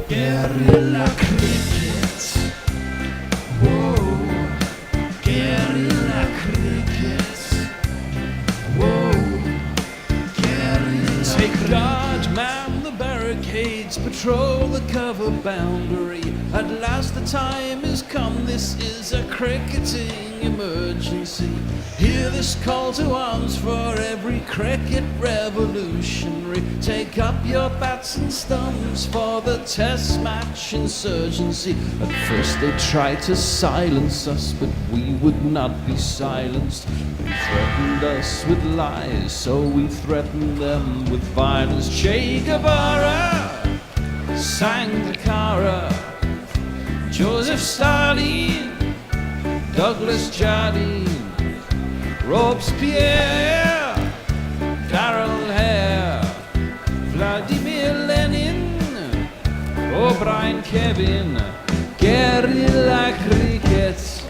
Guerrilla cricket. Whoa. Guerrilla cricket. Whoa. Guerrilla. Take guard, man the barricades, patrol the cover boundary. At last the time has come, this is a cricketing emergency. Hear this call to arms for every cricket revolutionary. Take up your bats and stumps for the test match insurgency. At first they tried to silence us, but we would not be silenced. They threatened us with lies, so we threatened them with violence. Che Guevara, Sangakkara, Joseph Stalin, Douglas Jardine, Robespierre, Darrell Hare, Vladimir Lenin, O'Brien Kevin, guerrilla cricket.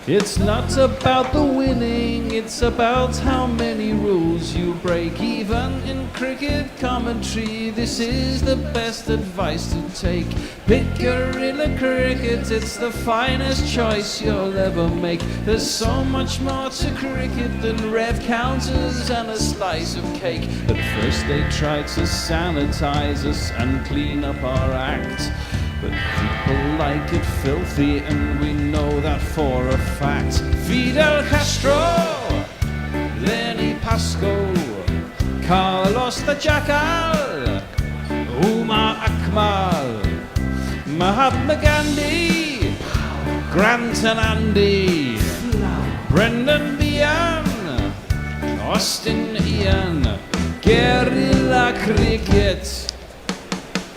It's not about the winning, it's about how many rules you break. Even in cricket commentary, this is the best advice to take. Pick guerrilla cricket, it's the finest choice you'll ever make. There's so much more to cricket than rev counters and a slice of cake. At first they tried to sanitize us and clean up our act, but people like it filthy, and we know that for a fact. Fidel Castro, Lenny Pascoe, Carlos the Jackal, Umar Akmal, Mahatma Gandhi, Grant and Andy, Brendan Behan, Austin Ian, guerrilla cricket.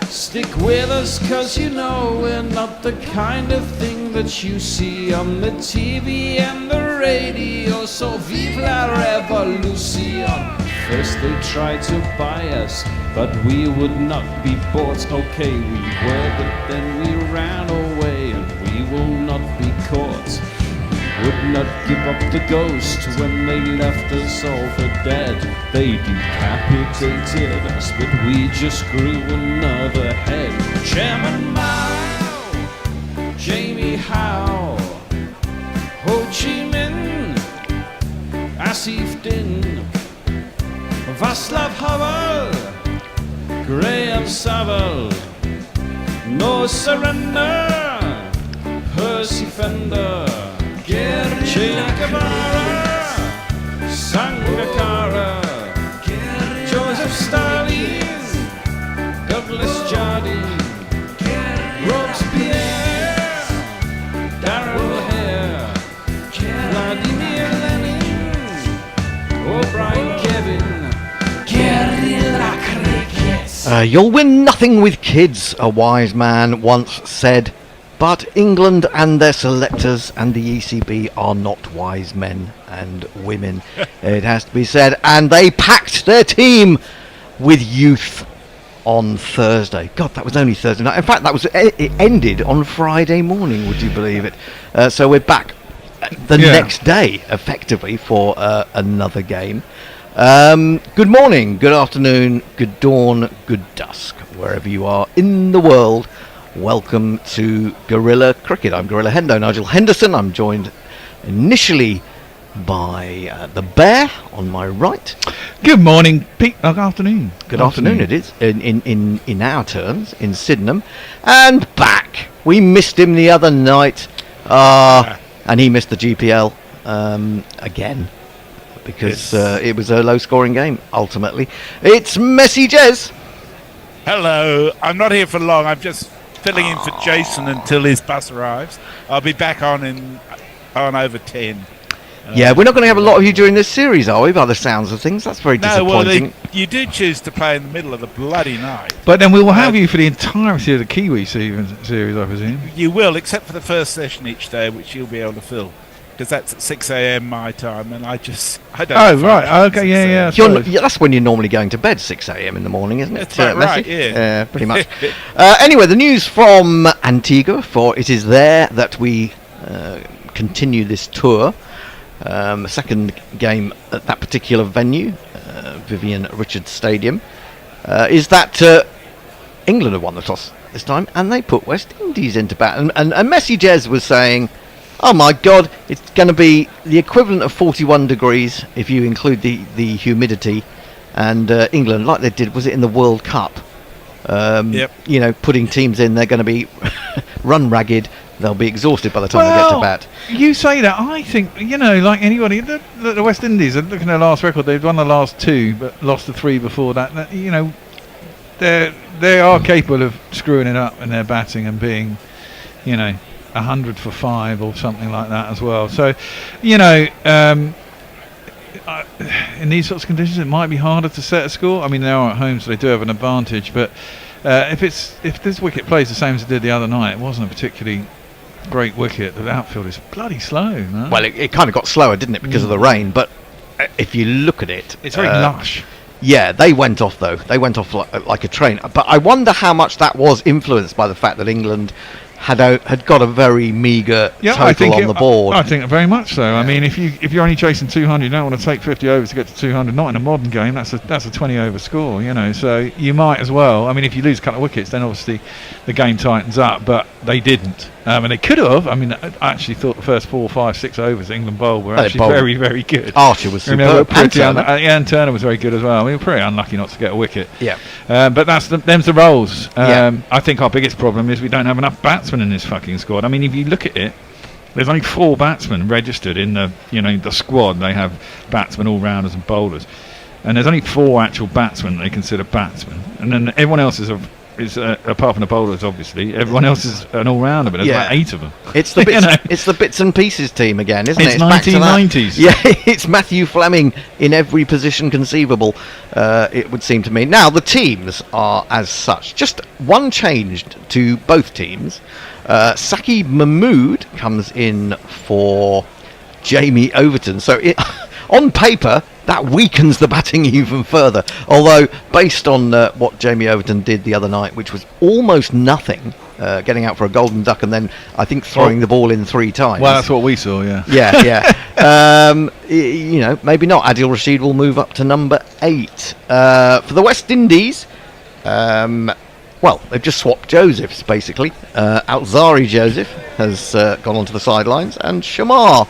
Stick with us, cause you know we're not the kind of thing that you see on the TV and the radio. So vive la revolution. First they tried to buy us, but we would not be bought. Okay, we were, but then we ran away, and we will not be caught. Would not give up the ghost when they left us all for dead. They decapitated us, but we just grew another head. Chairman Mao, Jamie Howe, Ho Chi Minh, Asif Din, Václav Havel, Graham Saville, No Surrender, Percy Fender, Che Guevara, Sangakkara, Joseph Stalin, Douglas Jardine, Robespierre, Darrell Hare, Vladimir Lenin, O'Brien Kevin, guerrilla cricket. You'll win nothing with kids, a wise man once said. But England and their selectors and the ECB are not wise men and women, it has to be said. And they packed their team with youth on Thursday. God, that was only Thursday night. In fact, it ended on Friday morning, would you believe it? So we're back the next day, effectively, for another game. Good morning, good afternoon, good dawn, good dusk, wherever you are in the world. Welcome to Guerrilla Cricket. I'm Guerrilla Hendo, Nigel Henderson. I'm joined initially by the Bear on my right. Good morning, Pete. Good afternoon. Good afternoon. It is in our terms in Sydenham, and back. We missed him the other night, and he missed the GPL again because it was a low-scoring game. Ultimately, it's Messi Jez. Hello. I'm not here for long. I'm just filling in for Jason until his bus arrives. I'll be back on over 10. Yeah, we're not going to have a lot of you during this series, are we, by the sounds of things? That's very disappointing. Well, you do choose to play in the middle of the bloody night. But then we will have you for the entirety of the Kiwi series, I presume. You will, except for the first session each day, which you'll be able to fill. Because that's at 6 a.m. my time, and I don't. Oh, right. Okay, yeah. That's when you're normally going to bed, 6 a.m. in the morning, isn't it? That's right, yeah. Pretty much. Anyway, the news from Antigua, for it is there that we continue this tour. Second game at that particular venue, Vivian Richards Stadium, is that England have won the toss this time, and they put West Indies into bat. And Messi Jez was saying, oh my God, it's going to be the equivalent of 41 degrees if you include the humidity. And England, like they did, was it in the World Cup? Yep. You know, putting teams in, they're going to be run ragged. They'll be exhausted by the time they get to bat. You say that. I think, like anybody, the West Indies, looking at their last record, they've won the last 2, but lost the 3 before that. They are capable of screwing it up in their batting and being, 100 for 5 or something like that as well. So, in these sorts of conditions, it might be harder to set a score. I mean, they are at home, so they do have an advantage. But if this wicket plays the same as it did the other night, it wasn't a particularly great wicket. The outfield is bloody slow, man. Well, it kind of got slower, didn't it, because of the rain? But if you look at it, it's very lush. Yeah, they went off though. They went off like a train. But I wonder how much that was influenced by the fact that England had got a very meagre total on the board. I think very much so. Yeah. I mean, if you're only chasing 200, you don't want to take 50 overs to get to 200. Not in a modern game. That's a 20 over score. So you might as well. I mean, if you lose a couple of wickets, then obviously the game tightens up. But they didn't. And they could have. I mean, I actually thought the first 4, 5, 6 overs England bowled were actually very, very good. Archer was superb. And Turner was very good as well. I mean, we were pretty unlucky not to get a wicket. Yeah. But them's the roles. I think our biggest problem is we don't have enough batsmen in this fucking squad. I mean, if you look at it, there's only 4 batsmen registered in the squad. They have batsmen, all-rounders and bowlers. And there's only 4 actual batsmen they consider batsmen. And then everyone else is apart from the bowlers, obviously, everyone else is an all-rounder, but there's about 8 of them. It's the bits, it's the bits and pieces team again, isn't it? It's 1990s. Yeah, it's Matthew Fleming in every position conceivable, it would seem to me. Now, the teams are as such. Just one changed to both teams. Saki Mahmood comes in for Jamie Overton. So on paper, that weakens the batting even further. Although, based on what Jamie Overton did the other night, which was almost nothing, getting out for a golden duck and then, I think, throwing the ball in 3 times. Well, that's what we saw, yeah. Yeah. Maybe not. Adil Rashid will move up to number 8. For the West Indies, they've just swapped Josephs, basically. Alzari Joseph has gone onto the sidelines, and Shamar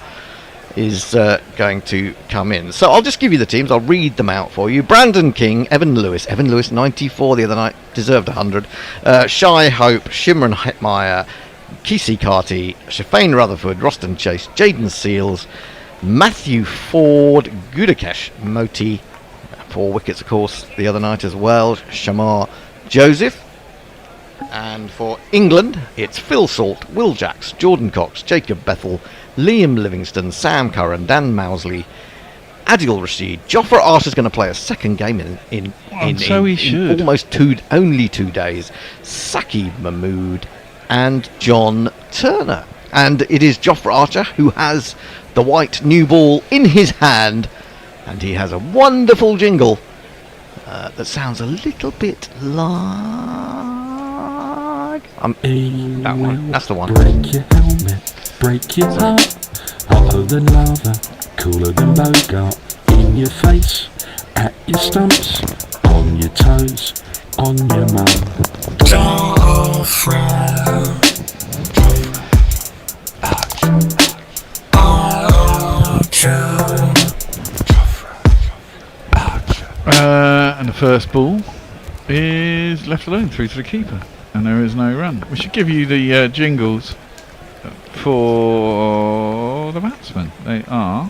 is going to come in. So I'll just give you the teams. I'll read them out for you. Brandon King, Evan Lewis 94 the other night, deserved 100. Shai Hope, Shimron Hetmeyer, Kisi Karti, Shafane Rutherford, Roston Chase, Jaden Seals, Matthew Ford, Gudakesh Moti, 4 wickets of course the other night as well, Shamar Joseph. And for England, it's Phil Salt, Will Jacks, Jordan Cox, Jacob Bethel, Liam Livingstone, Sam Curran, Dan Mousley, Adil Rashid. Jofra Archer's going to play a second game in almost only 2 days. Saki Mahmood and John Turner. And it is Jofra Archer who has the white new ball in his hand, and he has a wonderful jingle that sounds a little bit like that one. That's the one. Break your helmet. Break your heart, hotter than lava, cooler than Bogart. In your face, at your stumps, on your toes, on your mum. And the first ball is left alone through to the keeper, and there is no run. We should give you the jingles for the batsmen. They are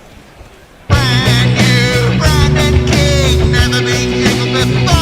Brandon King, never been given before.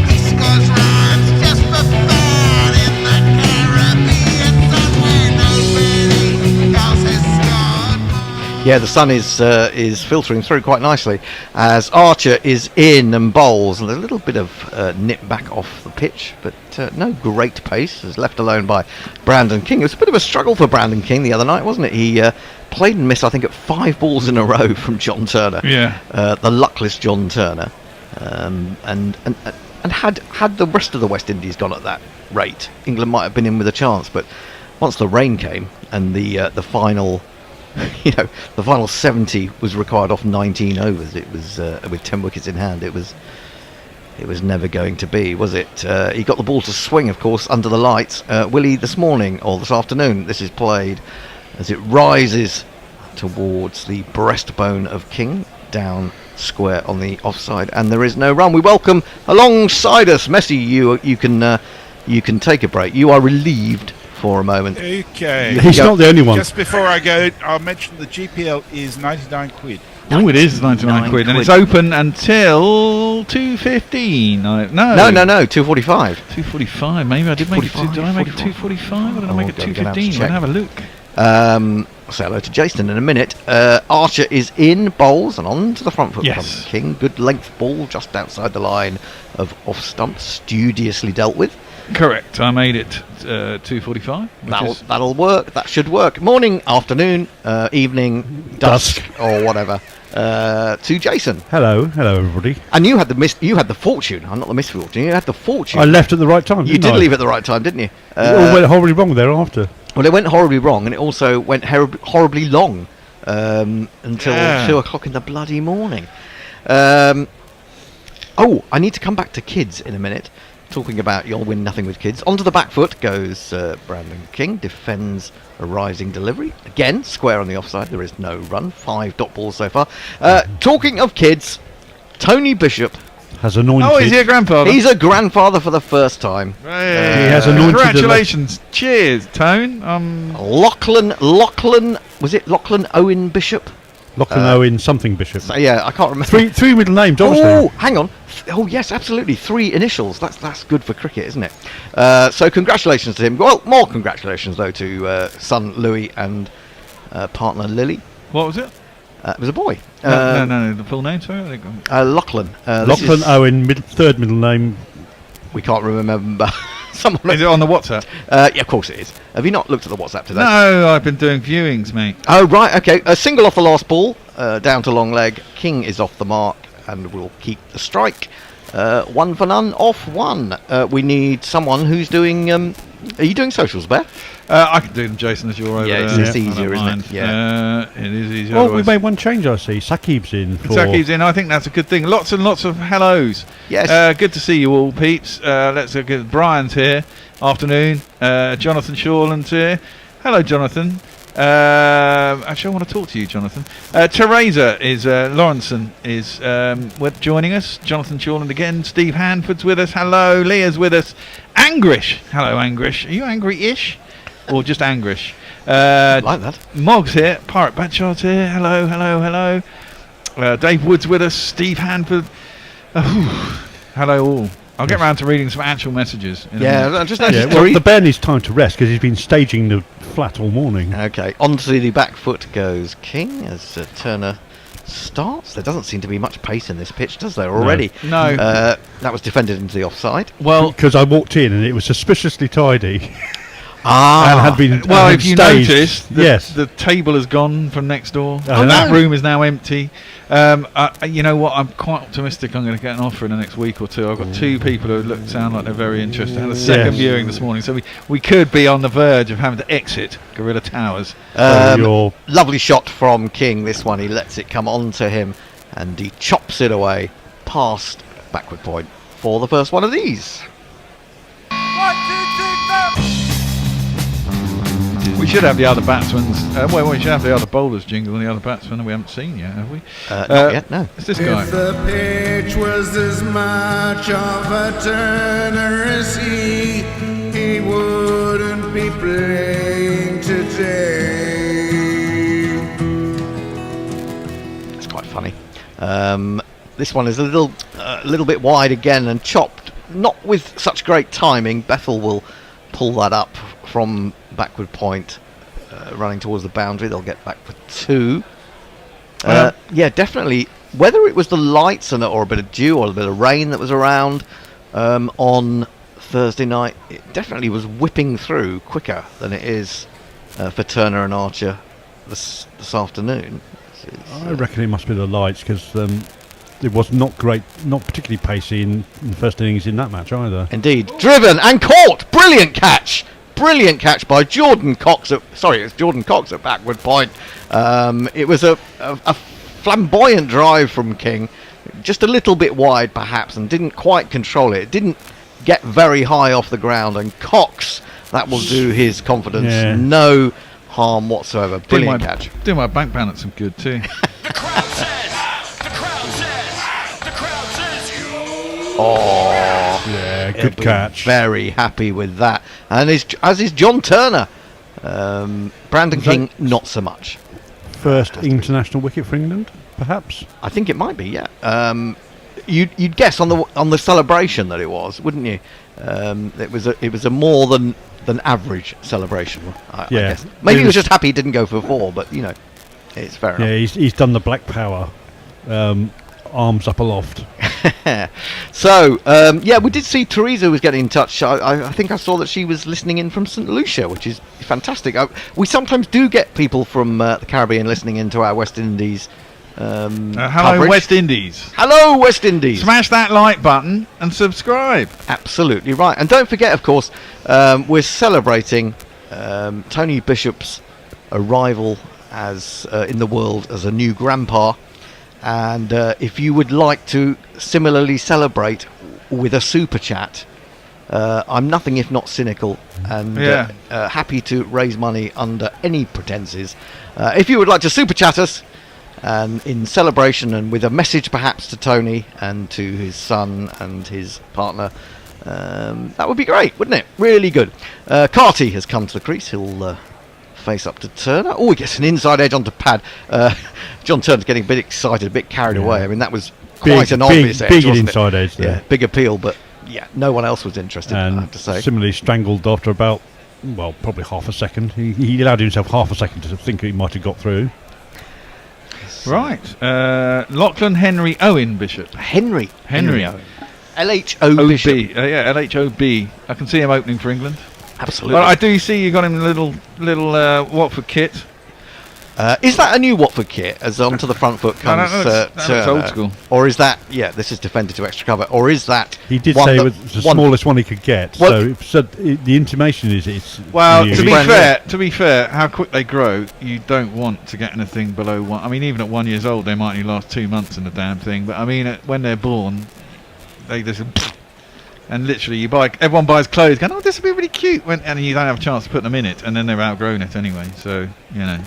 He scores runs just for fun in the Caribbean sun where nobody else has scored. Yeah, the sun is filtering through quite nicely as Archer is in and bowls, and a little bit of nip back off the pitch, but no great pace, is left alone by Brandon King. It was a bit of a struggle for Brandon King the other night, wasn't it? He played and missed, I think, at 5 balls in a row from John Turner. Yeah. The luckless John Turner. And had the rest of the West Indies gone at that rate, England might have been in with a chance. But once the rain came and the final, the final 70 was required off 19 overs, it was with 10 wickets in hand. It it was never going to be, was it? He got the ball to swing, of course, under the lights. Willie, this morning, or this afternoon, this is played as it rises towards the breastbone of King, down square on the offside, and there is no run. We welcome alongside us Messi. You can take a break. You are relieved for a moment. Okay. He's not the only one. Just before I go, I'll mention the GPL is 99 quid. Oh, it is 99 quid, and it's open until 2:15. No, 2:45. 2:45. Maybe I did make it. Did I make it 2:45? Or did I make it 2:15? We'll have a look. I'll say hello to Jason in a minute. Archer is in, bowls, and on to the front foot Yes. from King. Good length ball just outside the line of off stump, studiously dealt with. Correct. I made it 2:45. That'll work. That should work. Morning, afternoon, evening, dusk, or whatever. To Jason. Hello everybody. And you had the fortune. I'm not the misfortune. You had the fortune. I left at the right time. You did leave at the right time, didn't you? It all went horribly wrong thereafter. Well, it went horribly wrong, and it also went horribly long until 2 o'clock in the bloody morning. I need to come back to kids in a minute. Talking about you'll win nothing with kids. Onto the back foot goes Brandon King. Defends a rising delivery. Again, square on the offside. There is no run. 5 dot balls so far. Talking of kids, Tony Bishop has anointed. Oh, is he a grandfather? He's a grandfather for the first time. He has anointed. Congratulations. Cheers, Tone. Lachlan, was it Lachlan Owen Bishop? Lachlan Owen something Bishop. So, yeah, I can't remember. Three middle names, obviously. Oh, hang on. Oh, yes, absolutely. 3 initials. That's good for cricket, isn't it? So congratulations to him. Well, more congratulations, though, to son Louis and partner Lily. What was it? It was a boy. No, the full name, sorry. Lachlan. Lachlan Owen, third middle name. We can't remember. Someone. Is it on the WhatsApp? Yeah, of course it is. Have you not looked at the WhatsApp today? No, I've been doing viewings, mate. Oh, right, okay. A single off the last ball, down to long leg. King is off the mark and will keep the strike. 1 for none, off 1. We need someone who's doing... are you doing socials, Bear? I can do them, Jason, as you're over there. It's easier, isn't it? Yeah. It is easier. Well, we made one change, I see. Sakib's in. Sakib's in. I think that's a good thing. Lots and lots of hellos. Yes. Good to see you all, peeps. Let's look at Brian's here. Afternoon. Jonathan Shawland's here. Hello, Jonathan. Actually, I want to talk to you, Jonathan. Teresa is Lawrenson is joining us. Jonathan Shawland again. Steve Hanford's with us. Hello, Leah's with us. Angrish. Hello, Angrish. Are you angry-ish, or just Angrish? Like that. Mog's here. Pirate Batchard's here. Hello. Dave Wood's with us. Steve Hanford. Hello all. I'll get round to reading some actual messages. I just noticed. Well, the bear needs time to rest because he's been staging the flat all morning. Okay, onto the back foot goes King as Turner starts. There doesn't seem to be much pace in this pitch, does there, already? No. That was defended into the offside. Well, because I walked in and it was suspiciously tidy. And had been. well, had if you staged. notice, the table has gone from next door. That room is now empty. You know what? I'm quite optimistic. I'm going to get an offer in the next week or 2. I've got 2 people who sound like they're very interested. I had a second viewing this morning, so we could be on the verge of having to exit Gorilla Towers. Lovely shot from King. This one, he lets it come on to him, and he chops it away past backward point for the first one of these. 1, 2, 3, 4. We should have the other batsmen's. We should have the other bowlers jingle and the other batsmen we haven't seen yet, have we? Not yet, no. It's this guy. If the pitch was as much of a Turner as he wouldn't be playing today. It's quite funny. This one is a little bit wide again and chopped, not with such great timing. Bethel will pull that up from backward point, running towards the boundary. They'll get back for 2. Yeah, definitely. Whether it was the lights or a bit of dew or a bit of rain that was around on Thursday night, it definitely was whipping through quicker than it is for Turner and Archer this afternoon. I reckon it must be the lights because it was not great, not particularly pacey in the first innings in that match either. Indeed. Driven and caught! Brilliant catch! Brilliant catch by Jordan Cox. It's Jordan Cox at backward point. It was a flamboyant drive from King. just a little bit wide perhaps, and didn't quite control it. It didn't get very high off the ground, and Cox, that will do his confidence no harm whatsoever. Brilliant catch. Do my bank balance some good too. The crowd says, the crowd says, the crowd says you. Oh, Yeah, he'll good be catch. Very happy with that, and as is John Turner. Brandon King, not so much. First international wicket for England, perhaps. I think it might be, yeah. You'd guess on the celebration that it was, wouldn't you? It was a more than average celebration. I guess. Maybe he was just happy he didn't go for 4, but you know, it's fair enough. Yeah, he's done the Black Power, arms up aloft. So we did see Teresa was getting in touch. I think I saw that she was listening in from St Lucia, which is fantastic. We sometimes do get people from the Caribbean listening into our West Indies. Hello, coverage. West Indies. Hello, West Indies. Smash that like button and subscribe. Absolutely right. And don't forget, of course, we're celebrating Tony Bishop's arrival as in the world as a new grandpa. And if you would like to similarly celebrate with a super chat, I'm nothing if not cynical and happy to raise money under any pretenses. If you would like to super chat us, and in celebration and with a message perhaps to Tony and to his son and his partner, that would be great, wouldn't it? Really good. Carty has come to the crease. He'll face up to Turner. Oh, he gets an inside edge onto pad. John Turner's getting a bit excited, a bit carried away. I mean, that was quite an obvious edge, big wasn't inside it? edge there. Yeah, big appeal, but yeah, no one else was interested, And I have to say. similarly strangled after about, probably half a second. He allowed himself half a second to think he might have got through. Right. Lachlan Henry Owen Bishop. Henry Owen. LHO Bishop. LHOB. I can see him opening for England. Absolutely. Well, I do see you got him a little Watford kit. Is that a new Watford kit as onto the front foot comes that looks old school. Or is that, this is defended to extra cover, or is that... He did one say that- it was the smallest one he could get. Well- So the intimation is it's Well, new. to be fair, how quick they grow, you don't want to get anything below 1. I mean, even at 1 year old, they might only last 2 months in the damn thing. But I mean, when they're born, they just and literally everyone buys clothes, going, "Oh, this would be really cute," and you don't have a chance to put them in it, and then they're outgrown it anyway. So you know.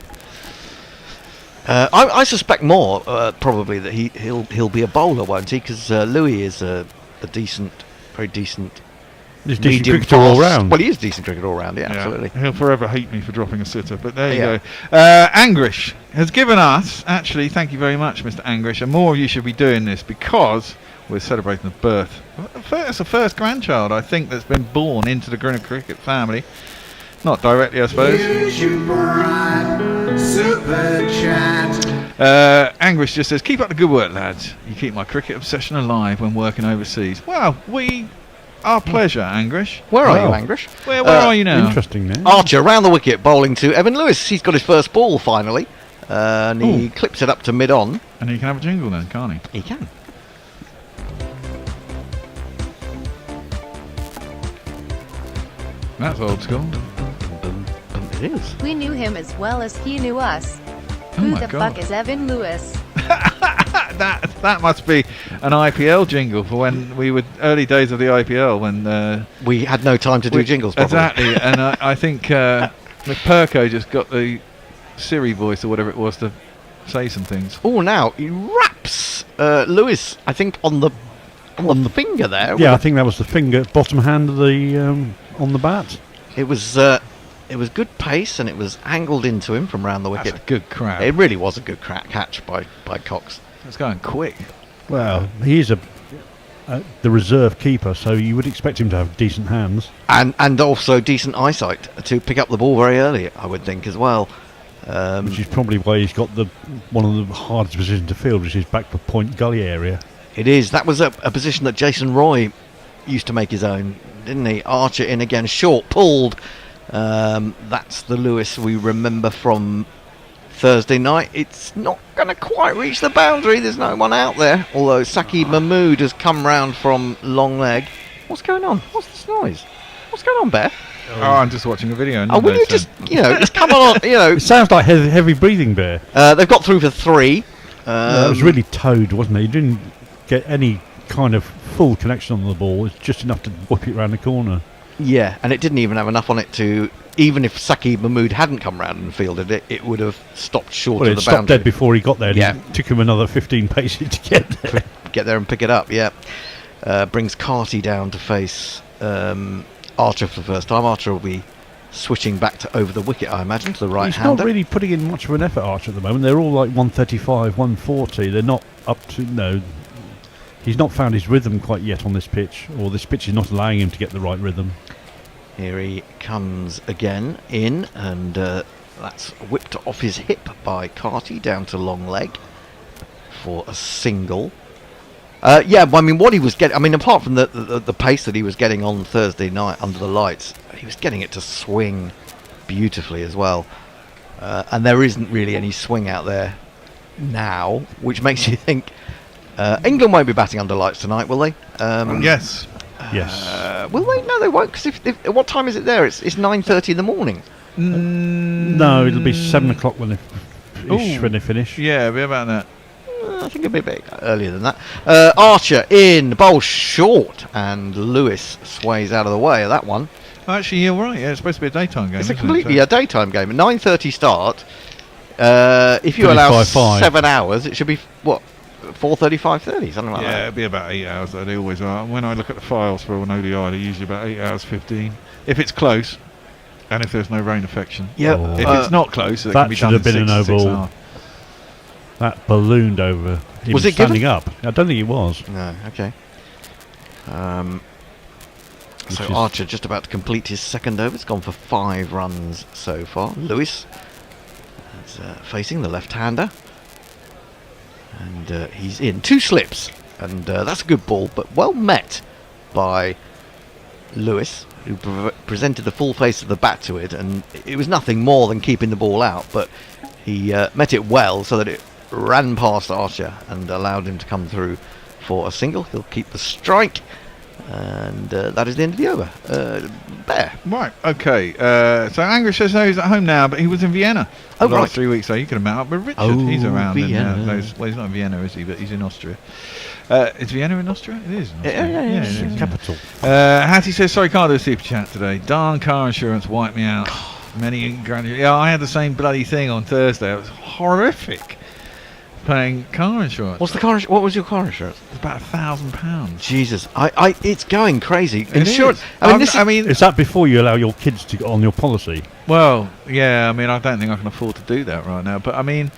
I suspect more, probably, that he'll be a bowler, won't he? Because Louis is a very decent. He's decent medium cricketer all fast- round. Well, he is decent cricketer all round, absolutely. He'll forever hate me for dropping a sitter, but there you go. Angrish has given us, actually, thank you very much, Mr. Angrish, and more of you should be doing this because we're celebrating the birth. It's the first grandchild, I think, that's been born into the Grinner cricket family. Not directly, I suppose. Super chat. Angrish just says, keep up the good work, lads. You keep my cricket obsession alive when working overseas. Well, our pleasure, Angrish. Where are you, Wow. Angrish? Where are you now? Interesting there. Archer round the wicket, bowling to Evan Lewis. He's got his first ball finally, and he clips it up to mid-on. And he can have a jingle then, can't he? He can. That's old school. It is. We knew him as well as he knew us. Oh Who my the God. fuck is Evan Lewis? That must be an IPL jingle for when we were early days of the IPL when We had no time to do jingles properly. exactly, and I think McPerko just got the Siri voice or whatever it was to say some things. Oh, now he wraps Lewis, I think, on the finger there. Yeah, I think that was the finger, bottom hand of the on the bat. It was good pace, and it was angled into him from round the That's wicket. a good crowd. It really was a good catch by Cox. It's going quick. Well, he's the reserve keeper, so you would expect him to have decent hands. And also decent eyesight to pick up the ball very early, I would think, as well. Which is probably why he's got one of the hardest positions to field, which is back for point gully area. It is. That was a position that Jason Roy used to make his own, didn't he? Archer in again, short, pulled. That's the Lewis we remember from Thursday night. It's not going to quite reach the boundary. There's no one out there. Although Saqib Mahmood has come round from long leg. What's going on? What's this noise? What's going on, Bear? Oh, I'm just watching a video. Oh, will you just, just come on, It sounds like heavy breathing, Bear. They've got through for 3. It was really towed, wasn't it? He didn't get any kind of full connection on the ball. It's just enough to whip it around the corner. Yeah, and it didn't even have enough on it to, even if Saqib Mahmood hadn't come round and fielded it, it would have stopped short Well, of it the stopped boundary. dead before he got there. And Yeah. It took him another 15 paces to get there. Get there and pick it up, yeah. Brings Carty down to face Archer for the first time. Archer will be switching back to over the wicket, I imagine, to the He's right-hander. not really putting in much of an effort, Archer, at the moment. They're all like 135, 140. They're not up to, no. He's not found his rhythm quite yet on this pitch, or this pitch is not allowing him to get the right rhythm. Here he comes again in, and that's whipped off his hip by Carty down to long leg for a single. Yeah, I mean, what he was getting, I mean, apart from the pace that he was getting on Thursday night under the lights, he was getting it to swing beautifully as well. And there isn't really any swing out there now, which makes you think England won't be batting under lights tonight, will they? Yes. Yes. Will they? No, they won't. Because if what time is it there? It's 9:30 in the morning. No, it'll be 7 o'clock when they finish. Yeah, it'll be about that. I think it'll be a bit earlier than that. Archer in, bowl short, and Lewis sways out of the way of that one. Actually, you're right. Yeah, it's supposed to be a daytime game. It's a isn't completely it? a daytime game. 9:30 start. If you allow 35. 7 hours, it should be what 4:30, 5:30, something like Yeah, that. it'll be about 8 hours. Though they always are. When I look at the files for an ODI, they're usually about 8 hours 15. If it's close, and if there's no rain affection. Yeah. Oh. If it's not close, it that can be should done have in been 6 an to 6 overall. hours. That ballooned over. He Was it standing given? up? I don't think it was. No. Okay. Which So is- Archer just about to complete his second over. It's gone for 5 runs so far. Lewis is facing the left-hander, and he's in 2 slips, and that's a good ball, but well met by Lewis, who presented the full face of the bat to it, and it was nothing more than keeping the ball out, but he met it well so that it ran past Archer and allowed him to come through for a single. He'll keep the strike, and that is the end of the over. Bear. Right, okay. So Angrish says no, he's at home now, but he was in Vienna Oh, the last right. 3 weeks, so you could have met up with Richard. Oh, he's around Vienna. in those. Well, he's not in Vienna, is he? But he's in Austria. Is Vienna in Austria? It is. In Austria. Yeah, it is, yeah. Capital. Hattie says, sorry, can't do a super chat today. Darn car insurance wiped me out. Many grand. Yeah, I had the same bloody thing on Thursday. It was horrific. Paying car insurance. What's the car? What was your car insurance? It's about £1,000. Jesus, it's going crazy. It Insurance. is. I mean, Is that before you allow your kids to get on your policy? Well, yeah, I mean, I don't think I can afford to do that right now. But I mean,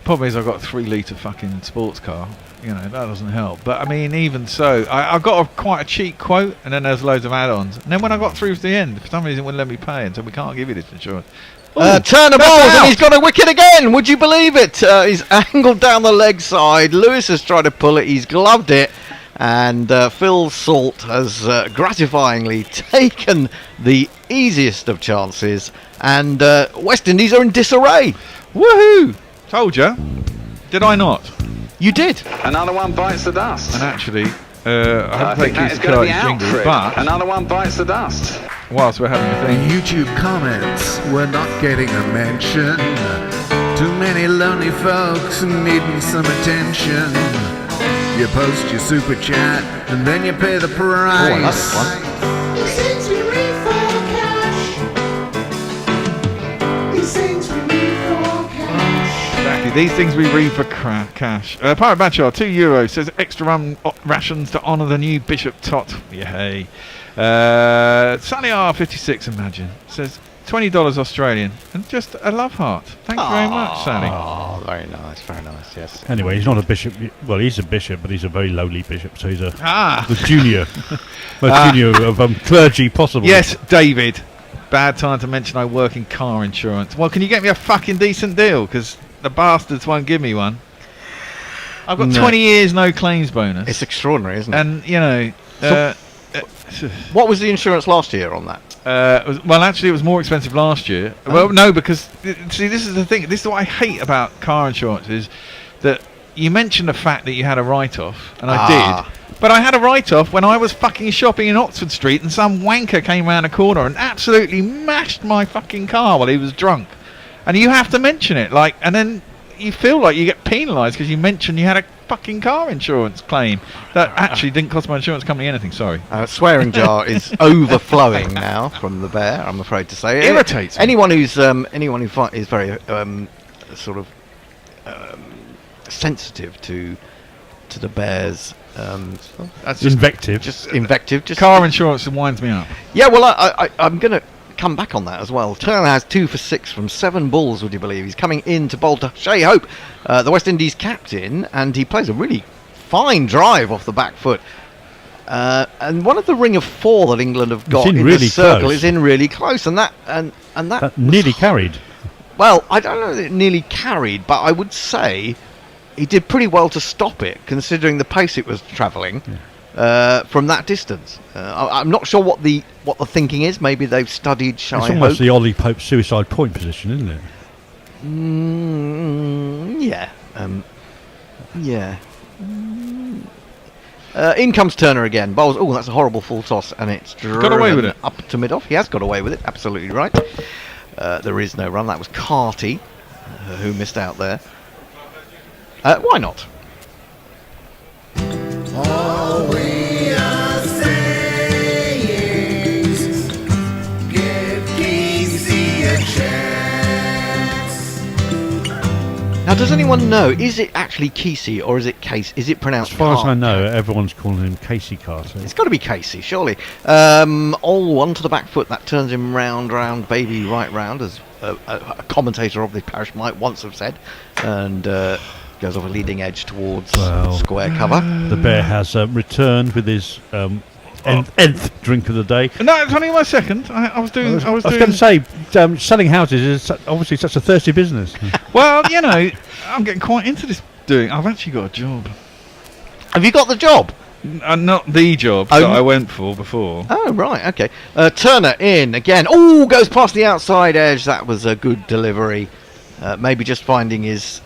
problem is I've got a 3-litre fucking sports car. You know, that doesn't help. But I mean, even so, I got quite a cheap quote, and then there's loads of add-ons. And then when I got through to the end, for some reason, it wouldn't let me pay, and so we can't give you this insurance. turn the balls, and he's got a wicket again. Would you believe it? He's angled down the leg side. Lewis has tried to pull it. He's gloved it, and Phil Salt has gratifyingly taken the easiest of chances. And West Indies are in disarray. Woohoo! Told you. Did I not? You did. Another one bites the dust. And actually, I I haven't think taken that you is to going to be Curtis out jingle, for it. but Another one bites the dust. whilst we're having a thing, YouTube comments were not getting a mention. Too many lonely folks needing some attention. You post your super chat and then you pay the price. Oh, I like this one. These things we read for cash. These things we read for cash. exactly, these things we read for cash. Pirate Bachelor, €2 says extra rations to honour the new Bishop Tot. Yay. Sunny R56, imagine, says $20 Australian and just a love heart. Thank you very much, Sally. Oh, very nice, yes. Anyway, he's not a bishop. Well, he's a bishop, but he's a very lowly bishop, so he's the Ah, junior, most junior of clergy possible. yes, David. Bad time to mention I work in car insurance. Well, can you get me a fucking decent deal? Because the bastards won't give me one. I've got No. 20 years no claims bonus. It's extraordinary, isn't it? And, you know... What was the insurance last year on that? Well, actually, it was more expensive last year. Well, no, because see, this is the thing. This is what I hate about car insurance is that you mentioned the fact that you had a write-off, and I did. But I had a write-off when I was fucking shopping in Oxford Street, and some wanker came round a corner and absolutely mashed my fucking car while he was drunk. And you have to mention it, like, and then you feel like you get penalised because you mentioned you had fucking car insurance claim that actually didn't cost my insurance company anything. Sorry. Swearing jar is overflowing now from the bear, I'm afraid to say. Irritates me. Anyone who's is very sort of sensitive to the bear's That's just Invective. just invective. Just car insurance winds me up. Yeah, well, I'm going to come back on that as well. Turner has 2 for 6 from 7 balls, would you believe? He's coming in to bowl to Shea Hope, the West Indies captain, and he plays a really fine drive off the back foot. And one of the ring of 4 that England have got in in really the circle close. is in really close, and that That nearly carried. well, I don't know that it nearly carried, but I would say he did pretty well to stop it, considering the pace it was travelling from that distance. I'm not sure what the thinking is. Maybe they've studied Shea It's almost Hope. the Ollie Pope suicide point position, isn't it? Yeah. Yeah. In comes Turner again. Bowls. Oh, that's a horrible full toss, and it's Got away with driven it. up to mid-off. He has got away with it. Absolutely right. There is no run. That was Carty who missed out there. Why not? All we are saying is give Casey a chance. Now, does anyone know? Is it actually Kesey or is it Case? Is it pronounced? As far as I Carter? know, everyone's calling him Casey Carter. It's got to be Casey, surely. All onto the back foot. That turns him round, baby, right round, as a commentator of the parish might once have said, and goes off a leading edge towards square cover. The bear has returned with his nth drink of the day. No, it's only my second. I was doing. I was going to say, selling houses is obviously such a thirsty business. Well, you know, I'm getting quite into this doing. I've actually got a job. Have you got the job? Not the job Oh, that I went for before. Oh, right, okay. Turner in again. Oh, goes past the outside edge. That was a good delivery. Maybe just finding his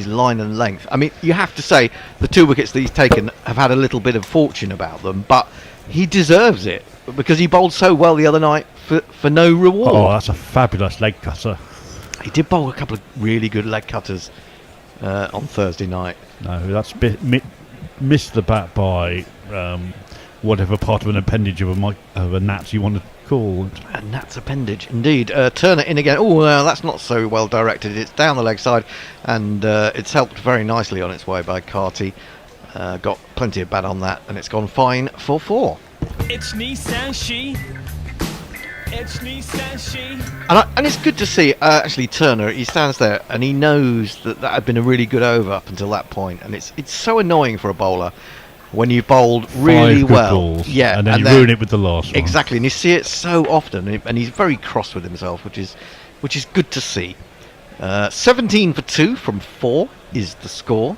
line and length. I mean, you have to say the 2 wickets that he's taken have had a little bit of fortune about them, but he deserves it because he bowled so well the other night for no reward. Oh, that's a fabulous leg cutter. He did bowl a couple of really good leg cutters on Thursday night. No, that's missed the bat by whatever part of an appendage of a gnat you want to call it. And that's appendage, indeed. Turner in again. Oh, that's not so well directed. It's down the leg side, and it's helped very nicely on its way by Carty. Got plenty of bat on that, and it's gone fine for 4. It's Nissan She. It's Nissan She. And it's good to see, actually, Turner, he stands there, and he knows that had been a really good over up until that point, and it's so annoying for a bowler when you bowled really 5 good well. balls, Yeah, and then you ruin it with the last one. Exactly, and you see it so often, and he's very cross with himself, which is good to see. 17 for 2 from 4 is the score.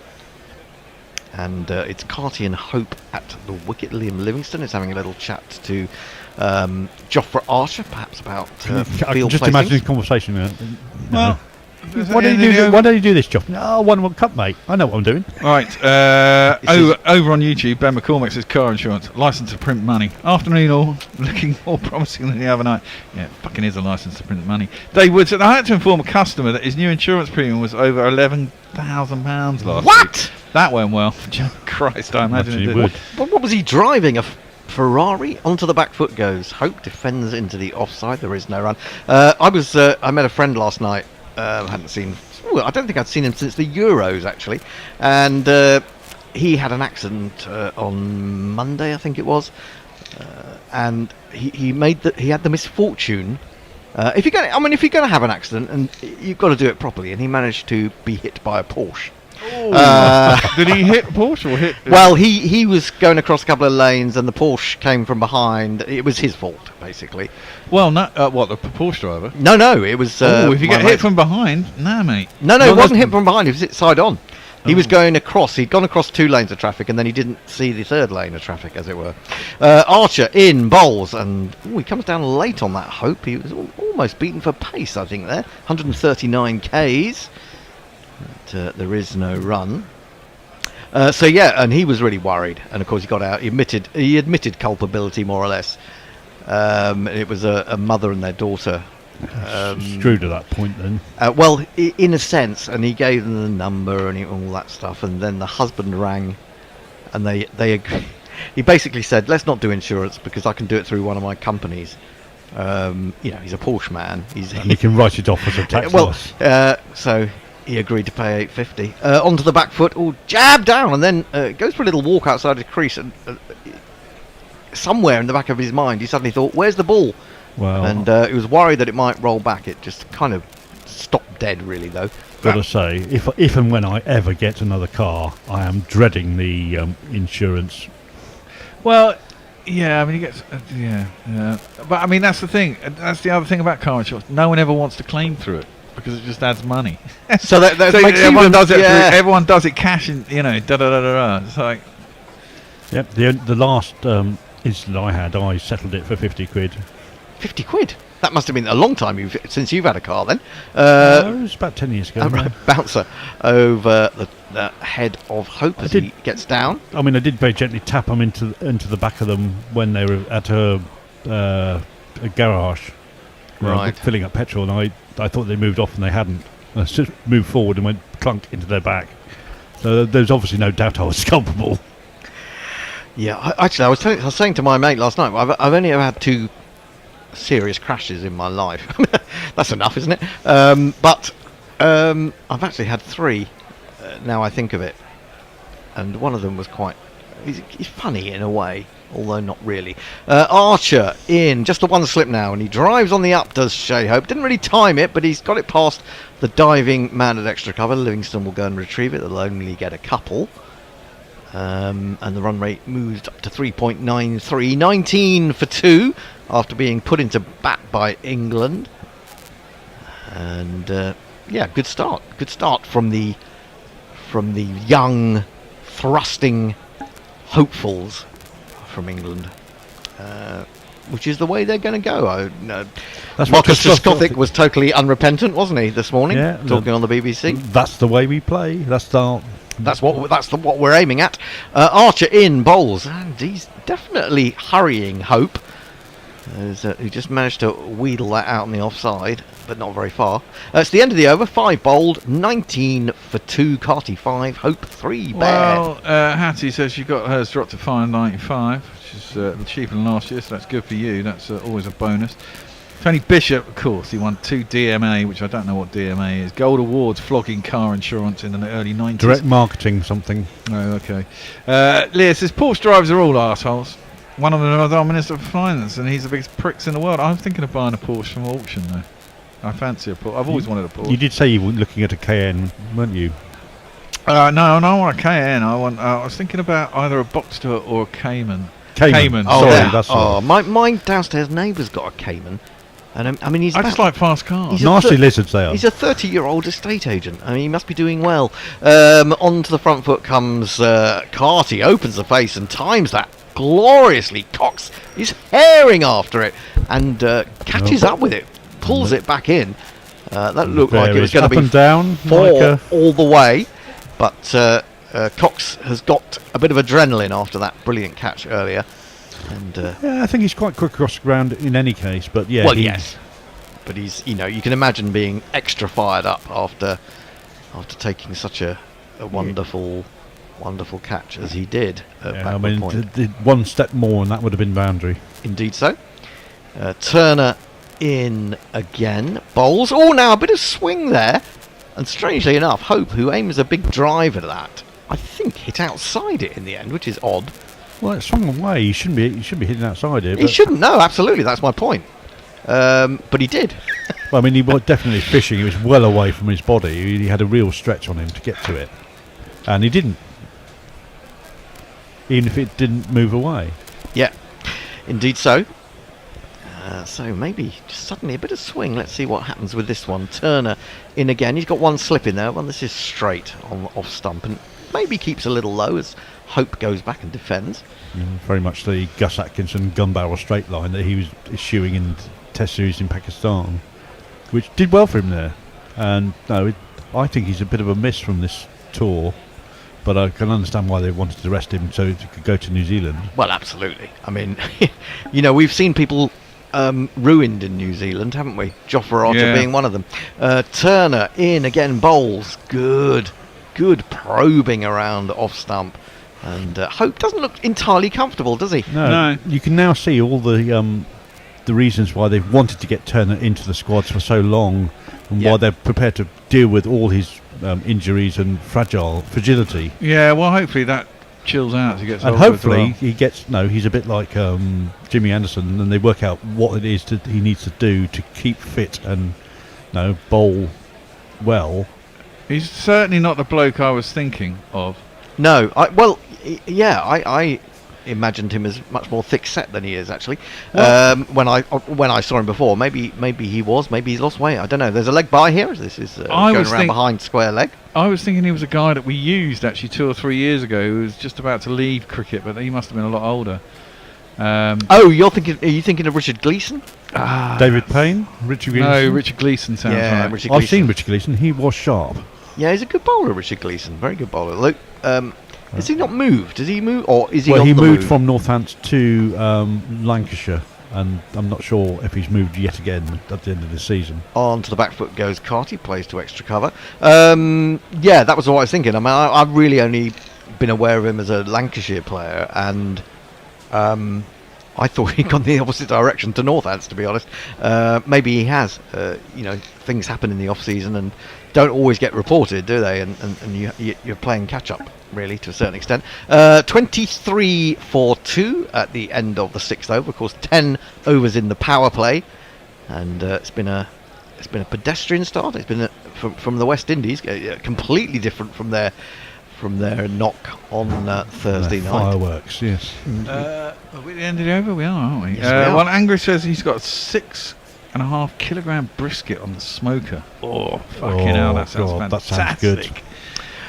And it's Carty and Hope at the wicket. Liam Livingstone is having a little chat to Jofra Archer, perhaps about I can field just placing. imagine this conversation. Well, Why don't you do this, Joff? Oh, 1 cup, mate. I know what I'm doing. Right, over on YouTube, Ben McCormick says car insurance, license to print money. Afternoon all, looking more promising than the other night. Yeah, it fucking is a license to print money. Dave Wood said, I had to inform a customer that his new insurance premium was over £11,000 last week. That went well. Christ, I imagine it did. What was he driving? A Ferrari? Onto the back foot goes. Hope defends into the offside. There is no run. I met a friend last night. Hadn't seen. I don't think I'd seen him since the Euros actually, and he had an accident on Monday, I think it was, and he had the misfortune. If you're going to have an accident, and you've got to do it properly, and he managed to be hit by a Porsche. Did he hit Porsche or hit? Well, he was going across a couple of lanes, and the Porsche came from behind. It was his fault, basically. Well, no, what, the Porsche driver? No, it was. If you get hit from behind, nah, mate. No, it wasn't hit from behind. He was hit side on. He was going across. He'd gone across 2 lanes of traffic, and then he didn't see the 3rd lane of traffic, as it were. Archer in bowls, and he comes down late on that. Hope he was almost beaten for pace, I think. There, 139 Ks. But, there is no run. So yeah, and he was really worried, and of course he got out. He admitted culpability, more or less. It was a mother and their daughter Screwed at that point then. Well, in a sense, and he gave them the number and all that stuff, and then the husband rang, and they agreed. He basically said, "Let's not do insurance because I can do it through one of my companies." He's a Porsche man. And he can write it off as a tax loss. So he agreed to pay $850. Onto the back foot, all jab down, and then goes for a little walk outside his crease, and somewhere in the back of his mind, he suddenly thought, "Where's the ball?" Well, And he was worried that it might roll back. It just kind of stopped dead, really, though. gotta say, if and when I ever get another car, I am dreading the insurance. Well, yeah, I mean, he gets, but I mean, that's the thing. That's the other thing about car insurance. No one ever wants to claim through it because it just adds money. So that So makes everyone does it. yeah. Everyone does it cash, and da da da da da. It's like, Yep, the last incident I had, I settled it for 50 quid. 50 quid. That must have been a long time since you've had a car then. It was about 10 years ago. Right, bouncer over the head of Hope as he gets down. I mean, I did very gently tap them into the back of them when they were at a garage, Right. filling up petrol, and I thought they moved off and they hadn't. I just moved forward and went clunk into their back. So there's obviously no doubt I was culpable. Yeah, actually, I was saying to my mate last night, I've only ever had 2 serious crashes in my life. That's enough, isn't it? But I've actually had 3. Now I think of it, and one of them was quite. He's funny in a way, although not really. Archer in just the one slip now, and he drives on the up. Does Shea Hope? Didn't really time it, but he's got it past the diving man at extra cover. Livingstone will go and retrieve it. They'll only get a couple. And the run rate moved up to 3.93, 19 for 2 after being put into bat by England. And good start from the young thrusting hopefuls from England, which is the way they're going to go. Marcus Trescothick was totally unrepentant, wasn't he, this morning? Yeah, talking on the BBC. That's the way we play. That's what we're aiming at. Archer in bowls, and he's definitely hurrying Hope. He just managed to wheedle that out on the offside, but not very far. It's the end of the over. 5 bowled, 19 for 2. Carty 5, Hope 3. well, Hattie says she got hers dropped to $5.95, which is cheaper than last year, so that's good for you. That's always a bonus. Tony Bishop, of course, he won 2 DMA, which I don't know what DMA is. Gold Awards flogging car insurance in the early 90s. Direct marketing something. Oh, okay. Leah says Porsche drivers are all arseholes. One of them is our Minister for Finance, and he's the biggest pricks in the world. I'm thinking of buying a Porsche from auction, though. I fancy a Porsche. I've always wanted a Porsche. You did say you were looking at a Cayenne, weren't you? No, I don't want a Cayenne. I was thinking about either a Boxster or a Cayman. Cayman. Oh, Sorry, yeah. that's my downstairs neighbour's got a Cayman. And I mean, I just like fast cars. Nasty lizards they are. He's a 30-year-old estate agent. I mean, he must be doing well. Onto the front foot comes Carty, opens the face and times that gloriously. Cox is herring after it and catches up with it, pulls it back in. That looked like it was going to be and down, 4 all the way, but Cox has got a bit of adrenaline after that brilliant catch earlier. And yeah, I think he's quite quick across the ground in any case, but yeah. Well, yes, but he's you can imagine being extra fired up after taking such a wonderful catch as he did. I mean, one step more and that would have been boundary. Indeed so. Turner in again, bowls. Oh, now a bit of swing there, and strangely enough, Hope, who aims a big drive at that, I think hit outside it in the end, which is odd. Well, it's swung away. He shouldn't be hitting outside it. He shouldn't. No, absolutely. That's my point. But he did. Well, I mean, he was definitely fishing. He was well away from his body. He had a real stretch on him to get to it, and he didn't. Even if it didn't move away. Yeah, indeed so. So maybe just suddenly a bit of swing. Let's see what happens with this one. Turner in again. He's got one slip in there. Well, this is straight on off stump, and maybe keeps a little low as Hope goes back and defends. Very much the Gus Atkinson gun barrel straight line that he was eschewing in Test series in Pakistan, which did well for him there. And no, I think he's a bit of a miss from this tour, but I can understand why they wanted to rest him so he could go to New Zealand. Well, absolutely. I mean, we've seen people ruined in New Zealand, haven't we? Jofra Archer Yeah. being one of them. Turner in again, bowls. Good probing around off stump. And Hope doesn't look entirely comfortable, does he? No. You can now see all the reasons why they've wanted to get Turner into the squads for so long, and why they're prepared to deal with all his injuries and fragility. Yeah, well, hopefully that chills out as he gets And older as hopefully well. he gets. No, he's a bit like Jimmy Anderson, and they work out what it is he needs to do to keep fit and bowl well. He's certainly not the bloke I was thinking of. No, I imagined him as much more thick-set than he is actually. When I saw him before, maybe he was, maybe he's lost weight. I don't know. There's a leg by here. This is going around behind square leg. I was thinking he was a guy that we used actually 2 or 3 years ago who was just about to leave cricket, but he must have been a lot older. Are you thinking of Richard Gleeson? David Payne, Richard Gleeson. No, Richard Gleeson sounds right. Richard I've Gleeson. seen Richard Gleeson. He was sharp. Yeah, he's a good bowler, Richard Gleeson. Very good bowler. Luke, has he not moved? Does he move, or is he? Well, on he the moved move? from Northants to Lancashire, and I'm not sure if he's moved yet again at the end of the season. On to the back foot goes Carty, plays to extra cover. Yeah, that was what I was thinking. I mean, I've really only been aware of him as a Lancashire player, and I thought he'd gone the opposite direction to Northants, to be honest. Maybe he has. Things happen in the off-season and don't always get reported, do they? And you're playing catch-up, really, to a certain extent. 23 for 2 at the end of the 6th over. Of course, 10 overs in the power play. And it's been a pedestrian start. It's been from the West Indies, completely different from their knock on Thursday night. Fireworks, yes. Are we at the end of the over? We are, aren't we? Yes, we are. Well, Angry says he's got a 6.5 kilogram brisket on the smoker. Oh, fucking hell, that sounds God, that fantastic. sounds good.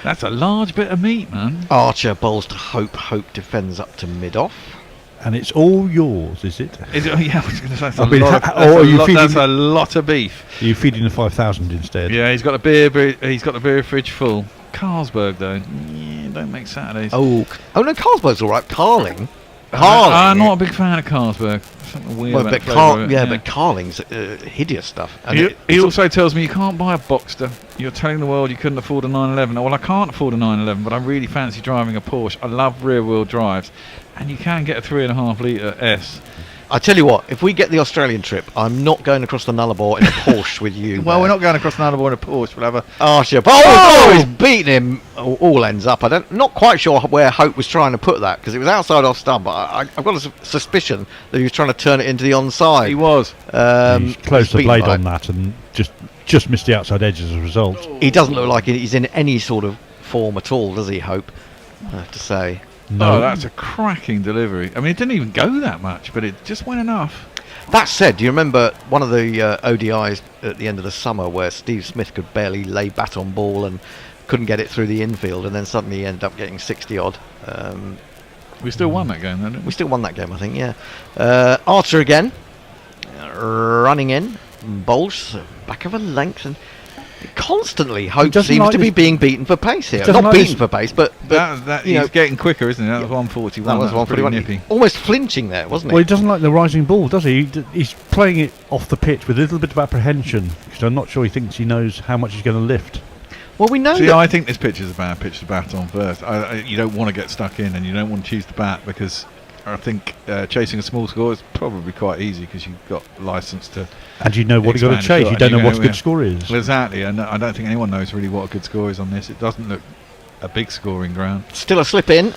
That's a large bit of meat, man. Archer bowls to Hope. Hope defends up to mid-off. And it's all yours, is it? Yeah, I was going to say that's a lot of beef. Are you feeding the 5,000 instead? Yeah, he's got a beer fridge full. Carlsberg though, don't make Saturdays. Oh no, Carlsberg's all right. Carling. I'm not a big fan of Carlsberg. Something weird about the flavour of it, but Carling's hideous stuff. And he also tells me you can't buy a Boxster. You're telling the world you couldn't afford a 911. Well, I can't afford a 911, but I really fancy driving a Porsche. I love rear-wheel drives, and you can get a 3.5 litre S. I tell you what, if we get the Australian trip, I'm not going across the Nullarbor in a Porsche with you. Well, we're not going across the Nullarbor in a Porsche. We'll have a Archer. He's beaten him all ends up. Not quite sure where Hope was trying to put that because it was outside off stump. But I've got a suspicion that he was trying to turn it into the onside. He was. He's closed the blade on that and just missed the outside edge as a result. He doesn't look like he's in any sort of form at all, does he, Hope? I have to say. No, that's a cracking delivery. I mean, it didn't even go that much, but it just went enough. That said, do you remember one of the ODIs at the end of the summer where Steve Smith could barely lay bat on ball and couldn't get it through the infield, and then suddenly he ended up getting 60 odd? We still won that game, didn't we? We still won that game, I think, yeah. Archer again, running in, bowls back of a length, and constantly Hope seems to be being beaten for pace here. Not beaten for pace, but he's getting quicker, isn't he? That was 141. That was 141. Nippy. Almost flinching there, wasn't Well, he? he doesn't like the rising ball, does he? He's playing it off the pitch with a little bit of apprehension because I'm not sure he thinks he knows how much he's going to lift. Well, we know. See, I think this pitch is a bad pitch to bat on first. You don't want to get stuck in, and you don't want to choose the bat because I think chasing a small score is probably quite easy because you've got license to. And you know what you've got to chase. You don't know what a good score is. Well, exactly, and I don't think anyone knows really what a good score is on this. It doesn't look a big scoring ground. Still a slip in.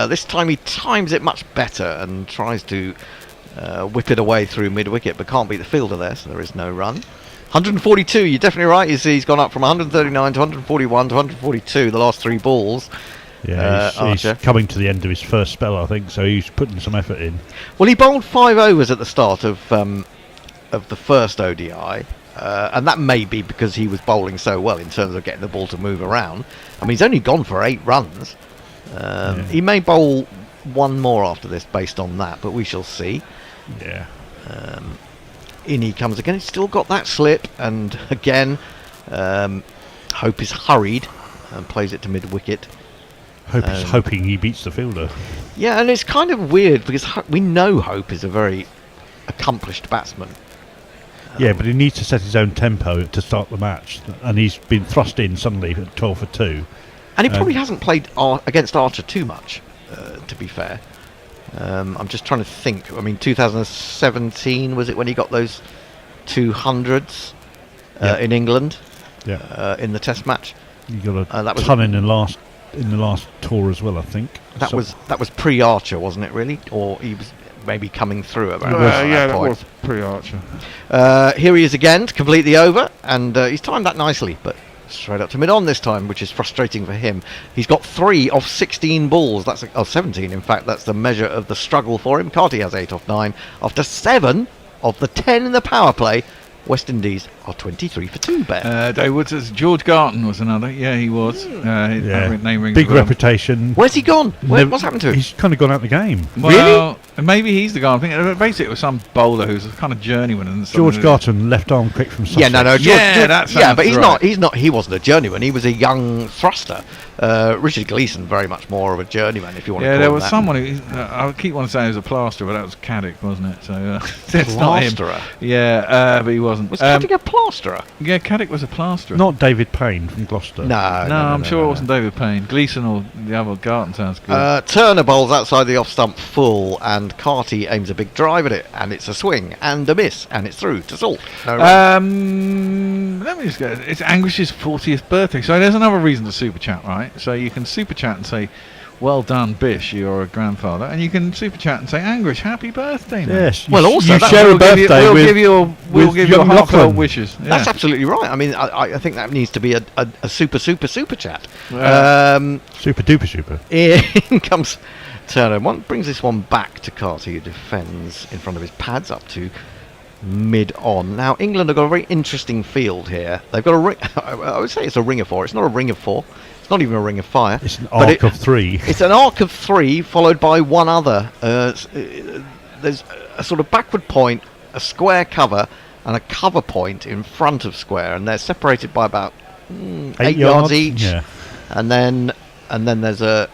This time he times it much better and tries to whip it away through mid-wicket, but can't beat the fielder there, so there is no run. 142, you're definitely right. You see he's gone up from 139 to 141 to 142 the last 3 balls. Yeah, he's coming to the end of his first spell, I think, so he's putting some effort in. Well, he bowled 5 overs at the start of the first ODI, and that may be because he was bowling so well in terms of getting the ball to move around. I mean, he's only gone for 8 runs. He may bowl 1 more after this based on that, but we shall see. Yeah. In he comes again. He's still got that slip, and again, Hope is hurried and plays it to mid-wicket. Hope is hoping he beats the fielder. Yeah, and it's kind of weird because we know Hope is a very accomplished batsman. Yeah, but he needs to set his own tempo to start the match, and he's been thrust in suddenly at 12 for 2. And he probably hasn't played against Archer too much, to be fair. I'm just trying to think. I mean, 2017 was it when he got those 200s in England in the Test match? He got a that was ton in the last tour as well, I think. That was pre-Archer, wasn't it? Really, or he was maybe coming through about that point. was pre-Archer. Here he is again to complete the over, and he's timed that nicely, but straight up to mid-on this time, which is frustrating for him. He's got 3 off 16 balls. That's 17, in fact. That's the measure of the struggle for him. Carty has 8 off 9. After 7 of the 10 in the power play, West Indies are 23 for 2, Ben. Dave Wood says George Garton was another. Yeah, he was. His name rings big a bell. reputation. Where's he gone? What's happened to him? He's kind of gone out the game. Well, maybe he's the guy. I think basically it was some bowler who's a kind of journeyman. And George Garton, left arm quick from Sussex. Yeah, no, George, but he's not. He wasn't a journeyman. He was a young thruster. Richard Gleeson, very much more of a journeyman, if you want to call him there was that. someone who I keep wanting to say he was a plasterer, but that was Caddick, wasn't it? So it's not him. Plasterer? Yeah, but he wasn't. Was Caddick a plasterer? Yeah, Caddick was a plasterer. Not David Payne from Gloucester. No, I'm sure it wasn't David Payne. Gleeson or the other Garton sounds good. Turner bowls outside the off-stump full, and Carty aims a big drive at it, and it's a swing and a miss, and it's through to Salt. No run. Let me just go. It's Anguish's 40th birthday, so there's another reason to super chat, right? So you can super chat and say, "Well done, Bish, you're a grandfather," and you can super chat and say, "Anguish, happy birthday, man." Yes. Well, also you that share a We'll birthday give with you with young heartfelt Lachlan. wishes. Yeah. That's absolutely right. I mean, I think that needs to be a super chat. Super duper super. In comes Turner. Brings this one back to Carty, who defends in front of his pads up to mid-on. Now, England have got a very interesting field here. They've got a ring. I would say it's a ring of 4. It's not a ring of 4. It's not even a ring of fire. It's an arc of 3. It's an arc of 3 followed by one other. There's a sort of backward point, a square cover, and a cover point in front of square, and they're separated by about 8 yards each. Yeah. And then there's They're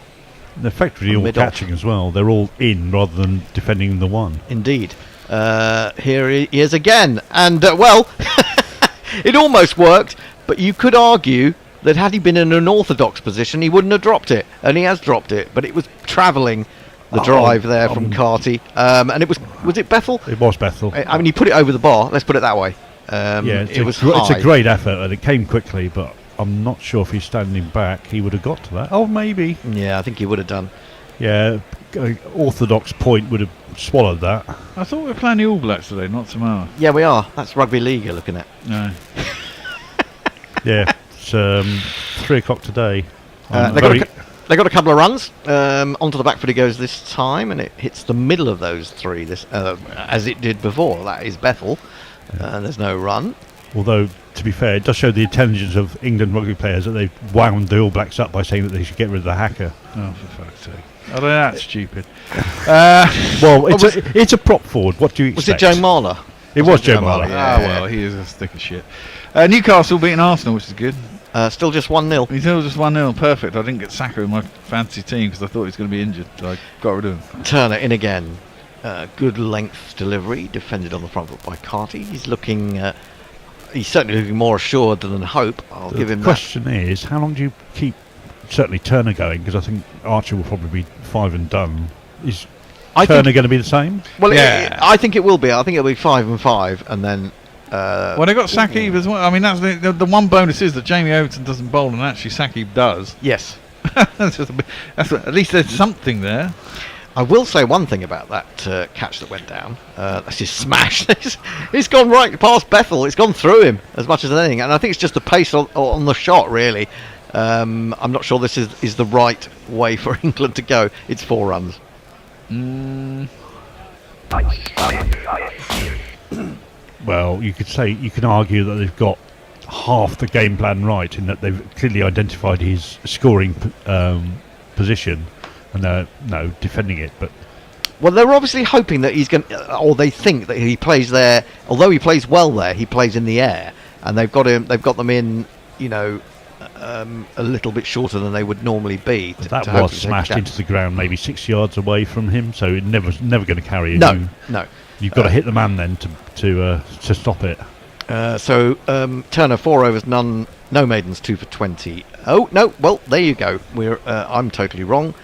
effectively all mid-off. catching as well. They're all in rather than defending the one. Indeed. Here he is again, and it almost worked, but you could argue that had he been in an orthodox position, he wouldn't have dropped it, and he has dropped it, but it was travelling the drive there from Carty, and it was it Bethel? It was Bethel. I mean, he put it over the bar. Let's put it that way. It's a great effort, and it came quickly, but I'm not sure if he's standing back, he would have got to that. Oh, maybe. Yeah, I think he would have done. Yeah, orthodox point would have swallowed that. I thought we were playing the All Blacks today, not Samoa. Yeah, we are. That's rugby league you're looking at. No. Yeah, it's 3 o'clock today. They got a couple of runs. Onto the back foot he goes this time, and it hits the middle of those 3. As it did before. That is Bethel. There's no run. Although, to be fair, it does show the intelligence of England rugby players that they've wound the All Blacks up by saying that they should get rid of the hacker. Oh, for fuck's sake. Oh, that's stupid. Well, it's a prop forward. What do you expect? Was it Joe Marler? It was Joe Marler. Yeah, well, he is a stick of shit. Newcastle beating Arsenal, which is good. Still just 1-0. He's still just 1-0. Perfect. I didn't get Saka in my fantasy team because I thought he was going to be injured. So I got rid of him. Turner in again. Good length delivery. Defended on the front foot by Carty. He's certainly looking more assured than Hope. I'll give him that. The question is, how long do you keep certainly Turner going? Because I think Archer will probably be 5 and done. Is Turner going to be the same? Well, yeah. I think it will be. I think it'll be 5 and 5, and then. Well, they got Sakib as well. I mean, that's the one bonus is that Jamie Overton doesn't bowl, and actually Sakib does. Yes. At least there's something there. I will say one thing about that catch that went down. That's his smash. It's gone right past Bethel. It's gone through him as much as anything, and I think it's just the pace on the shot, really. I'm not sure this is the right way for England to go. It's 4 runs. Well, you can argue that they've got half the game plan right in that they've clearly identified his scoring position, and they're defending it. But well, they're obviously hoping that he's going, or they think that he plays there. Although he plays well there, he plays in the air, and they've got them in, a little bit shorter than they would normally be. That was smashed into the ground, maybe 6 yards away from him, so it never going to carry. No. You've got to hit the man then to stop it. So Turner 4 overs, no maidens, 2 for 20. Oh no, well there you go. I'm totally wrong.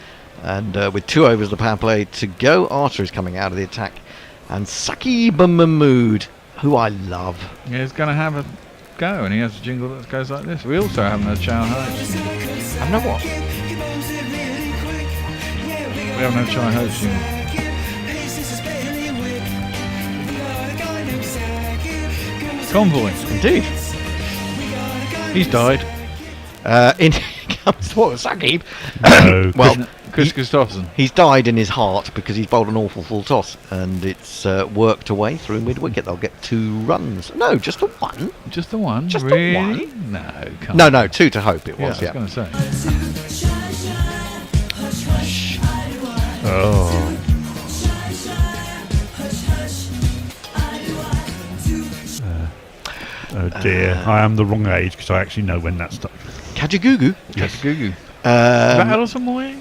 And with 2 overs the power play to go, Archer is coming out of the attack, and Saqib Mahmood, who I love. Yeah, he's going to have a go, and he has a jingle that goes like this. We also haven't had Chow Ho. I know what. We haven't had Chow Ho jingle. Convoy. Indeed. He's died. In comes what, Saqib? No, Well, Chris Gustafsson. he's died in his heart because he's bowled an awful full toss, and it's worked away through mid-wicket. They'll get 2 runs. No, just the 1. Just the one? Just the really? one? No, come No, on. no, 2 to Hope it Yeah, was, I was going to say. oh, oh dear! I am the wrong age because I actually know when that's done. Kajagoogoo. Yes. Gugu. Is that Um, Alison Moy?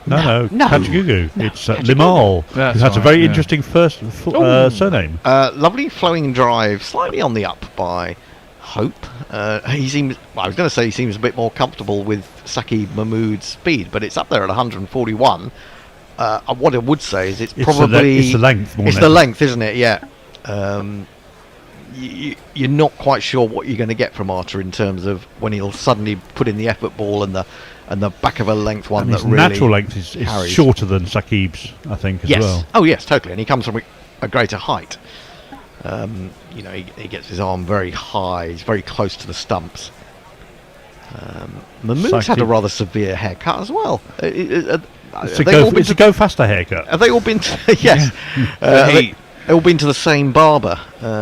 No, No. Kajagoogoo. It's Kajagoogoo. Limal. That's Who has a right, very yeah. interesting first surname. lovely flowing drive, slightly on the up by Hope. He seems. Well, I was going to say he seems a bit more comfortable with Saqib Mahmood's speed, but it's up there at 141. What I would say is it's probably it's the length. More It's than the anything. length, isn't it? Yeah. You're not quite sure what you're going to get from Archer in terms of when he'll suddenly put in the effort ball and the back of a length one And that his really natural length is carries. shorter than Saqib's, I think, as Yes. well. Oh yes, totally. And he comes from a greater height. He gets his arm very high. He's very close to the stumps. Mahmood's had a Saqib- rather severe haircut as well. It's a go faster haircut. Have they all been to, yes. They all been to the same barber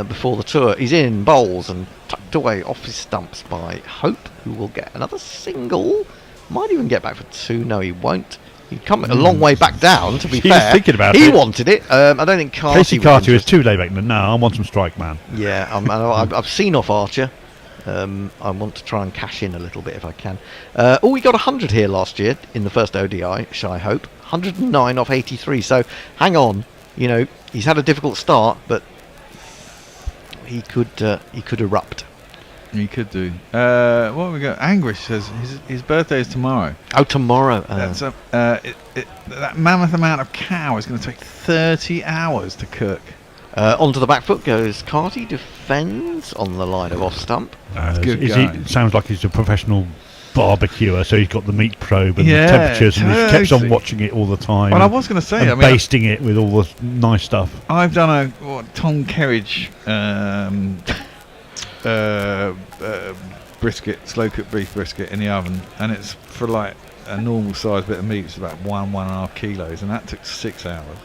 before the tour. He's in bowls and tucked away off his stumps by Hope, who will get another single. Might even get back for 2. No, he won't. He'd come a long way back down, to be He was fair. thinking about he it. wanted it. I don't think Casey was Carty was interested. 2 day back then. No, I want some strike man. Yeah, I've seen off Archer. I want to try and cash in a little bit if I can. We got 100 here last year in the first ODI, Shy Hope. 109 off 83, so hang on. He's had a difficult start, but he could erupt. He could do. What have we got? Anguish says his birthday is tomorrow. Oh, tomorrow. That's that mammoth amount of cow is going to take 30 hours to cook. Onto the back foot goes Carty, defends on the line of off stump. good Is going. sounds like he's a professional barbecuer, so he's got the meat probe and Yeah, the temperatures, and he keeps on totally. watching it all the time. Well, I was going to say, and basting it with all the nice stuff. I've done a Tom Kerridge brisket, slow cooked beef brisket in the oven, and it's for like a normal sized bit of meat. It's about 1.5 kilos, and that took 6 hours.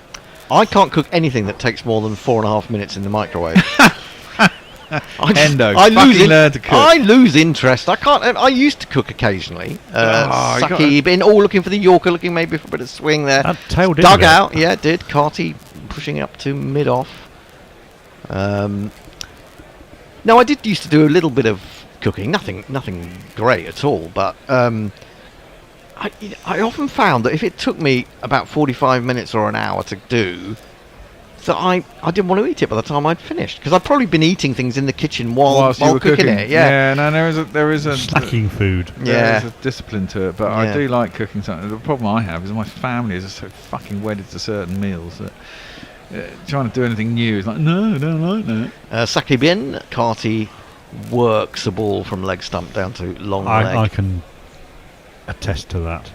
I can't cook anything that takes more than 4.5 minutes in the microwave. Endo, I fucking learn to cook. I lose interest. I can't. I used to cook occasionally. you gotta- Saqib in, looking for the Yorker, looking maybe for a bit of swing there. That tail did Dug it. out, yeah, it did. Carty pushing up to mid off. No, I did used to do a little bit of cooking. Nothing great at all. But I often found that if it took me about 45 minutes or an hour to do, that I didn't want to eat it by the time I'd finished, because I'd probably been eating things in the kitchen while you were cooking it. Yeah. no, there is a Snacking food. There's Yeah. a discipline to it, but I Yeah. do like cooking something. The problem I have is my family is so fucking wedded to certain meals that trying to do anything new is like, no, I don't like that. Saqib in, Carty works a ball from leg stump down to long leg. I can attest to that.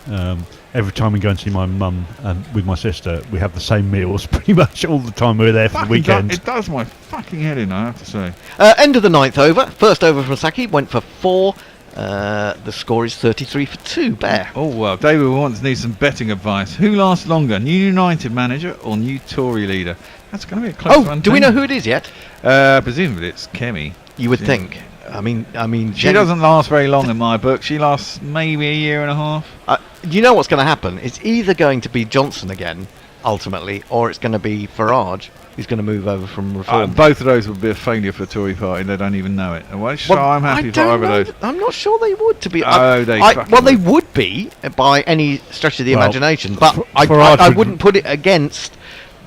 Every time we go and see my mum and with my sister, we have the same meals pretty much all the time. We're there for the Fucking weekend. it does my fucking head in, I have to say. End of the 9th over. First over from Saqib went for 4. The score is 33 for 2. Bear. Oh well, David wants needs some betting advice. Who lasts longer, New United manager or new Tory leader? That's going to be a close one. Do we know who it is yet? Presumably it's Kemi. You would Yeah. think. I mean, She doesn't last very long in my book. She lasts maybe a year and a half. You know what's going to happen? It's either going to be Johnson again, ultimately, or it's going to be Farage, who's going to move over from Reform. Both of those would be a failure for the Tory party. They don't even know it. So I'm happy I for don't either know of those. I'm not sure they would, to be Oh, they fucking well, they would. would be by any stretch of the Well, imagination, but I Farage wouldn't put it against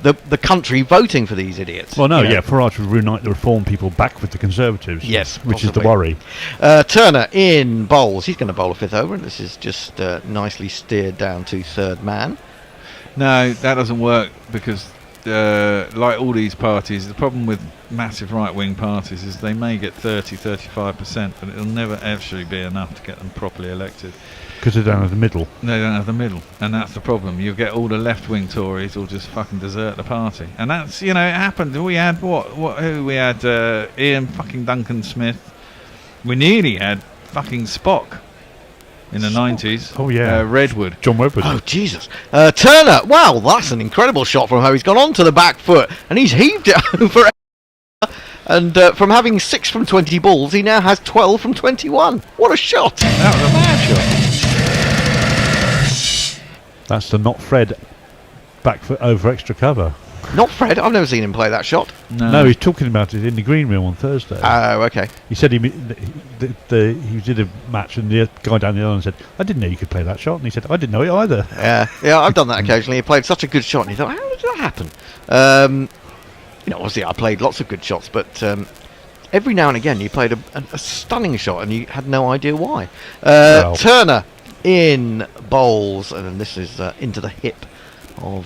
the country voting for these idiots. Well, no, you know. yeah, Farage would reunite the Reform people back with the Conservatives. Yes, which is the possibly. worry. Turner in bowls. He's going to bowl a fifth over, and this is just nicely steered down to third man. No, that doesn't work because, like all these parties, the problem with massive right-wing parties is they may get 30-35%, but it'll never actually be enough to get them properly elected. Because they don't have the middle. They don't have the middle, and that's the problem. You get all the left-wing Tories will just fucking desert the party, and that's, you know, it happened. We had who we had Ian fucking Duncan Smith. We nearly had fucking Spock in the 90s. Oh yeah, Redwood. John Redwood. Oh Jesus! Turner. Wow, that's an incredible shot from home. He's gone on to the back foot and he's heaved it over. And from having 6 from 20 balls, he now has 12 from 21. What a shot! That was a mad shot. That's the not Fred back foot over extra cover. Not Fred. I've never seen him play that shot. No, he's talking about it in the green room on Thursday. Oh, okay. He said he did a match and the guy down the other end said, "I didn't know you could play that shot," and he said, "I didn't know it either." Yeah, I've done that occasionally. He played such a good shot, and he thought, "How did that happen?" You know, obviously I played lots of good shots, but every now and again you played a stunning shot, and you had no idea why. Well. Turner in bowls, and this is into the hip of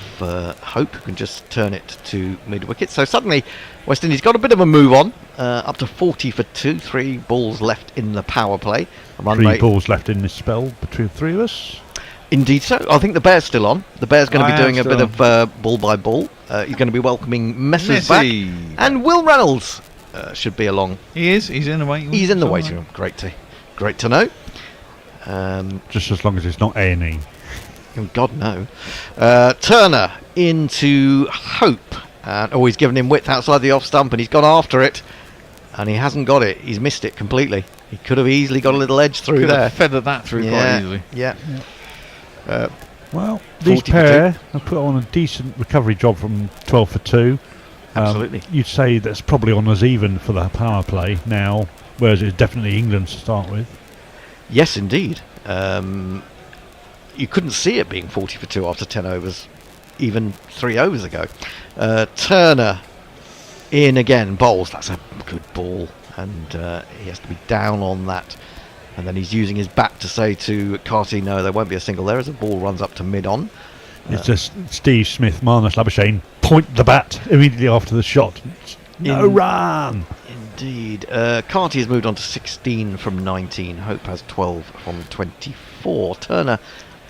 Hope, who can just turn it to mid-wicket. So suddenly West Indies got a bit of a move on, up to 40 for 2, 3 balls left in the power play. Three balls left in this spell between the three of us. Indeed so. I think the Bear's still on. The Bear's going to be doing a bit still of ball by ball. He's going to be welcoming Messers back. And Will Reynolds should be along. He is. He's in the waiting room. He's in the waiting room. Great to know. Just as long as it's not A&E. Oh, God, no. Turner into Hope. He's given him width outside the off stump, and he's gone after it. And he hasn't got it. He's missed it completely. He could have easily got a little edge through Could there. have feathered that through quite easily. Yeah. Well, these 40 for pair have put on a decent recovery job from 12 for 2. Absolutely. You'd say that's probably on as even for the power play now, whereas it's definitely England to start with. Yes, indeed. You couldn't see it being 40 for 2 after 10 overs, even 3 overs ago. Turner in again, bowls. That's a good ball, and he has to be down on that. And then he's using his bat to say to Carty, no, there won't be a single there as the ball runs up to mid-on. It's just Steve Smith, Marnus Labuschagne, point the bat immediately after the shot. No run! Indeed. Carty has moved on to 16 from 19. Hope has 12 from 24. Turner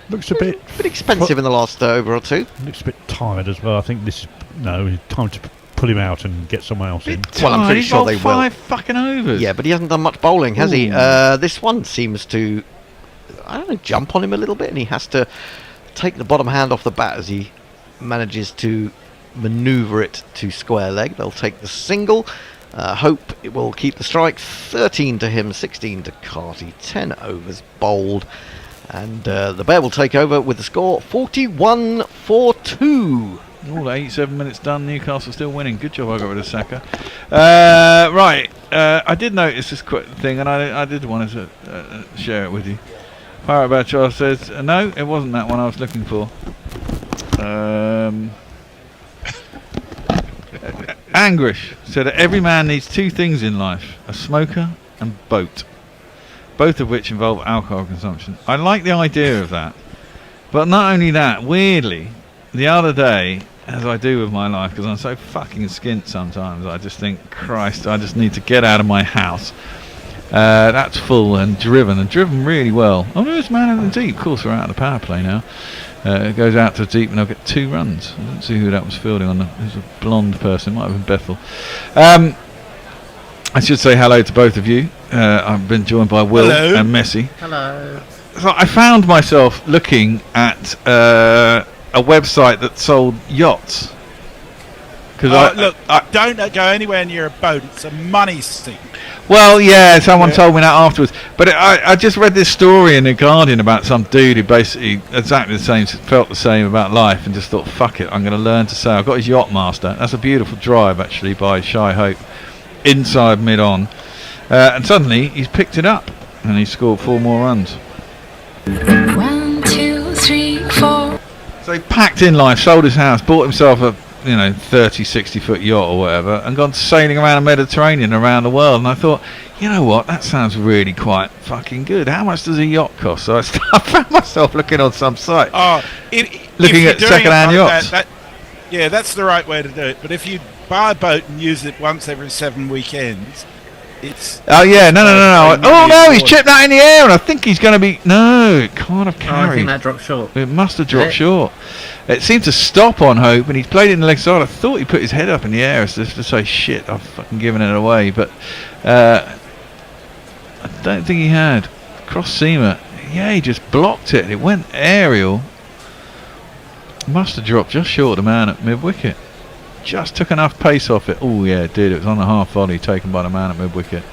looks a bit expensive in the last over or two. Looks a bit tired as well. I think this is time to pull him out and get someone else in. Well, I'm pretty sure they will. 5 fucking overs. Yeah, but he hasn't done much bowling, has he? This one seems to, I don't know, jump on him a little bit, and he has to take the bottom hand off the bat as he manages to manoeuvre it to square leg. They'll take the single. Hope it will keep the strike. 13 to him, 16 to Carty. 10 overs bowled. And the Bear will take over with the score 41 for 2. All 87 minutes done. Newcastle still winning. Good job I got rid of Saka. Right. I did notice this quick thing, and I did want to share it with you. Pirate Bad Charles says, no, it wasn't that one I was looking for. Angrish said that every man needs 2 things in life, a smoker and boat, both of which involve alcohol consumption. I like the idea of that, but not only that, weirdly, the other day, as I do with my life, because I'm so fucking skint sometimes, I just think, Christ, I just need to get out of my house. That's full and driven really well. Oh no, it's man in the deep. Of course, we're out of the power play now. It goes out to the deep and they'll get 2 runs. I didn't see who that was fielding on. It was a blonde person. It might have been Bethel. I should say hello to both of you. I've been joined by Will and Messi. Hello. So I found myself looking at a website that sold yachts. Look, don't go anywhere near a boat. It's a money sink. Well, yeah, someone told me that afterwards. But I just read this story in The Guardian about some dude who basically exactly the same, felt the same about life and just thought, fuck it, I'm going to learn to sail. I've got his Yacht Master. That's a beautiful drive, actually, by Shy Hope, inside mid-on. And suddenly, he's picked it up and he's scored 4 more runs. 1, 2, 3, 4. So he packed in life, sold his house, bought himself a 30, 60-foot yacht or whatever, and gone sailing around the Mediterranean, around the world. And I thought, you know what, that sounds really quite fucking good. How much does a yacht cost? So I found myself looking on some site, looking at second-hand yachts. Yeah, that's the right way to do it. But if you buy a boat and use it once every 7 weekends, it's... Oh, yeah, no. Oh, no, he's chipped that in the air, and I think he's going to be... No, it can't have carried. I think that dropped short. It must have dropped short. It seemed to stop on Hope, and he's played it in the leg side. I thought he put his head up in the air as if to say, shit, I've fucking given it away. But I don't think he had. Cross-seamer. Yeah, he just blocked it. It went aerial. Must have dropped just short of the man at mid-wicket. Just took enough pace off it. Oh, yeah, it did. It was on the half volley taken by the man at mid-wicket.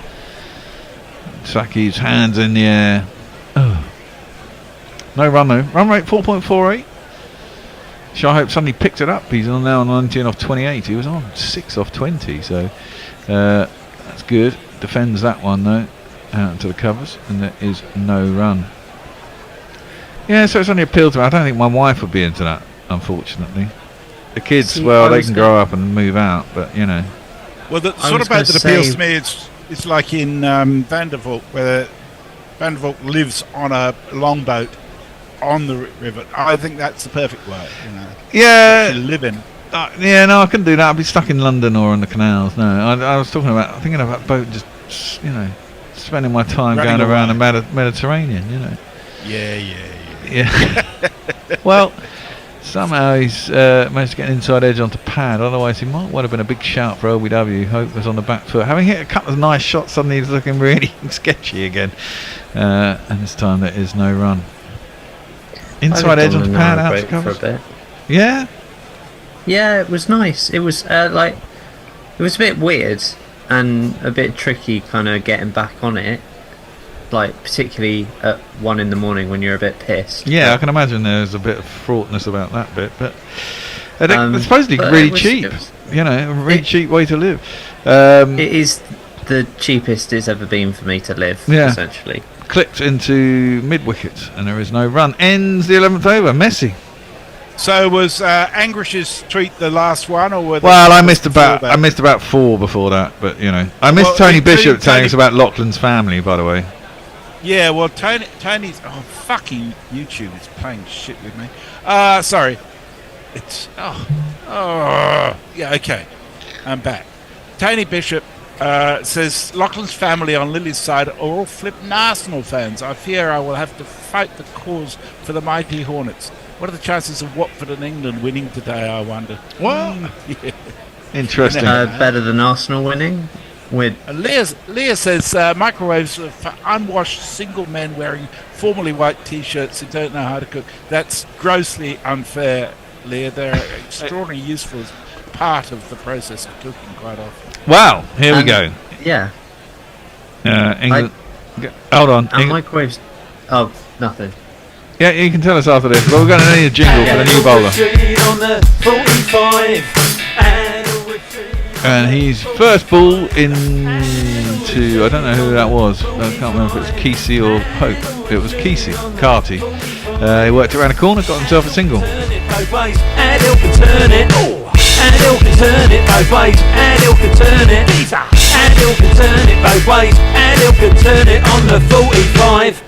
Saki's hands in the air. Oh. No run, though. Run rate 4.48. Hope suddenly picked it up. He's on now on 19 off 28. He was on 6 off 20, so that's good. Defends that one, though, out into the covers, and there is no run. Yeah, so it's only appealed to me. I don't think my wife would be into that, unfortunately. The kids, they can grow up and move out, but, Well, the sort of boat that appeals to me, it's like in Vandervoort, where Vandervoort lives on a longboat on the river. I think that's the perfect way, Yeah. to live in. No, I couldn't do that. I'd be stuck in London or on the canals. No, I was thinking about boat, just, spending my time going around the Mediterranean, Yeah. Well, somehow he's managed to get an inside edge onto pad. Otherwise, he might have been a big shout for LBW. Hope was on the back foot. Having hit a couple of nice shots, suddenly he's looking really sketchy again. And this time there is no run. Inside edge onto pad, out to covers. For a bit. Yeah? Yeah, it was nice. It was it was a bit weird and a bit tricky kind of getting back on it. Particularly at 1 in the morning when you're a bit pissed. Yeah, I can imagine there's a bit of fraughtness about that bit, but it's supposedly really cheap. A really cheap way to live. It is the cheapest it's ever been for me to live, essentially. Clipped into mid-wicket, and there is no run. Ends the 11th over. Messi. So was Angrish's tweet the last one, or were I missed about 4 before that, but I missed Tony Bishop telling us about Lachlan's family, by the way. Yeah, well, Tony's... Oh, fucking YouTube is playing shit with me. Sorry. It's... Yeah, okay. I'm back. Tony Bishop says, Lachlan's family on Lily's side are all flippin' Arsenal fans. I fear I will have to fight the cause for the mighty Hornets. What are the chances of Watford and England winning today, I wonder? What? Yeah. Interesting. Better than Arsenal winning? Leah says microwaves for unwashed single men wearing formerly white t-shirts who don't know how to cook. That's grossly unfair, Leah. They're extraordinarily useful as part of the process of cooking quite often. Wow, here we go. Yeah. England. Hold on. And microwaves... Oh, nothing. Yeah, you can tell us after this, but we're going to need a jingle for the new bowler. And he's first ball into, I don't know who that was. I can't remember if it was Kesey or Hope. It was Kesey, Carty. He worked around a corner, got himself a single. And he'll can turn it, and he'll can turn it both ways, and he'll can turn it, and he'll can turn it both ways, and he'll can turn it on the 45.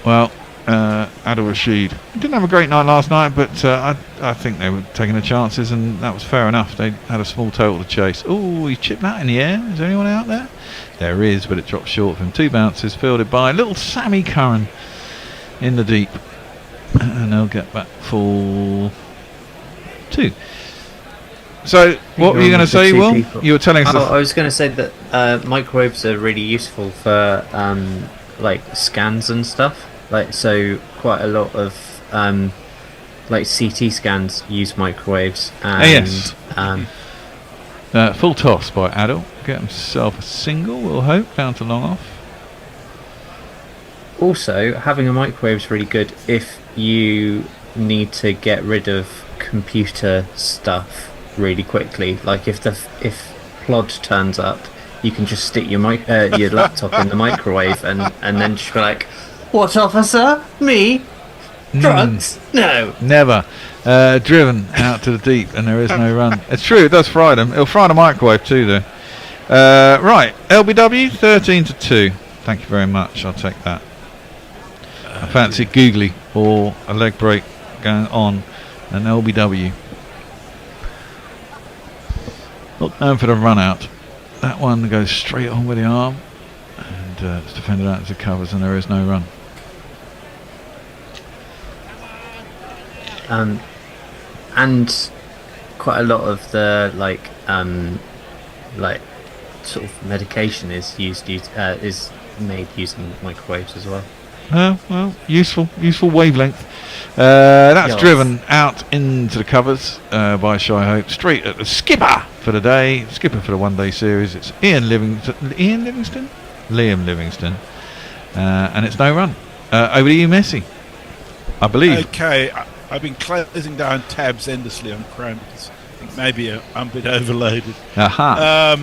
Well, Adil Rashid didn't have a great night last night, but I think they were taking the chances, and that was fair enough. They had a small total to chase. Oh, he chipped that in the air. Is there anyone out there? There is, but it dropped short of him. 2 bounces fielded by little Sammy Curran in the deep, and they'll get back for 2. So, what were you going to say, Will? You were telling us. I was going to say that microwaves are really useful for scans and stuff. So quite a lot of CT scans use microwaves. And, yes. Full toss by Adil. Get himself a single, we'll hope, down to long off. Also, having a microwave is really good if you need to get rid of computer stuff really quickly. Like if Plod turns up, you can just stick your laptop in the microwave and then just be like, "What, officer? Me?" Drugs? No. Never. Driven out to the deep, and there is no run. It's true, it does fry them. It'll fry the microwave too, though. Right, LBW 13-2. Thank you very much. I'll take that. I fancy googly or a leg break going on, an LBW. Not known for the run out. That one goes straight on with the arm, and it's defended out as it covers, and there is no run. And quite a lot of the like sort of medication is is made using microwaves as well. Well, useful wavelength. That's Yes. driven out into the covers by Shy Hope, straight at the skipper for the day, skipper for the one-day series. It's Liam Livingstone, and it's no run. Over to you, Messi. I believe. Okay, I've been closing down tabs endlessly on Chrome because I think maybe I'm a bit overloaded. Aha.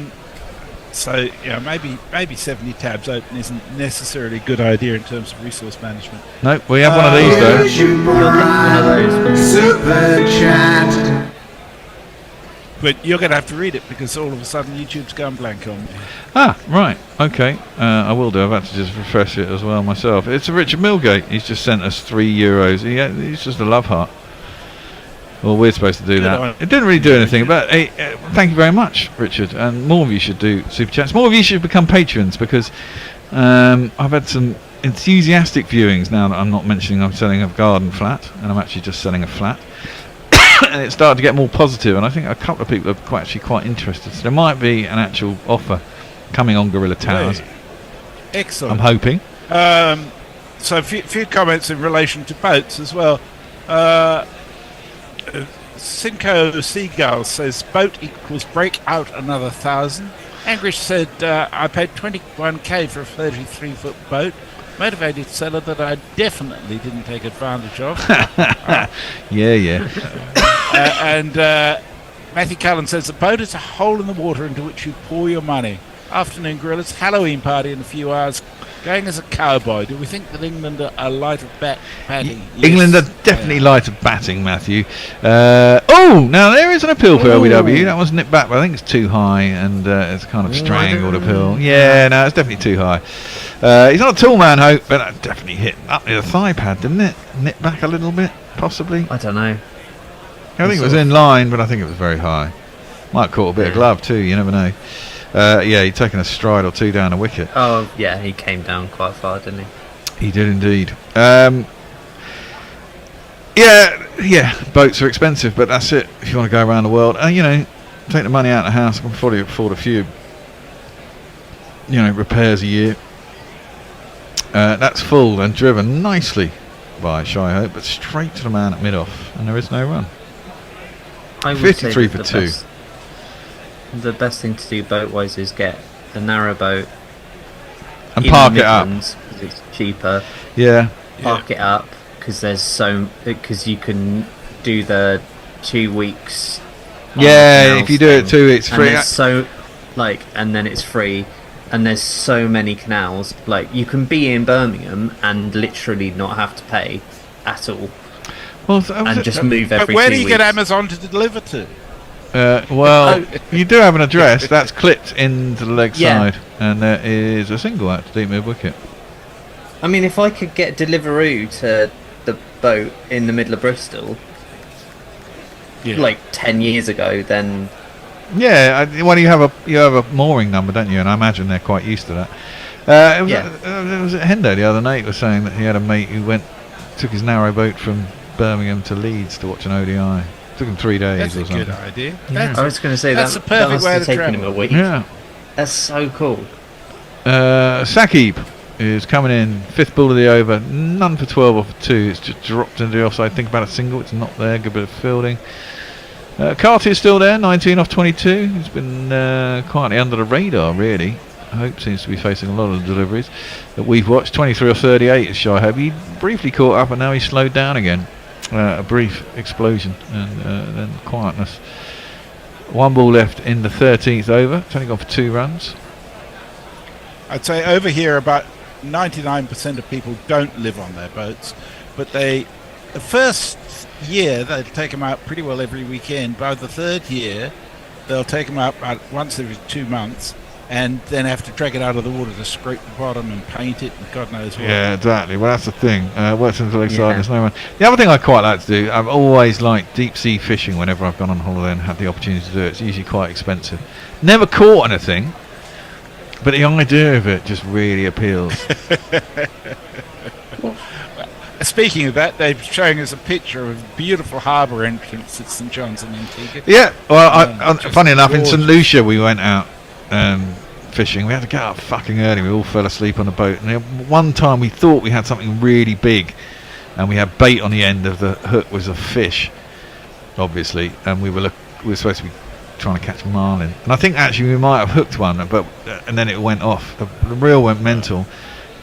So yeah, maybe 70 tabs open isn't necessarily a good idea in terms of resource management. No, we have one of these though. Super chat. But you're going to have to read it because all of a sudden YouTube's gone blank on me. Ah, right. Okay. I will do. I've had to just refresh it as well myself. It's a Richard Milgate. He's just sent us €3. He's just a love heart. Well, we're supposed to do Good that. on. It didn't really do anything, but thank you very much, Richard. And more of you should do super chats. More of you should become patrons because I've had some enthusiastic viewings now that I'm not mentioning I'm selling a garden flat and I'm actually just selling a flat. And it started to get more positive, and I think a couple of people are quite interested. So there might be an actual offer coming on Gorilla Towers. Great. Excellent. I'm hoping. So a few comments in relation to boats as well. Cinco Seagull says boat equals break out another 1,000. Angrish said I paid 21k for a 33-foot boat. Motivated seller that I definitely didn't take advantage of. Yeah. And Matthew Cullen says the boat is a hole in the water into which you pour your money. Afternoon Gorillas, Halloween party in a few hours. Going as a cowboy. Do we think that England are light of batting? England are definitely light of batting, Matthew. Now there is an appeal for LBW. That was nipped back, but I think it's too high, and it's kind of strangled appeal. Yeah, no, it's definitely too high. He's not a tall man, Hope, but that definitely hit up near the thigh pad, didn't it? Nipped back a little bit, possibly. I don't know. I think it was in line, but I think it was very high. Might have caught a bit of glove too, you never know. He'd taken a stride or two down a wicket. Oh, yeah, he came down quite far, didn't he? He did indeed. Boats are expensive, but that's it. If you want to go around the world, take the money out of the house. I can probably afford a few, repairs a year. That's full and driven nicely by Shy Hope, but straight to the man at mid-off, and there is no run. I would 53 say for that two. The best thing to do boat-wise is get the narrow boat And in park the it up. Midlands, 'cause it's cheaper. Yeah. Park it up because you can do the 2 weeks. on Yeah, canals if you do it thing, 2 weeks and free. there's and then it's free. And there's so many canals. Like, you can be in Birmingham and literally not have to pay at all, Well, and just move But every where 2 do you weeks. get Amazon to deliver to? You do have an address that's clipped into the leg Yeah. side, and there is a single out to deep mid wicket. I mean, if I could get Deliveroo to the boat in the middle of Bristol, like 10 years ago, then Yeah, well, you have a mooring number, don't you? And I imagine they're quite used to that. It was at Hendo the other night was saying that he had a mate who took his narrow boat from Birmingham to Leeds to watch an ODI. Took him 3 days That's or a something. good idea. Yeah. I was going to say that's that a perfect must way have to taken travel. him a week. Yeah. That's so cool. Sakib is coming in, 5th ball of the over, none for 12 off for 2. It's just dropped into the offside. Think about a single, it's not there. Good bit of fielding. Carty's still there, 19 off 22. He's been quietly under the radar, really. Hope seems to be facing a lot of the deliveries that we've watched. 23 off 38 is Shy Hope. He briefly caught up and now he's slowed down again. A brief explosion and then quietness. 1 ball left in the 13th over. It's only gone for 2 runs. I'd say over here about 99% of people don't live on their boats, but they the first year they'll take them out pretty well every weekend. By the third year, they'll take them out about once every 2 months, and then have to drag it out of the water to scrape the bottom and paint it, and God knows what. Yeah, exactly. Well, that's the thing. Works until they decide there's no one. The other thing I quite like to do, I've always liked deep sea fishing whenever I've gone on holiday and had the opportunity to do it. It's usually quite expensive. Never caught anything, but the idea of it just really appeals. Speaking of that, they're showing us a picture of a beautiful harbour entrance at St John's in Antigua. Yeah, well, funny enough, gorgeous. in St Lucia we went out fishing. We had to get up fucking early. We all fell asleep on the boat. And one time we thought we had something really big, and we had bait on the end of the hook was a fish, obviously, and we were supposed to be trying to catch marlin. And I think actually we might have hooked one, but and then it went off. The reel went mental,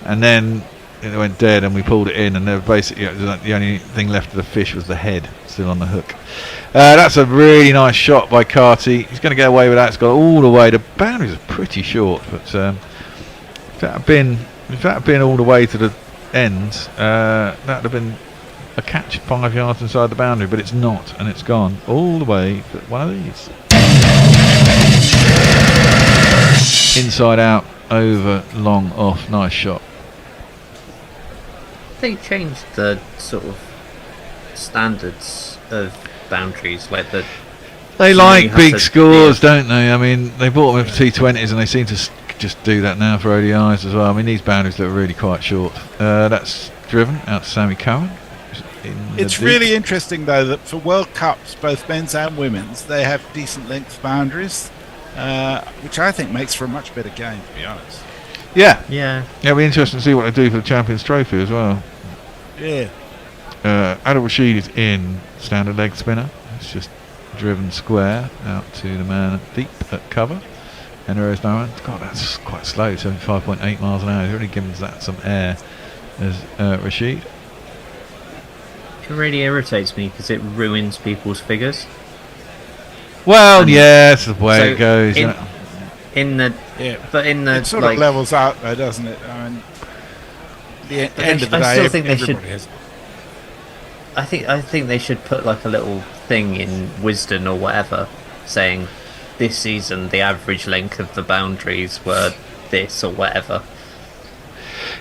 and then it went dead, and we pulled it in, and basically the only thing left of the fish was the head still on the hook. That's a really nice shot by Carty. He's going to get away with that. It's got all the way. The boundaries are pretty short, but if that had been all the way to the end, that would have been a catch 5 yards inside the boundary, but it's not, and it's gone all the way to one of these. Inside out, over, long, off. Nice shot. They changed the sort of standards of boundaries, like They you like have big to- scores, don't they? I mean, they bought them for T20s, and they seem to just do that now for ODIs as well. I mean, these boundaries look really quite short. That's driven out to Sammy Cohen. It's really interesting, though, that for World Cups, both men's and women's, they have decent length boundaries, which I think makes for a much better game, to be honest. Yeah. Yeah. It'll be interesting to see what they do for the Champions Trophy as well. Yeah. Adil Rashid is in standard leg spinner. It's just driven square out to the man deep at cover. Enro's Noran. God, that's quite slow. 75.8 miles an hour. He's really given that some air as Rashid. It really irritates me because it ruins people's figures. Well, And yeah, that's the way so it goes. in- isn't it? In the It sort of levels out, though, doesn't it? I mean, the But end of the I day, still think they should. everybody has. I think they should put like a little thing in Wisden or whatever saying this season the average length of the boundaries were this or whatever.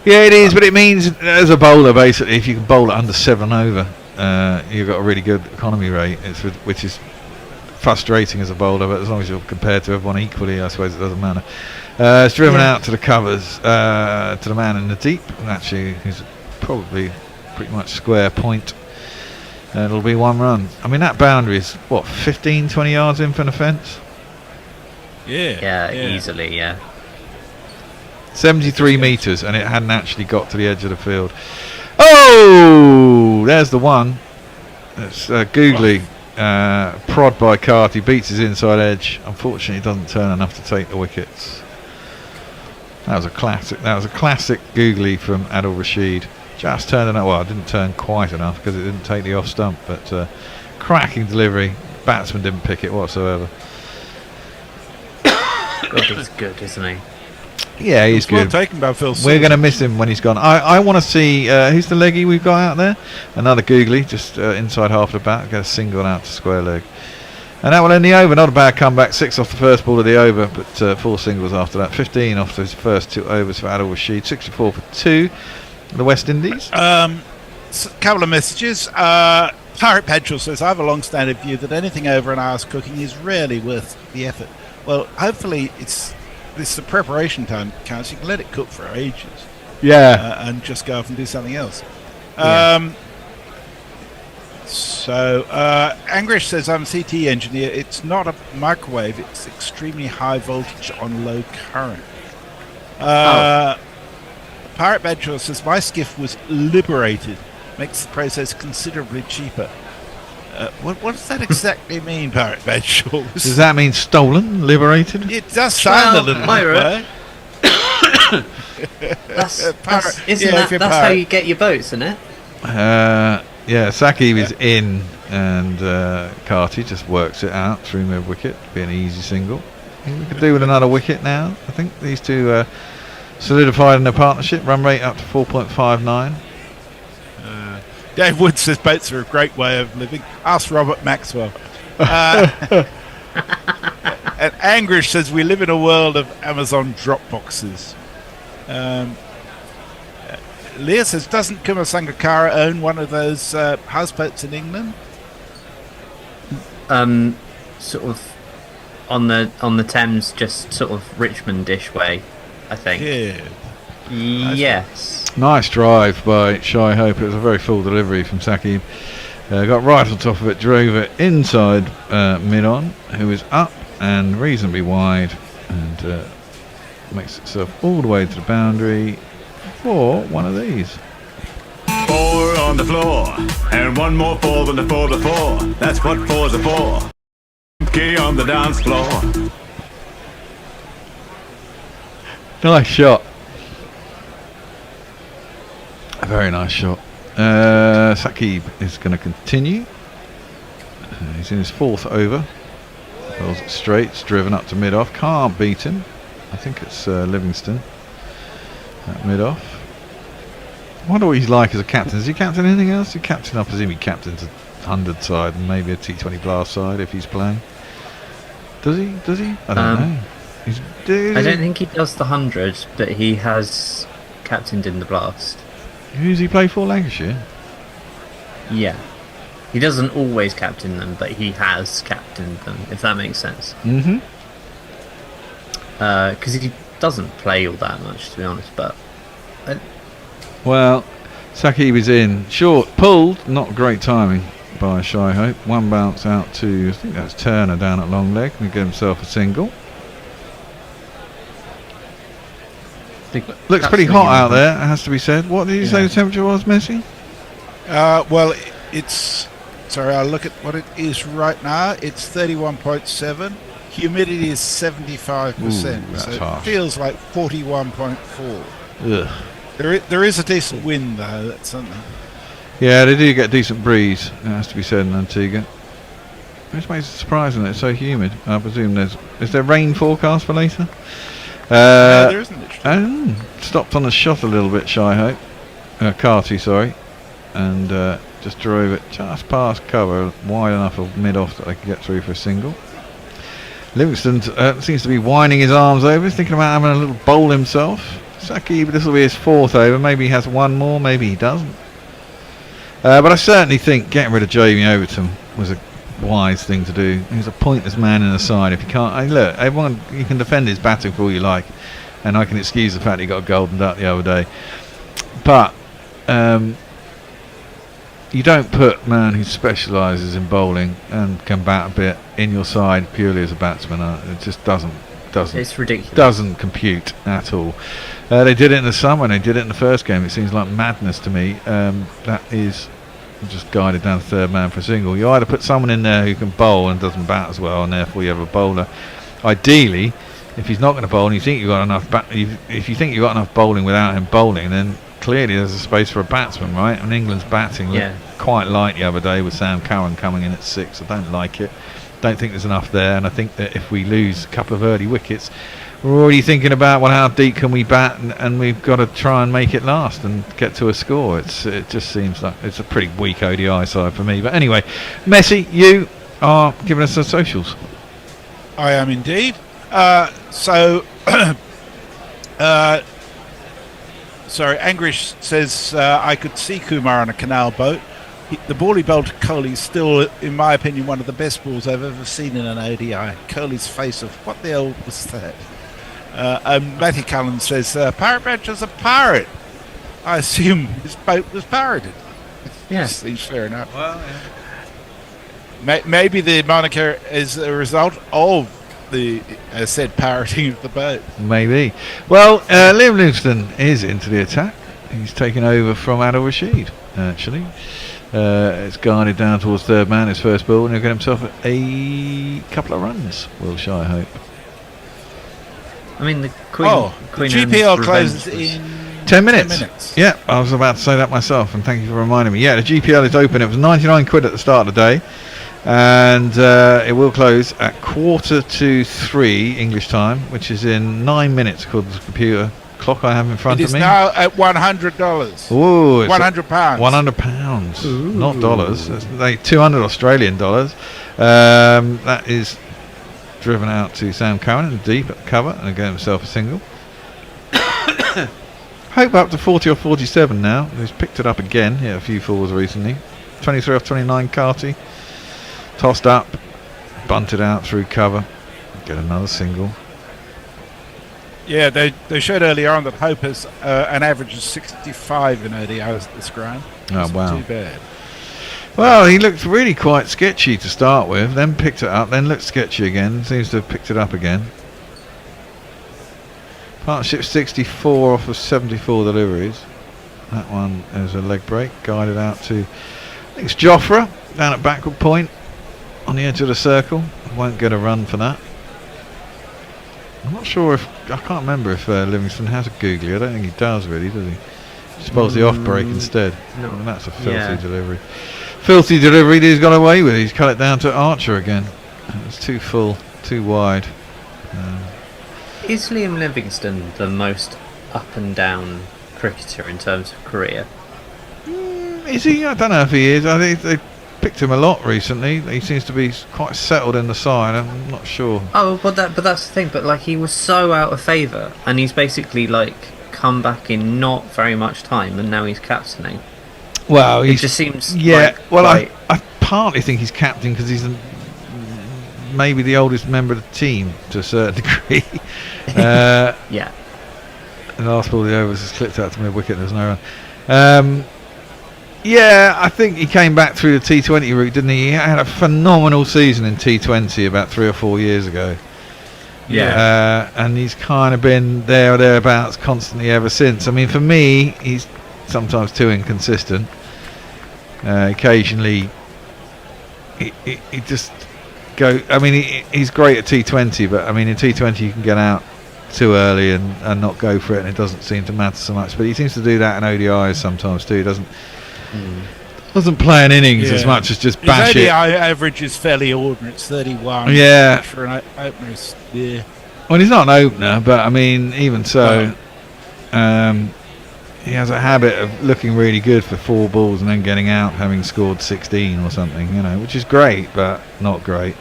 Yeah, it is, but it means as a bowler, basically, if you can bowl it under 7 over, you've got a really good economy rate, which is frustrating as a bowler, but as long as you're compared to everyone equally, I suppose it doesn't matter. It's driven out to the covers, to the man in the deep, actually, who's probably pretty much square point. It'll be 1 run. I mean, that boundary is, what, 15, 20 yards in from the fence? Yeah. Easily, yeah. 73 metres, and it hadn't actually got to the edge of the field. Oh, there's the one. It's googly. Prod by Carty, beats his inside edge. Unfortunately, doesn't turn enough to take the wickets. That was a classic. That was a classic googly from Adil Rashid. Just turned enough. Well, it didn't turn quite enough because it didn't take the off stump. But cracking delivery. Batsman didn't pick it whatsoever. God, he's good, isn't he? Yeah, he's It's well good. taken by Phil We're Silver. going to miss him when he's gone. I want to see who's the leggy we've got out there. Another googly, just inside half the bat. Get a single out to square leg, and that will end the over. Not a bad comeback. 6 off the first ball of the over, but 4 singles after that. 15 off his first 2 overs for Adil Rashid. 64 for 2. The West Indies. Couple of messages. Pirate Petrol says, I have a long-standing view that anything over an hour's cooking is rarely worth the effort. Well, hopefully it's the preparation time counts. You can let it cook for ages. Yeah. And just go off and do something else. Yeah. Angrish says, I'm a CT engineer. It's not a microwave. It's extremely high voltage on low current. Pirate Petrol says, my skiff was liberated. Makes the process considerably cheaper. What does that exactly mean, Pirate Petrol? Does that mean stolen, liberated? It does sound a little pirate. bit. That's how you get your boats, isn't it? Yeah, Saki was in, and Carty just works it out through mid wicket. Be an easy single. We could do with another wicket now. I think these two solidified in their partnership. Run rate up to 4.59. Dave Wood says boats are a great way of living. Ask Robert Maxwell. And Angrish says we live in a world of Amazon drop boxes. Leah says, doesn't Kumasangakara own one of those houseboats in England? Sort of on the Thames, just sort of Richmondish way, I think. Yeah. Yes. Nice drive by Shy Hope. It was a very full delivery from Saqib. Got right on top of it, drove it inside mid-on, who is up and reasonably wide, and makes itself all the way to the boundary for one of these. 4 on the floor, and one more 4 than the 4 before. That's what 4's are for. Key on the dance floor. Nice shot. A very nice shot. Saqib is going to continue. He's in his 4th over. Bowls it straight. It's driven up to mid-off. Can't beat him. I think it's Livingstone at mid-off. I wonder what he's like as a captain. Is he captain anything else? He captain, I presume he captains a 100 side and maybe a T20 Blast side if he's playing. Does he? I don't know. I don't think he does the 100, but he has captained in the Blast. Who's he play for? Lancashire? Yeah. He doesn't always captain them, but he has captained them, if that makes sense. Mm-hmm. Because he doesn't play all that much, to be honest, but... Well, Saqib is in. Short, pulled, not great timing by Shy Hope. One bounce out to, I think that's Turner down at long leg, and get himself a single. Looks pretty hot out there, it has to be said. What did you say the temperature was, Messi? Well, it's... Sorry, I'll look at what it is right now. It's 31.7. Humidity is 75%. Ooh, so that's harsh. It feels like 41.4. Ugh. There is a decent wind, though. That's something. Yeah, they do get a decent breeze, it has to be said, in Antigua. Which makes it surprising that it's so humid. I presume is there rain forecast for later? No, there isn't. Actually. Stopped on the shot a little bit, Shy Hope. Carty, sorry. And just drove it just past cover, wide enough of mid-off that they could get through for a single. Livingstone seems to be winding his arms over. He's thinking about having a little bowl himself. Saqib, this will be his 4th over. Maybe he has one more, maybe he doesn't. But I certainly think getting rid of Jamie Overton was a wise thing to do. He's a pointless man in the side. If you can't, look, everyone, you can defend his batting for all you like, and I can excuse the fact he got a golden duck the other day. But you don't put a man who specialises in bowling and can bat a bit in your side purely as a batsman. It just doesn't. It's ridiculous. Doesn't compute at all. They did it in the summer and they did it in the first game. It seems like madness to me. That is just guided down the 3rd man for a single. You either put someone in there who can bowl and doesn't bat as well, and therefore you have a bowler. Ideally, if he's not going to bowl and you think you've got enough, if you think you've got enough bowling without him bowling, then clearly there's a space for a batsman, right? And England's batting looked quite light the other day with Sam Curran coming in at 6. I don't like it. Don't think there's enough there, and I think that if we lose a couple of early wickets, we're already thinking about, well, how deep can we bat, and we've got to try and make it last and get to a score. It just seems like it's a pretty weak ODI side for me. But anyway, Messi, you are giving us the socials. I am indeed. Sorry, Angrish says I could see Kumar on a canal boat. The ball he bowled to Kohli is still, in my opinion, one of the best balls I've ever seen in an ODI. Kohli's face of, what the hell was that? Matthew Cullen says, Parrot Badge is a pirate. I assume his boat was pirated. Yes. Seems fair enough. Well, yeah. Maybe the moniker is a result of the said pirating of the boat. Maybe. Well, Livingstone is into the attack. He's taken over from Adil Rashid, actually. It's guarded down towards 3rd man, his first ball, and he'll get himself a couple of runs, will Shy Hope. I mean, the Queen. The GPL closes in 10 minutes. Yeah, I was about to say that myself, and thank you for reminding me. Yeah, the GPL is open. It was 99 quid at the start of the day, and it will close at 2:45 English time, which is in 9 minutes according to the computer. clock I have in front It of is me. now at $100. Ooh, it's £100. £100, not dollars. That's like 200 Australian dollars. That is driven out to Sam Curran in deep at the cover and get himself a single. Hope up to 40 or 47 now. He's picked it up again. Hit a few falls recently. 23 off 29 Carty. Tossed up, bunted out through cover. Get another single. Yeah, they showed earlier on that Hope has an average of 65 in ODIs at this ground. Oh, It's wow. Too bad. Well, he looked really quite sketchy to start with, then picked it up, then looked sketchy again. Seems to have picked it up again. Partnership 64 off of 74 deliveries. That one is a leg break, guided out to, I think it's Joffre, down at backward point, on the edge of the circle. Won't get a run for that. I'm not sure if, I can't remember if Livingstone has a googly. I don't think he does really, does he? He spoils the off break instead. No. Well, that's a filthy delivery. Filthy delivery that he's got away with. He's cut it down to Archer again. It's too full, too wide. Is Liam Livingstone the most up and down cricketer in terms of career? Is he? I don't know if he is. I think they picked him a lot recently. He seems to be quite settled in the side. I'm not sure. Oh, but that's the thing. But like, he was so out of favour, and he's basically like come back in not very much time, and now he's captaining. Well, it just seems. Yeah. Like, Well, I partly think he's captain because he's maybe the oldest member of the team to a certain degree. Yeah. The last ball of the overs has clipped out to mid-wicket. There's no run. Yeah, I think he came back through the T20 route, didn't he? He had a phenomenal season in T20 about 3 or 4 years ago. Yeah. And he's kind of been there or thereabouts constantly ever since. I mean, for me, he's sometimes too inconsistent. Occasionally, he just go. I mean, he's great at T20, but I mean, in T20 you can get out too early and not go for it, and it doesn't seem to matter so much. But he seems to do that in ODIs sometimes too. He doesn't play an innings as much as just bash His it. ODI average is fairly ordinary. It's 31. Yeah. Which for an opener is, yeah. Well, he's not an opener, but I mean, even so, he has a habit of looking really good for 4 balls and then getting out having scored 16 or something, you know, which is great, but not great.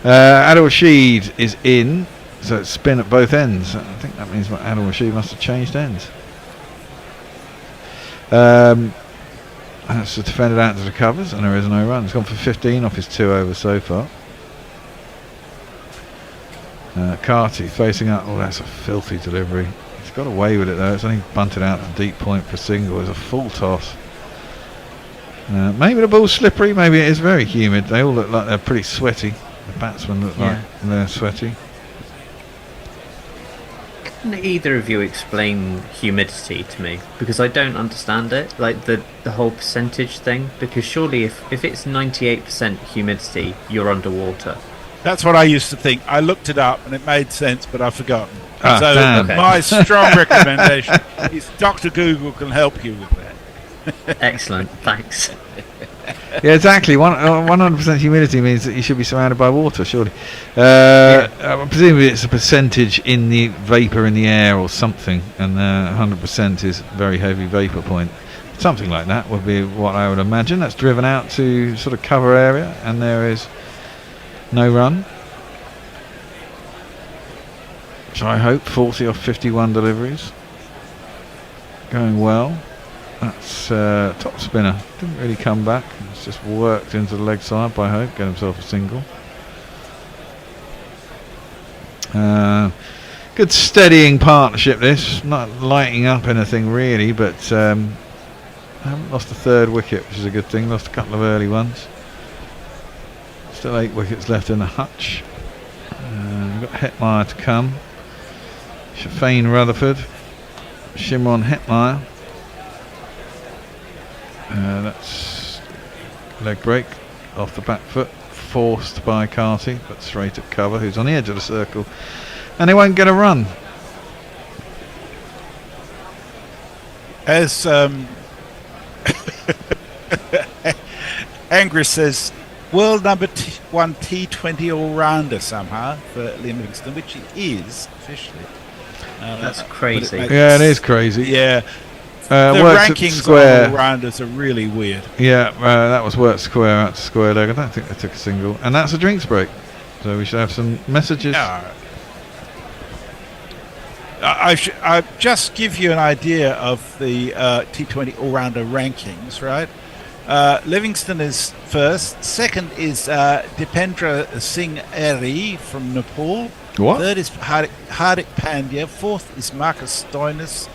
Adil Rashid is in, so it's spin at both ends. I think that means Adil Rashid must have changed ends. That's defended out to the covers, and there is no run. He's gone for 15 off his 2 overs so far. Carty facing up. Oh, that's a filthy delivery. He's got away with it though. It's only bunted out to deep point for single. It's a full toss. Maybe the ball's slippery. Maybe it is very humid. They all look like they're pretty sweaty. The batsmen look like they're sweaty. Can either of you explain humidity to me? Because I don't understand it. Like the whole percentage thing. Because surely if it's 98% humidity, you're underwater. That's what I used to think. I looked it up and it made sense, but I've forgotten. Ah, So damn. my strong recommendation is Dr. Google can help you with that. Excellent, thanks. Yeah, exactly. 100% humidity means that you should be surrounded by water, surely. Presumably it's a percentage in the vapour in the air or something, and 100% is very heavy vapour point. Something like that would be what I would imagine. That's driven out to sort of cover area, and there is no run. So I hope 40 off 51 deliveries. Going well. That's top spinner. Didn't really come back. It's just worked into the leg side by Hope. Get himself a single. Good steadying partnership this. Not lighting up anything really, but I haven't lost a 3rd wicket, which is a good thing. Lost a couple of early ones. Still 8 wickets left in the hutch. We've got Hetmeyer to come. Shafane Rutherford. Shimron Hetmeyer. That's leg break off the back foot, forced by Carty, but straight at cover, who's on the edge of the circle, and he won't get a run. As Angris says, world number 1 T20 all-rounder somehow for Livingstone, which he is officially. That's crazy. Yeah, it is crazy. Yeah. The works at rankings square. on all-rounders are really weird. Yeah, that was work square out to square leg. I don't think they took a single. And that's a drinks break. So we should have some messages. I just give you an idea of the T20 all-rounder rankings, right? Livingstone is first. Second is Dipendra Singh Eri from Nepal. What? Third is Hardik Pandya. Fourth is Marcus Stoinis.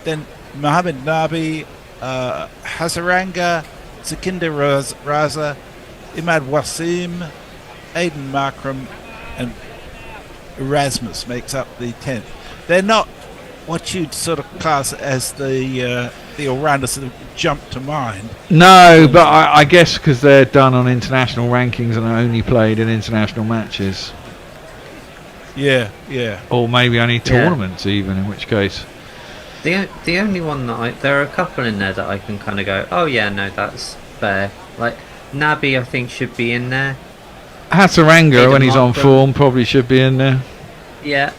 Then Mohamed Nabi, Hazaranga, Zakinder Raza, Imad Wasim, Aidan Markram, and Erasmus makes up the 10th. They're not what you'd sort of class as the all-rounders that have jumped to mind. No, but I guess because they're done on international rankings and are only played in international matches. Yeah, yeah. Or maybe only tournaments even, in which case. The only one that there are a couple in there that I can kind of go, oh yeah, no, that's fair. Like Nabi, I think should be in there. Hatsaranga, when he's on form, probably should be in there. Yeah,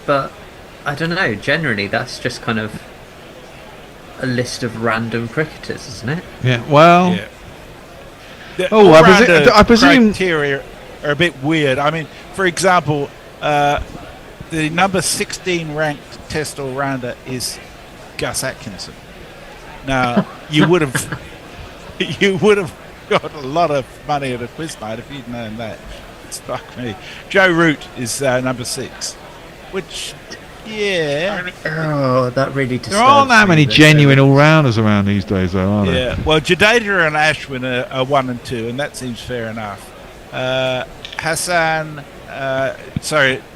but I don't know. Generally, that's just kind of a list of random cricketers, isn't it? Yeah. Well. Yeah. I presume criteria are a bit weird. I mean, for example, the number 16 ranked Test all-rounder is Gus Atkinson. Now, you would have got a lot of money at a quiz night if you'd known that. It struck me. Joe Root is number 6, which, yeah. Oh, that really disturbs there aren't that many me, genuine all-rounders around these days, though, are there? Yeah. Well, Jadeda and Ashwin are 1 and 2, and that seems fair enough.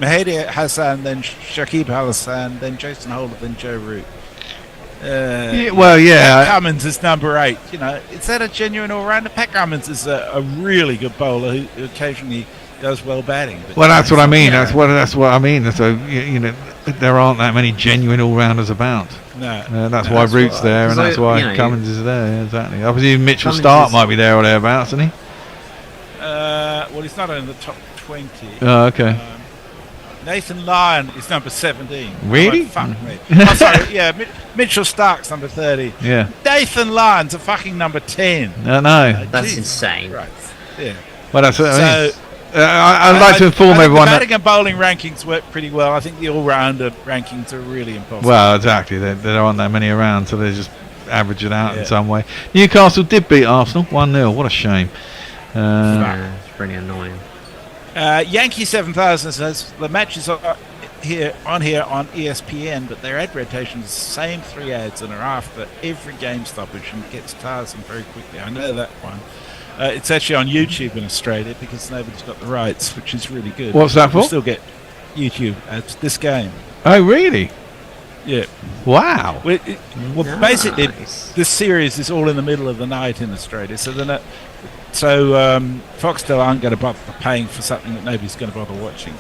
Mahedi Hassan, then Shakib Hassan, then Jason Holder, then Joe Root. Pat Cummins is number 8. You know, is that a genuine all-rounder? Pat Cummins is a really good bowler who occasionally does well batting. Well, that's what I mean. That's what I mean. So you know, there aren't that many genuine all-rounders about. No, that's why Root's there, and that's why Cummins is there. Yeah, exactly. I presume Mitchell Stark might be there or thereabouts, isn't he? Well, he's not in the top 20. Oh, okay. Nathan Lyon is number 17. Really? Oh, fuck me. Oh, sorry. Yeah, Mitchell Stark's number 30. Yeah. Nathan Lyon's a fucking number 10. I know. That's insane. Right. Yeah. Well, that's what I mean. I'd like to inform everyone the batting and bowling rankings work pretty well. I think the all-rounder rankings are really impossible. Well, exactly. There aren't that many around, so they just average it out in some way. Newcastle did beat Arsenal 1-0. What a shame. It's really annoying. Yankee 7000 says the matches are here on ESPN, but their ad rotation is the same 3 ads and are after every game stoppage and gets tiresome very quickly. I know that one. It's actually on YouTube in Australia because nobody's got the rights, which is really good. What's that for? You still get YouTube ads. This game. Oh, really? Yeah. Wow. Well, basically, this series is all in the middle of the night in Australia, so they're not. So Foxtel aren't going to bother paying for something that nobody's going to bother watching.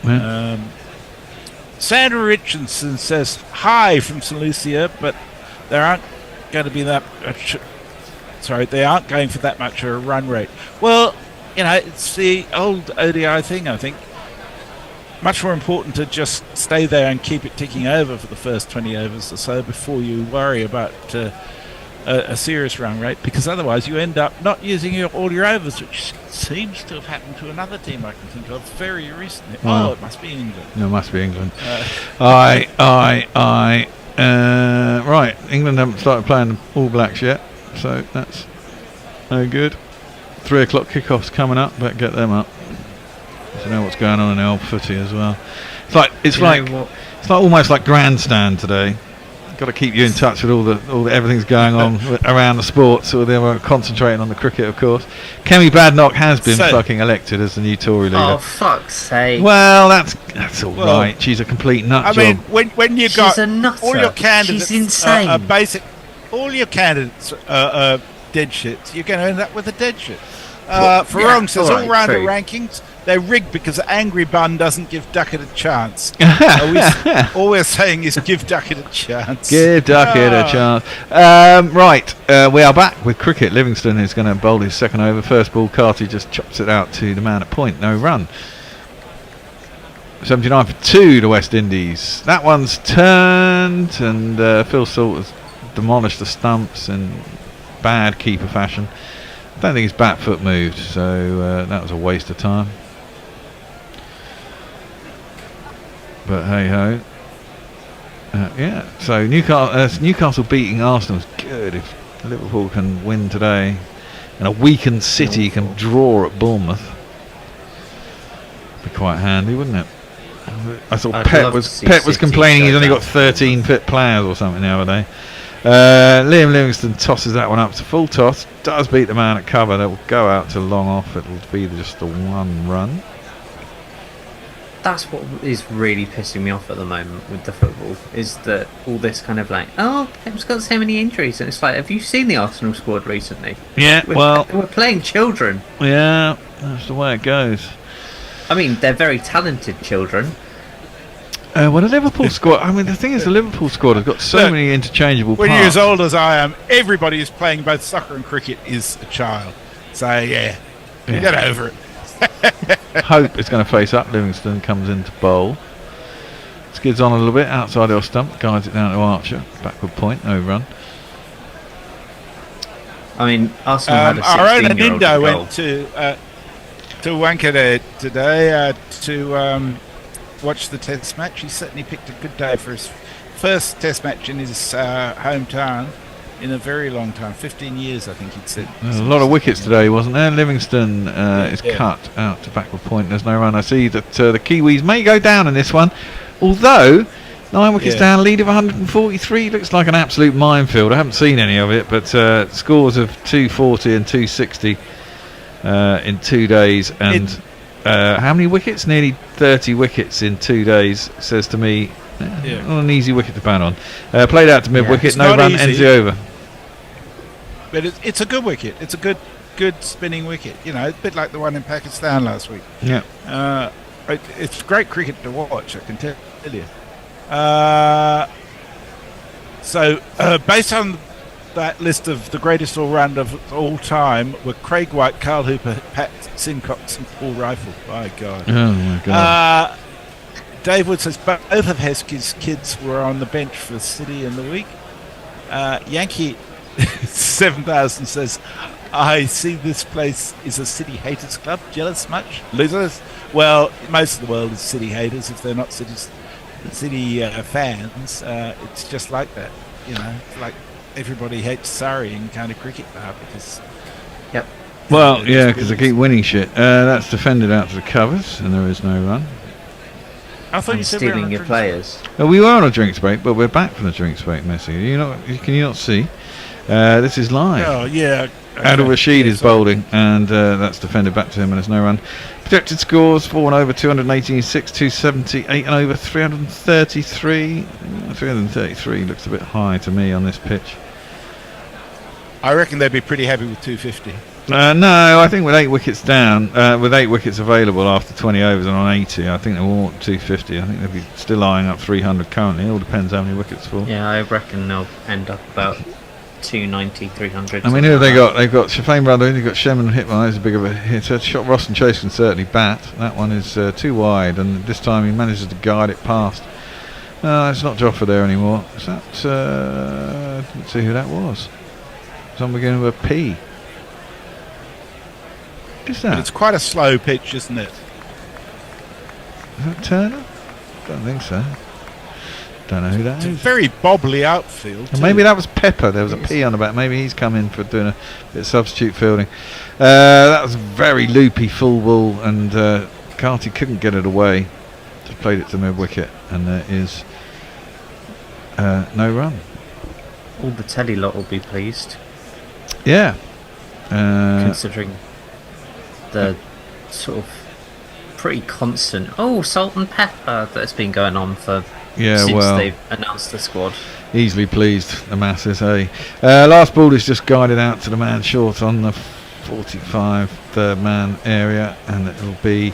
Yeah. Sandra Richardson says hi from St Lucia, but there aren't going to be that much. Sorry, they aren't going for that much of a run rate. Well, you know, it's the old ODI thing, I think. Much more important to just stay there and keep it ticking over for the first 20 overs or so before you worry about a serious run rate, because otherwise you end up not using all your overs, which seems to have happened to another team I can think of very recently. Wow. Oh, it must be England. No, it must be England. Right, England haven't started playing All Blacks yet, so that's no good. 3 o'clock kickoffs coming up, but get them up. So know what's going on in the old footy as well. It's like almost like grandstand today. Got to keep you in touch with all the everything's going on around the sport, so they were concentrating on the cricket, of course. Kemi Badnoch has been fucking elected as the new Tory leader. Oh, fuck's sake! Well, that's all right. She's a complete nut job. I mean, when you got a nutter. all your candidates, she's insane. All your candidates are dead shits. You're going to end up with a dead shit. Farong says all-rounder rankings, they're rigged because Angry Bun doesn't give Duckett a chance. all we're saying is give Duckett a chance. Give Duckett a chance. Right, we are back with cricket. Livingstone is going to bowl his second over. First ball, Carty just chops it out to the man at point. No run. 79 for 2 to West Indies. That one's turned, and Phil Salt has demolished the stumps in bad keeper fashion. I don't think his bat foot moved, so that was a waste of time. But hey ho. Yeah, so Newcastle beating Arsenal is good. If Liverpool can win today, and a weakened City can draw at Bournemouth, be quite handy, wouldn't it? I thought Pep was complaining he's only got 13 fit players or something the other day. Liam Livingstone tosses that one up to full toss. Does beat the man at cover. That will go out to long off. It will be just the one run. That's what is really pissing me off at the moment with the football, is that all this kind of like, oh, Pep's got so many injuries, and it's like, have you seen the Arsenal squad recently? Yeah, we're playing children. Yeah, that's the way it goes. I mean, they're very talented children. Well, the Liverpool squad, I mean, the thing is, the Liverpool squad has got so many interchangeable when parts. you're as old as I am, everybody who's playing both soccer and cricket is a child. So, get over it. Hope is going to face up. Livingstone comes in to bowl. Skids on a little bit outside our stump, guides it down to Archer. Backward point, no run. I mean, Arsenal had a 16-year-old our own Anindo goal. went to Wanka today to watch the Test match. He certainly picked a good day for his first Test match in his hometown in a very long time, 15 years I think he'd said. There's a lot of wickets today, wasn't there? Livingstone is cut out to backward point. There's no run. I see that the Kiwis may go down in this one, although 9 wickets down, lead of 143. Looks like an absolute minefield. I haven't seen any of it, but scores of 240 and 260 in 2 days. And how many wickets? Nearly 30 wickets in 2 days, says to me. Not an easy wicket to bat on. Played out to mid-wicket, no run, ends the over. But it's a good wicket. It's a good spinning wicket. You know, a bit like the one in Pakistan last week. Yeah. It's great cricket to watch, I can tell you. So, based on that list of the greatest all-rounder of all time, were Craig White, Carl Hooper, Pat Sincox and Paul Rifle. My God. Oh, my God. Dave Wood says both of Heskey's kids were on the bench for City in the week. Yankee 7000 says, I see this place is a City haters club. Jealous much? Losers? Well, most of the world is City haters if they're not City fans. It's just like that. You know, like everybody hates Surrey in kind of cricket now because... Yep. Well, yeah, because they keep winning shit. That's defended out to the covers, and there is no run. I thought you said we were stealing your players. Well, we were on a drinks break, but we're back from the drinks break, Messi. Can you not see? This is live. Oh, yeah. Adil Rashid is bowling, and that's defended back to him, and there's no run. Projected scores: 4 and over 218, 6 270, 8 and over 333. 333 looks a bit high to me on this pitch. I reckon they'd be pretty happy with 250. No, I think with 8 wickets down, with 8 wickets available after 20 overs and on 80, I think they will want 250. I think they'll be still eyeing up 300 currently. It all depends how many wickets fall. Yeah, I reckon they'll end up about 290, 300. I mean, who have they got? They've got Shafane Brother, they've got Shemin Hitman, who's a big of a hitter. Shot Ross and Chase can certainly bat. That one is too wide, and this time he manages to guide it past. It's not Joffa there anymore. Is that, let's see who that was. Someone beginning with a P. Is that? But it's quite a slow pitch, isn't it? Is that Turner? Don't think so. Don't know who that It's is. a very bobbly outfield. And maybe that was Pepper. There was a P on the back. Maybe he's come in for doing a bit of substitute fielding. That was very loopy full ball, and Carty couldn't get it away. Just played it to mid wicket, and there is no run. All the telly lot will be pleased. Yeah. Considering the sort of pretty constant salt and pepper that's been going on for since they've announced the squad. Easily pleased, the masses, hey. Last ball is just guided out to the man short on the 45 third man area, and it'll be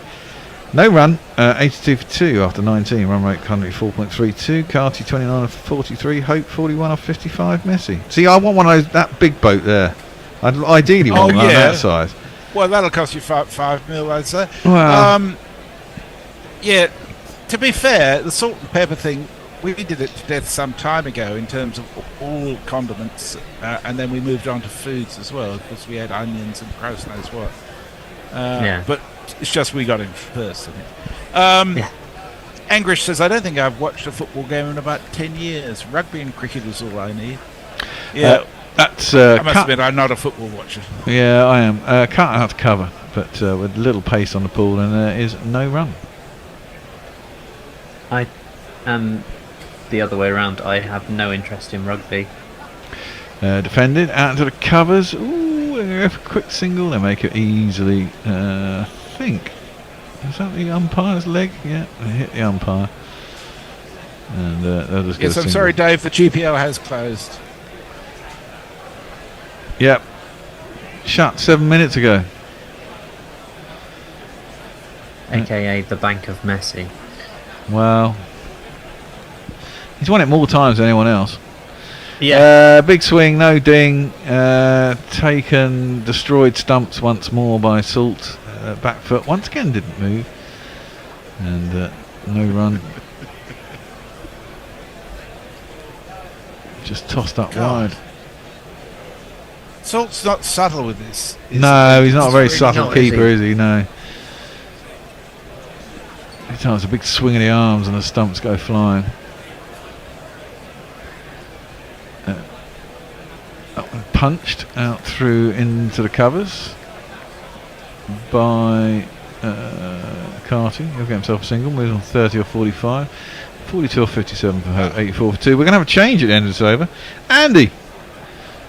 no run. 82 for 2 after 19. Run rate currently 4.32. Carty 29 of 43. Hope 41 of 55. Messi. See, I want one of those, that big boat there. I'd ideally want one that size. Well, that'll cost you 5 mil, I'd say. Well, To be fair, the salt and pepper thing, we did it to death some time ago in terms of all condiments, and then we moved on to foods as well because we had onions and Christ knows what. But it's just we got in first. Angrish says, I don't think I've watched a football game in about 10 years. Rugby and cricket is all I need. Yeah, that's I must admit, I'm not a football watcher. Yeah, I am. Cut out to cover, but with little pace on the ball, and there is no run. I am the other way around. I have no interest in rugby. Defended out to the covers. Ooh, they're going for a quick single. They make it easily. I think. Is that the umpire's leg? Yeah, they hit the umpire. And they'll just get Yes, I'm sorry, Dave. The GPL has closed. Yep. Shut 7 minutes ago. AKA the Bank of Messi. Well, he's won it more times than anyone else. Yeah. Big swing, no ding. Taken, destroyed stumps once more by Salt. Back foot once again didn't move. And no run. Just tossed up wide. Salt's not subtle with this. No, he's not a very subtle not, keeper, is he? No. Every time it's a big swing of the arms and the stumps go flying. Punched out through into the covers by Carty. He'll get himself a single, moves on 30 or 45. 42 or 57 for Hope, 84 for 2. We're going to have a change at the end of this over. Andy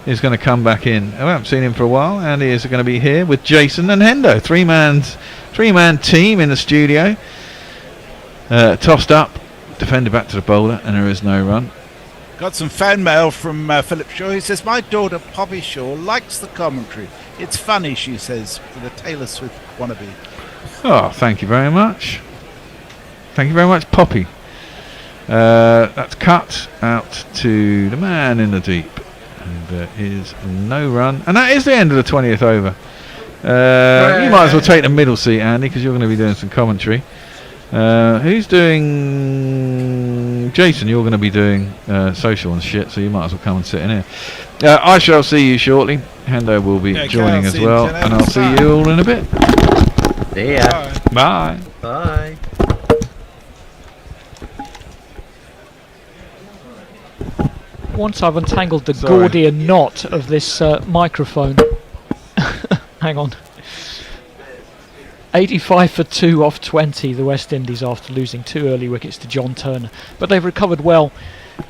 is going to come back in. I haven't seen him for a while. Andy is going to be here with Jason and Hendo. Three-man team in the studio. Tossed up, defended back to the bowler, and there is no run. Got some fan mail from Philip Shaw. He says, my daughter Poppy Shaw likes the commentary. It's funny, she says, for the Taylor Swift wannabe. Oh, thank you very much. Thank you very much, Poppy. That's cut out to the man in the deep. And there is no run. And that is the end of the 20th over. You might as well take the middle seat, Andy, because you're going to be doing some commentary. Who's doing... Jason, you're going to be doing social and shit, so you might as well come and sit in here. I shall see you shortly. Hendo will be joining as well, and I'll see you all in a bit. See ya. Bye. Bye. Once I've untangled the Gordian knot of this microphone. Hang on. 85 for 2 off 20, the West Indies, after losing 2 early wickets to John Turner. But they've recovered well.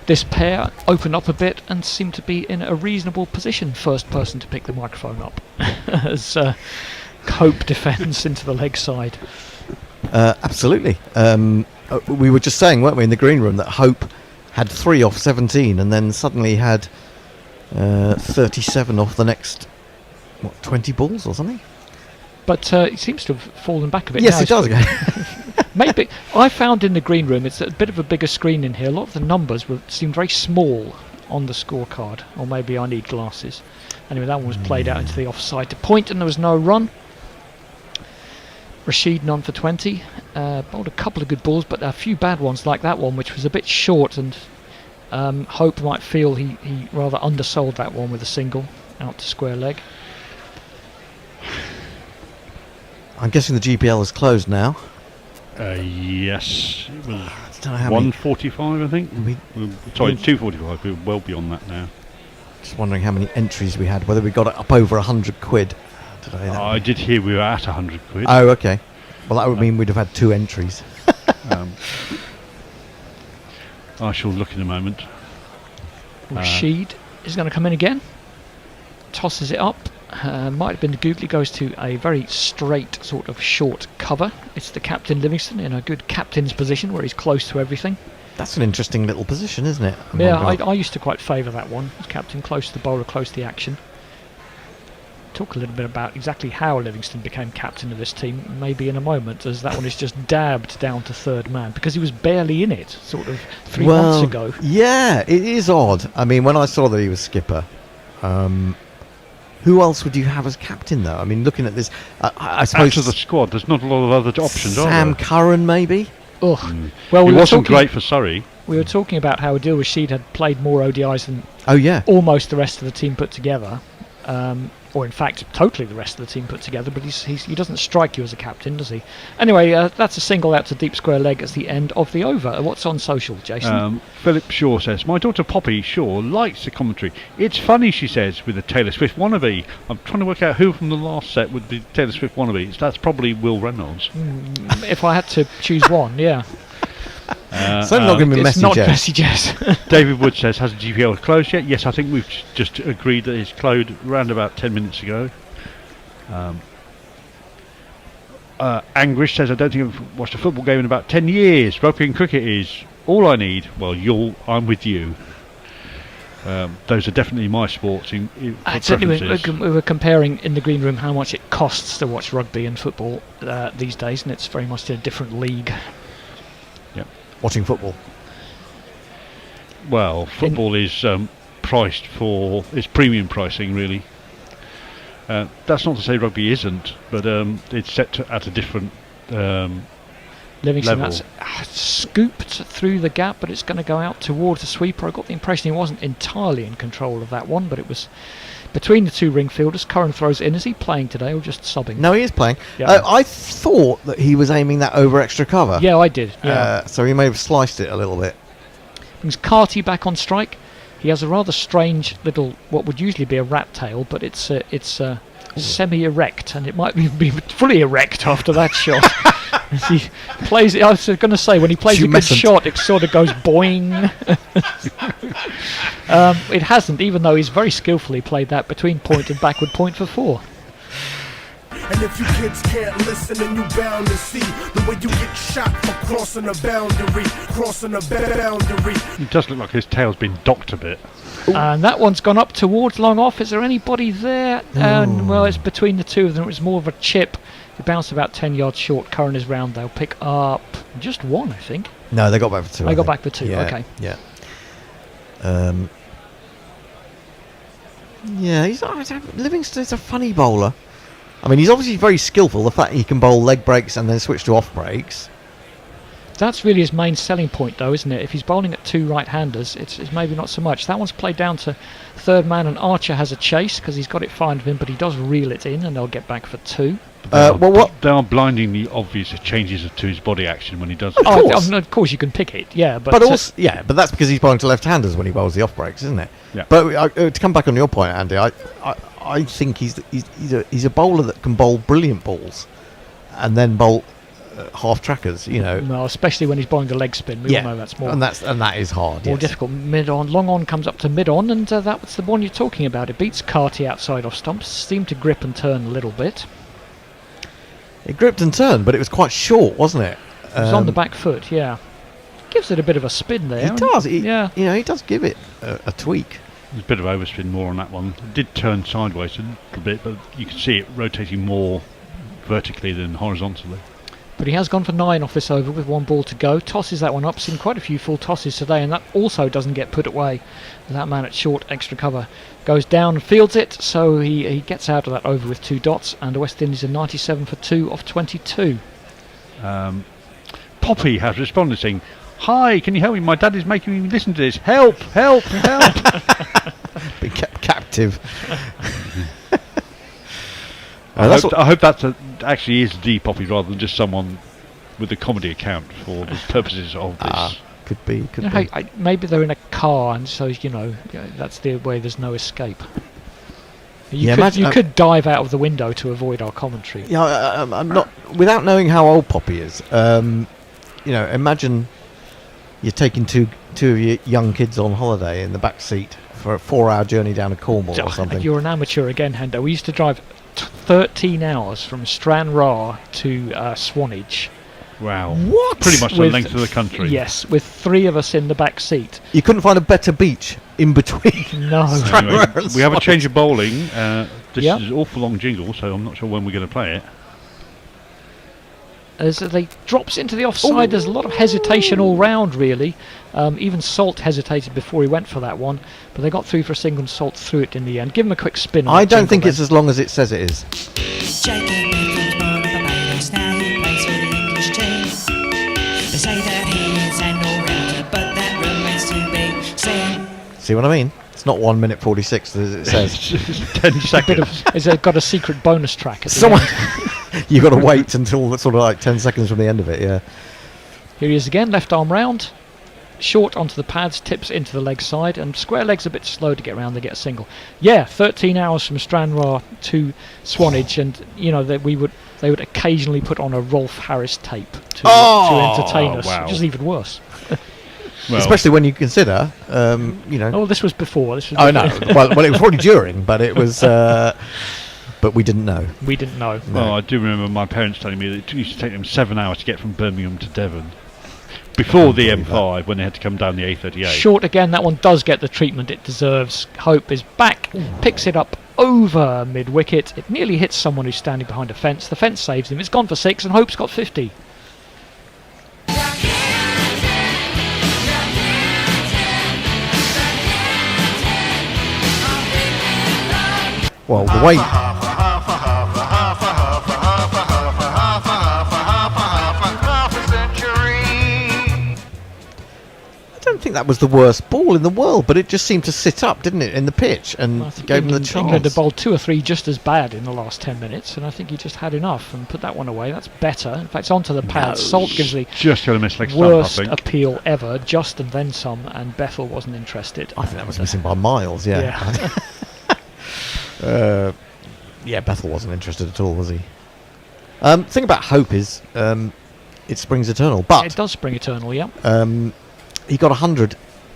This pair opened up a bit and seemed to be in a reasonable position. First person to pick the microphone up as Hope defends into the leg side. Absolutely. We were just saying, weren't we, in the green room, that Hope had 3 off 17 and then suddenly had 37 off the next 20 balls or something. But it seems to have fallen back a bit. Yes, now. it does again. Maybe I found in the green room, it's a bit of a bigger screen in here. A lot of the numbers seemed very small on the scorecard, or maybe I need glasses. Anyway, that one was played out into the offside to point, and there was no run. Rashid none for 20. Bowled a couple of good balls, but a few bad ones, like that one, which was a bit short, and Hope might feel he rather undersold that one with a single out to square leg. I'm guessing the GPL is closed now. Yes, it was 1:45, I think. Sorry, 2:45. We're well beyond that now. Just wondering how many entries we had, whether we got it up over 100 quid today. I did hear we were at 100 quid. Oh, okay. Well, that would mean we'd have had 2 entries. I shall look in a moment. Rashid is going to come in again. Tosses it up. Might have been the googly, goes to a very straight sort of short cover. It's the captain Livingstone in a good captain's position where he's close to everything. That's an interesting little position, isn't it? Yeah, I used to quite favour that one. Captain close to the bowler, close to the action. Talk a little bit about exactly how Livingstone became captain of this team, maybe in a moment, as that one is just dabbed down to third man, because he was barely in it, sort of 3 months ago. Yeah, it is odd. I mean, when I saw that he was skipper, who else would you have as captain, though? I mean, looking at this, I suppose... Out of the squad, there's not a lot of other options, are there? Sam Curran, maybe? Ugh. Well, He we were wasn't talking, great for Surrey. We were talking about how Adil Rashid had played more ODIs than Oh yeah. almost the rest of the team put together, or in fact totally the rest of the team put together, but he doesn't strike you as a captain, does he? Anyway, that's a single out to deep square leg at the end of the over. What's on social, Jason? Philip Shaw says, my daughter Poppy Shaw likes the commentary. It's funny, she says, with the Taylor Swift wannabe. I'm trying to work out who from the last set would be Taylor Swift wannabe. That's probably Will Reynolds. If I had to choose one, yeah. So not going to be It's Messi not Jess. Messi Jess. David Wood says, has the GPL closed yet? Yes, I think we've just agreed that it's closed around about 10 minutes ago. Anguish says, I don't think I've watched a football game in about 10 years. Rugby and cricket is all I need. Well, I'm with you. Those are definitely my sports. We were comparing in the green room how much it costs to watch rugby and football these days, and it's very much in a different league. Watching football. Well, football is priced for... It's premium pricing, really. That's not to say rugby isn't, but it's set at a different Livingstone, level. that's scooped through the gap, but it's going to go out towards the sweeper. I got the impression he wasn't entirely in control of that one, but it was between the two ring fielders. Curran throws in. Is he playing today or just subbing? No, he is playing. Yeah. I thought that he was aiming that over extra cover. Yeah, I did. Yeah. So he may have sliced it a little bit. Brings Carty back on strike. He has a rather strange little, what would usually be a rat tail, but it's semi-erect, and it might be fully erect after that shot. He plays it. I was going to say, when he plays a good shot, it sort of goes boing. It hasn't, even though he's very skillfully played that between point and backward point for 4. And if you kids can't listen, then you bound to see the way you get shot for crossing a boundary, It does look like his tail's been docked a bit. And that one's gone up towards long off. Is there anybody there? And well, it's between the two of them. It was more of a chip. It bounced about 10 yards short. Curran is round. They'll pick up just one, I think. No, they got back for 2. They got back for 2. Yeah, Okay. Yeah. Livingstone's a funny bowler. I mean, he's obviously very skillful. The fact he can bowl leg breaks and then switch to off breaks. That's really his main selling point, though, isn't it? If he's bowling at 2 right-handers, it's maybe not so much. That one's played down to third man, and Archer has a chase because he's got it fine of him, but he does reel it in, and they'll get back for 2. They are blindingly obvious changes to his body action when he does it. Of course you can pick it, yeah. But also, but that's because he's bowling to left-handers when he bowls the off breaks, isn't it? Yeah. But to come back on your point, Andy, I think he's a bowler that can bowl brilliant balls, and then bowl half trackers. Well, especially when he's bowling the leg spin. We all know that's more. And that is hard. More difficult. Mid on, long on comes up to mid on, and that was the one you're talking about. It beats Carty outside off stumps. Seemed to grip and turn a little bit. It gripped and turned, but it was quite short, wasn't it? It was on the back foot. Yeah, gives it a bit of a spin there. He does. He does give it a tweak. There's a bit of overspin more on that one. It did turn sideways a little bit, but you can see it rotating more vertically than horizontally. But he has gone for 9 off this over with 1 ball to go. Tosses that one up. Seen quite a few full tosses today, and that also doesn't get put away. That man at short extra cover goes down and fields it, so he gets out of that over with 2 dots, and the West Indies are 97 for 2 off 22. Poppy has responded saying, "Hi, can you help me? My dad is making me listen to this. Help, help, help." Be kept captive. I hope that actually is the Poppy rather than just someone with a comedy account for the purposes of this. Could be. Maybe they're in a car, and so that's the way. There's no escape. You could dive out of the window to avoid our commentary. Yeah, I'm not. Without knowing how old Poppy is, imagine you're taking two of your young kids on holiday in the back seat for a 4-hour journey down to Cornwall or something. You're an amateur again, Hendo. We used to drive 13 hours from Stranraer to Swanage. Wow. What? Pretty much the length of the country. Yes, with 3 of us in the back seat. You couldn't find a better beach in between. No. Anyway, we have a change of bowling. This is an awful long jingle, so I'm not sure when we're going to play it. As they drops into the offside, there's a lot of hesitation all round, really. Even Salt hesitated before he went for that one, but they got through for a single, and Salt threw it in the end. Give him a quick spin. I don't think it's as long as it says it is. They say that he is an all-rounder, but that remains to be seen. See what I mean? It's not 1 minute 46 as it says. 10 seconds. Has it got a secret bonus track at the Someone, end? you got to wait until sort of like 10 seconds from the end of it. Yeah. Here he is again, left arm round. Short onto the pads, tips into the leg side, and square leg's a bit slow to get around. They get a single. Yeah, 13 hours from Stranraer to Swanage, and you know they would occasionally put on a Rolf Harris tape to entertain us, which is even worse. Well, especially when you consider, you know. Oh, this was before. This was oh no, well, it was probably during, but it was. But we didn't know. We didn't know. No. Well, I do remember my parents telling me that it used to take them 7 hours to get from Birmingham to Devon. Before the M5, when they had to come down the A38. Short again, that one does get the treatment it deserves. Hope is back, picks it up over mid-wicket. It nearly hits someone who's standing behind a fence. The fence saves him. It's gone for 6 and Hope's got 50. Well, the way... I don't think that was the worst ball in the world, but it just seemed to sit up, didn't it, in the pitch, and gave him the chance. England had bowled 2 or 3 just as bad in the last 10 minutes, and I think he just had enough and put that one away. That's better. In fact, it's onto the pads. Salt gives the just got a miss leg worst stump, I think. appeal ever, just and then some, and Bethel wasn't interested. I think that was missing by miles, yeah. Yeah, Bethel wasn't interested at all, was he? Thing about Hope is it springs eternal, but... It does spring eternal, yeah. He got 100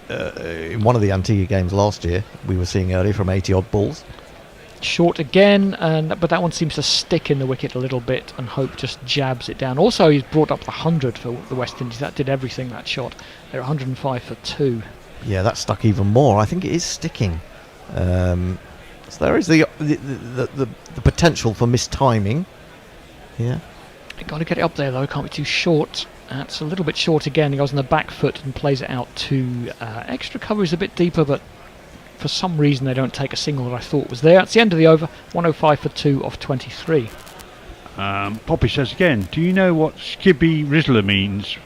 in one of the Antigua games last year, we were seeing earlier, from 80-odd balls. Short again, but that one seems to stick in the wicket a little bit, and Hope just jabs it down. Also, he's brought up the 100 for the West Indies. That did everything, that shot. They're 105 for 2. Yeah, that stuck even more. I think it is sticking. So there is the potential for mistiming. Yeah. You've got to get it up there, though. Can't be too short. It's a little bit short again. He goes on the back foot and plays it out to extra cover is a bit deeper, but for some reason they don't take a single that I thought was there. It's the end of the over. 105 for 2 off 23. Poppy says again, do you know what Skibby Riddler means?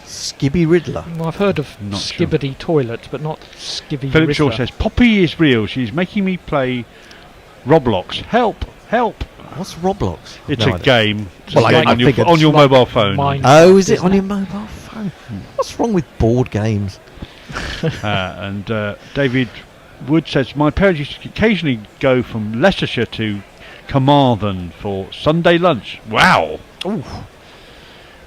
Skibby Riddler? Well, I've heard of Skibbity Toilet, but not Skibby Philip Riddler. Shaw says, Poppy is real. She's making me play Roblox. Help! Help! What's Roblox? It's a game. Well, on your mobile phone. Oh, is it on your mobile phone? What's wrong with board games? And David Wood says, my parents used to occasionally go from Leicestershire to Carmarthen for Sunday lunch. Wow! Ooh.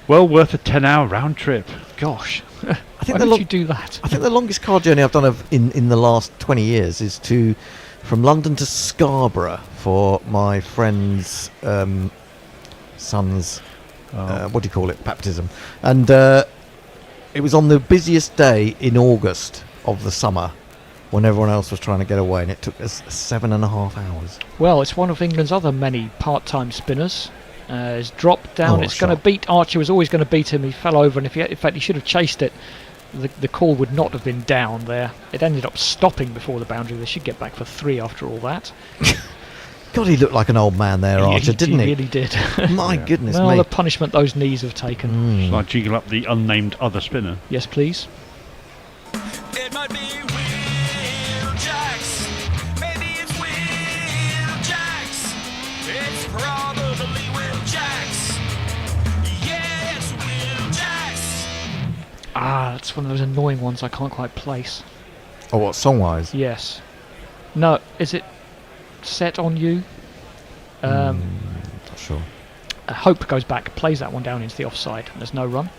Well worth a 10-hour round trip. Gosh. I think Why did you do that? I think the longest car journey I've done in the last 20 years is from London to Scarborough for my friend's son's, what do you call it, baptism. And it was on the busiest day in August of the summer when everyone else was trying to get away, and it took us 7.5 hours. Well, it's one of England's other many part-time spinners. It's dropped down. It's going to beat Archer. Was always going to beat him. He fell over, and in fact he should have chased it. The call would not have been down there. It ended up stopping before the boundary. They should get back for 3 after all that. God, he looked like an old man there, Archer, didn't he? He really did. My goodness well, me. the punishment those knees have taken. Shall I jiggle up the unnamed other spinner? Yes, please. It might be Will Jacks. Maybe it's Will Jacks. It's probably Will Jacks. Yeah, it's Will Jacks. That's one of those annoying ones I can't quite place. Oh, what, song-wise? Yes. No, is it Set on You? Not sure. Hope goes back, plays that one down into the offside, and there's no run.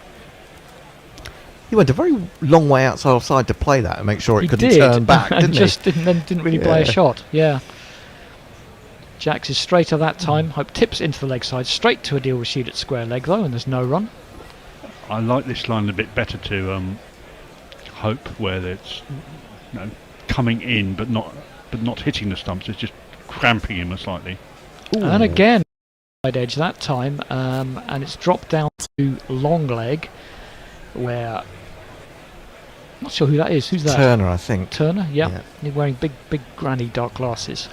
He went a very long way outside offside to play that and make sure it couldn't turn back, and didn't he? just didn't really play a shot. Yeah. Jacks is straighter that time. Hope tips into the leg side, straight to Adil Rashid at square leg though, and there's no run. I like this line a bit better to Hope, where it's coming in but not hitting the stumps. It's just cramping him slightly. Ooh. And again, side edge that time, and it's dropped down to long leg, where not sure who that is. Who's that? Turner, I think. Turner, yeah. He's wearing big granny dark glasses.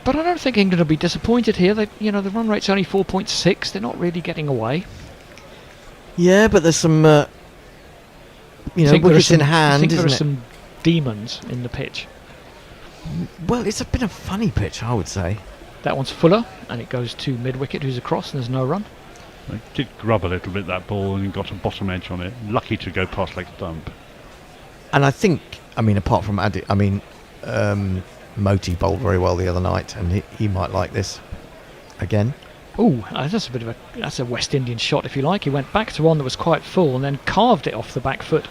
But I don't think England will be disappointed here. The run rate's only 4.6. They're not really getting away. Yeah, but there's some, wickets in hand, I think there are isn't it? some demons in the pitch. Well, it's been a funny pitch, I would say. That one's Fuller, and it goes to mid-wicket, who's across, and there's no run. They did grub a little bit, that ball, and got a bottom edge on it. Lucky to go past leg stump. And I think, apart from Moti bowled very well the other night, and he might like this again. Oh, that's a West Indian shot, if you like. He went back to one that was quite full, and then carved it off the back foot,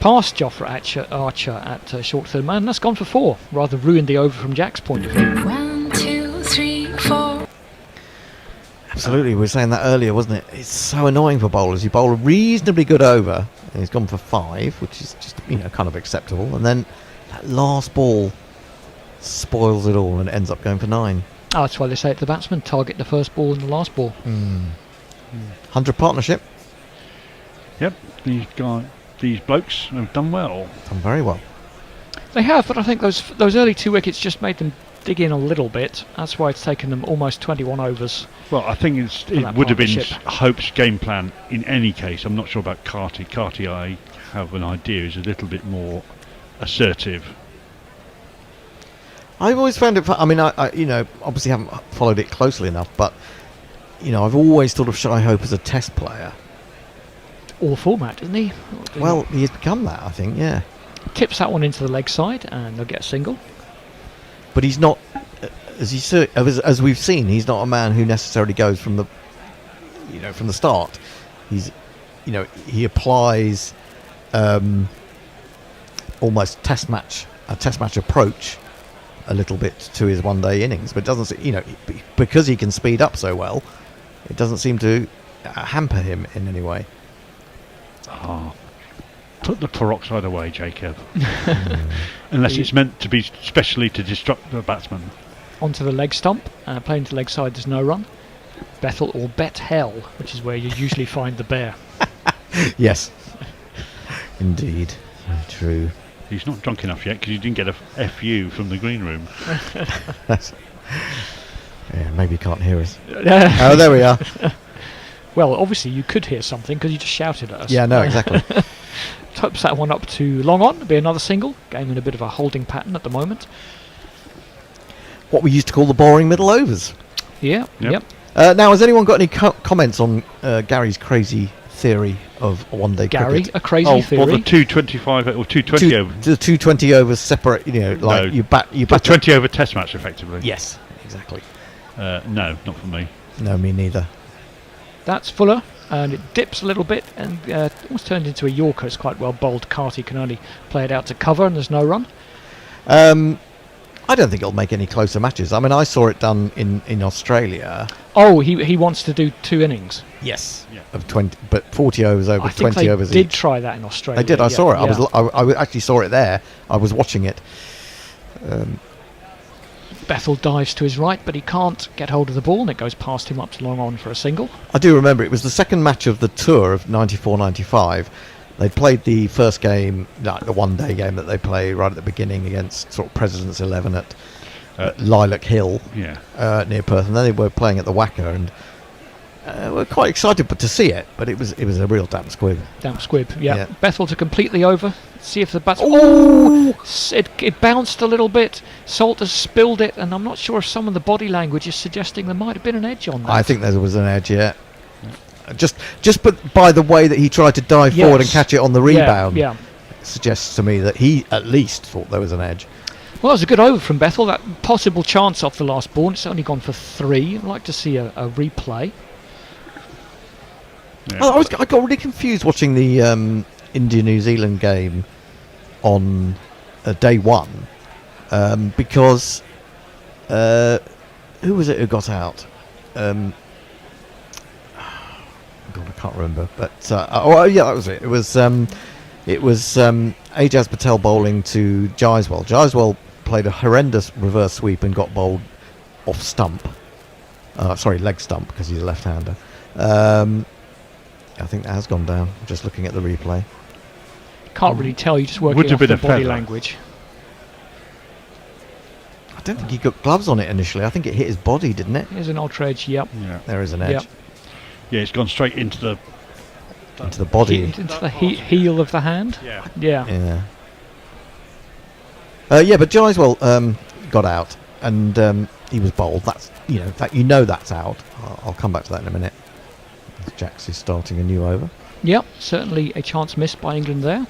past Jofra Archer at short third man. That's gone for 4. Rather ruined the over from Jack's point of view. 1, 2, 3, 4. Absolutely, we were saying that earlier, wasn't it? It's so annoying for bowlers. You bowl a reasonably good over, and he's gone for 5, which is just kind of acceptable, and then that last ball spoils it all, and it ends up going for 9. Oh, that's why they say to the batsman, target the first ball and the last ball. 100 partnership. Yep, these blokes have done well. Done very well. They have, but I think those early 2 wickets just made them dig in a little bit. That's why it's taken them almost 21 overs. Well, I think it would have been Hope's game plan in any case. I'm not sure about Carty. Carty, I have an idea, is a little bit more assertive. I've always found it. I obviously haven't followed it closely enough, but I've always thought of Shai Hope as a Test player. All format, isn't he? Well, he has become that, I think. Yeah. Tips that one into the leg side, and they'll get a single. But he's not, as we've seen, he's not a man who necessarily goes from the start. He's, he applies almost a test match approach a little bit to his one-day innings, but it doesn't, because he can speed up so well, it doesn't seem to hamper him in any way. Put the peroxide away, Jacob. Unless it's meant to be specially to disrupt the batsman. Onto the leg stump, playing to leg side, there's no run. Bethel or Bet Hell, which is where you usually find the bear. Yes. Indeed. True. He's not drunk enough yet because he didn't get a FU from the green room. Yeah, maybe he can't hear us. Oh, there we are. Well, obviously you could hear something because you just shouted at us. Yeah, no, exactly. Tops that one up to long on. It'll be another single. Game in a bit of a holding pattern at the moment. What we used to call the boring middle overs. Yeah, yep. Now, has anyone got any comments on Gary's crazy theory of one-day cricket? A crazy theory? Well, the 225 or 220 over. The 220 overs separate, you bat 20 over test match, effectively. Yes, exactly. No, not for me. No, me neither. That's Fuller, and it dips a little bit and almost turned into a Yorker. It's quite well bowled. Carty can only play it out to cover, and there's no run. I don't think it'll make any closer matches. I mean, I saw it done in Australia. Oh, he wants to do 2 innings. Yes, of 20, but 40 overs over 20 overs. They did try that in Australia. They did. I saw it. Yeah. I actually saw it there. I was watching it. Bethel dives to his right, but he can't get hold of the ball, and it goes past him up to long on for a single. I do remember it was the second match of the tour of 94-95. They played the first game, like the one-day game that they play right at the beginning against sort of President's 11 at Lilac Hill, near Perth, and then they were playing at the Wacker, and we're quite excited to see it, but it was a real damp squib. Damp squib, yeah. Bethel to complete the over. See if the bats. It bounced a little bit. Salt has spilled it, and I'm not sure if some of the body language is suggesting there might have been an edge on that. I think there was an edge, yeah. Just by the way that he tried to dive forward and catch it on the rebound, suggests to me that he at least thought there was an edge. Well, it was a good over from Bethel. That possible chance off the last ball. It's only gone for 3. I'd like to see a replay. Yeah. I got really confused watching the India-New Zealand game on day 1 because who was it who got out? God, I can't remember. But that was it. It was Ajaz Patel bowling to Jaiswal. Jaiswal played a horrendous reverse sweep and got bowled off stump. Leg stump, because he's a left-hander. I think that has gone down. Just looking at the replay. Can't really tell. You just work off the body language. I don't think he got gloves on it initially. I think it hit his body, didn't it? There's an ultra edge. Yep. Yeah. There is an edge. Yeah, it's gone straight into the into the body. Into the heel of the hand. Yeah. Yeah. Yeah, but Gyswell got out, and he was bowled. That's that's out. I'll come back to that in a minute. Jacks is starting a new over. Yep, certainly a chance missed by England there.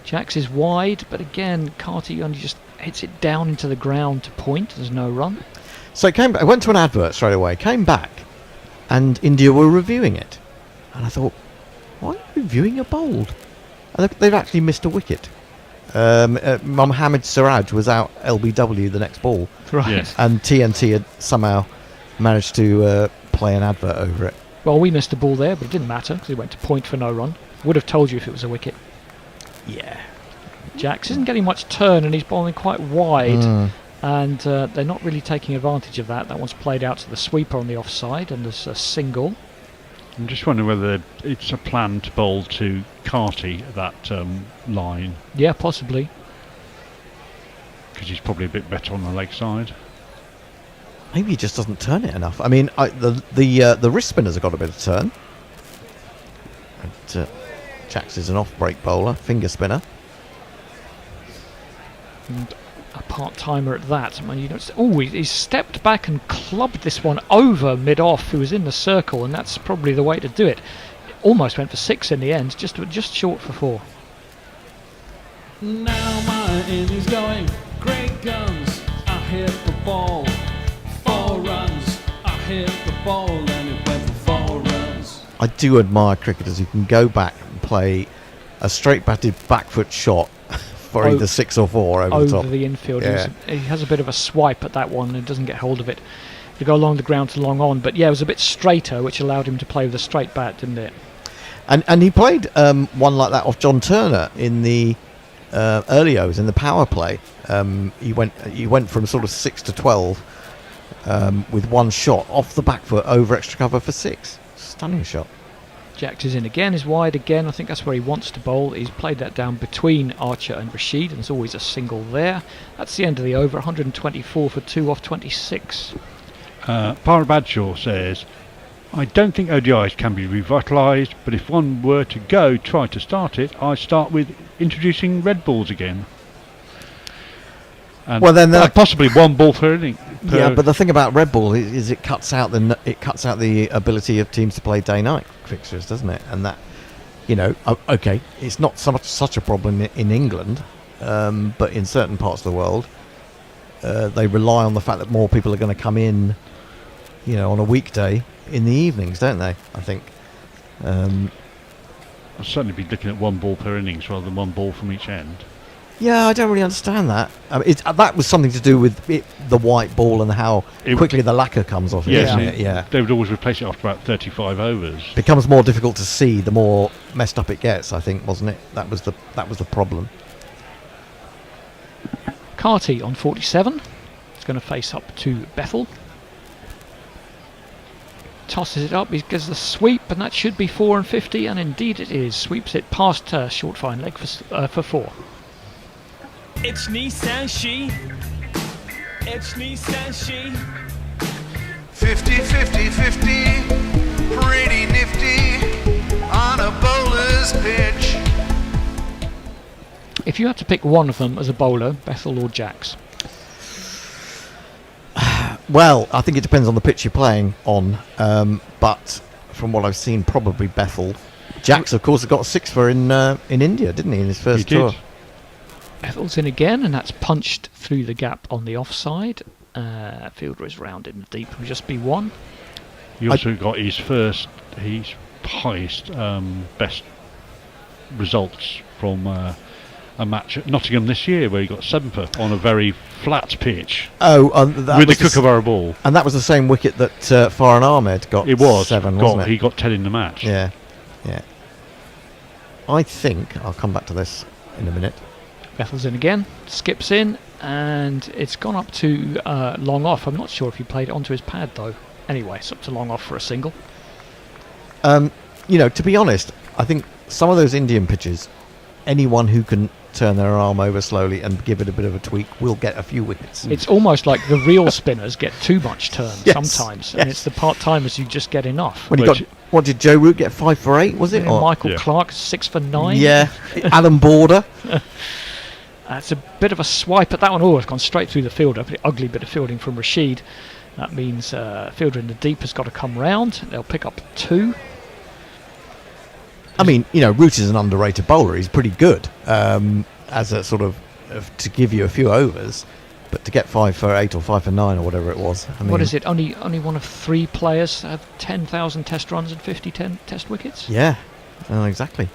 Jacks is wide, but again, Carty only just hits it down into the ground to point. There's no run. So it came back. I went to an advert straight away. Came back, and India were reviewing it, and I thought, why are you reviewing a bowled? And they've actually missed a wicket. Mohammed Siraj was out LBW the next ball, Right. Yes. And TNT had somehow managed to play an advert over it. Well, we missed a ball there, but it didn't matter because he went to point for no run. Would have told you if it was a wicket. Yeah. Jacks isn't getting much turn, and he's bowling quite wide, and they're not really taking advantage of that. That one's played out to the sweeper on the offside, and there's a single. I'm just wondering whether it's a plan to bowl to Carty at that line. Yeah, possibly. Because he's probably a bit better on the leg side. Maybe he just doesn't turn it enough. I mean, the wrist spinners have got a bit of turn. And, Jacks is an off-break bowler, finger spinner. And a part-timer at that. I mean, he's stepped back and clubbed this one over mid-off, who was in the circle, and that's probably the way to do it. It almost went for 6 in the end, just short for 4. Now my engine's going, great guns, I hit the ball, 4 runs, I hit the ball and it went for 4 runs. I do admire cricketers who can go back and play a straight-batted back foot shot for either 6 or 4 over the top. Over the infield. Yeah. He has a bit of a swipe at that one and doesn't get hold of it. To go along the ground to long on, but yeah, it was a bit straighter, which allowed him to play with a straight bat, didn't it? And he played one like that off John Turner in the early overs in the power play. He went from sort of 6 to 12 with one shot off the back foot over extra cover for 6. Stunning shot. Jacks is in again, is wide again. I think that's where he wants to bowl. He's played that down between Archer and Rashid, and there's always a single there. That's the end of the over. 124 for 2 off 26. Para Badshaw says, I don't think ODIs can be revitalised, but if one were to try to start it, I'd start with introducing red balls again. And well, then possibly 1 ball per inning. Yeah, but the thing about red ball is it cuts out the ability of teams to play day-night fixtures, doesn't it? And that, okay, it's not such a problem in England, but in certain parts of the world, they rely on the fact that more people are going to come in, on a weekday in the evenings, don't they? I think. I'll certainly be looking at 1 ball per innings rather than 1 ball from each end. Yeah, I don't really understand that. I mean, that was something to do with the white ball and how quickly the lacquer comes off. Yeah. They would always replace it after about 35 overs. Becomes more difficult to see the more messed up it gets, I think, wasn't it? That was the problem. Carty on 47. He's going to face up to Bethel. Tosses it up, he gets the sweep, and that should be 4 and 50, and indeed it is. Sweeps it past short fine leg for 4. It's Nissan she. It's Nissan she. 50, 50, 50, pretty nifty on a bowler's pitch. If you had to pick one of them as a bowler, Bethel or Jacks? Well, I think it depends on the pitch you're playing on, but from what I've seen, probably Bethel. Jacks, of course, has got a 6 for in India, didn't he, in his first tour? Bethel's in again, and that's punched through the gap on the offside. Fielder is round in the deep, will just be 1. He also got his highest, best results from a match at Nottingham this year, where he got 7th on a very flat pitch. With a Kookaburra ball. And that was the same wicket that Farhan Ahmed got. It was 7, wasn't it? He got 10 in the match. Yeah. I think I'll come back to this in a minute. Bethel's in again, skips in, and it's gone up to long off. I'm not sure if he played it onto his pad though. Anyway, it's up to long off for a single. To be honest, I think some of those Indian pitches, anyone who can turn their arm over slowly and give it a bit of a tweak will get a few wickets. It's almost like the real spinners get too much turn Yes, sometimes, yes. and it's the part-timers who just get enough. When you got What did Joe Root get? 5 for 8, was it? Yeah, Michael Clark 6 for 9. Yeah, Alan Border. It's a bit of a swipe at that one. Oh, it's gone straight through the fielder. Pretty ugly bit of fielding from Rashid. That means fielder in the deep has got to come round. They'll pick up 2. I mean, Root is an underrated bowler. He's pretty good as a sort of to give you a few overs, but to get 5 for 8 or 5 for 9 or whatever it was. I mean, what is it? Only one of 3 players have 10,000 test runs and 50 test wickets. Yeah, exactly.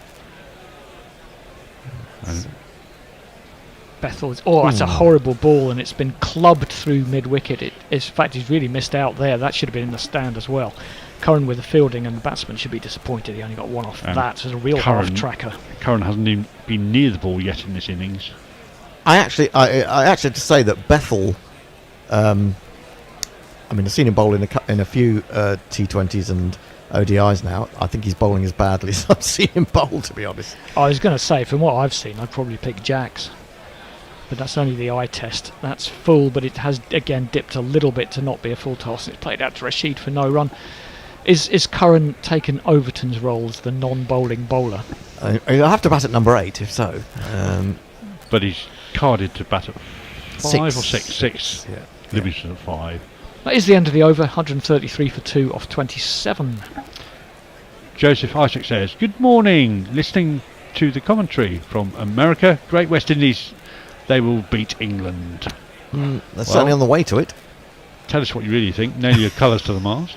Bethel's. Oh, that's a horrible ball, and it's been clubbed through mid-wicket. In fact, he's really missed out there. That should have been in the stand as well. Curran with the fielding, and the batsman should be disappointed. He only got 1 off that. So it's a real half tracker. Curran hasn't even been near the ball yet in this innings. I actually have to say that Bethel. I've seen him bowl in a few T20s and ODIs now. I think he's bowling as badly as I've seen him bowl, to be honest. I was going to say, from what I've seen, I'd probably pick Jacks. But that's only the eye test. That's full, but it has again dipped a little bit to not be a full toss. It's played out to Rashid for no run. Is Curran taken Overton's role as the non-bowling bowler? I'll have to bat at number 8, if so. But he's carded to bat at 5 or 6. 6. Yeah. Livingstone at 5. That is the end of the over. 133 for 2 off 27. Joseph Isaac says, "Good morning. Listening to the commentary from America, Great West Indies. They will beat England." They're certainly on the way to it. Tell us what you really think. Nail your colours to the mast.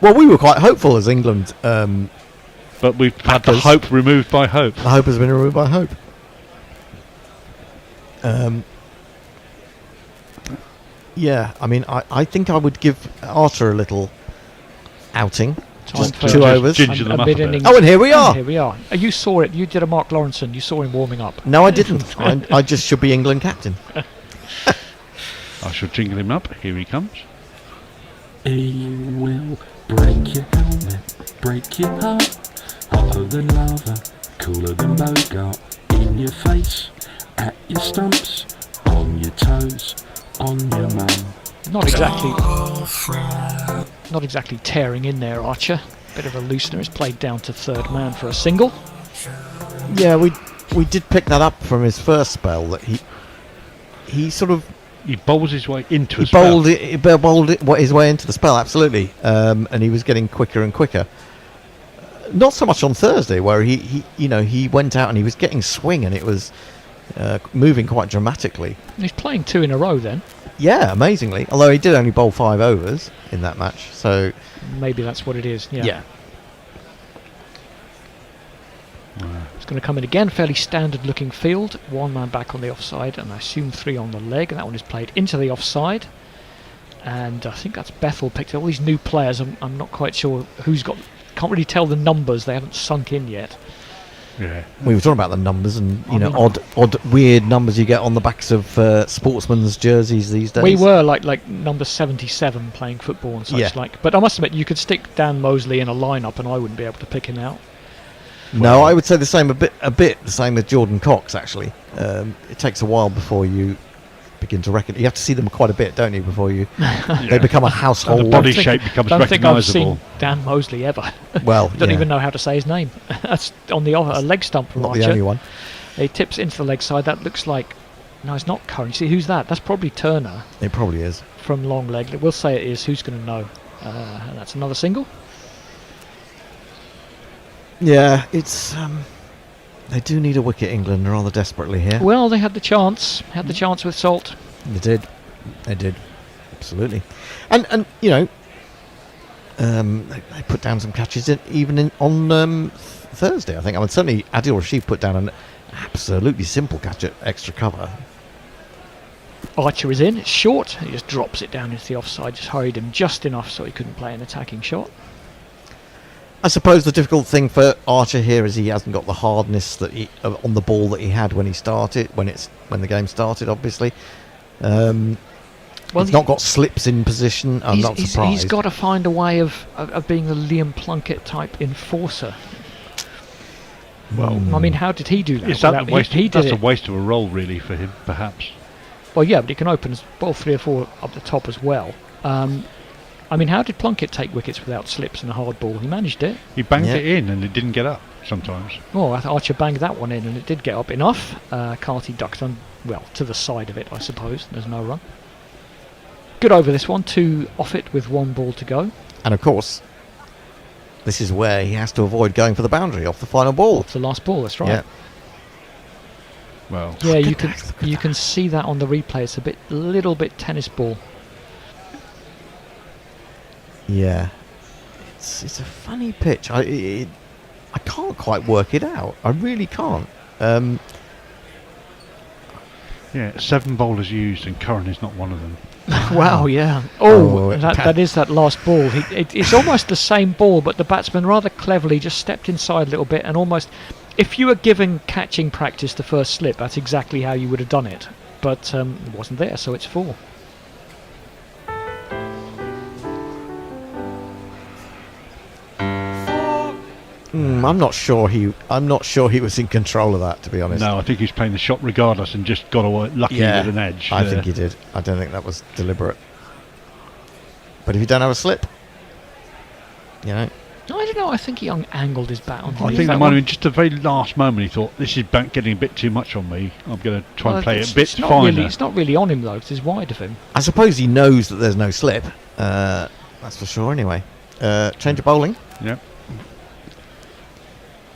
Well, we were quite hopeful as England. But we've had the hope removed by hope. The hope has been removed by hope. Yeah, I think I would give Archer a little outing. Just 2 overs. Ginger them up a bit. Oh, and here we are. Here we are. You saw it. You did a Mark Lawrenson. You saw him warming up. No, I didn't. I just should be England captain. I shall jingle him up. Here he comes. He will break your helmet, break your heart. Hotter than lava, cooler than Bogart. In your face, at your stumps, on your toes, on your mum. Not exactly tearing in there, Archer. Bit of a loosener. It's played down to third man for a single. Yeah, we did pick that up from his first spell. That he sort of bowls his way into a spell. He bowled his way into the spell, absolutely. And he was getting quicker and quicker. Not so much on Thursday, where he went out and he was getting swing and it was moving quite dramatically. He's playing 2 in a row then. Yeah, amazingly. Although he did only bowl 5 overs in that match, so maybe that's what it is. Yeah. It's going to come in again. Fairly standard-looking field. 1 man back on the offside, and I assume 3 on the leg. And that one is played into the offside. And I think that's Bethel picked up all these new players. I'm not quite sure who's got. Can't really tell the numbers. They haven't sunk in yet. Yeah. We were talking about the numbers and odd, weird numbers you get on the backs of sportsmen's jerseys these days. We were like number 77 playing football and such like. But I must admit, you could stick Dan Mosley in a lineup and I wouldn't be able to pick him out. No, I would say the same. A bit the same with Jordan Cox. Actually, it takes a while before you begin to reckon. You have to see them quite a bit, don't you, before you they become a household. The body shape becomes recognisable. I don't think I've seen Dan Mosley ever. Well, don't even know how to say his name. That's on the leg stump from Not Archer. the only one. He tips into the leg side. That looks like no, it's not Curran. See, who's that? That's probably Turner. It probably is from long leg. We'll say it is. Who's going to know? And that's another single. Yeah, it's they do need a wicket, England, rather desperately here. Well, they had the chance. Had the chance with Salt. They did, absolutely. And they put down some catches on Thursday. I think. Certainly Adil Rashid put down an absolutely simple catch at extra cover. Archer is in. It's short. He just drops it down into the offside. Just hurried him just enough so he couldn't play an attacking shot. I suppose the difficult thing for Archer here is he hasn't got the hardness that on the ball that he had when he started, when the game started. Obviously, he's not got slips in position. I'm not surprised. He's got to find a way of being the Liam Plunkett type enforcer. Well, I mean, how did he do that? Is that that's a waste of a role, really, for him, perhaps. Well, yeah, but he can open ball 3 or 4 up the top as well. I mean, how did Plunkett take wickets without slips and a hard ball? He managed it. He banged it in and it didn't get up sometimes. Oh, Archer banged that one in and it did get up enough. Carty ducked on, well, to the side of it, I suppose. There's no run. Good over this one, 2 off it with 1 ball to go. And of course, this is where he has to avoid going for the boundary off the final ball. Off the last ball, that's right. Yeah. Well, yeah, you can see that on the replay. It's a little bit tennis ball. Yeah, it's a funny pitch. I can't quite work it out. I really can't. Yeah, 7 bowlers used and Curran is not one of them. Wow, yeah. That is that last ball. It's almost the same ball, but the batsman rather cleverly just stepped inside a little bit and almost... If you were given catching practice the first slip, that's exactly how you would have done it. But it wasn't there, so it's 4. I'm not sure he was in control of that, to be honest. No, I think he's playing the shot regardless and just got away lucky with an edge. I think he did. I don't think that was deliberate. But if you don't have a slip, you know. I don't know. I think he angled his bat on. I think that might have been just the very last moment. He thought, "This is getting a bit too much on me. I'm going to try and play it a bit finer." It's not really on him though. It's wide of him. I suppose he knows that there's no slip. That's for sure. Anyway, change of bowling. Yep.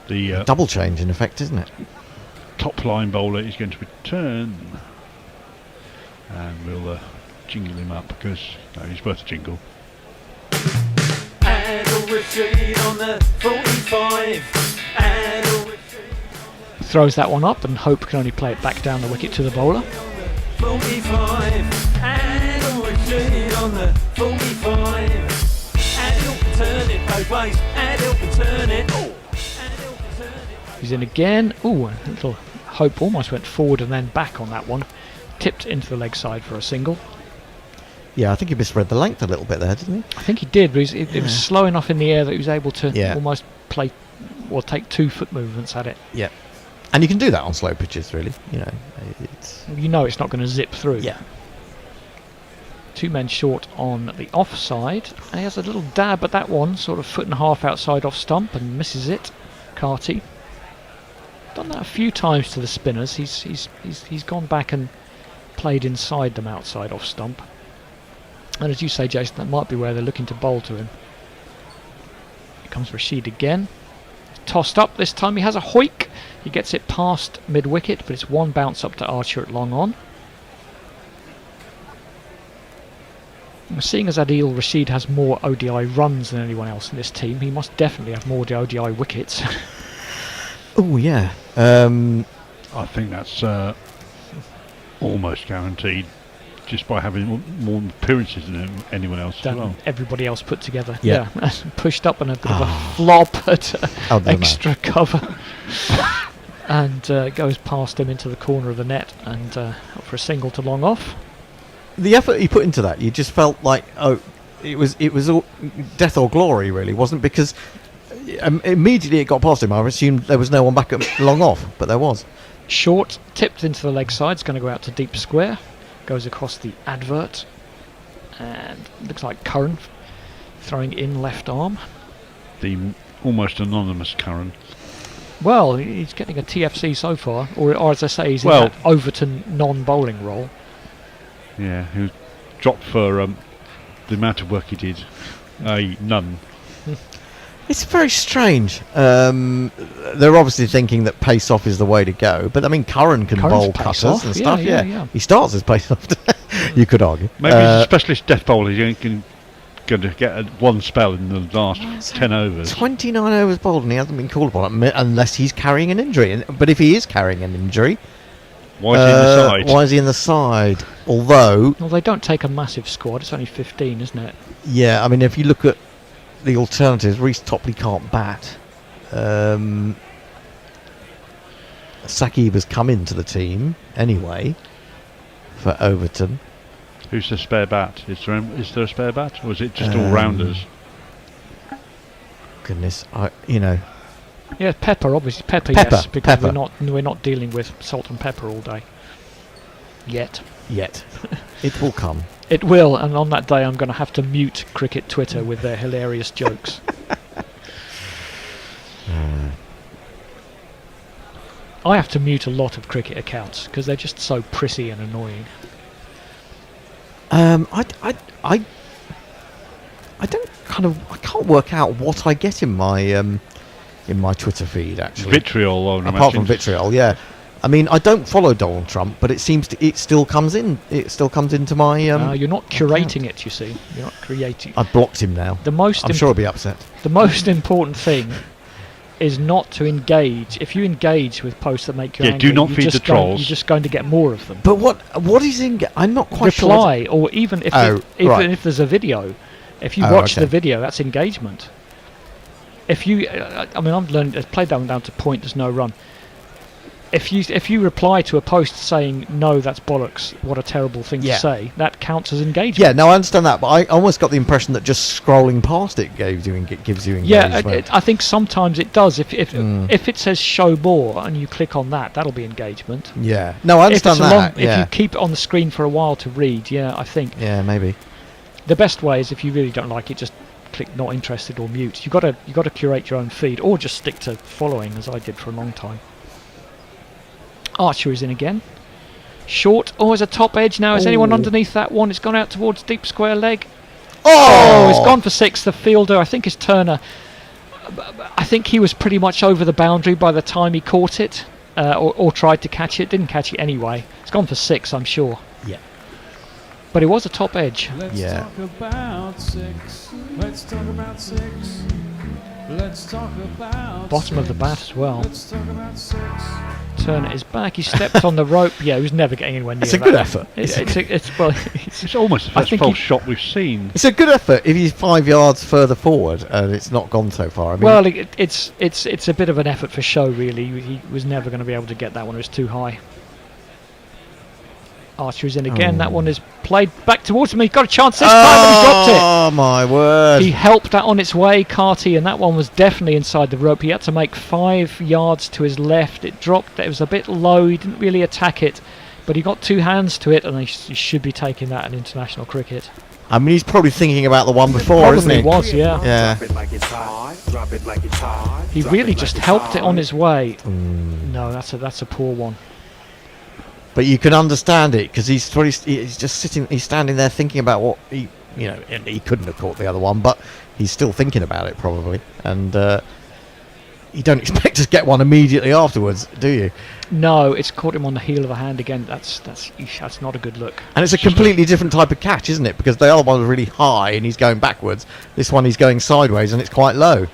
The double change in effect, isn't it? Top line bowler is going to return, and we'll jingle him up because he's worth a jingle. On the 45. Throws that one up and Hope can only play it back down the wicket to the bowler. 45. And on the 45. And he'll turn it both ways. And he'll turn it. He's in again. Ooh, a little Hope almost went forward and then back on that one. Tipped into the leg side for a single. Yeah, I think he misread the length a little bit there, didn't he? I think he did, but it was slow enough in the air that he was able to almost play or take 2 foot movements at it. Yeah, and you can do that on slow pitches, really. It's not going to zip through. Yeah. 2 men short on the offside, and he has a little dab at that one, sort of 1.5 foot outside off stump, and misses it. Carty done that a few times to the spinners. He's gone back and played inside them outside off stump. And as you say, Jason, that might be where they're looking to bowl to him. Here comes Rashid again. Tossed up this time. He has a hoik. He gets it past mid-wicket, but it's 1 bounce up to Archer at long on. Seeing as Adil Rashid has more ODI runs than anyone else in this team, he must definitely have more ODI wickets. Oh, yeah. I think that's almost guaranteed. Just by having more appearances than anyone else as well. Everybody else put together. Yeah. Pushed up on a bit of a flop at extra cover. And goes past him into the corner of the net and up for a single to long off. The effort he put into that, you just felt like, it was all death or glory, really, wasn't it? Because immediately it got past him, I assumed there was no one back at long off, but there was. Short, tipped into the leg side, it's going to go out to deep square. Goes across the advert and looks like Curran throwing in left arm. The almost anonymous Curran. Well, he's getting a TFC so far, or as I say, he's in that Overton non-bowling role. Yeah, he was dropped for the amount of work he did. None. It's very strange. They're obviously thinking that pace off is the way to go, but I mean, Curran can bowl cutters and stuff. Yeah, he starts as pace off. You could argue. Maybe he's a specialist death bowler. He's going to get one spell in the last 10 overs. 29 overs bowled, and he hasn't been called upon unless he's carrying an injury. But if he is carrying an injury, why is he in the side? Why is he in the side? Although, they don't take a massive squad. It's only 15, isn't it? Yeah, I mean, if you look at the alternatives, Reece Topley can't bat. Saqib has come into the team anyway for Overton. Who's the spare bat? Is there a spare bat, or is it just all rounders? Goodness, Yeah, Pepper, obviously. Pepper, yes, because we're not dealing with salt and pepper all day. Yet. It will come. It will, and on that day I'm going to have to mute cricket Twitter with their hilarious jokes. I have to mute a lot of cricket accounts because they're just so prissy and annoying. I can't work out what I get in my Twitter feed actually. Vitriol, I would apart imagine. from vitriol, yeah. I mean, I don't follow Donald Trump, but it seems it still comes in. It still comes into my. You're not curating account. it. You see, you're not creating. I've blocked him now. I'm sure he'll be upset. The most important thing is not to engage. If you engage with posts that make you angry, do not feed the trolls. You're just going to get more of them. But what is I'm not quite reply, sure. or even if if there's a video, if you watch the video, that's engagement. If you, I've learned. I've played that one down to point. There's no run. If you reply to a post saying no, that's bollocks, what a terrible thing to say, that counts as engagement. Yeah, no, I understand that, but I almost got the impression that just scrolling past it gives you engagement. Yeah, I think sometimes it does. If it says show more and you click on that, that'll be engagement. Yeah, no, I understand that. If you keep it on the screen for a while to read, I think. Yeah, maybe. The best way is if you really don't like it, just click not interested or mute. You got to curate your own feed, or just stick to following, as I did for a long time. Archer is in again. Short. Oh, as a top edge now. Is anyone underneath that one? It's gone out towards deep square leg. Oh, it's gone for 6. The fielder, I think, is Turner. I think he was pretty much over the boundary by the time he caught it, or tried to catch it. Didn't catch it anyway. It's gone for 6, I'm sure. Yeah. But it was a top edge. Let's talk about 6. Let's talk about 6. Let's talk about bottom of the bat as well. Let's talk about 6. Turner is back. He stepped on the rope. Yeah, he was never getting anywhere near It's a that. good effort. It's almost the first false shot we've seen. It's a good effort if he's 5 yards further forward and it's not gone so far. I mean, well, it's a bit of an effort for show, really. He was never going to be able to get that one. It was too high. Archer is in again. That one is played back towards him. He got a chance this time and he dropped it. Oh my word. He helped that on its way, Carty, and that one was definitely inside the rope. He had to make 5 yards to his left. It dropped. It was a bit low. He didn't really attack it, but he got 2 hands to it, and he should be taking that in international cricket. I mean, he's probably thinking about the one before, isn't he? Probably was, yeah. Yeah. He really just helped it on his way. No, that's a poor one. But you can understand it because he's just sitting. He's standing there thinking about what he couldn't have caught the other one, but he's still thinking about it probably. And you don't expect to get one immediately afterwards, do you? No, it's caught him on the heel of the hand again. That's not a good look. And it's a completely different type of catch, isn't it? Because the other one was really high and he's going backwards. This one he's going sideways and it's quite low.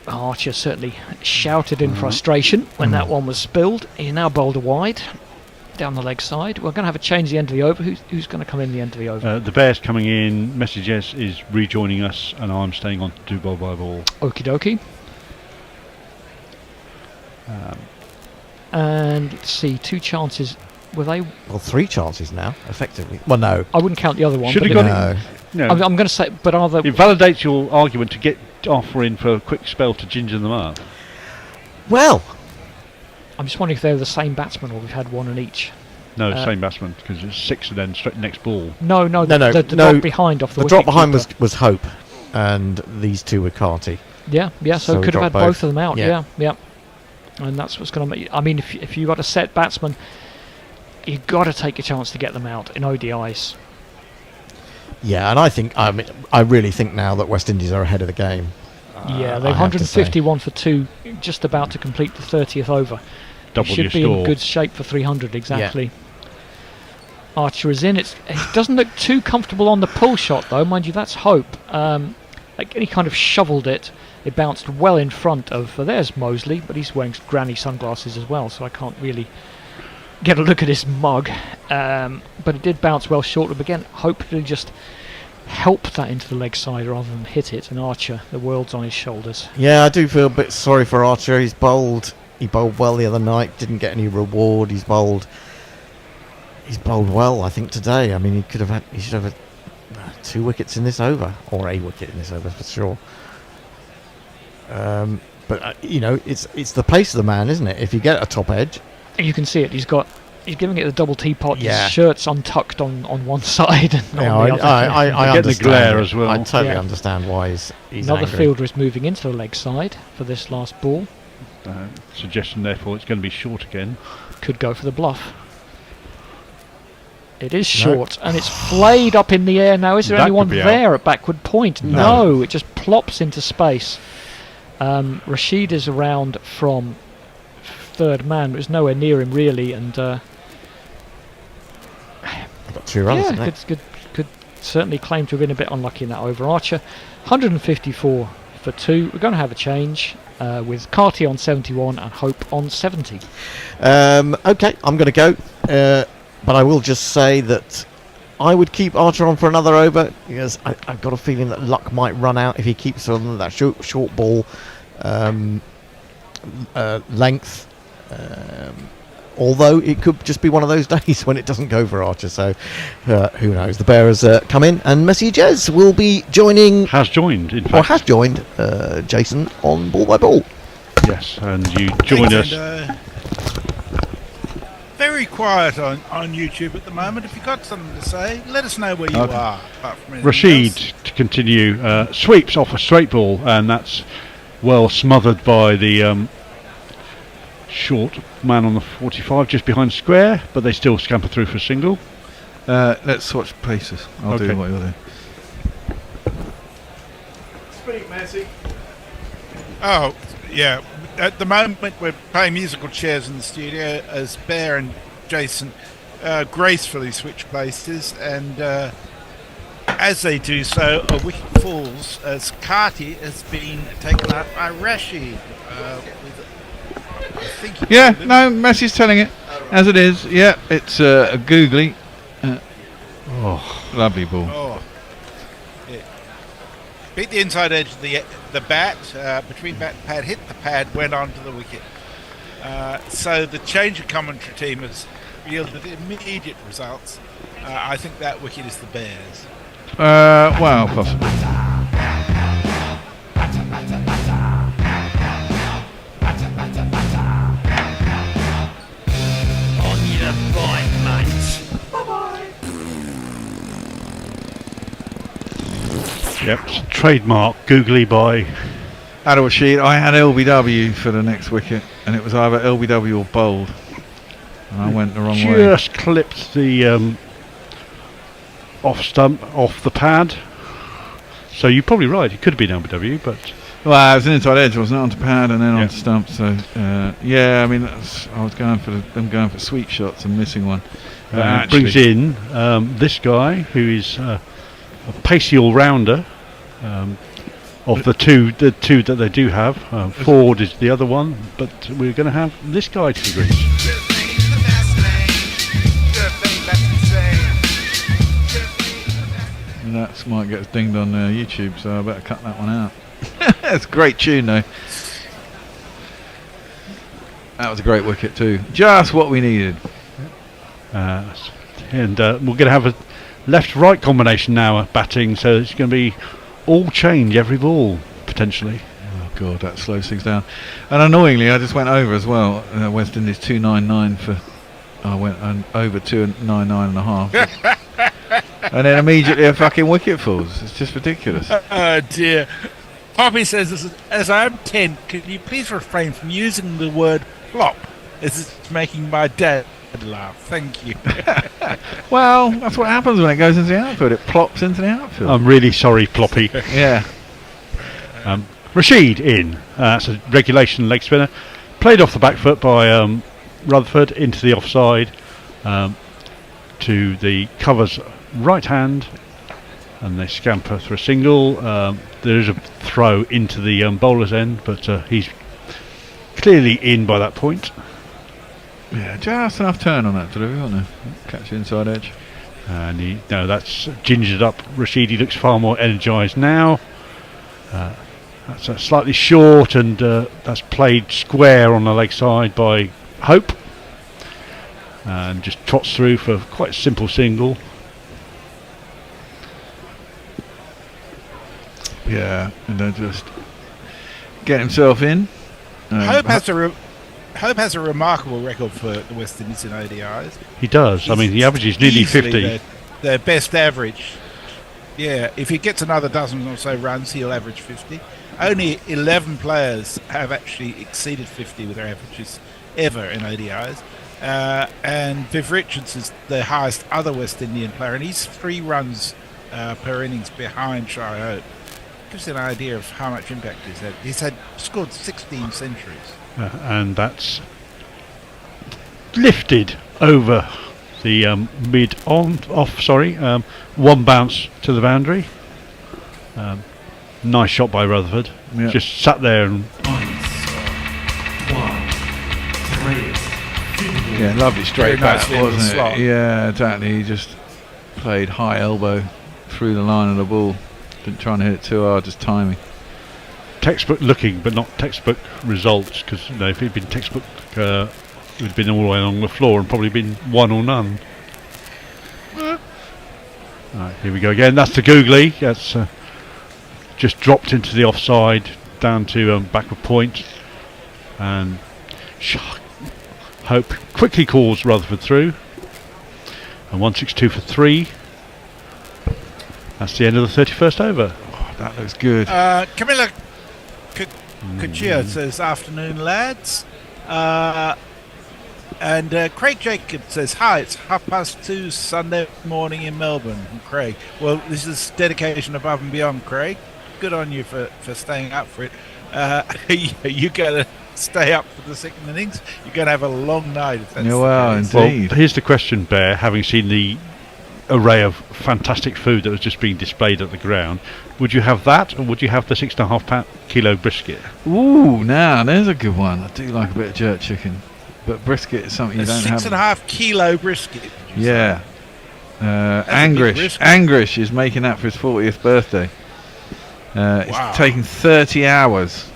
Archer certainly shouted in frustration when that one was spilled. He now bowled a wide. Down the leg side. We're going to have a change the end of the over. Who's going to come in the end of the over? The Bear's coming in. Messages is rejoining us, and I'm staying on to do ball by ball. Okie dokie. And let's see, 2 chances. Were they? Well, 3 chances now, effectively. Well, no. I wouldn't count the other one. Should have got it. No. I'm going to say, but are they? It validates your argument to get Offer in for a quick spell to ginger them up. Well. I'm just wondering if they're the same batsman or we've had one in each. No, same batsman, because it's 6 and then straight next ball. No. The drop behind off the drop behind was Hope, and these 2 were Carty. Yeah. So could have had both of them out. Yeah. And that's what's going to make. I mean, if you got a set batsman, you've got to take a chance to get them out in ODIs. Yeah, and I really think now that West Indies are ahead of the game. Yeah, they're 151 for 2, just about to complete the 30th over. Double should be in good shape for 300 exactly. Yeah. Archer is in. It doesn't look too comfortable on the pull shot though, mind you. That's Hope. He kind of shoveled it. It bounced well in front of. There's Mosley, but he's wearing granny sunglasses as well, so I can't really get a look at his mug. But it did bounce well short of again. Hopefully just help that into the leg side rather than hit it. And Archer, the world's on his shoulders. Yeah, I do feel a bit sorry for Archer. He bowled well the other night, didn't get any reward. He's bowled well, I think, today. I mean, he should have had 2 wickets in this over, or a wicket in this over for sure. But it's the pace of the man, isn't it? If you get a top edge, you can see it. He's got He's giving it the double teapot. Yeah. His shirt's untucked on one side and Yeah, on the other. I Get the understand glare it. as well. I totally Yeah. understand why he's Another angry. fielder is moving into the leg side for this last ball. Suggestion, therefore, it's going to be short again. Could go for the bluff. It is short, and it's flayed up in the air now. Is there That anyone could be there at backward point? No. No, it just plops into space. Rashid is around from third man, but it's nowhere near him really, and Got 2 runs. yeah, could certainly claim to have been a bit unlucky in that over. Archer, 154 for 2. We're going to have a change with Carty on 71 and Hope on 70. Okay, I'm going to go. But I will just say that I would keep Archer on for another over, because I've got a feeling that luck might run out if he keeps on that short ball length. Although it could just be one of those days when it doesn't go for Archer, so who knows. The Bearers come in, and Messi Jez will be joining... Has joined, in fact. Or has joined Jason on Ball by Ball. Yes, and you join us. Very quiet on YouTube at the moment. If you've got something to say, let us know where you Okay. are. Apart from anything Rashid, else. to continue, sweeps off a straight ball, and that's well smothered by the short man on the 45 just behind square, but they still scamper through for a single. Let's swatch places. I'll do what you'll do. Speak, Messi. Oh, yeah. At the moment, we're playing musical chairs in the studio as Bear and Jason gracefully switch places, and as they do so, a wicket falls as Carty has been taken out by Rashid. Yeah, no, Messi's telling it as it is. Yeah, it's a googly. Lovely ball. Oh. Yeah. Beat the inside edge of the bat, between bat and pad, hit the pad, went onto the wicket. So the change of commentary team has yielded immediate results. I think that wicket is the Bears. Well, possibly. On your bike, mate. Yep, trademark googly by Adil Rashid. I had LBW for the next wicket, and it was either LBW or bowled. And I went the wrong way. just clipped the off stump off the pad. So you're probably right. It could have been LBW, but Well, it was an inside edge, wasn't it? Onto pad and then Yeah. onto stump. So yeah, I mean, I was going for them going for sweep shots and missing one. But it brings in this guy who is a pacey all-rounder. Of the two that they do have, Ford is the other one, but we're going to have this guy to the greens. That might get us dinged on YouTube, so I better cut that one out. That's a great tune, though. That was a great wicket too. Just what we needed. And we're going to have a left-right combination now at batting, so it's going to be all change every ball potentially. Oh god, that slows things down. And annoyingly, I just went over as well. West Indies 299 for. I went over 299 and a half. And then immediately a fucking wicket falls. It's just ridiculous. Oh dear. Poppy says, as I'm 10, could you please refrain from using the word plop, as it's making my dad laugh. Thank you. Well, that's what happens when it goes into the outfield. It plops into the outfield. I'm really sorry, Ploppy. Yeah. Rashid in. That's a regulation leg spinner. Played off the back foot by Rutherford into the offside to the cover's right hand, and they scamper for a single. There is a throw into the bowler's end, but he's clearly in by that point. Yeah, just enough turn on that delivery, wasn't there? Catch the inside edge. And that's gingered up Rashid. He looks far more energised now. That's slightly short, and that's played square on the leg side by Hope, and just trots through for quite a simple single. Yeah, and then just get himself in. Hope has to Hope has a remarkable record for the West Indies in ODIs. He does. I mean, he averages nearly Easily 50. Their best average. Yeah, if he gets another dozen or so runs, he'll average 50. Only 11 players have actually exceeded 50 with their averages ever in ODIs. And Viv Richards is the highest other West Indian player, and he's 3 runs per innings behind Shai Hope. Gives you an idea of how much impact he's had. He's scored 16 centuries. And that's lifted over the one bounce to the boundary. Nice shot by Rutherford. Yeah. Just sat there and Yeah, lovely straight Very back, nicely in the wasn't slot. it? Yeah, exactly. He just played high elbow through the line of the ball. Didn't try and hit it too hard, just timing. textbook looking, but not textbook results. Because if it'd been textbook, it would have been all the way along the floor and probably been one or none. Right, here we go again. That's the googly. That's just dropped into the offside, down to backward point, and Hope quickly calls Rutherford through. And 162 for 3. That's the end of the 31st over. Oh, that looks good. Camilla Cuccia says, afternoon, lads. And Craig Jacob says, hi, it's 2:30 Sunday morning in Melbourne. And Craig, well, this is dedication above and beyond, Craig. Good on you for staying up for it. You're going to stay up for the second innings. You're going to have a long night. If that's indeed. Well, here's the question, Bear, having seen the array of fantastic food that was just being displayed at the ground, would you have that, or would you have the 6.5 kilo brisket? Ooh, now there's a good one. I do like a bit of jerk chicken, but brisket is something you don't have. 6.5 kilo brisket. Yeah. a big brisket. Angrish is making that for his 40th birthday. Wow. It's taken 30 hours.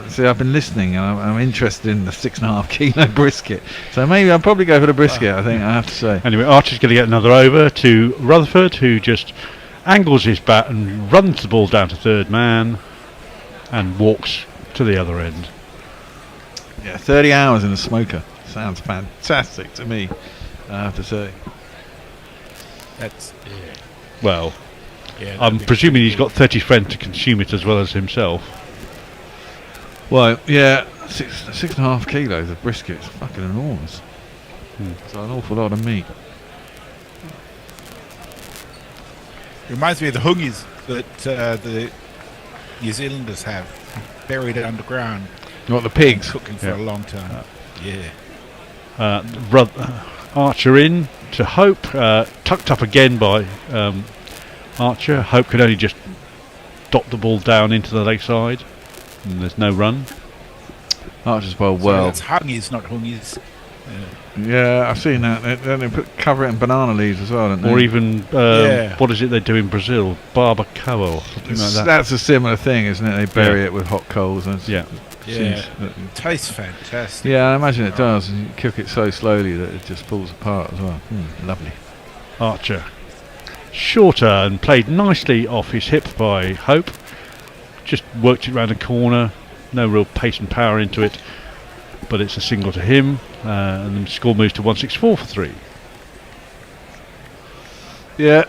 See, I've been listening, and I'm interested in the 6.5 kilo brisket. So maybe I'll probably go for the brisket. I think I have to say. Anyway, Archer's going to get another over to Rutherford, who just angles his bat and runs the ball down to third man and walks to the other end. Yeah, 30 hours in a smoker. Sounds fantastic to me, I have to say. That's Well, yeah, I'm presuming he's got 30 friends to consume it as well as himself. Well, yeah, 6.5 kilos of brisket is fucking enormous. It's an awful lot of meat. reminds me of the hungies that the New Zealanders have buried underground. What, the pigs? Cooking for a long time. Archer in to Hope, tucked up again by Archer. Hope could only just dot the ball down into the leg side, and there's no run. Archer's bowled So well. it's hungies, not hungies. Yeah, I've seen that. They cover it in banana leaves as well, don't they? Or even, what is it they do in Brazil? Barbacoa or something like that. That's a similar thing, isn't it? They bury it with hot coals. And Yeah. Tastes fantastic. Yeah, I imagine it does. And you cook it so slowly that it just falls apart as well. Lovely. Archer. Shorter and played nicely off his hip by Hope. Just worked it round a corner. No real pace and power into it. But it's a single to him. And the score moves to 164 for 3. Yeah.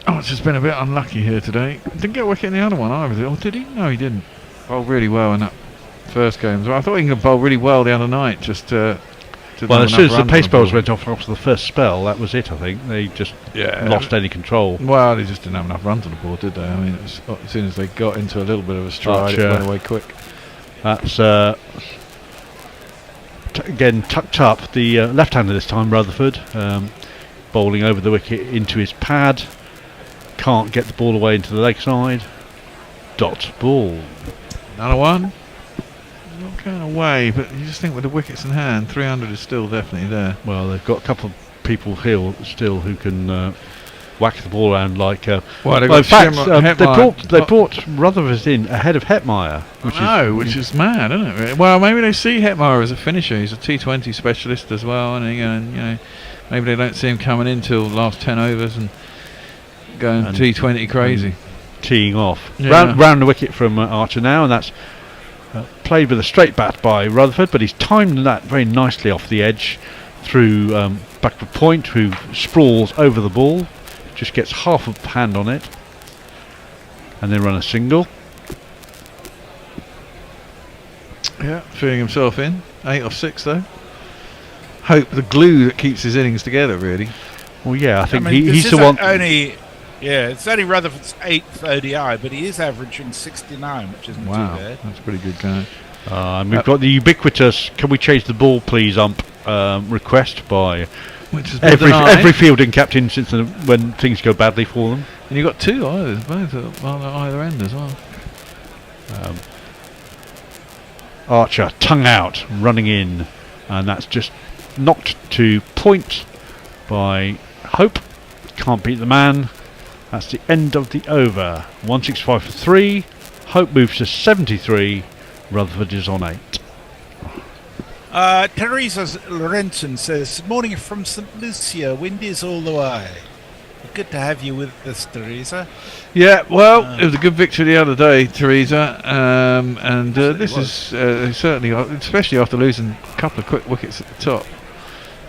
Archer's been a bit unlucky here today. Didn't get a wicket in the other one either. Or did he? No, he didn't. Bowled really well in that first game. So I thought he could bowl really well the other night. Just well, as soon as the pace bowls went off after the first spell, that was it, I think. They just lost any control. Well, they just didn't have enough runs on the board, did they? I mean, it was, as soon as they got into a little bit of a stride, it went away quick. That's again tucked up. The left-hander this time, Rutherford, bowling over the wicket into his pad. Can't get the ball away into the leg side. Dot ball. Another one. Not going away, but you just think with the wickets in hand, 300 is still definitely there. Well, they've got a couple of people here still who can whack the ball around like. Well, they've in got fact, they brought Rutherford in ahead of Hetmeyer, which is mad, isn't it? Well, maybe they see Hetmeyer as a finisher. He's a T20 specialist as well, and you know, maybe they don't see him coming in till last 10 overs and going T20 crazy. Teeing off round the wicket from Archer now, and that's Played with a straight bat by Rutherford, but he's timed that very nicely off the edge through backward point, who sprawls over the ball, just gets half a hand on it, and then run a single. Yeah, feeling himself in. 8 off 6 though. Hope the glue that keeps his innings together, really. Well, yeah, I think mean, he's the one. It's only Rutherford's 8th ODI, but he is averaging 69, which isn't too bad. That's pretty good going. And we've got the ubiquitous "Can we change the ball, please, ump?" request by every fielding captain since when things go badly for them. And you've got 2 either, both on either end as well. Archer, tongue out, running in, and that's just knocked to point by Hope. Can't beat the man. That's the end of the over. 165 for 3. Hope moves to 73. Rutherford is on 8. Teresa Lorenzen says, morning from St. Lucia, wind is all the way. Good to have you with us, Teresa. Yeah, well, it was a good victory the other day, Teresa, and this is certainly, especially after losing a couple of quick wickets at the top.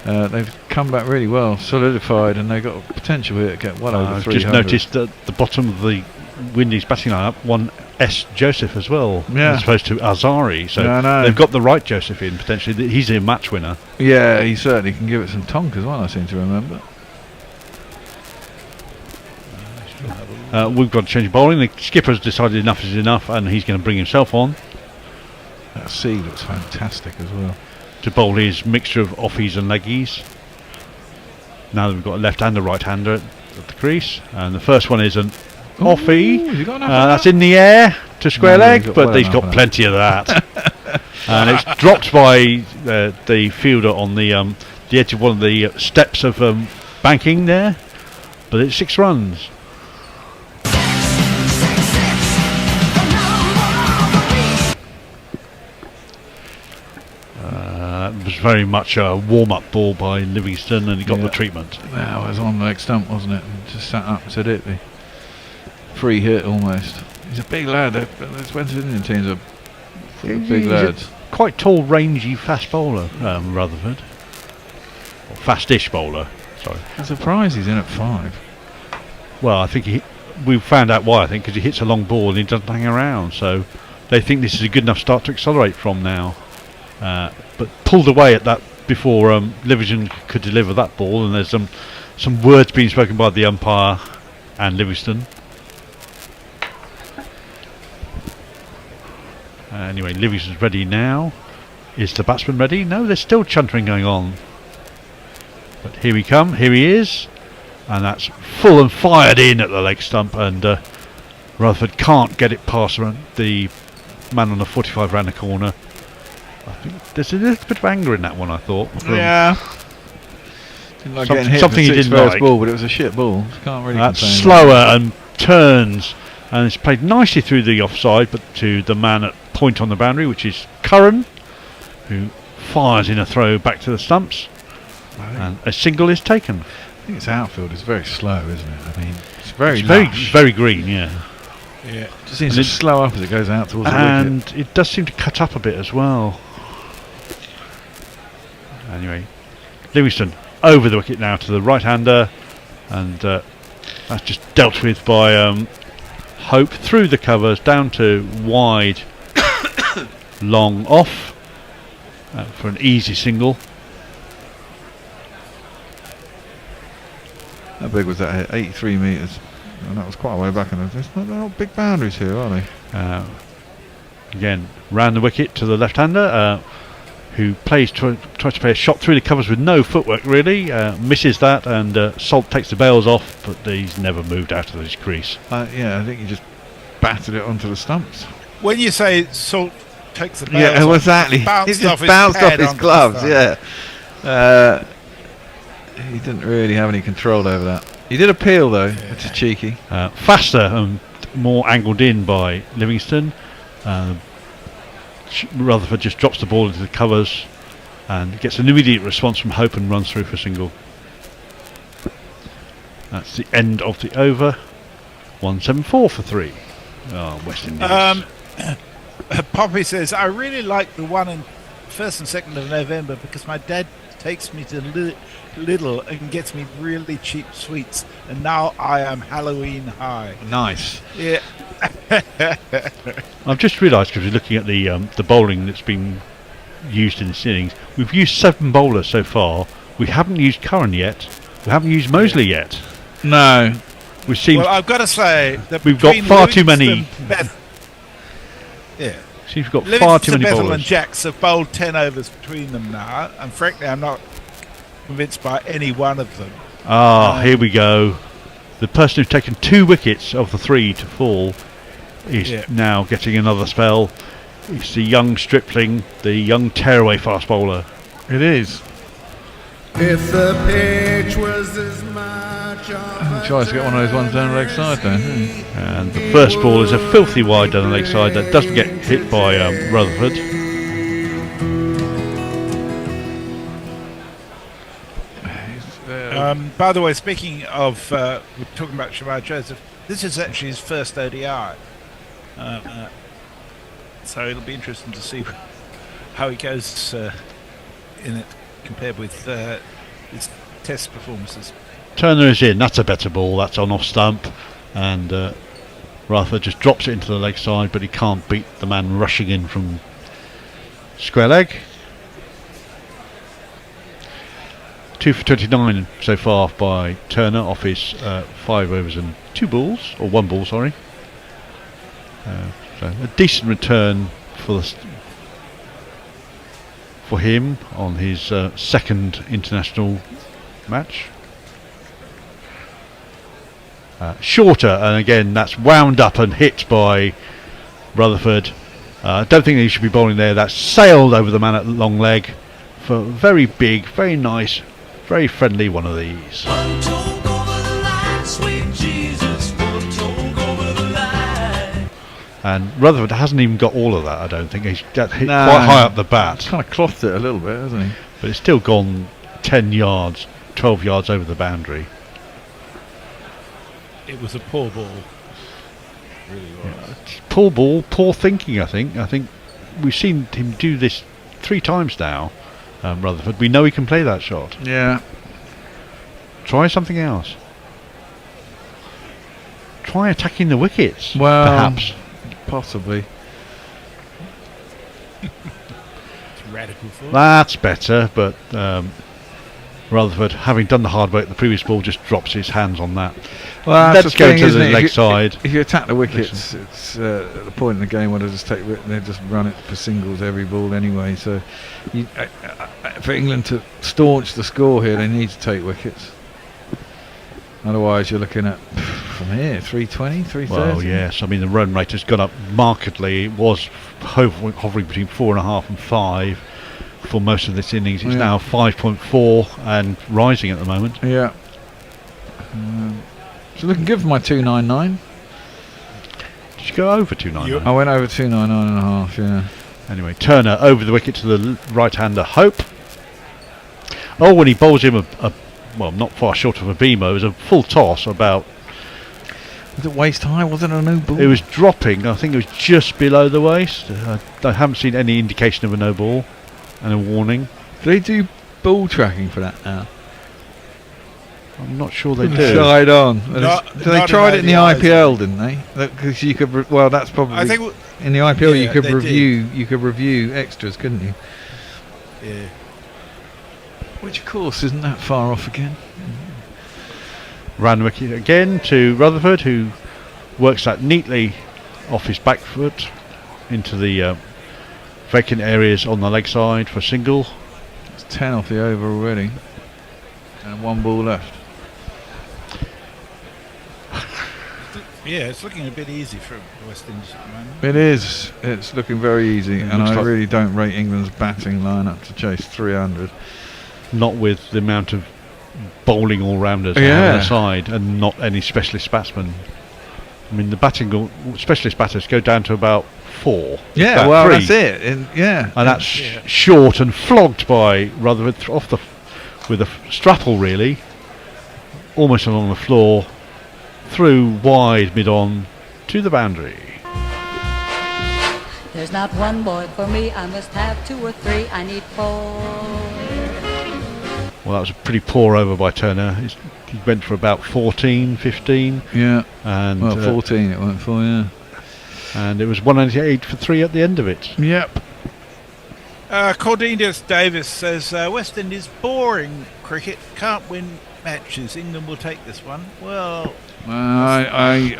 They've come back really well, solidified, and they've got a potential here to get well over 300. Just noticed at the bottom of the Windies batting lineup, one S. Joseph as well, as opposed to Azari. So they've got the right Joseph in, potentially. He's a match winner. Yeah, he certainly can give it some tonk as well, I seem to remember. We've got to change bowling. The skipper's decided enough is enough, and he's going to bring himself on. That C looks fantastic as well. To bowl his mixture of offies and leggies. Now that we've got a left-hander, right-hander at the crease, and the first one is an offie. That's in the air to square leg, but he's got plenty of that. And it's dropped by the fielder on the edge of one of the steps of banking there, but it's 6 runs. It was very much a warm-up ball by Livingstone, and he got the treatment. Well, it was on the leg stump, wasn't it? And just sat up and said it. Free hit almost. He's a big lad. Those West Indian teams are big lads. Quite tall, rangy, fast bowler, Rutherford. Or fast-ish bowler, sorry. I'm surprised he's in at 5. Well, I think we found out why, I think, because he hits a long ball and he doesn't hang around. So they think this is a good enough start to accelerate from now. But pulled away at that before Livingstone could deliver that ball, and there's some words being spoken by the umpire and Livingstone. Anyway, Livingstone's ready now. Is the batsman ready? No, there's still chuntering going on. But here we come, here he is, and that's full and fired in at the leg stump, and Rutherford can't get it past the man on the 45 round the corner. I think there's a little bit of anger in that one, I thought. Yeah. Didn't like getting hit something he didn't like. Ball, but it was a shit ball. Can't really That's slower and turns, and it's played nicely through the offside, but to the man at point on the boundary, which is Curran, who fires in a throw back to the stumps, and a single is taken. I think it's outfield. It's very slow, isn't it? I mean, it's very very green, yeah. Yeah, it just seems to slow up as it goes out towards the wicket. And it does seem to cut up a bit as well. Anyway, Livingstone over the wicket now to the right-hander, and that's just dealt with by Hope through the covers, down to wide, long off for an easy single. How big was that hit? 83 metres. And that was quite a way back, and there's not big boundaries here, are they? Again, round the wicket to the left-hander, who tries to play a shot through the covers with no footwork, really. Misses that, and Salt takes the bails off, but he's never moved out of his crease. Yeah, I think he just battered it onto the stumps. When you say Salt takes the bails off, off, exactly. He just bounced off his gloves, yeah. He didn't really have any control over that. He did appeal though, which is cheeky. Faster and more angled in by Livingstone. Rutherford just drops the ball into the covers and gets an immediate response from Hope and runs through for a single. That's the end of the over. 174 for 3. Oh, West Indies. Poppy says, I really like the one in 1st and 2nd of November because my dad takes me to Lidl and gets me really cheap sweets, and now I am Halloween high. Nice. Yeah. I've just realised, because we're looking at the bowling that's been used in this innings, we've used 7 bowlers so far. We haven't used Curran yet. We haven't used Mosley yet. No. We've seen. Well, I've got to say that we've got far too many. Yeah. Seems we've got far too many Bethel bowlers. and Jacks have bowled 10 overs between them now, and frankly, I'm not convinced by any one of them. Here we go. The person who's taken 2 wickets of the 3 to fall is now getting another spell. It's the young stripling, the young tearaway fast bowler. It is. If the pitch was as much of Tries to get one of those ones down the leg side then. And the first ball is a filthy wide down the leg side that doesn't get hit by Rutherford. By the way, speaking of, we're talking about Shamar Joseph, this is actually his first ODI. So it'll be interesting to see how he goes in it compared with his test performances. Turner is in. That's a better ball. That's on off stump. And Rutherford just drops it into the leg side, but he can't beat the man rushing in from square leg. 2 for 29 so far by Turner off his 5 overs and 2 balls, or 1 ball, sorry. So a decent return for him on his 2nd international match. Shorter, and again that's wound up and hit by Rutherford. I don't think he should be bowling there. That's sailed over the man at long leg for a very big, very nice, very friendly one of these. And Rutherford hasn't even got all of that, I don't think. He's got hit quite high up the bat. He's kind of clothed it a little bit, hasn't he? But it's still gone 10 yards, 12 yards over the boundary. It was a poor ball. Really was. Yeah, poor ball, poor thinking, I think. I think we've seen him do this 3 times now, Rutherford. We know he can play that shot. Yeah. Try something else. Try attacking the wickets, well, perhaps. Possibly. It's radical thought. That's better, but Rutherford, having done the hard work the previous ball, just drops his hands on that. Well, let's go to the leg side. If you attack the wickets, it's at the point in the game where they just run it for singles every ball anyway. So, for England to staunch the score here, they need to take wickets. Otherwise, you're looking at from here 320, 330. Well, yes. I mean, the run rate has gone up markedly. It was hovering between 4.5 and 5 for most of this innings. It's now 5.4 and rising at the moment. Yeah. So looking good for my 299. Did you go over 299? I went over 299.5. Yeah. Anyway, Turner over the wicket to the right-hander Hope. Oh, when he bowls him well, not far short of a beamer. It was a full toss about. Was it waist high? Was it a no ball? It was dropping. I think it was just below the waist. I haven't seen any indication of a no ball and a warning. Do they do ball tracking for that now? I'm not sure they do. Side on. They tried it in the IPL, didn't they? Because you could. Well, that's probably. I think in the IPL you could review. You could review extras, couldn't you? Yeah. Which, of course, isn't that far off again. Ran wicket again to Rutherford, who works that neatly off his back foot into the vacant areas on the leg side for single. It's 10 off the over already, and 1 ball left. Yeah, it's looking a bit easy for West Indies at the moment. It is. It's looking very easy, and I like really don't rate England's batting lineup to chase 300. Not with the amount of bowling all-rounders on the side, and not any specialist batsmen. I mean, the batting specialist batters go down to about 4. Yeah, well, 3. That's it. And that's short and flogged by Rutherford with a strapple, really, almost along the floor, through wide mid-on to the boundary. There's not one boy for me, I must have 2 or 3, I need 4. Well, that was a pretty poor over by Turner. He went for about 14, 15. Yeah. And 14 it went for, yeah. And it was 188 for 3 at the end of it. Yep. Cornelius Davis says, West Indies boring cricket, can't win matches. England will take this one. Well, I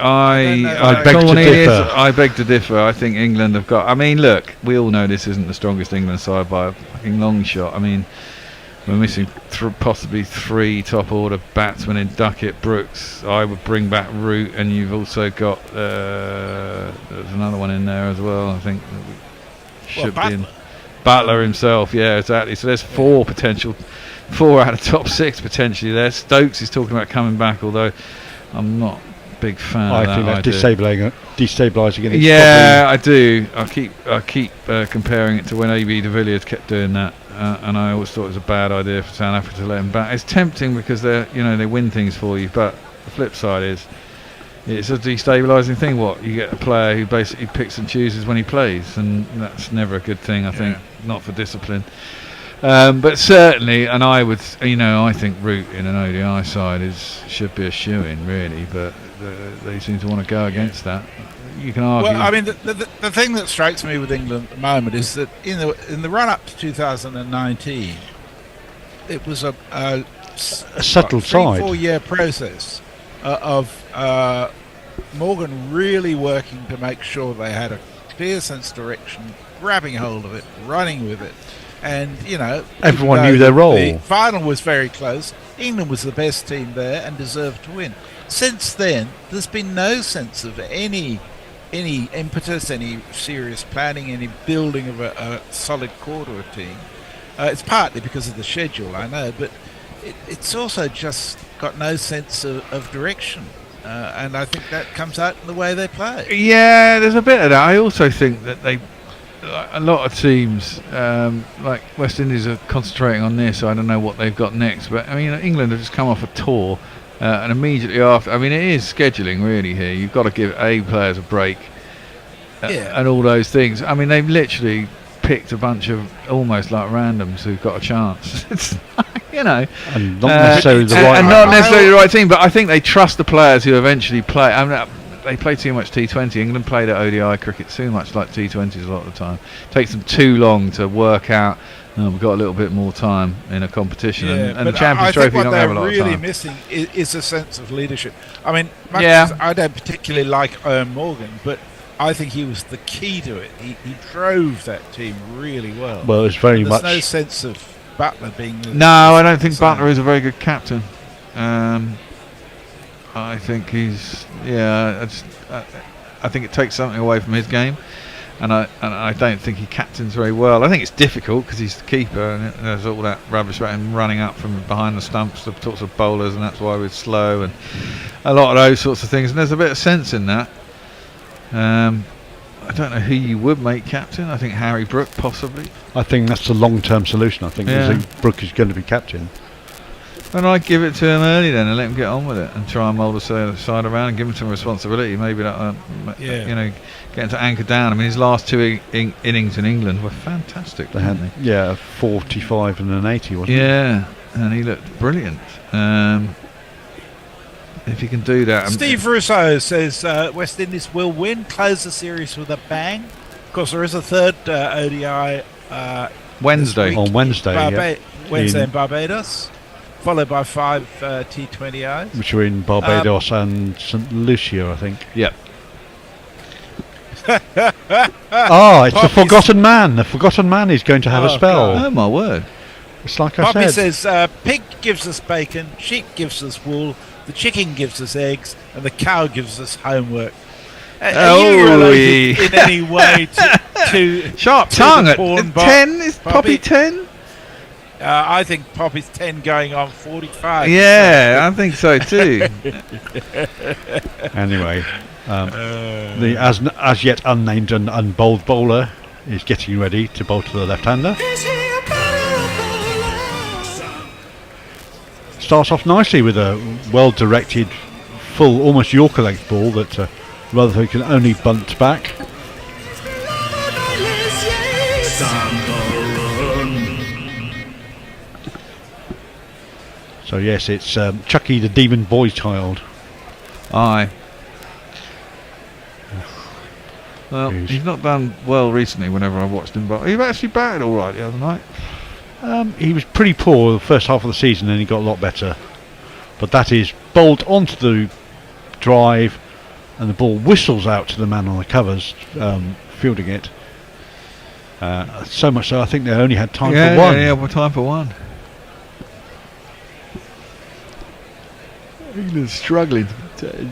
beg to differ. I beg to differ. I think England have got. I mean, look, we all know this isn't the strongest England side by a fucking long shot. I mean, we're missing possibly 3 top order batsmen in Duckett, Brooks. I would bring back Root, and you've also got there's another one in there as well. I think should be in Butler himself. Yeah, exactly. So there's 4 potential. 4 out of top 6 potentially there. Stokes is talking about coming back, although I'm not a big fan of that. I think that's destabilising it. Yeah, I do. I keep comparing it to when AB de Villiers kept doing that, and I always thought it was a bad idea for South Africa to let him back. It's tempting because they win things for you, but the flip side is it's a destabilising thing. What you get a player who basically picks and chooses when he plays, and that's never a good thing. I think not for discipline. But certainly, and I would, I think Root in an ODI side should be a shoo-in, really. But they seem to want to go against that. You can argue. Well, I mean, the thing that strikes me with England at the moment is that in the run-up to 2019, it was a settled side. 3-4 year process of Morgan really working to make sure they had a clear sense of direction, grabbing hold of it, running with it. And, everyone knew their role. The final was very close. England was the best team there and deserved to win. Since then, there's been no sense of any impetus, any serious planning, any building of a solid core to a team. It's partly because of the schedule, I know, but it's also just got no sense of direction. And I think that comes out in the way they play. Yeah, there's a bit of that. I also think that a lot of teams like West Indies are concentrating on this. So I don't know what they've got next, but I mean England have just come off a tour, and immediately after, I mean it is scheduling really here. You've got to give players a break, and all those things. I mean they've literally picked a bunch of almost like randoms who've got a chance. It's, and not necessarily the right, and not necessarily the right team. But I think they trust the players who eventually play. I mean, they play too much T20. England played at ODI cricket too much like T20s a lot of the time. It takes them too long to work out. We've got a little bit more time in a competition, and the Champions Trophy don't have a lot of time. What they're really missing is a sense of leadership. I mean, I don't particularly like Owen Morgan, but I think he was the key to it. He drove that team really well. Well, it's very much. There's no sense of Butler being. No, I don't think Butler is a very good captain. I think he's I think it takes something away from his game, and I don't think he captains very well. I think it's difficult because he's the keeper, and there's all that rubbish about him running up from behind the stumps, the sorts of bowlers, and that's why we're slow, and a lot of those sorts of things. And there's a bit of sense in that. I don't know who you would make captain. I think Harry Brook possibly. I think that's the long-term solution. I think Brook is going to be captain. And I'd give it to him early then and let him get on with it and try and mould the side around and give him some responsibility. Maybe that, get him to anchor down. I mean, his last 2 innings in England were fantastic. They had, a 45 and an 80, wasn't it? Yeah, and he looked brilliant. If he can do that. Steve Russo says West Indies will win, close the series with a bang. Of course, there is a third ODI Wednesday. On Wednesday, Wednesday in Barbados. Followed by 5 T20Is. Which are in Barbados and St. Lucia, I think. Yep. It's the Forgotten Man. The Forgotten Man is going to have a spell. God. Oh, my word. It's like Poppy I said. says, pig gives us bacon, sheep gives us wool, the chicken gives us eggs, and the cow gives us homework. Are you related in any way to Sharp to tongue the at porn 10? Is Poppy 10? I think Poppy's 10 going on 45. Yeah, I think so too. Anyway, the as yet unnamed and unbowled bowler is getting ready to bowl to the left-hander. Starts off nicely with a well-directed, full, almost Yorker length ball that Rutherford can only bunt back. on the run. So yes, it's Chucky the Demon Boy Child. Aye. Well, he's not done well recently whenever I've watched him, but he actually batted all right the other night. He was pretty poor the first half of the season, and he got a lot better. But that is bowled onto the drive, and the ball whistles out to the man on the covers, fielding it. So much so, I think they only had time for one. Yeah, time for one. England's struggling to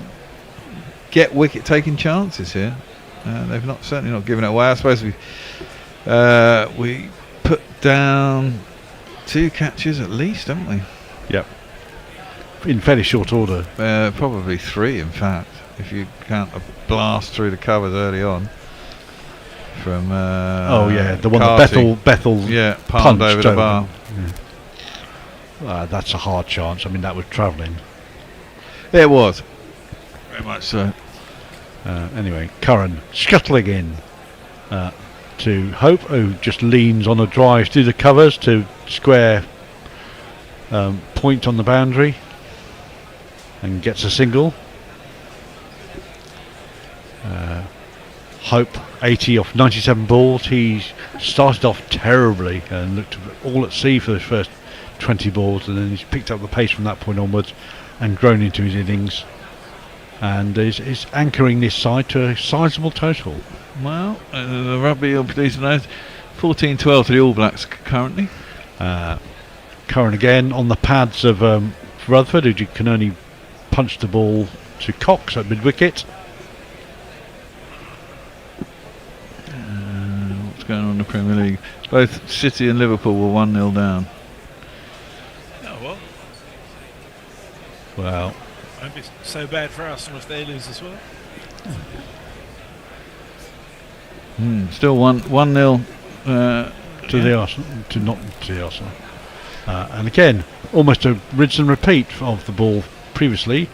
get wicket-taking chances here. They've certainly not given it away. I suppose we put down 2 catches at least, haven't we? Yep. In fairly short order. Probably 3, in fact, if you count a blast through the covers early on from. The one Carty. that Bethel palmed over the bar. Yeah. That's a hard chance. I mean, that was travelling. It was. Very much so. Anyway, Curran scuttling in to Hope, who just leans on a drive through the covers to square point on the boundary and gets a single. Hope 80 off 97 balls. He started off terribly and looked all at sea for the first 20 balls, and then he's picked up the pace from that point onwards and grown into his innings, and is anchoring this side to a sizable total. Well, the rugby will produce 14-12 to the All Blacks currently. Curran again on the pads of Rutherford, who can only punch the ball to Cox at mid-wicket. What's going on in the Premier League? Both City and Liverpool were 1-0 down. Well, won't be so bad for Arsenal if they lose as well. Still 1-0 to the Arsenal, not to the Arsenal. And again, almost a rinse and repeat of the ball previously.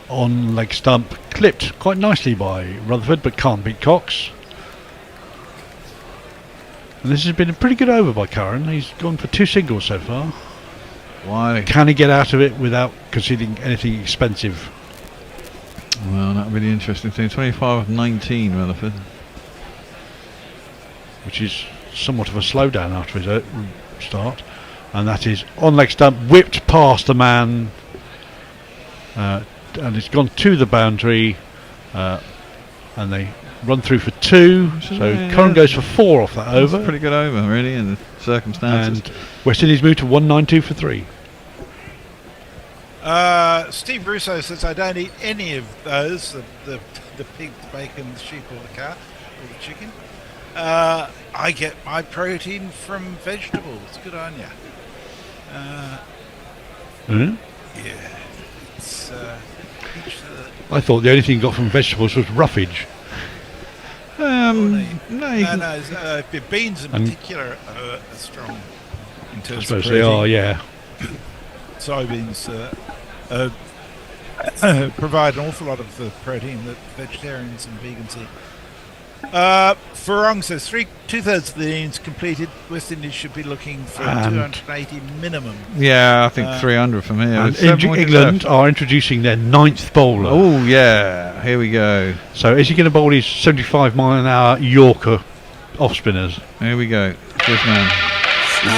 On leg stump, clipped quite nicely by Rutherford, but can't beat Cox. And this has been a pretty good over by Curran. He's gone for 2 singles so far. Why? Can he get out of it without conceding anything expensive? Well, that would be the interesting thing. 25 of 19, Rutherford. Which is somewhat of a slowdown after his start. And that is on leg stump, whipped past the man. And it's gone to the boundary. And they run through for 2. So Curran goes for 4 off that over. That's a pretty good over, really, in the circumstances. And West Indies move to 192 for 3. Steve Russo says, I don't eat any of those, the pig, the bacon, the sheep or the cow or the chicken. I get my protein from vegetables. Good on ya. Yeah. It's, I thought the only thing you got from vegetables was roughage. Beans in particular are strong in terms I suppose of they protein. are, yeah. Soybeans provide an awful lot of the protein that vegetarians and vegans eat. Farong says 2/3 of the innings completed. West Indies should be looking for 280 minimum. Yeah, I think 300 from here. And England are introducing their 9th bowler. Oh yeah, here we go. So is he going to bowl his 75-mile-an-hour Yorker off spinners? Here we go. This man. He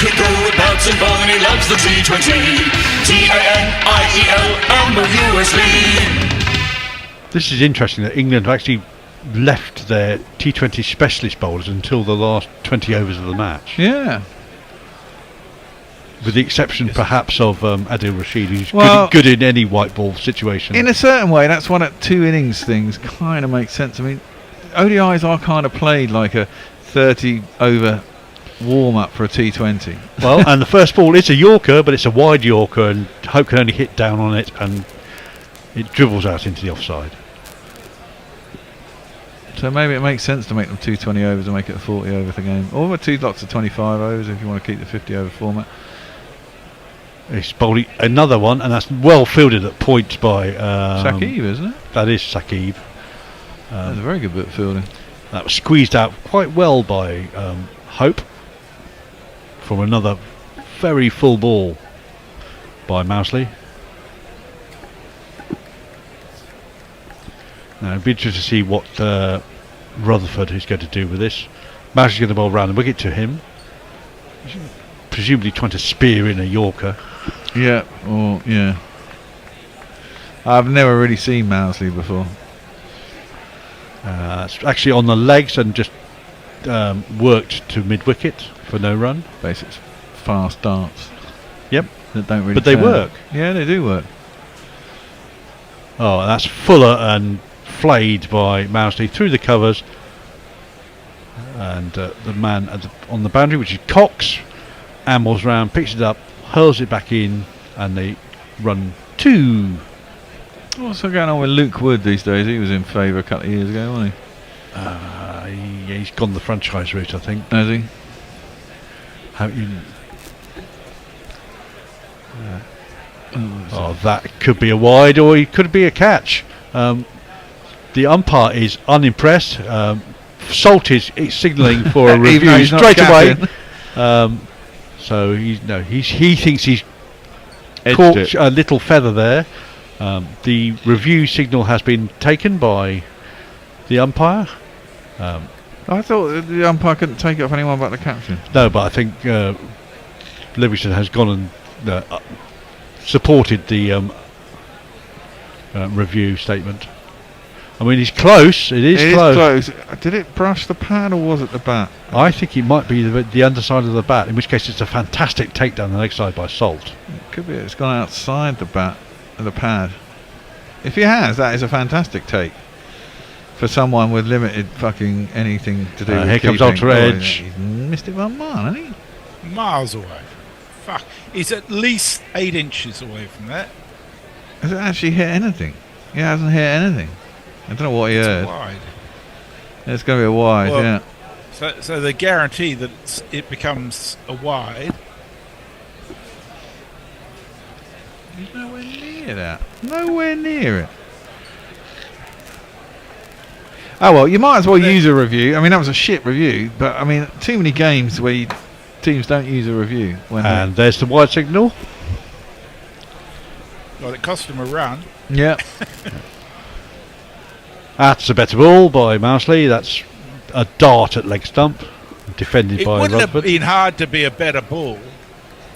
could go with bouts and ball and he loves the T20. TANIEL This is interesting that England have actually left their T20 specialist bowlers until the last 20 overs of the match. Yeah. With the exception perhaps of Adil Rashid, who's Well, good in any white ball situation. In a certain way, that's one of 2 innings things kind of makes sense. I mean, ODIs are kind of played like a 30 over warm-up for a T20. Well, and the first ball is a Yorker, but it's a wide Yorker, and Hope can only hit down on it, and it dribbles out into the offside. So maybe it makes sense to make them 220 overs and make it a 40 over the game, or 2 lots of 25 overs if you want to keep the 50 over format. It's bowling another one, and that's well fielded at points by Shakib, isn't it? That is Shakib. That's a very good bit of fielding. That was squeezed out quite well by Hope from another very full ball by Mousley. Now it'd be interesting to see what Rutherford is going to do with this. Mousley's going to bowl round the wicket to him, presumably trying to spear in a Yorker. Yeah, or yeah. I've never really seen Mousley before. It's actually on the legs and just worked to mid-wicket for no run. Basically, fast darts. Yep, that don't really. But they work. Yeah, they do work. Oh, that's fuller and flayed by Mousley through the covers, and the man on the boundary, which is Cox, ambles round, picks it up, hurls it back in, and they run 2. What's going on with Luke Wood these days? He was in favour a couple of years ago, wasn't he? He's gone the franchise route, I think. Has he? That could be a wide, or it could be a catch. The umpire is unimpressed. Salt is signalling for a review straight away. So he thinks he's caught a little feather there. The review signal has been taken by the umpire. I thought the umpire couldn't take it off anyone but the captain. No, but I think Livingstone has gone and supported the review statement. I mean, it's close. It is close. Did it brush the pad or was it the bat? I think it might be the underside of the bat, in which case it's a fantastic takedown the leg side by Salt. It could be it's gone outside the bat, the pad. If he has, that is a fantastic take for someone with limited fucking anything to do with here comes keeping. Ultra Edge. He's missed it by a mile, hasn't he? Miles away. Fuck. He's at least 8 inches away from that. Has it actually hit anything? He hasn't hit anything. I don't know what he heard. Wide. It's going to be a wide, Well, yeah. So they guarantee that it becomes a wide. He's nowhere near that. Nowhere near it. Oh well, you might as well use a review. I mean, that was a shit review, but I mean, too many games where teams don't use a review. And there's the wide signal. Well, it cost him a run. Yeah. That's a better ball by Mousley. That's a dart at leg stump, defended by It wouldn't Rutherford. have been hard to be a better ball.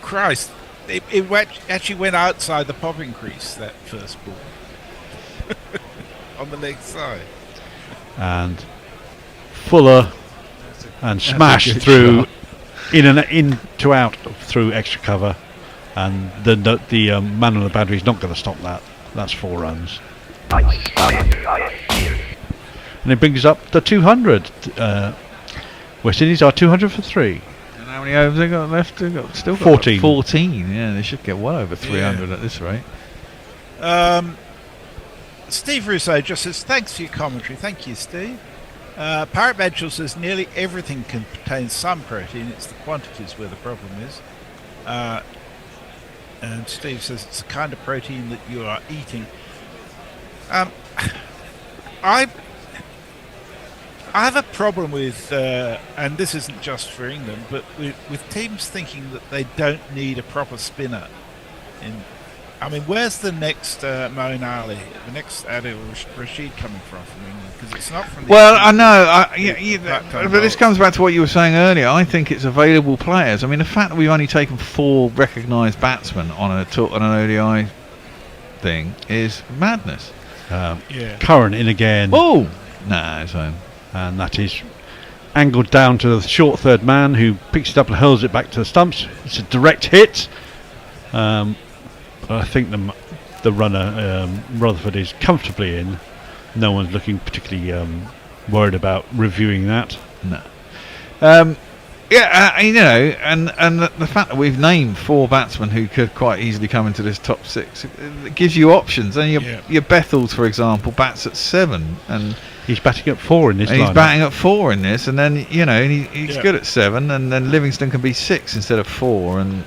Christ, it actually went outside the popping crease, that first ball. On the leg side. And Fuller and smashed through in to out through extra cover, and the man on the boundary is not going to stop that. That's 4 runs. And it brings up the 200. West Indies are 200 for 3. And how many overs they got left? They got still got 14. 14. Yeah, they should get well over 300 at this rate. Steve Russo just says, thanks for your commentary. Thank you, Steve. Parrot Mitchell says, nearly everything contains some protein. It's the quantities where the problem is. And Steve says, it's the kind of protein that you are eating. I have a problem with, and this isn't just for England, but with teams thinking that they don't need a proper spinner. I mean, where's the next Moeen Ali, the next Adil Rashid coming from England? Because it's not from the... Well, I know, but this comes back to what you were saying earlier. I think it's available players. I mean, the fact that we've only taken 4 recognised batsmen on an ODI thing is madness. Curran in again. Oh! Nah, it's home. And that is angled down to the short third man, who picks it up and hurls it back to the stumps. It's a direct hit. I think the runner, Rutherford, is comfortably in. No one's looking particularly worried about reviewing that. No. And the fact that we've named 4 batsmen who could quite easily come into this top 6, it gives you options. And your Bethels, for example, bats at 7, and he's batting at 4 in this. He's batting at 4 in this, and then he's good at 7, and then Livingstone can be 6 instead of 4, and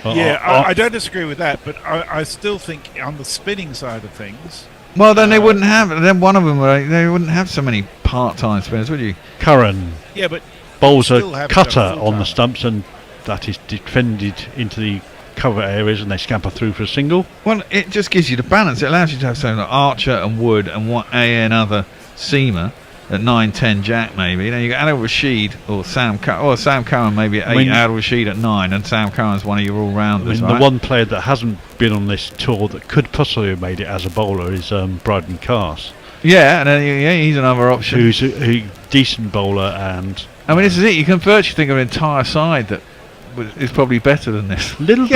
I don't disagree with that, but I still think on the spinning side of things, Well, then they wouldn't have. Then one of them, they wouldn't have so many part-time spinners, would you? Curran Yeah, but bowls still a have cutter to have on the full-time. stumps, and that is defended into the cover areas, and they scamper through for a single. Well, it just gives you the balance. It allows you to have something like Archer and Wood and another seamer at 9-10 Jack maybe. Then you got Adil Rashid or Sam Curran maybe at 8, Adil Rashid at 9, and Sam Curran's one of your all-rounders. The one player that hasn't been on this tour that could possibly have made it as a bowler is Bryden Cass. Yeah, and then he's another option. Who's a decent bowler, and I mean, this is it. You can virtually think of an entire side that is probably better than this. Little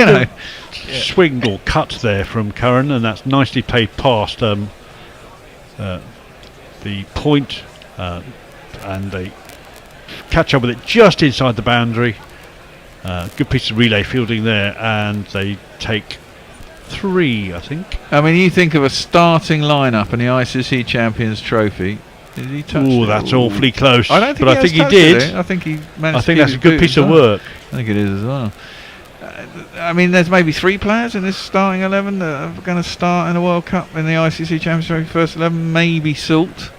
swing or cut there from Curran, and that's nicely played past the point, and they catch up with it just inside the boundary. Good piece of relay fielding there, and they take 3, I think. I mean, you think of a starting lineup in the ICC Champions Trophy. Did he touch it? That's awfully close. I don't think but I think he did. I think he managed. I think to that's a good piece of work. I think it is as well. I mean, there's maybe 3 players in this starting 11 that are going to start in the World Cup in the ICC Champions Trophy first 11. Maybe Salt,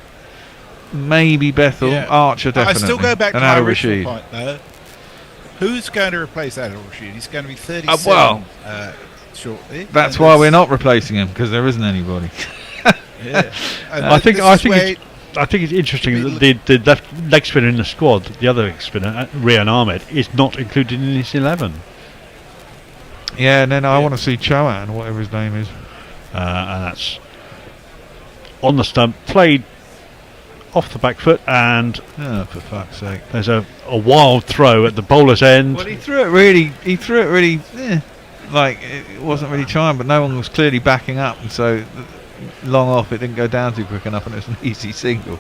maybe Bethel, Archer definitely. I still go back to and my Adil original Rashid. point, though. Who's going to replace Adil Rashid? He's going to be 37 shortly. That's why we're not replacing him, because there isn't anybody. I think it's interesting that the left leg spinner in the squad, the other leg spinner, Rian Ahmed, is not included in this 11. Yeah, and then I want to see Chowan, whatever his name is. And that's on the stump, played off the back foot, and for fuck's sake, there's a wild throw at the bowler's end. Well, he threw it really, like it wasn't really trying, but no one was clearly backing up, and so long off, it didn't go down too quick enough, and it was an easy single.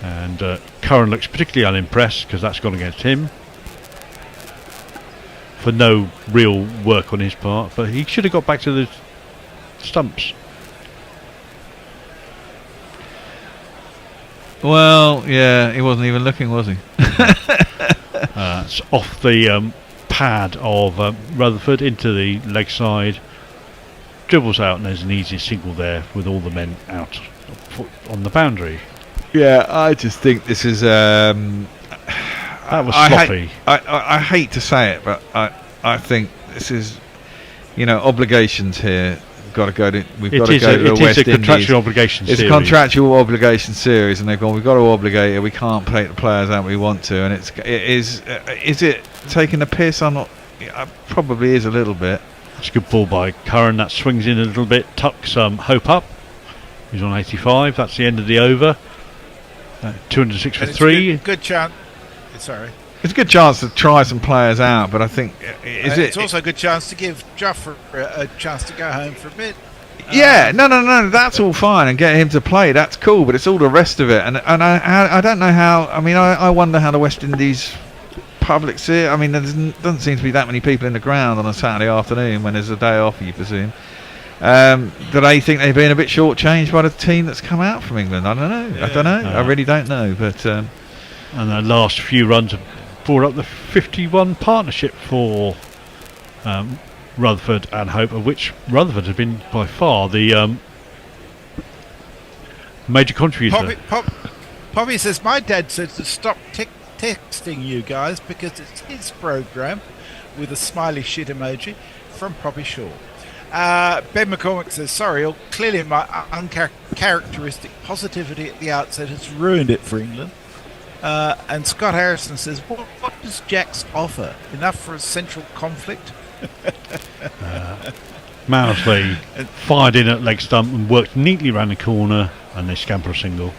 And Curran looks particularly unimpressed because that's gone against him for no real work on his part, but he should have got back to the stumps. Well, yeah, he wasn't even looking, was he? It's off the pad of Rutherford into the leg side, dribbles out, and there's an easy single there with all the men out on the boundary. Yeah, I just think this is that was sloppy. I hate to say it, but I think this is, obligations here. We've got to go to the West Indies. It's a contractual obligation series. It's a contractual obligation series, and they've gone, we've got to obligate it. We can't take the players out we want to, and is it taking the piss? I'm not. It probably is a little bit. It's a good ball by Curran. That swings in a little bit, tucks Hope up. He's on 85. That's the end of the over. 206 for 3. Good chance. Sorry. It's a good chance to try some players out, but I think it's also a good chance to give Jaffer a chance to go home for a bit. Yeah, no, that's all fine, and get him to play, that's cool, but it's all the rest of it, and I don't know how. I mean, I wonder how the West Indies public see it. I mean, there doesn't seem to be that many people in the ground on a Saturday afternoon when there's a day off, you presume. Do they think they've been a bit shortchanged by the team that's come out from England? I don't know. Yeah. I really don't know. But and the last few runs have brought up the 51 partnership for Rutherford and Hope, of which Rutherford has been by far the major contributor. Poppy says, my dad said to stop texting you guys because it's his program, with a smiley shit emoji from Poppy Shaw. Ben McCormick says, sorry, clearly my uncharacteristic positivity at the outset has ruined it for England. And Scott Harrison says, what does Jack's offer? Enough for a central conflict? Mousley fired in at leg stump and worked neatly around the corner, and they scamper a single.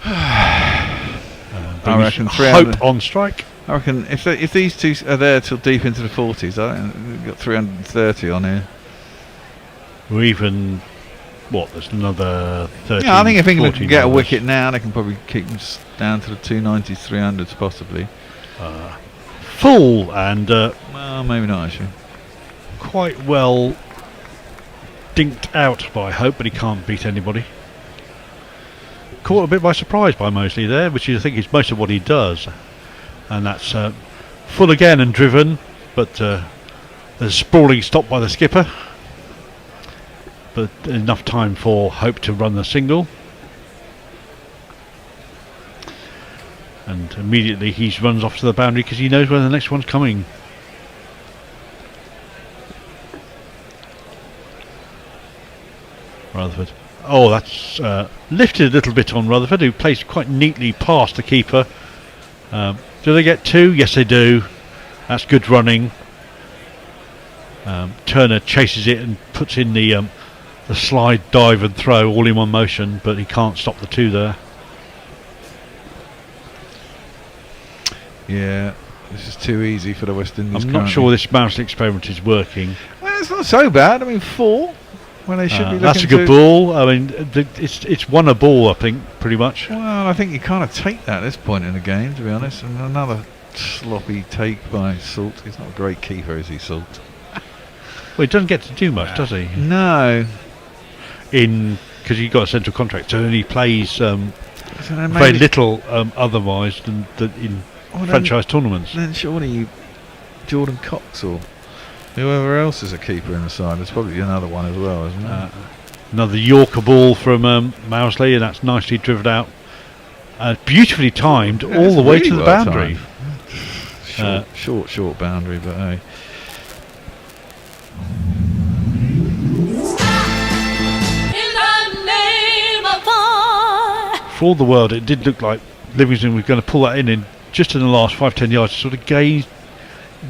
I reckon Hope on strike. I reckon if these two are there till deep into the 40s, I reckon we've got 330 on here. Or even, there's another 30. Yeah, I think if England can get a wicket now, they can probably keep them down to the 290s, 300s possibly. Full and well, maybe not actually. Quite well dinked out by Hope, but he can't beat anybody. Caught a bit by surprise by Mosley there, which I think is most of what he does. And that's full again and driven, but There's a sprawling stop by the skipper, but enough time for Hope to run the single. And immediately he runs off to the boundary because he knows where the next one's coming. Rutherford. Oh, that's lifted a little bit on Rutherford, who plays quite neatly past the keeper. Do they get two? Yes, they do. That's good running. Turner chases it and puts in the slide, dive and throw all in one motion, but he can't stop the two there. Yeah, this is too easy for the West Indies. I'm not sure this Mousley experiment is working. Well, it's not so bad. I mean, 4 when they should be looking. That's a good ball. I mean, it's won a ball, I think, pretty much. Well, I think you kind of take that at this point in the game, to be honest. And another sloppy take by Salt. He's not a great keeper, is he, Salt? Well, he doesn't get to do much, does he? No. Because he got a central contract, so he plays very little otherwise than in franchise tournaments. Then surely Jordan Cox or whoever else is a keeper in the side. There's probably another one as well, isn't there? Another Yorker ball from Mousley, and that's nicely driven out. Beautifully timed all the way to the boundary. Short boundary, but hey. For all the world, it did look like Livingstone was going to pull that in just in the last 5-10 yards, sort of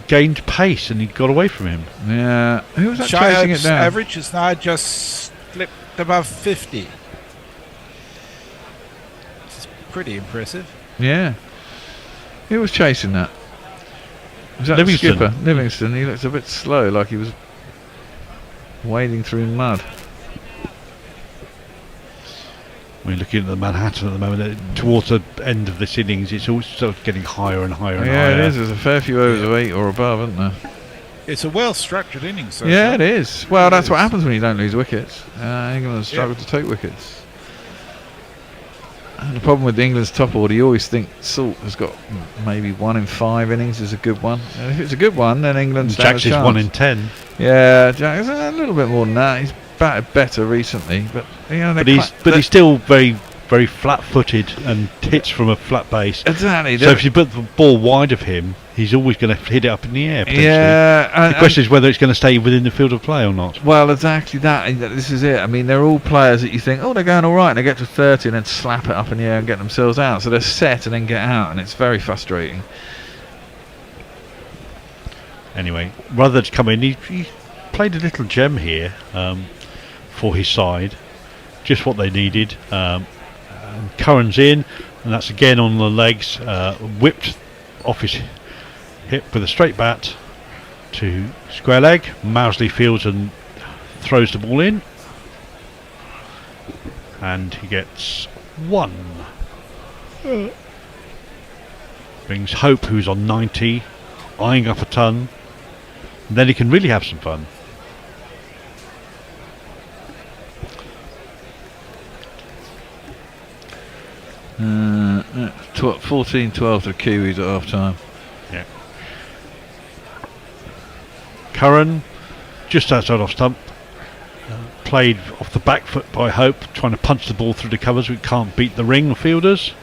gained pace, and he got away from him. Yeah, who was that chasing it down? Average is now just slipped above 50. It's pretty impressive. Yeah. Who was chasing that? Was that Livingstone? The skipper? Livingstone. He looks a bit slow, like he was wading through mud. We're looking at the Manhattan at the moment. Towards the end of this innings, it's all sort of getting higher and higher and higher. Yeah, it is. There's a fair few overs of 8 or above, isn't there? It's a well-structured innings. So Yeah, it is. Well, that's what happens when you don't lose wickets. England struggle to take wickets. And the problem with England's top order, you always think Salt has got maybe 1 in 5 innings is a good one. And if it's a good one, then England's Jack's is 1 in 10. Yeah, Jack's a little bit more than that. He's batted better recently, but you know, he's still very, very flat-footed and hits from a flat base. Exactly. So if you put the ball wide of him, he's always going to hit it up in the air. Yeah. The question is whether it's going to stay within the field of play or not. Well, exactly that. This is it. I mean, they're all players that you think, oh, they're going all right, and they get to 30 and then slap it up in the air and get themselves out. So they're set and then get out, and it's very frustrating. Anyway, Rutherford's come in. He played a little gem here for his side, just what they needed. Curran's in, and that's again on the legs, whipped off his hip with a straight bat to square leg. Mousley fields and throws the ball in, and he gets 1. Brings Hope, who's on 90, eyeing up a ton, and then he can really have some fun. Uh, 14-12 to the Kiwis at half time. Yeah. Curran, just outside off stump, played off the back foot by Hope, trying to punch the ball through the covers. We can't beat the ring of fielders.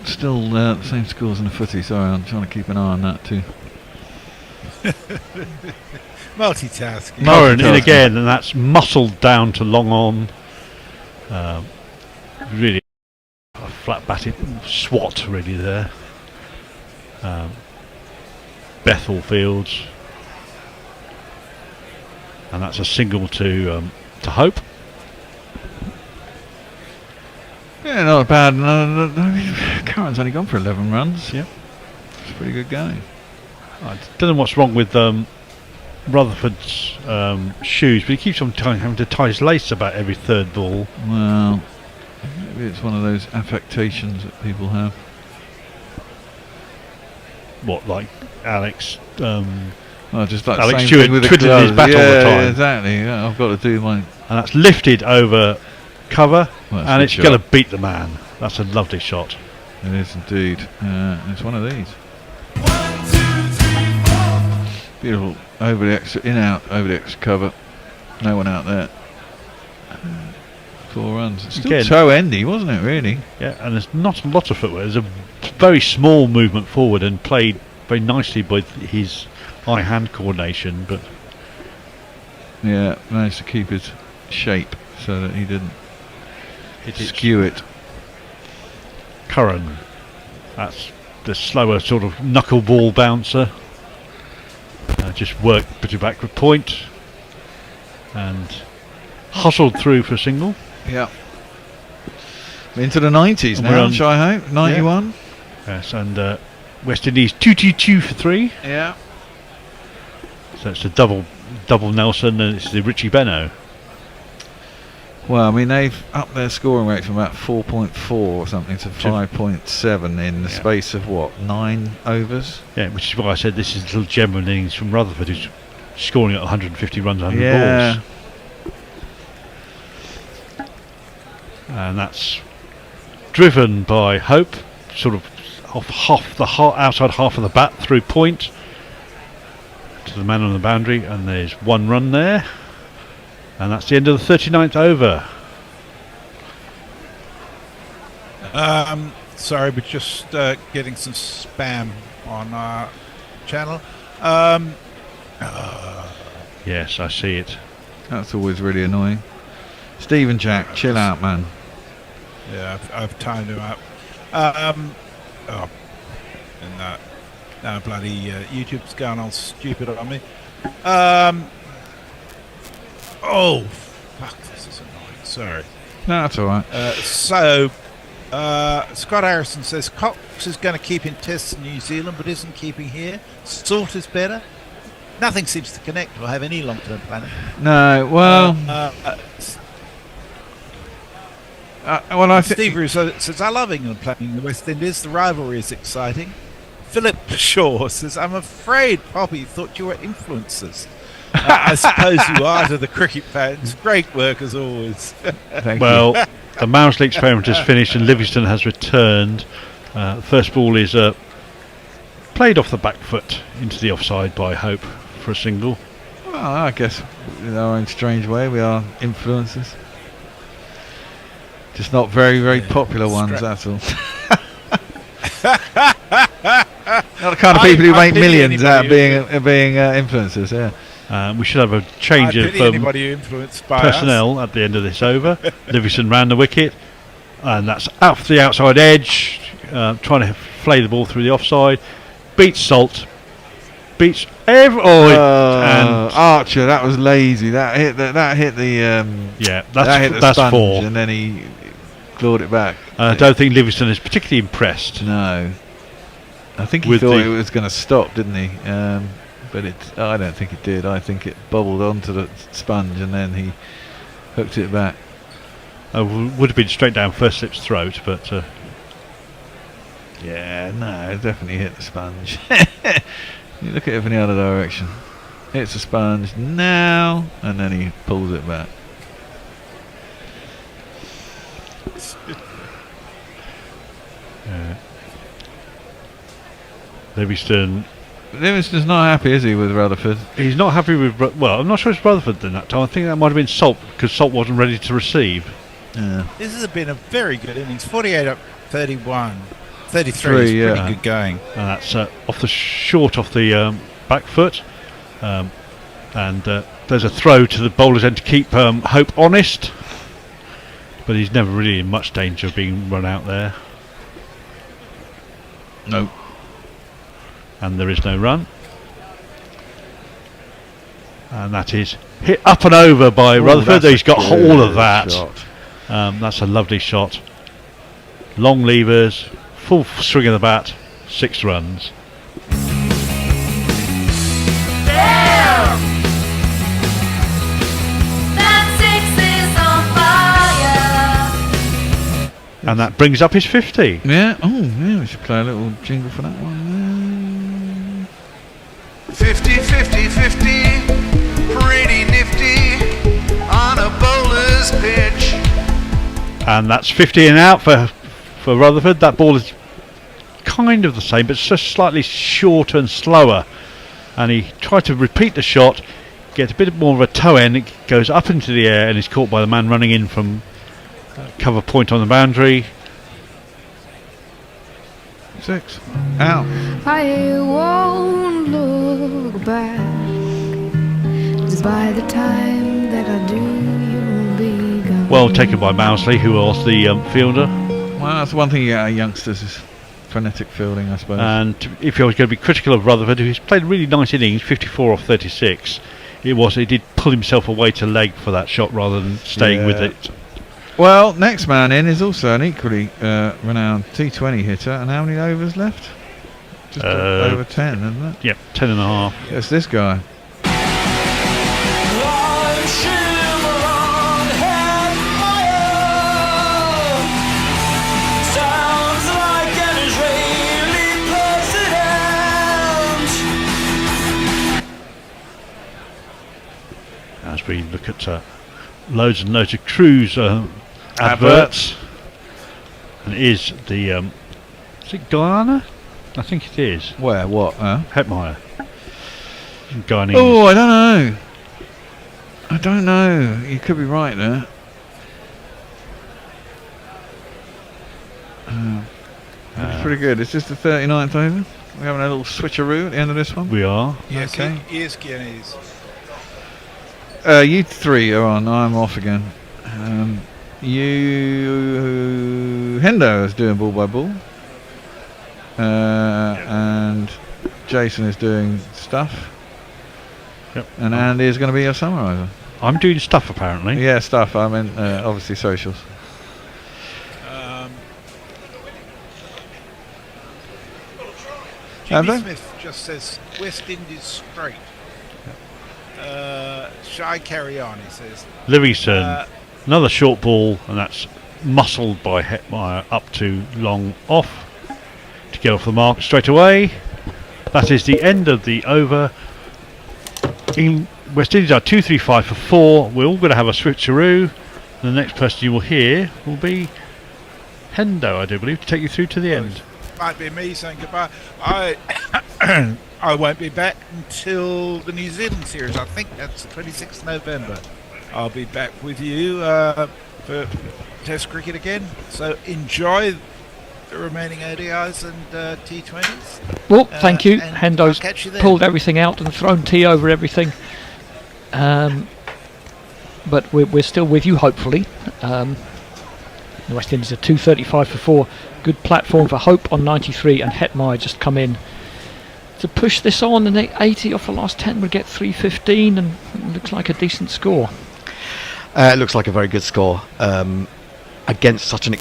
Still the same scores in the footy. Sorry, I'm trying to keep an eye on that too. Multitasking. Curran in again, and that's muscled down to long on. Really a flat batted swat really there. Bethel fields, and that's a single to Hope. Yeah, not bad. Curran's only gone for 11 runs. Yeah, it's a pretty good going. I don't know what's wrong with Rutherford's shoes, but he keeps on having to tie his lace about every third ball. Well, maybe it's one of those affectations that people have. What, like Alex? Just like Alex same Stewart thing with twiddling his bat all the time. Exactly. Yeah, I've got to do my and that's lifted over cover, Well, that's a and good it's shot. going to beat the man. That's a lovely shot. It is indeed. It's one of these. Beautiful. Over the extra, in out, over the extra cover. No one out there. 4 runs. It's still Again, toe endy, wasn't it, really? Yeah, and there's not a lot of footwear. There's a very small movement forward and played very nicely by his eye-hand coordination, but Yeah, managed to keep his shape so that he didn't skew it. Curran, that's the slower sort of knuckleball bouncer. Just worked pretty backward point and hustled through for a single. Yeah. Into the 90s And we're now, on- shall I hope? 91? Yes, and West Indies 2-2-2 for 3. Yeah. So it's a double Nelson, and it's the Richie Benno. Well, I mean, they've upped their scoring rate from about 4.4 or something to 5.7 in the space of, what, 9 overs? Yeah, which is why I said this is a little gem of innings from Rutherford, who's scoring at 150 runs, 100 Yeah. balls. And that's driven by Hope, sort of off outside half of the bat through point to the man on the boundary, and there's 1 run there, and that's the end of the 39th over. Sorry, we're just getting some spam on our channel. Yes, I see it. That's always really annoying. Stephen Jack, chill out, man. Yeah, I've timed him out. Now bloody YouTube's going all stupid on me. Oh, fuck! This is annoying. Sorry. No, that's all right. Scott Harrison says Cox is going to keep in tests in New Zealand, but isn't keeping here. Salt is better. Nothing seems to connect or have any long-term planning. No, well... well, I Steve Russo says, I love England playing in the West Indies. The rivalry is exciting. Philip Shaw says, I'm afraid Poppy thought you were influencers. I suppose you are to the cricket fans. Great work as always. Well, the Mousley experiment has finished and Livingstone has returned. First ball is played off the back foot into the offside by Hope for a single. Well, I guess in our own strange way we are influencers. Just not very, very popular ones, that's all. Not the kind of people who make millions out of being influencers, yeah. We should have a change of personnel at the end of this over. Livingstone ran the wicket, and that's off the outside edge, trying to flay the ball through the offside. Beats Salt, beats and Archer. That was lazy. That hit the yeah. that hit the That's sponge 4, and then he clawed it back. I don't think Livingstone is particularly impressed. No, I think he thought it was going to stop, didn't he? But I don't think it did. I think it bubbled onto the sponge and then he hooked it back. Would have been straight down first slip's throat, but yeah, no, it definitely hit the sponge. You look at it from the other direction. Hits the sponge now, and then he pulls it back. Livingstone's not happy, is he, with Rutherford? He's not happy with... Well, I'm not sure it's Rutherford in that time. I think that might have been Salt, because Salt wasn't ready to receive. Yeah. This has been a very good innings. 48 up 31. 33 is pretty good going. And that's off the back foot. And there's a throw to the bowler's end to keep Hope honest. But he's never really in much danger of being run out there. No. And there is no run. And that is hit up and over by Rutherford. He's got all of that. That's a lovely shot. Long levers, full swing of the bat, 6 runs. And that brings up his 50. Yeah. Oh, yeah. We should play a little jingle for that one. 50, 50, 50, pretty nifty on a bowling batter's pitch. And that's 50 and out for Rutherford. That ball is kind of the same, but it's just slightly shorter and slower. And he tried to repeat the shot, gets a bit more of a toe end, it goes up into the air and is caught by the man running in from cover point on the boundary. 6 out. I won't look back, 'cause by the time that I do, you'll be gone. Well taken by Mousley, who was the fielder. Well, that's one thing you get out of youngsters is frenetic fielding, I suppose. And if I was going to be critical of Rutherford, who's played really nice innings, 54 off 36, he did pull himself away to leg for that shot rather than staying with it. Well, next man in is also an equally renowned T20 hitter, and how many overs left? Just over 10, isn't it? Yep, 10 and a half. It's this guy. As we look at loads and loads of cruise adverts, and it is the is it Guyana? I think it is. Where? What? Hetmeyer. Guyanese. Oh, I don't know. You could be right there. That's pretty good. It's just the 39th over. We're having a little switcheroo at the end of this one. We are. Yes, Okay. he is Guyanese. You three are on. I'm off again. Hendo is doing ball by ball, and Jason is doing stuff. Yep. And Andy is going to be your summariser. I'm doing stuff apparently. Yeah, stuff. I meant obviously socials. Jimmy Smith just says West Indies straight. Shall I carry on? He says. Livingstone, another short ball, and that's muscled by Hetmeyer up to long off to get off the mark straight away. That is the end of the over. West Indies are 2-3-5 for 4. We're all going to have a switcheroo. The next person you will hear will be Hendo, I do believe, to take you through to the end. Might be me saying goodbye. I won't be back until the New Zealand series. I think that's the 26th of November. I'll be back with you for Test cricket again. So enjoy the remaining ODIs and T20s. Well, thank you. and Hendo's I'll catch you then. pulled everything out and thrown tea over everything. But we're still with you, hopefully. The West Indies are 235 for 4. Good platform for Hope on 93, and Hetmeyer just come in to push this on. And 80 off the last 10 would get 315, and it looks like a decent score. It looks like a very good score against such an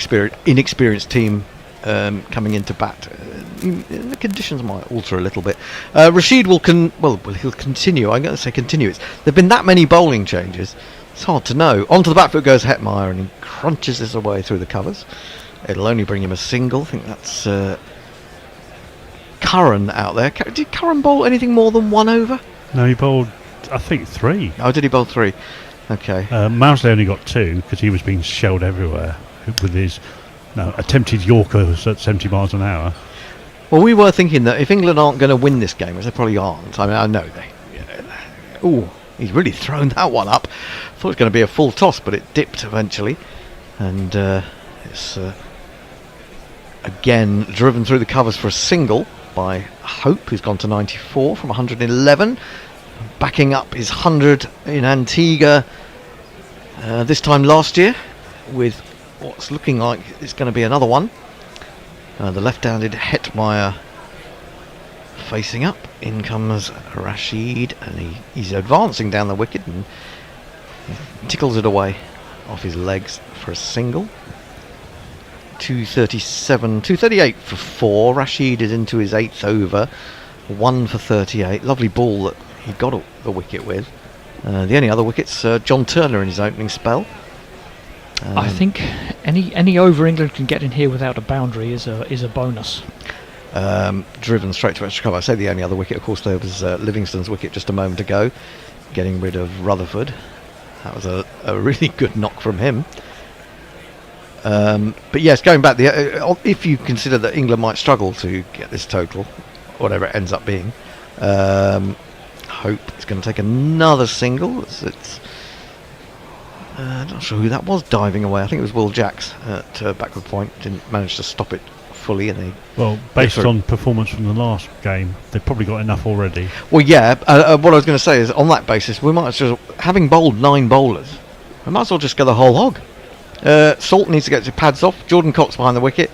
inexperienced team coming into bat. The conditions might alter a little bit. Rashid will he'll continue. I'm going to say continue. There've been that many bowling changes. It's hard to know. Onto the back foot goes Hetmeyer, and he crunches this away through the covers. It'll only bring him a single. I think that's Curran out there. Did Curran bowl anything more than 1 over? No, he bowled, I think, 3. Oh, did he bowl 3? Okay. Mousley only got 2 because he was being shelled everywhere with his attempted Yorkers at 70 miles an hour. Well, we were thinking that if England aren't going to win this game, which they probably aren't. I mean, I know they. Oh, he's really thrown that one up. Thought it was going to be a full toss, but it dipped eventually, and it's again driven through the covers for a single by Hope, who's gone to 94 from 111, backing up his 100 in Antigua this time last year, with what's looking like it's going to be another one. The left-handed Hetmeyer facing up. In comes Rashid, and he's advancing down the wicket and tickles it away off his legs for a single. 238 for 4. Rashid is into his 8th over. 1 for 38. Lovely ball that he got the wicket with. The only other wickets, John Turner in his opening spell. I think any over England can get in here without a boundary is a bonus. Driven straight to extra cover. I say the only other wicket, of course, there was Livingstone's wicket just a moment ago, getting rid of Rutherford. That was a really good knock from him. But yes, going back, if you consider that England might struggle to get this total, whatever it ends up being, Hope is going to take another single. Not sure who that was diving away. I think it was Will Jacks at backward point. Didn't manage to stop it fully. And well, based on performance from the last game, they've probably got enough already. Well, yeah. What I was going to say is, on that basis, we might as well, having bowled 9 bowlers, we might as well just go the whole hog. Salt needs to get his pads off. Jordan Cox behind the wicket.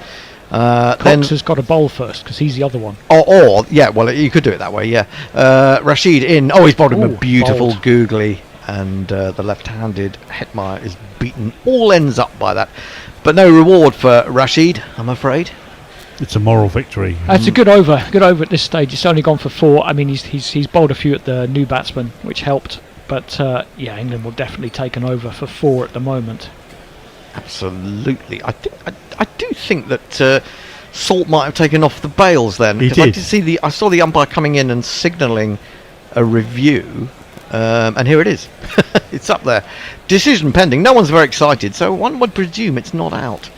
Cox has got to bowl first because he's the other one. Or yeah, well, you could do it that way. Yeah. Rashid in. Oh, he's bowled him a beautiful googly, and the left-handed Hetmeyer is beaten all ends up by that. But no reward for Rashid, I'm afraid. It's a moral victory. It's a good over at this stage. It's only gone for 4. I mean, he's bowled a few at the new batsman, which helped. But yeah, England will definitely take an over for 4 at the moment. Absolutely. I do think that Salt might have taken off the bails then. He did. I saw the umpire coming in and signalling a review, and here it is. It's up there. Decision pending. No one's very excited, so one would presume it's not out.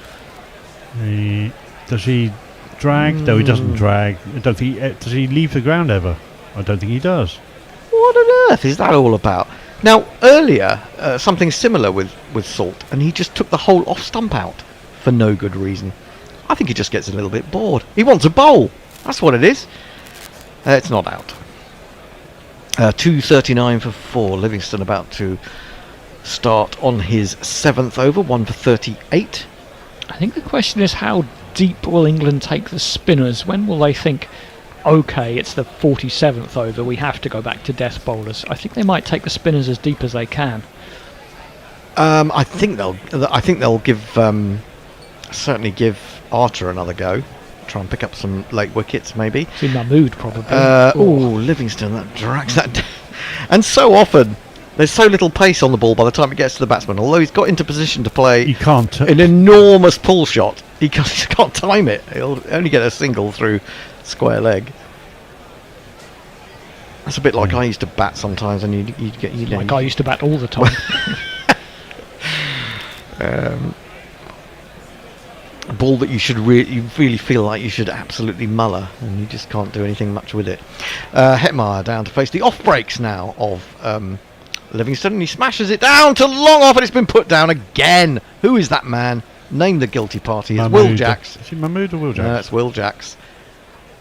Does he drag? No, he doesn't drag. I don't think. Does he leave the ground ever? I don't think he does. What on earth is that all about? Now, earlier, something similar with Salt, and he just took the whole off stump out for no good reason. I think he just gets a little bit bored. He wants a bowl. That's what it is. It's not out. 2:39 for 4. Livingstone about to start on his 7th over, 1 for 38. I think the question is, how deep will England take the spinners? When will they think, okay, it's the 47th over, we have to go back to death bowlers? I think they might take the spinners as deep as they can. I think they'll certainly give Archer another go. Try and pick up some late wickets, maybe. It's in Mahmood, probably. Livingstone, that drags that down. And so often, there's so little pace on the ball by the time it gets to the batsman. Although he's got into position to play an enormous pull shot, he can't time it. He'll only get a single through square leg. That's a bit like I used to bat sometimes, and you'd get like I used to bat all the time. A ball that you really feel like you should absolutely muller, and you just can't do anything much with it. Hetmeyer down to face the off breaks now of Livingstone, and he smashes it down to long off, and it's been put down again. Who is that man? Name the guilty party. It's Will Jacks. Is it Mahmood or Will Jacks? No, it's Will Jacks.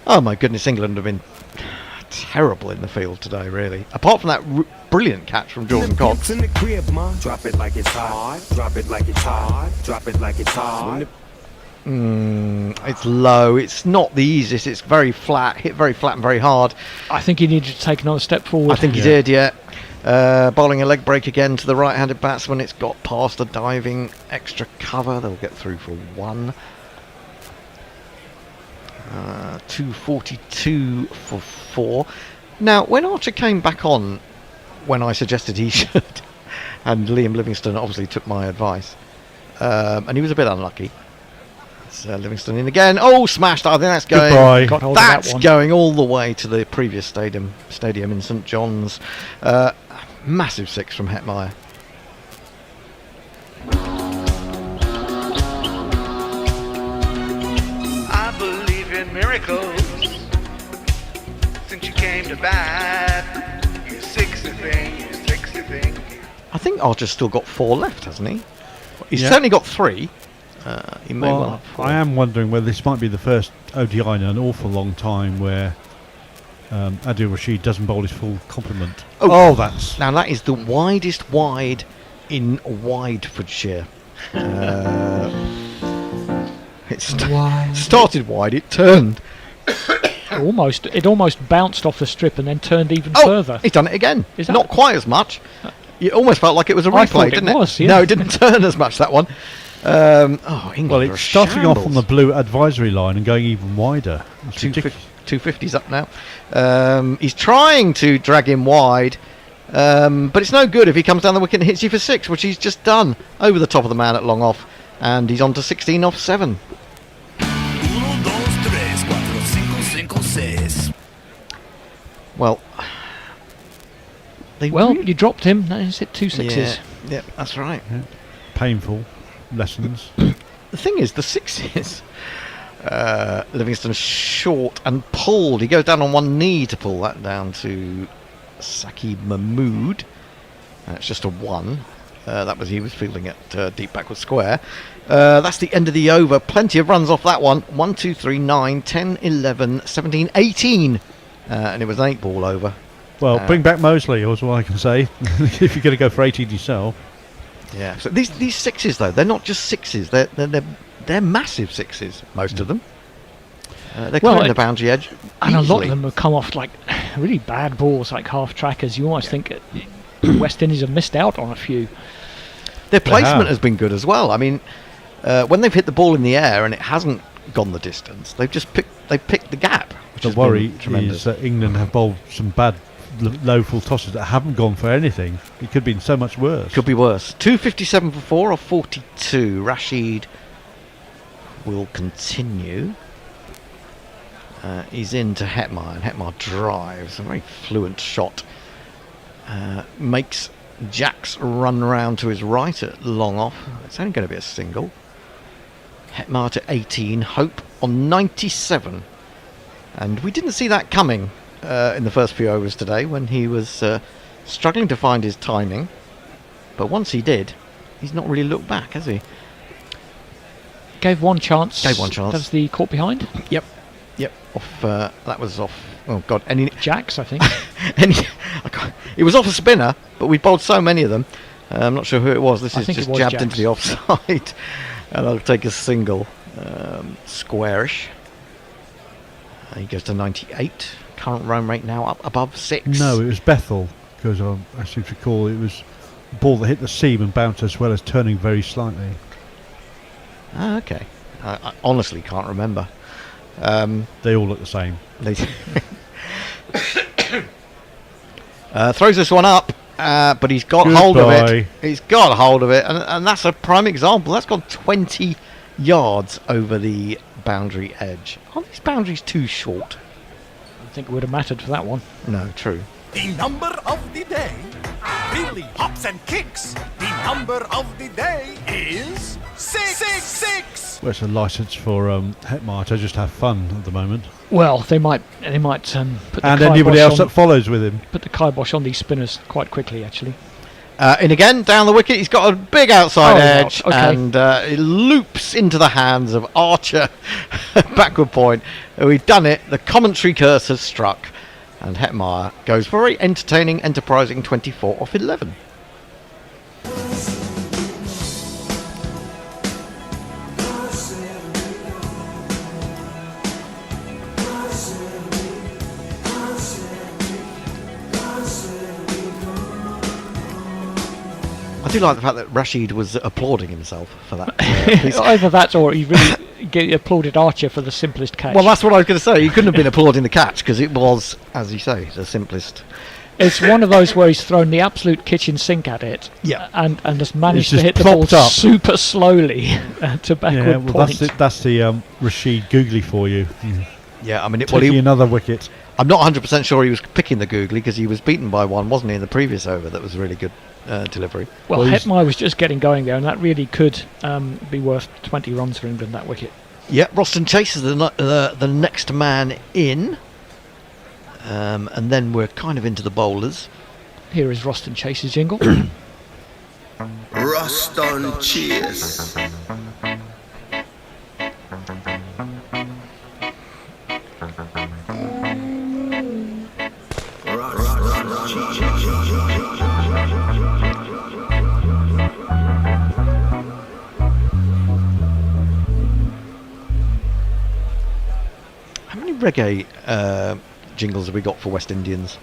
Oh my goodness, England have been terrible in the field today, really. Apart from that brilliant catch from Jordan Cox. In the crib, ma. Drop it like it's hot. Drop it like it's hot. Drop it like it's hot. It's low. It's not the easiest. It's very flat. Hit very flat and very hard. I think he needed to take another step forward. I think he did, yeah. Bowling a leg break again to the right-handed batsman. It's got past a diving extra cover. They'll get through for 1. 2:42 for 4. Now, when Archer came back on, when I suggested he should, and Liam Livingstone obviously took my advice, and he was a bit unlucky. It's Livingstone in again. Oh, smashed! I think that's going. That's going all the way to the previous stadium in St John's. Massive 6 from Hetmeyer. I believe in miracles. Since you came to bat, you're 60 thing. I think Archer's still got 4 left, hasn't he? He's certainly got 3. He may well have 4. I am wondering whether this might be the first ODI in an awful long time where Adil Rashid doesn't bowl his full complement. Oh, that is the widest wide in Widefordshire. It started wide, it turned. It almost bounced off the strip and then turned even further. He's done it again. Not quite as much. It almost felt like it was a replay, didn't it? Yeah. No, it didn't turn as much, that one. England. Well, it's starting off on the blue advisory line and going even wider. 250's up now. He's trying to drag him wide, but it's no good if he comes down the wicket and hits you for 6, which he's just done over the top of the man at long off, and he's on to 16 off 7. Well, Well, you dropped him. Now he's hit 2 sixes. Yeah, that's right. Yeah. Painful lessons. The thing is, the sixes, Livingstone short and pulled. He goes down on one knee to pull that down to Saki Mahmood. It's just a 1. He was fielding at deep backward square. That's the end of the over. Plenty of runs off that one. 1, 2, 3, 9, 10, 11, 17, 18. And it was an 8 ball over. Well, bring back Mosley, is what I can say. If you're going to go for 18 yourself. Yeah. So these sixes, though, they're not just sixes. They're massive sixes, most of them. They're clearing the boundary edge and easily. a lot of them have come off like really bad balls, like half trackers. You almost think West Indies have missed out on a few. Their placement has been good as well. I mean, when they've hit the ball in the air and it hasn't gone the distance, they've just picked the gap. Which The worry is that England have bowled some bad low full tosses that haven't gone for anything. It could have been so much worse. Could be worse. 257 for 4 or 42. Rashid will continue. He's into Hetmar, and Hetmar drives. A very fluent shot. Makes Jacks run round to his right at long off. It's only going to be a single. Hetmar to 18. Hope on 97. And we didn't see that coming in the first few overs today when he was struggling to find his timing. But once he did, he's not really looked back, has he? Gave one chance. Gave one chance. That was the caught behind. Yep. Off. That was off. Oh God. Jacks, I think. It was off a spinner, but we bowled so many of them. I'm not sure who it was. This is just jabbed Jacks. into the offside, and I'll take a single. Squarish. He goes to 98. Current run rate now up above 6. No, it was Bethel, because I seem to recall it was a ball that hit the seam and bounced as well as turning very slightly. Ah, okay. I honestly can't remember. They all look the same. Throws this one up, but he's got hold of it. He's got hold of it, and that's a prime example. That's gone 20 yards over the boundary edge. Are these boundaries too short? I think it would have mattered for that one. No, true. The number of the day really hops and kicks. The number of the day is 666. Well, it's a licence for Hetmar to just have fun at the moment. Well, they might put the and anybody else kibosh that follows with him. Put the kibosh on these spinners quite quickly, actually. In again, down the wicket, he's got a big outside edge, okay. and it loops into the hands of Archer, backward point. We've done it, the commentary curse has struck, and Hetmar goes for a very entertaining, enterprising 24 off 11. I do like the fact that Rashid was applauding himself for that. Piece. Either that or he really applauded Archer for the simplest catch. Well, that's what I was going to say. He couldn't have been applauding the catch because it was, as you say, the simplest. It's one of those where he's thrown the absolute kitchen sink at it, and has managed to hit the ball super slowly to backward point. That's the Rashid googly for you. Yeah, I mean, another wicket. I'm not 100% sure he was picking the googly because he was beaten by one, wasn't he, in the previous over? That was a really good delivery. Well, Hetmar was just getting going there, and that really could be worth 20 runs for England, that wicket. Yeah, Roston Chase is the next man in. And then we're kind of into the bowlers. Here is Roston Chase's jingle. Roston Chase. How many reggae jingles have we got for West Indians?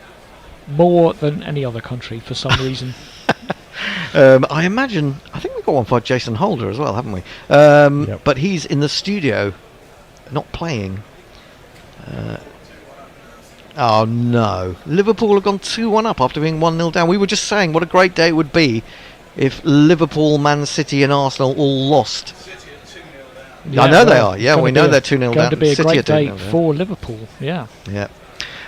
More than any other country for some reason. I think we've got one for Jason Holder as well, haven't we? But he's in the studio, not playing. Oh no, Liverpool have gone 2-1 up after being 1-0 down. We were just saying what a great day it would be if Liverpool, Man City and Arsenal all lost. I know they are. Yeah, we know they're 2-0 down. Going to be a City great day are 2-0 down. for Liverpool. Yeah. Yeah.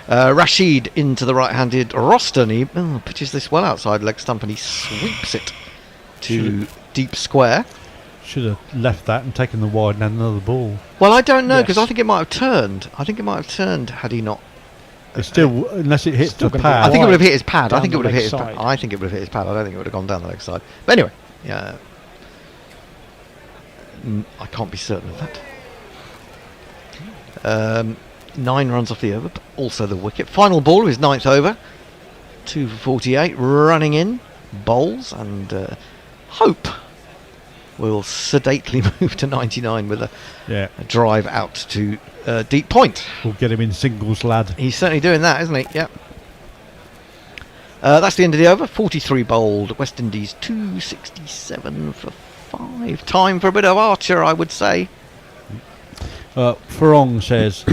Rashid into the right-handed Roston. He pitches this well outside leg stump and he sweeps it to deep square. Should have left that and taken the wide and had another ball. Well, I don't know, because I think it might have turned. I think it might have turned had he not. It's still, unless it hits the I pad. think it would have hit his pad. I Down think it the would have leg hit his side. pad. I think it would have hit his pad. I don't think it would have gone down the leg side. But anyway, yeah. I can't be certain of that. 9 runs off the over, but also the wicket. Final ball of his 9th over. 2 for 48, running in, bowls, and Hope will sedately move to 99 with a drive out to deep point. We'll get him in singles, lad. He's certainly doing that, isn't he? Yep. That's the end of the over. 43 bowled. West Indies 267 for 5. Time for a bit of Archer, I would say. Farong says,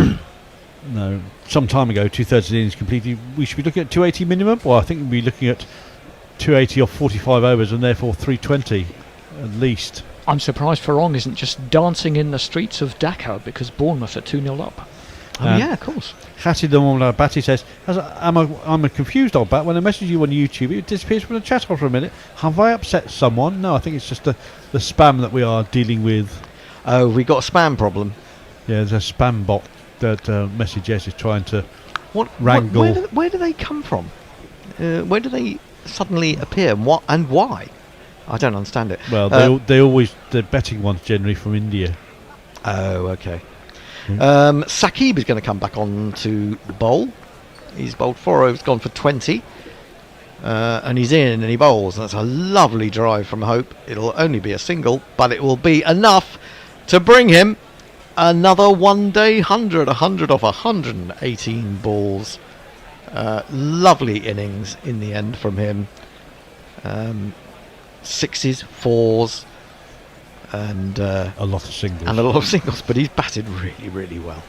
no, some time ago, 2/3 innings completed. We should be looking at 280 minimum. Well, I think we'll be looking at 280 off 45 overs and therefore 320 at least. I'm surprised Farong isn't just dancing in the streets of Dhaka because Bournemouth are 2-0 up. Oh, yeah, of course. Khatid Batty says, I'm a confused old bat. When I message you on YouTube, it disappears from the chat after a minute. Have I upset someone? No, I think it's just the spam that we are dealing with. Oh, we got a spam problem. Yeah, there's a spam bot that Message S is trying to wrangle. Where do they come from? Where do they suddenly appear and why? I don't understand it. Well, they're betting ones generally from India. Oh, okay. Saqib is going to come back on to bowl. He's bowled 4 overs, gone for 20. And he's in and he bowls. And that's a lovely drive from Hope. It'll only be a single, but it will be enough to bring him another one-day 100 off 118 balls. Lovely innings in the end from him. 6s, 4s, and a lot of singles. But he's batted really, really well.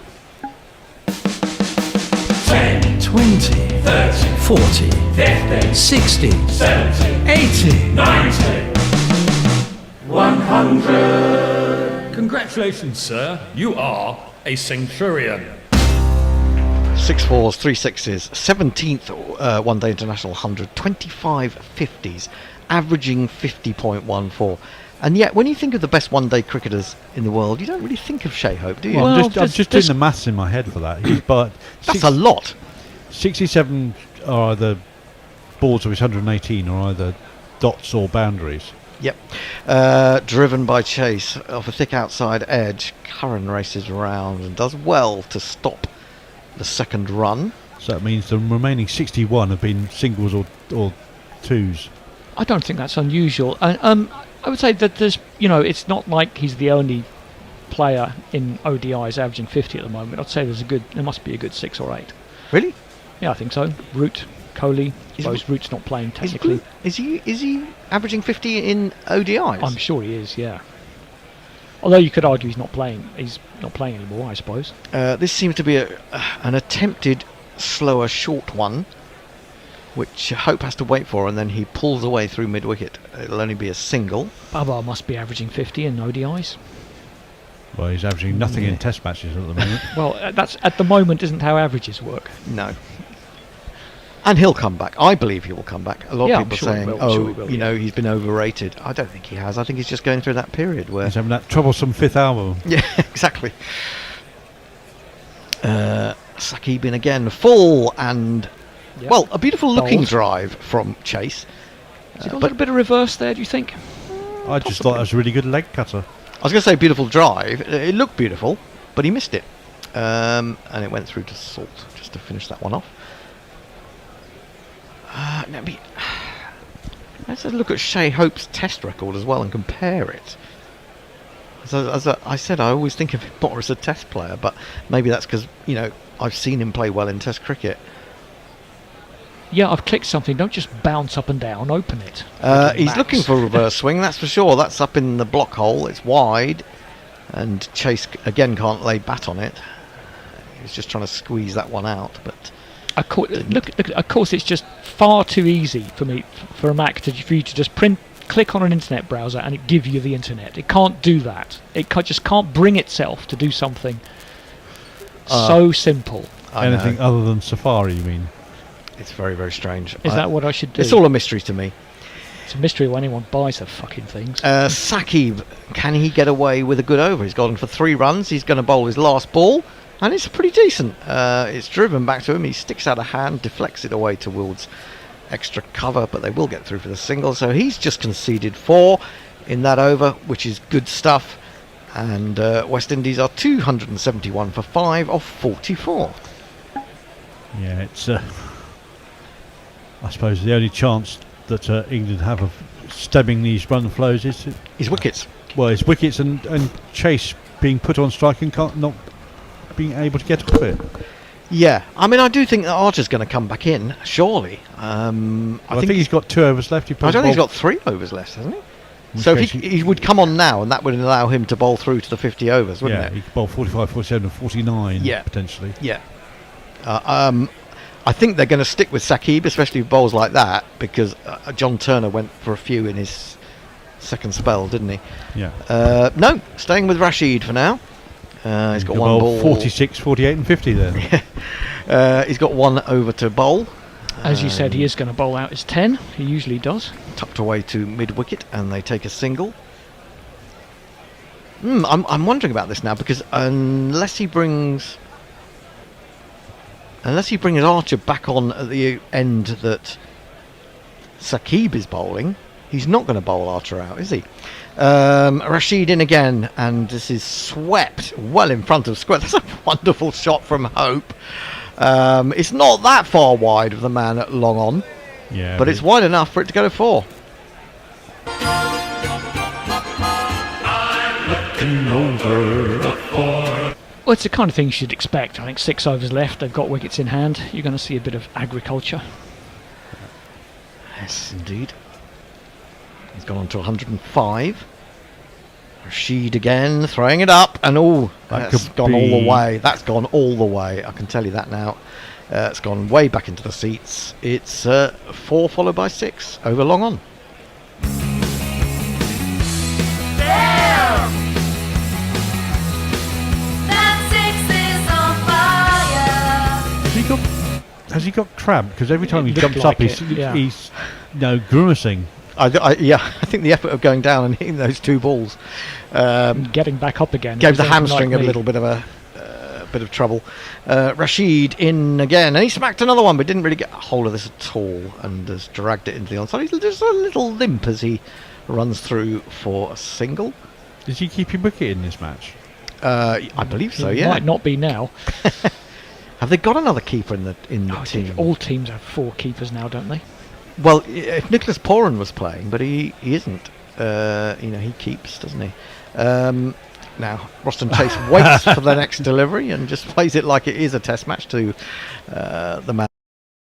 10, 20, 30, 40, 50, 60, 70, 80, 90, 100. Congratulations, sir. You are a centurion. 6 4s, 3 6s, 17th one-day international 100, 25 50s, averaging 50.14. And yet, when you think of the best one-day cricketers in the world, you don't really think of Shai Hope, do you? Well, I'm just doing the maths in my head for that. That's a lot. 67 are either balls of his 118 or either dots or boundaries. Yep. Driven by Chase off a thick outside edge. Curran races round and does well to stop the second run. So that means the remaining 61 have been singles or twos. I don't think that's unusual. I would say that there's, it's not like he's the only player in ODIs averaging 50 at the moment. I'd say there must be a good 6 or 8. Really? Yeah, I think so. Root, Kohli. I suppose Root's not playing technically. Is he averaging 50 in ODIs? I'm sure he is, yeah. Although you could argue he's not playing anymore, I suppose. This seems to be an attempted slower short one, which Hope has to wait for, and then he pulls away through mid-wicket. It'll only be a single. Babar must be averaging 50 in ODIs. Well, he's averaging nothing in test matches at the moment. Well, that's at the moment isn't how averages work. No. And he'll come back. I believe he will come back. A lot of people saying, he's been overrated. I don't think he has. I think he's just going through that period where... He's having that troublesome 5th album. Yeah, exactly. Saqib in again. Full and... Yep. Well, a beautiful looking drive from Chase. Has he got a little bit of reverse there, do you think? I just thought it was a really good leg cutter. I was going to say beautiful drive. It looked beautiful, but he missed it. And it went through to Salt, just to finish that one off. Let's have a look at Shai Hope's test record as well and compare it. As I said, I always think of him more as a test player, but maybe that's because, I've seen him play well in test cricket. Yeah, I've clicked something. Don't just bounce up and down. Open it. He's looking for a reverse swing, that's for sure. That's up in the block hole. It's wide. And Chase, again, can't lay bat on it. He's just trying to squeeze that one out. But of course, it's just far too easy for a Mac for you to just click on an internet browser and it give you the internet. It can't do that. It just can't bring itself to do something so simple. Anything other than Safari, you mean? It's very, very strange. Is that what I should do? It's all a mystery to me. It's a mystery when anyone buys the fucking things. Sakib, can he get away with a good over? He's gone for 3 runs. He's going to bowl his last ball, and it's pretty decent. It's driven back to him. He sticks out a hand, deflects it away towards extra cover, but they will get through for the single. So he's just conceded 4 in that over, which is good stuff. And West Indies are 271 for 5 of 44. Yeah, it's. I suppose the only chance that England have of stemming these run flows is wickets. Well, it's wickets and Chase being put on strike and not being able to get off it. Yeah, I mean, I do think that Archer's going to come back in, surely. I think he's got 2 overs left. I don't think he's got 3 overs left, hasn't he? So if he would come on now, and that would allow him to bowl through to the 50 overs, wouldn't it? Yeah, he could bowl 45, 47 and 49, potentially. Yeah. I think they're going to stick with Sakib, especially with bowls like that, because John Turner went for a few in his second spell, didn't he? Yeah. No, staying with Rashid for now. He's got one ball. 46, 48 and 50 then. He's got 1 over to bowl. As you said, he is going to bowl out his 10. He usually does. Tucked away to mid-wicket, and they take a single. I'm wondering about this now, because unless he brings Archer back on at the end that Sakib is bowling, he's not going to bowl Archer out, is he? Rashid in again, and this is swept well in front of square. That's a wonderful shot from Hope. It's not that far wide of the man at long on, but it's wide enough for it to go to 4. Well, it's the kind of thing you should expect. I think 6 overs left. They've got wickets in hand. You're going to see a bit of agriculture. Yes, indeed. He's gone on to 105. Rashid again, throwing it up, and that's gone all the way. That's gone all the way. I can tell you that now. It's gone way back into the seats. It's 4 followed by 6 over long on. Has he got cramp? Because every time he jumps up, he's grimacing. I think the effort of going down and hitting those 2 balls, getting back up again, gave the hamstring a little bit of trouble. Rashid in again, and he smacked another one, but didn't really get a hold of this at all, and has dragged it into the onside. He's just a little limp as he runs through for a single. Did he keep him wicket in this match? I believe so. Yeah, might not be now. Have they got another keeper in the team? All teams have 4 keepers now, don't they? Well, if Nicholas Poran was playing, but he isn't. He keeps, doesn't he? Now, Roston Chase waits for the next delivery and just plays it like it is a test match to the man.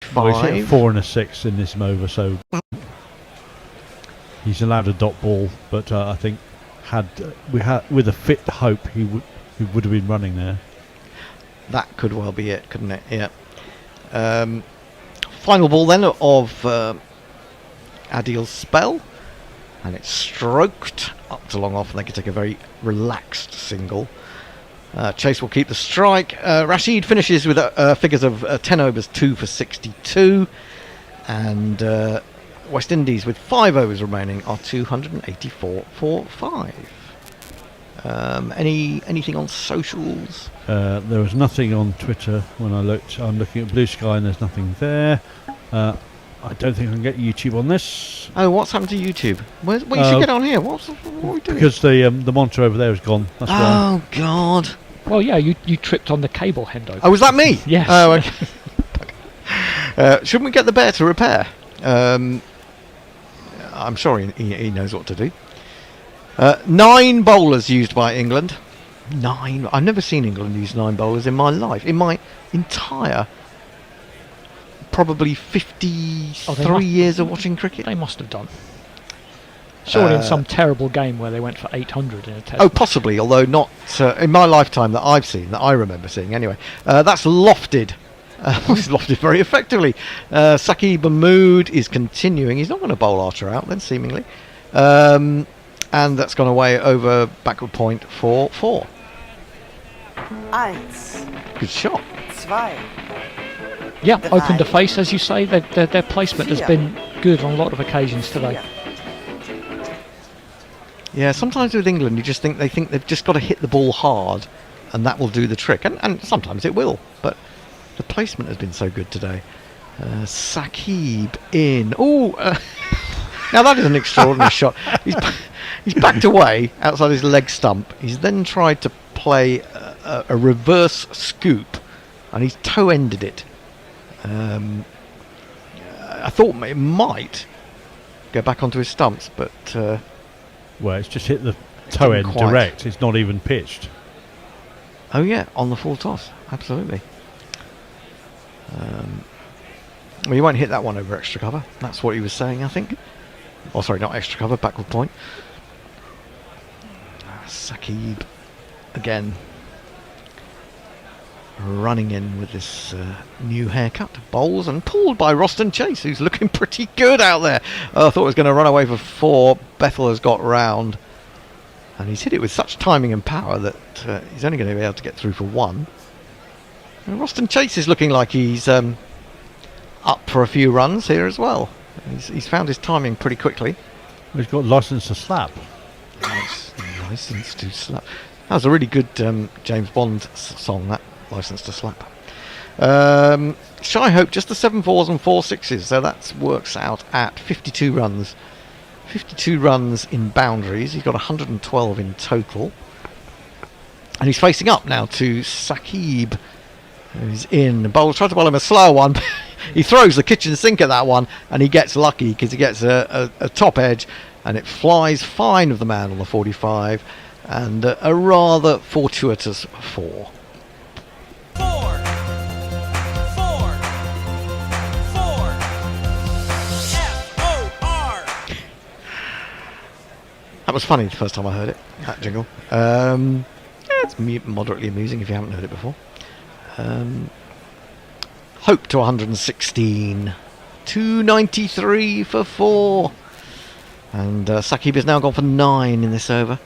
5. Well, he's hit 4 and a 6 in this over, so he's allowed a dot ball. But I think with a fit Hope, he would have been running there. That could well be it, couldn't it? Yeah. Final ball then of Adil's spell, and it's stroked up to long off, and they can take a very relaxed single. Chase will keep the strike. Rashid finishes with figures of 10 overs, 2 for 62, and West Indies with 5 overs remaining are 284 for 5. Anything on socials? There was nothing on Twitter when I looked. I'm looking at Blue Sky and there's nothing there. I don't think I can get YouTube on this. Oh, what's happened to YouTube? You should get on here. What are we doing? Because the monitor over there is gone. That's why. Oh, God. Well, yeah, you tripped on the cable, Hendo. Oh, was that me? Yes. Oh, okay. Shouldn't we get the bear to repair? I'm sure he knows what to do. 9 bowlers used by England. 9. I've never seen England use 9 bowlers in my life. In my entire probably 53 years of watching cricket. They must have done. Surely in some terrible game where they went for 800 in a test. Oh, possibly, although not in my lifetime that I've seen, that I remember seeing anyway. That's lofted. He's lofted very effectively. Sakib Mahmood is continuing. He's not going to bowl Archer out then, seemingly. And that's gone away over backward point for 4. Eins. Good shot. Yeah, opened a face, as you say. Their placement has been good on a lot of occasions today. Yeah, sometimes with England, you just think they've just got to hit the ball hard, and that will do the trick. And sometimes it will, but the placement has been so good today. Saqib in. Now that is an extraordinary shot. He's backed away outside his leg stump. He's then tried to play a reverse scoop, and he's toe-ended it. I thought it might go back onto his stumps, but well, it's just hit the toe end quite. direct. It's not even pitched. Oh yeah, on the full toss, absolutely. Well, you won't hit that one over extra cover. That's what he was saying, I think. Oh, sorry, not extra cover, backward point. Saqib again running in with this new haircut, bowls and pulled by Roston Chase, who's looking pretty good out there. I thought he was going to run away for 4. Bethel has got round, and he's hit it with such timing and power that he's only going to be able to get through for 1. And Roston Chase is looking like he's up for a few runs here as well. He's found his timing pretty quickly. He's got license to slap. License to slap. That was a really good James Bond song, that. License to slap. Shy Hope, just the 7 4s and 4 6s, so that works out at 52 runs. 52 runs in boundaries. He's got 112 in total. And he's facing up now to Saqib, who's in. Bowl tried to bowl him a slow one. He throws the kitchen sink at that one, and he gets lucky because he gets a top edge, and it flies fine of the man on the 45, and a rather fortuitous 4. That was funny the first time I heard it, that jingle. It's moderately amusing if you haven't heard it before. Hope to 116. 293 for 4. And Saqib has now gone for 9 in this over.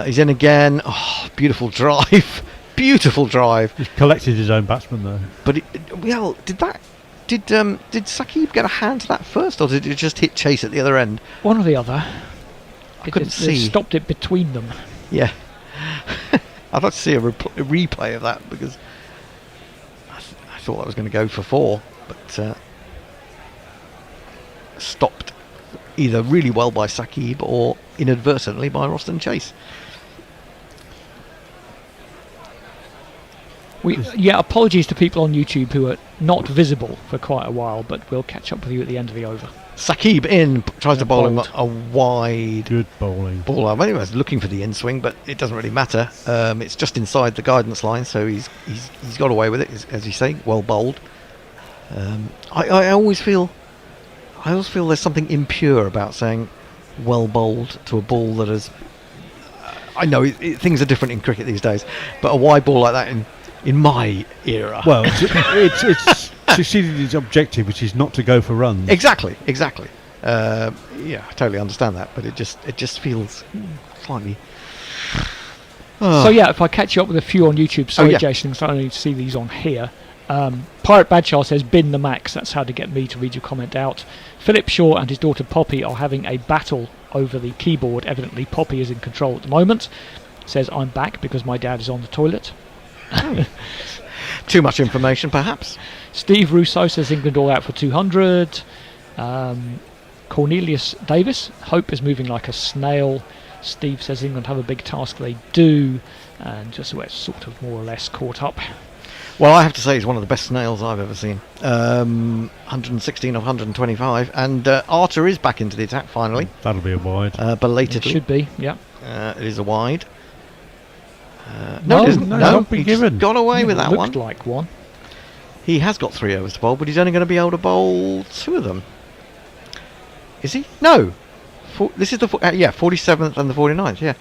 He's in again. Oh, beautiful drive. Beautiful drive. He's collected his own batsman though. But did Saqib get a hand to that first, or did it just hit Chase at the other end? One or the other. I couldn't see. Stopped it between them. Yeah. I'd like to see a replay of that, because I thought that was going to go for 4, but stopped either really well by Saqib or inadvertently by Roston Chase. Apologies to people on YouTube who are not visible for quite a while, but we'll catch up with you at the end of the over. Saqib in, tries to bowl him a wide good bowling ball. I was looking for the in swing, but it doesn't really matter. It's just inside the guidance line, so he's got away with it, as you say, well bowled. I always feel there's something impure about saying well bowled to a ball that is. I know things are different in cricket these days, but a wide ball like that in my era. Well, it's succeeded its objective, which is not to go for runs. Exactly. I totally understand that, but it just feels slightly. So if I catch you up with a few on YouTube, Jason, because I only see these on here. Pirate Badshaw says, bin the max. That's how to get me to read your comment out. Philip Shaw and his daughter Poppy are having a battle over the keyboard. Evidently Poppy is in control at the moment. Says, I'm back because my dad is on the toilet. Too much information, perhaps. Steve Russo says England all out for 200. Cornelius Davis, Hope is moving like a snail. Steve says England have a big task. They do. And just so it's sort of more or less caught up. Well, I have to say he's one of the best snails I've ever seen. 116 of 125, and Arter is back into the attack finally. That'll be a wide. Belatedly. It should be, yeah. It is a wide. No, it isn't. Not been given. Got away with that one. Looked like one. He has got 3 overs to bowl, but he's only going to be able to bowl 2 of them. Is he? No. This is the 47th and the 49th. Yeah.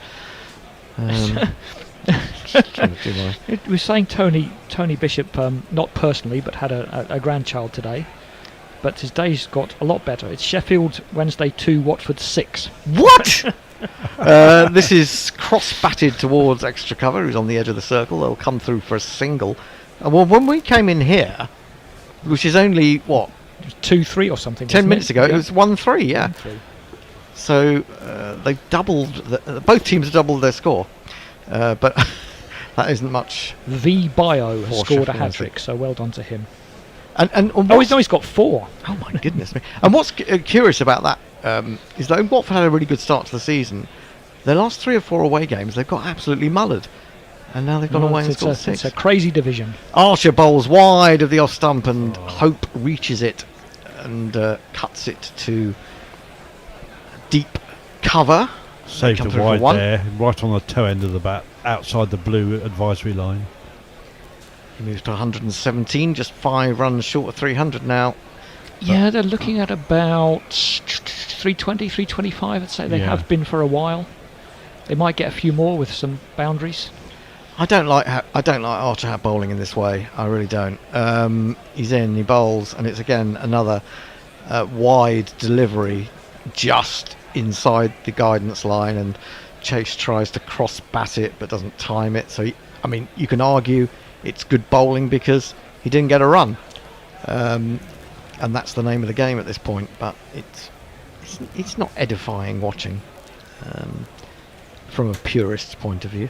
It was saying Tony Bishop, not personally, but had a grandchild today. But his day's got a lot better. It's Sheffield Wednesday 2, Watford 6. What? This is cross-batted towards extra cover. Who's on the edge of the circle. They'll come through for a single. Well, when we came in here, which is only, what? It was 2-3 or something. 10 minutes ago, Yeah. it was 1-3, yeah. 1-3. So they've doubled, both teams have doubled their score. But that isn't much. The Bio has for scored a Sheffield hat-trick, so well done to him. And he's got 4. Oh my goodness me! And what's curious about that is that Watford had a really good start to the season. Their last 3 or 4 away games, they've got absolutely mullered, and now they've gone away and scored 6. It's a crazy division. Archer bowls wide of the off stump, and Hope reaches it and cuts it to deep cover. Saved Come it through for wide one. there, right on the toe end of the bat, outside the blue advisory line. He moves to 117, just 5 runs short of 300 now. Yeah, they're looking at about 320, 325. I'd say they Yeah. have been for a while. They might get a few more with some boundaries. I don't like Archer Hat bowling in this way. I really don't. He's in, he bowls, and it's again another wide delivery just inside the guidance line, and Chase tries to cross bat it but doesn't time it. So you can argue it's good bowling because he didn't get a run, and that's the name of the game at this point. But it's not edifying watching from a purist's point of view.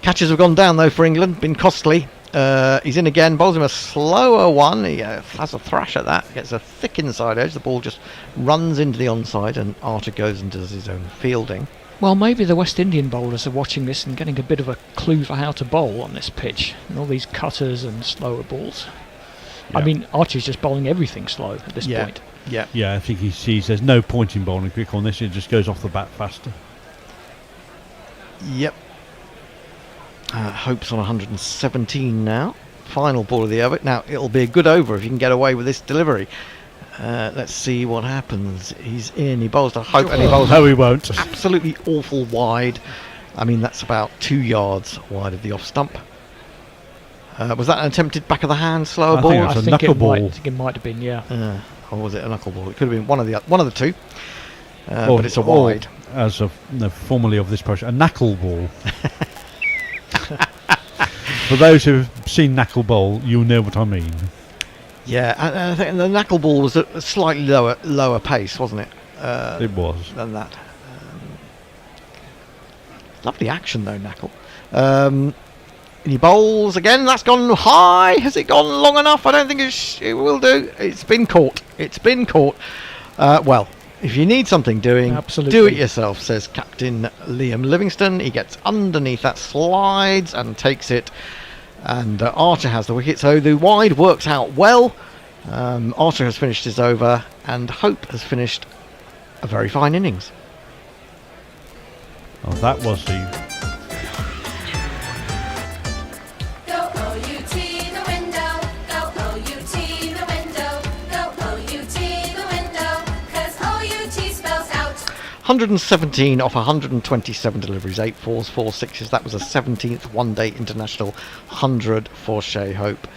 Catches have gone down though for England, been costly. He's in again, bowls him a slower one. He has a thrash at that, gets a thick inside edge. The ball just runs into the onside, and Archer goes and does his own fielding. Well, maybe the West Indian bowlers are watching this and getting a bit of a clue for how to bowl on this pitch. And all these cutters and slower balls. I Yeah. mean, Archer's just bowling everything slow at this point. Yeah, I think he sees there's no point in bowling quick on this. It just goes off the bat faster. Yep. Hope's on 117 now. Final ball of the over. Now, it'll be a good over if you can get away with this delivery. Let's see what happens. He's in, he bowls to Hope, and he bowls No, he won't. absolutely awful wide. I mean, that's about 2 yards wide of the off stump. Was that an attempted back of the hand slower I ball? think it was a knuckle ball. I think it might have been, yeah. Or was it a knuckle ball? It could have been one of the two. But it's a or wide. as of formerly of this project, a knuckle ball. For those who've seen knuckle bowl, you'll know what I mean. Yeah, and I think the knuckle ball was a slightly lower pace, wasn't it? It was. Than that. Lovely action though, knuckle. And he bowls again. That's gone high. Has it gone long enough? I don't think it will do. It's been caught. Well, if you need something doing, Absolutely. do it yourself, says Captain Liam Livingstone. He gets underneath that, slides and takes it. And Archer has the wicket, so the wide works out well. Archer has finished his over, and Hope has finished a very fine innings. Oh, that was the. Go OUT the window, go OUT the window, go OUT the window, 'cause OUT spells out. 117 off 127 deliveries, 8 fours, 4 sixes. That was a 17th one-day international 100 for Shea Hope.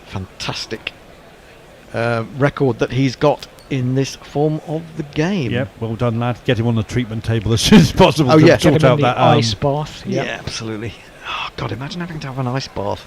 Fantastic record that he's got in this form of the game. Yep, well done, lad. Get him on the treatment table as soon as possible. Oh, to yeah. sort Get him out in the that ice bath. Yeah, absolutely. Oh, God, imagine having to have an ice bath.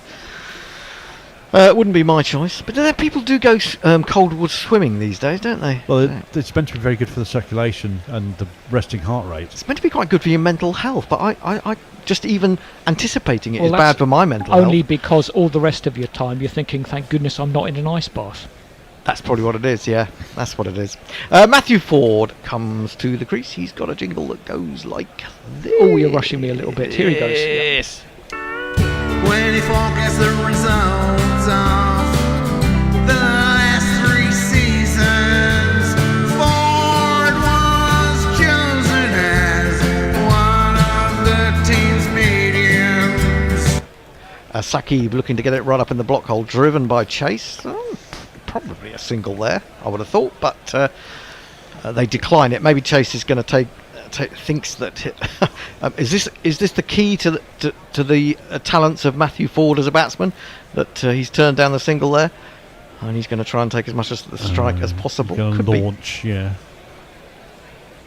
It wouldn't be my choice, but people do go cold water swimming these days, don't they? Well, it's meant to be very good for the circulation and the resting heart rate. It's meant to be quite good for your mental health, but I just even anticipating it is Well, bad that's for my mental Only health. because all the rest of your time you're thinking, thank goodness I'm not in an ice bath. That's probably what it is, yeah. That's what it is. Matthew Ford comes to the crease. He's got a jingle that goes like this. Oh, you're rushing me a little bit. Here he goes. Yeah. Yes. When he forecasts the results of the last 3 seasons, Ford was chosen as one of the team's mediums. Sakib looking to get it right up in the block hole, driven by Chase. Probably a single there, I would have thought, but they decline it. Maybe Chase is going to thinks that is this the key to the talents of Matthew Ford as a batsman, that he's turned down the single there, and he's going to try and take as much of the strike as possible. Going Could launch, yeah.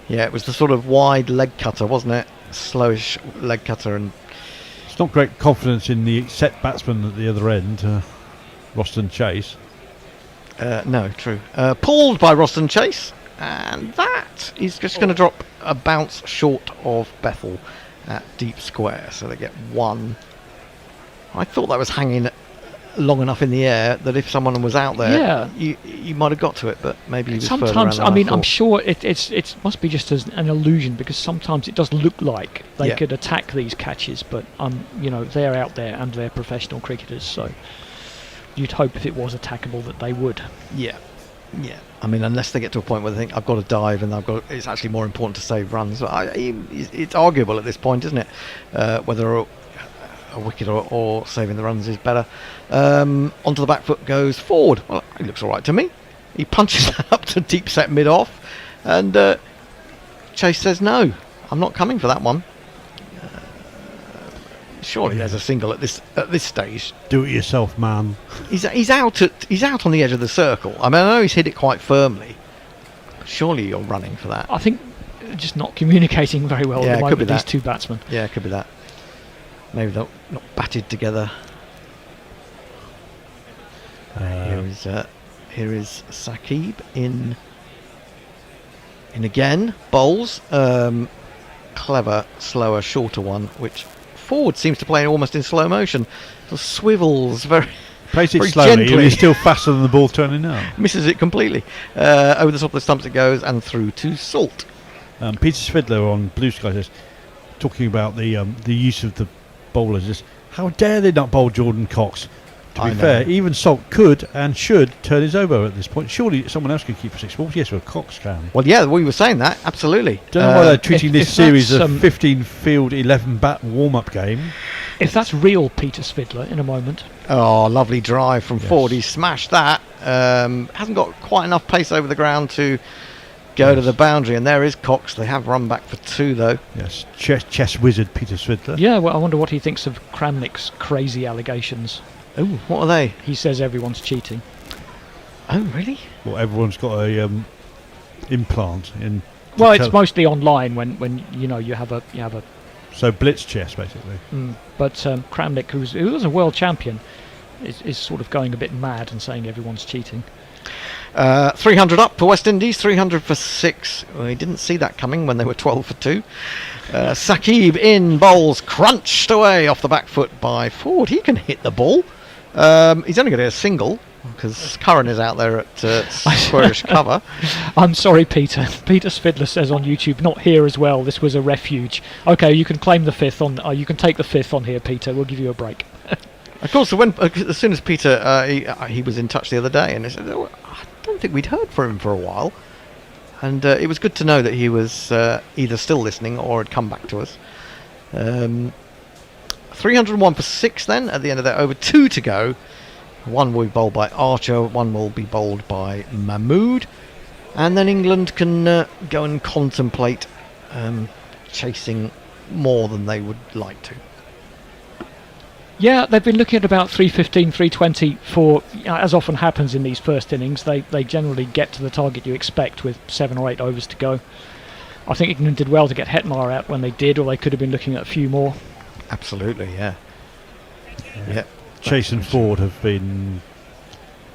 Yeah, it was the sort of wide leg cutter, wasn't it? Slowish leg cutter, and It's not great confidence in the set batsman at the other end, Roston Chase. No, true. Pulled by Roston Chase, and that is just going to drop a bounce short of Bethel at deep square, so they get 1. I thought that was hanging long enough in the air that if someone was out there, you might have got to it, but maybe he was further around than I mean, I'm thought. sure it must be just as an illusion, because sometimes it does look like they could attack these catches, but they're out there and they're professional cricketers, so you'd hope if it was attackable that they would. Yeah. I mean, unless they get to a point where they think I've got to dive and it's actually more important to save runs. It's arguable at this point, isn't it? Whether a wicket or saving the runs is better. Onto the back foot goes Ford. Well, he looks all right to me. He punches that up to deep set mid off, and Chase says no, I'm not coming for that one. Surely there's a single at this stage. Do it yourself, man. He's out on the edge of the circle. I mean, I know he's hit it quite firmly, but surely you're running for that. I think just not communicating very well at the moment with these two batsmen. Yeah, it could be that. Maybe they're not batted together. Here is Saqib in again. Bowls. Clever, slower, shorter one, which Ford seems to play almost in slow motion. So swivels very plays it very slowly, gently. and he's still faster than the ball turning out. Misses it completely. Over the top of the stumps it goes, and through to Salt. Peter Svidler on Blue Sky says, talking about the use of the bowlers, just how dare they not bowl Jordan Cox? To be fair, even Salt could and should turn his elbow at this point. Surely someone else could keep for 6 balls. Yes, well, Cox can. Well, yeah, we were saying that, absolutely. Don't know why they're treating this series a 15 field, 11 bat warm-up game. If that's real Peter Svidler in a moment. Oh, lovely drive from Ford. He smashed that. Hasn't got quite enough pace over the ground to go to the boundary, and there is Cox. They have run back for 2 though. Yes, chess wizard Peter Svidler. Yeah, well, I wonder what he thinks of Kramnik's crazy allegations. Oh, what are they? He says everyone's cheating. Oh, really? Well, everyone's got a implant in. Well, it's mostly online when you have a. So blitz chess, basically. But Kramnik, who was a world champion, is sort of going a bit mad and saying everyone's cheating. 300 up for West Indies, 300 for 6. Well, he didn't see that coming when they were 12 for 2. Saqib in, bowls crunched away off the back foot by Ford. He can hit the ball. He's only going to get a single because Curran is out there at squarish cover. I'm sorry, Peter. Peter Svidler says on YouTube, not here as well. This was a refuge. Okay, you can claim the 5th on. You can take the 5th on here, Peter. We'll give you a break. Of course, as soon as Peter he was in touch the other day, and he said, I don't think we'd heard from him for a while, and it was good to know that he was either still listening or had come back to us. 301 for 6 then at the end of that over. 2 to go. 1 will be bowled by Archer, 1 will be bowled by Mahmood, and then England can go and contemplate chasing more than they would like to. Yeah, they've been looking at about 315, 320 for, as often happens in these first innings, they generally get to the target you expect with 7 or 8 overs to go. I think England did well to get Hetmar out when they did, or they could have been looking at a few more. Absolutely, yeah. Chase and Ford have been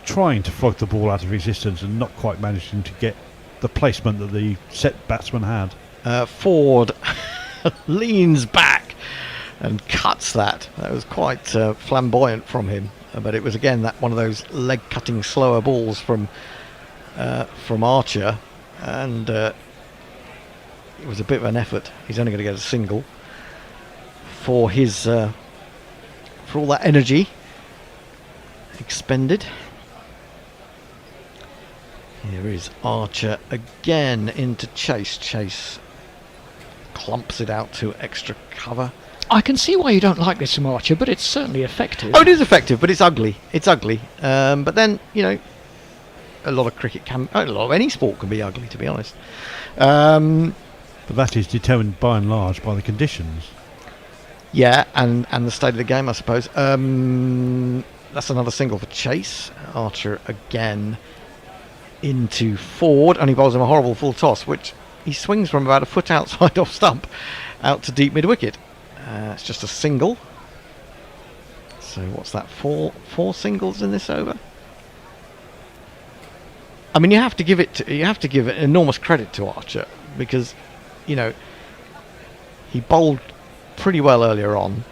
trying to flog the ball out of existence and not quite managing to get the placement that the set batsman had. Ford leans back and cuts that. That was quite flamboyant from him, but it was again one of those leg-cutting slower balls from Archer, and it was a bit of an effort. He's only going to get a single for his for all that energy expended. Here is Archer again into Chase. Chase clumps it out to extra cover. I can see why you don't like this from Archer, but it's certainly effective. Oh, it is effective, but it's ugly. It's ugly. But then, a lot of cricket a lot of any sport can be ugly, to be honest. But that is determined by and large by the conditions. Yeah, and the state of the game, I suppose. That's another single for Chase. Archer again into Ford, and he bowls him a horrible full toss, which he swings from about a foot outside off stump out to deep mid wicket. It's just a single. So what's that? Four singles in this over. I mean, you have to give enormous credit to Archer because, you know, he bowled pretty well earlier on,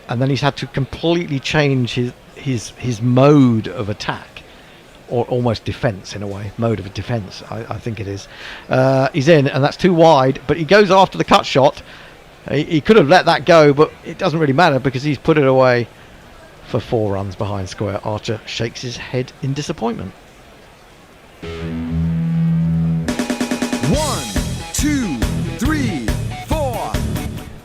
and then he's had to completely change his mode of attack, or almost defence in a way. Mode of defence, I think it is. He's in, and that's too wide, but he goes after the cut shot. He could have let that go, but it doesn't really matter because he's put it away for 4 runs behind square. Archer shakes his head in disappointment. 1, 2, 3, 4.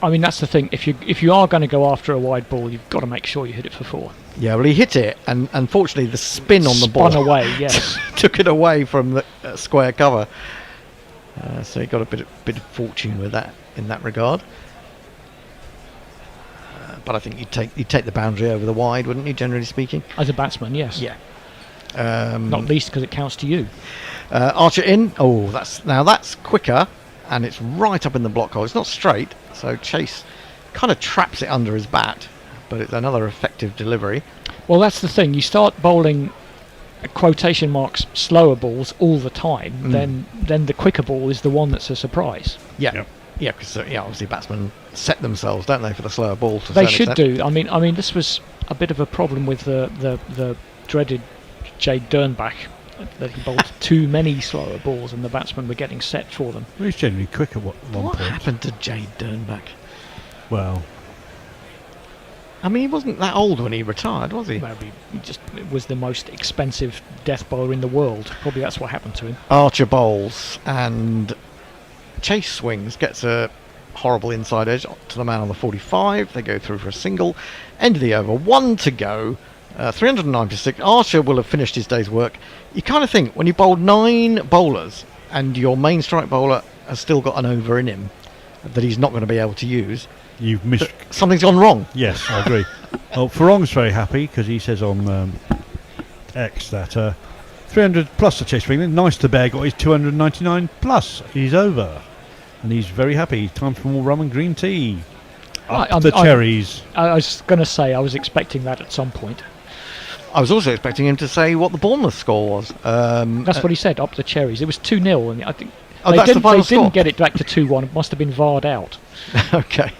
I mean, that's the thing. If you are going to go after a wide ball, you've got to make sure you hit it for 4. Yeah, well, he hit it, and unfortunately, the spin on the ball spun away. Yes, took it away from the square cover. So he got a bit of fortune with that in that regard. But I think you'd take the boundary over the wide, wouldn't you? Generally speaking, as a batsman, yes. Yeah. Not least because it counts to you. Archer in. Oh, that's quicker, and it's right up in the block hole. It's not straight, so Chase kind of traps it under his bat, but it's another effective delivery. Well, that's the thing. You start bowling quotation marks slower balls all the time, then the quicker ball is the one that's a surprise. Yeah. Yep. Yeah, because obviously batsmen set themselves, don't they, for the slower ball? They should do. I mean, this was a bit of a problem with the dreaded Jade Dernbach, that he bowled too many slower balls and the batsmen were getting set for them. Well, he's generally quick at one point. What happened to Jade Dernbach? Well, I mean, he wasn't that old when he retired, was he? Maybe he just was the most expensive death bowler in the world. Probably that's what happened to him. Archer bowls and Chase swings, gets a horrible inside edge to the man on the 45. They go through for a single. End of the over. 1 to go. 396. Archer will have finished his day's work. You kind of think when you bowled 9 bowlers and your main strike bowler has still got an over in him that he's not going to be able to use, you've missed. Something's gone wrong. Yes, I agree. Well, Farong's very happy because he says on X that 300 plus the Chase swing. Nice to bear got his 299 plus. He's over, and he's very happy. Time for more rum and green tea. Up the cherries. I was going to say I was expecting that at some point. I was also expecting him to say what the Bournemouth score was. That's what he said. Up the cherries. It was 2-0, and I think they didn't get it back to 2-1. It must have been VAR'd out. Okay.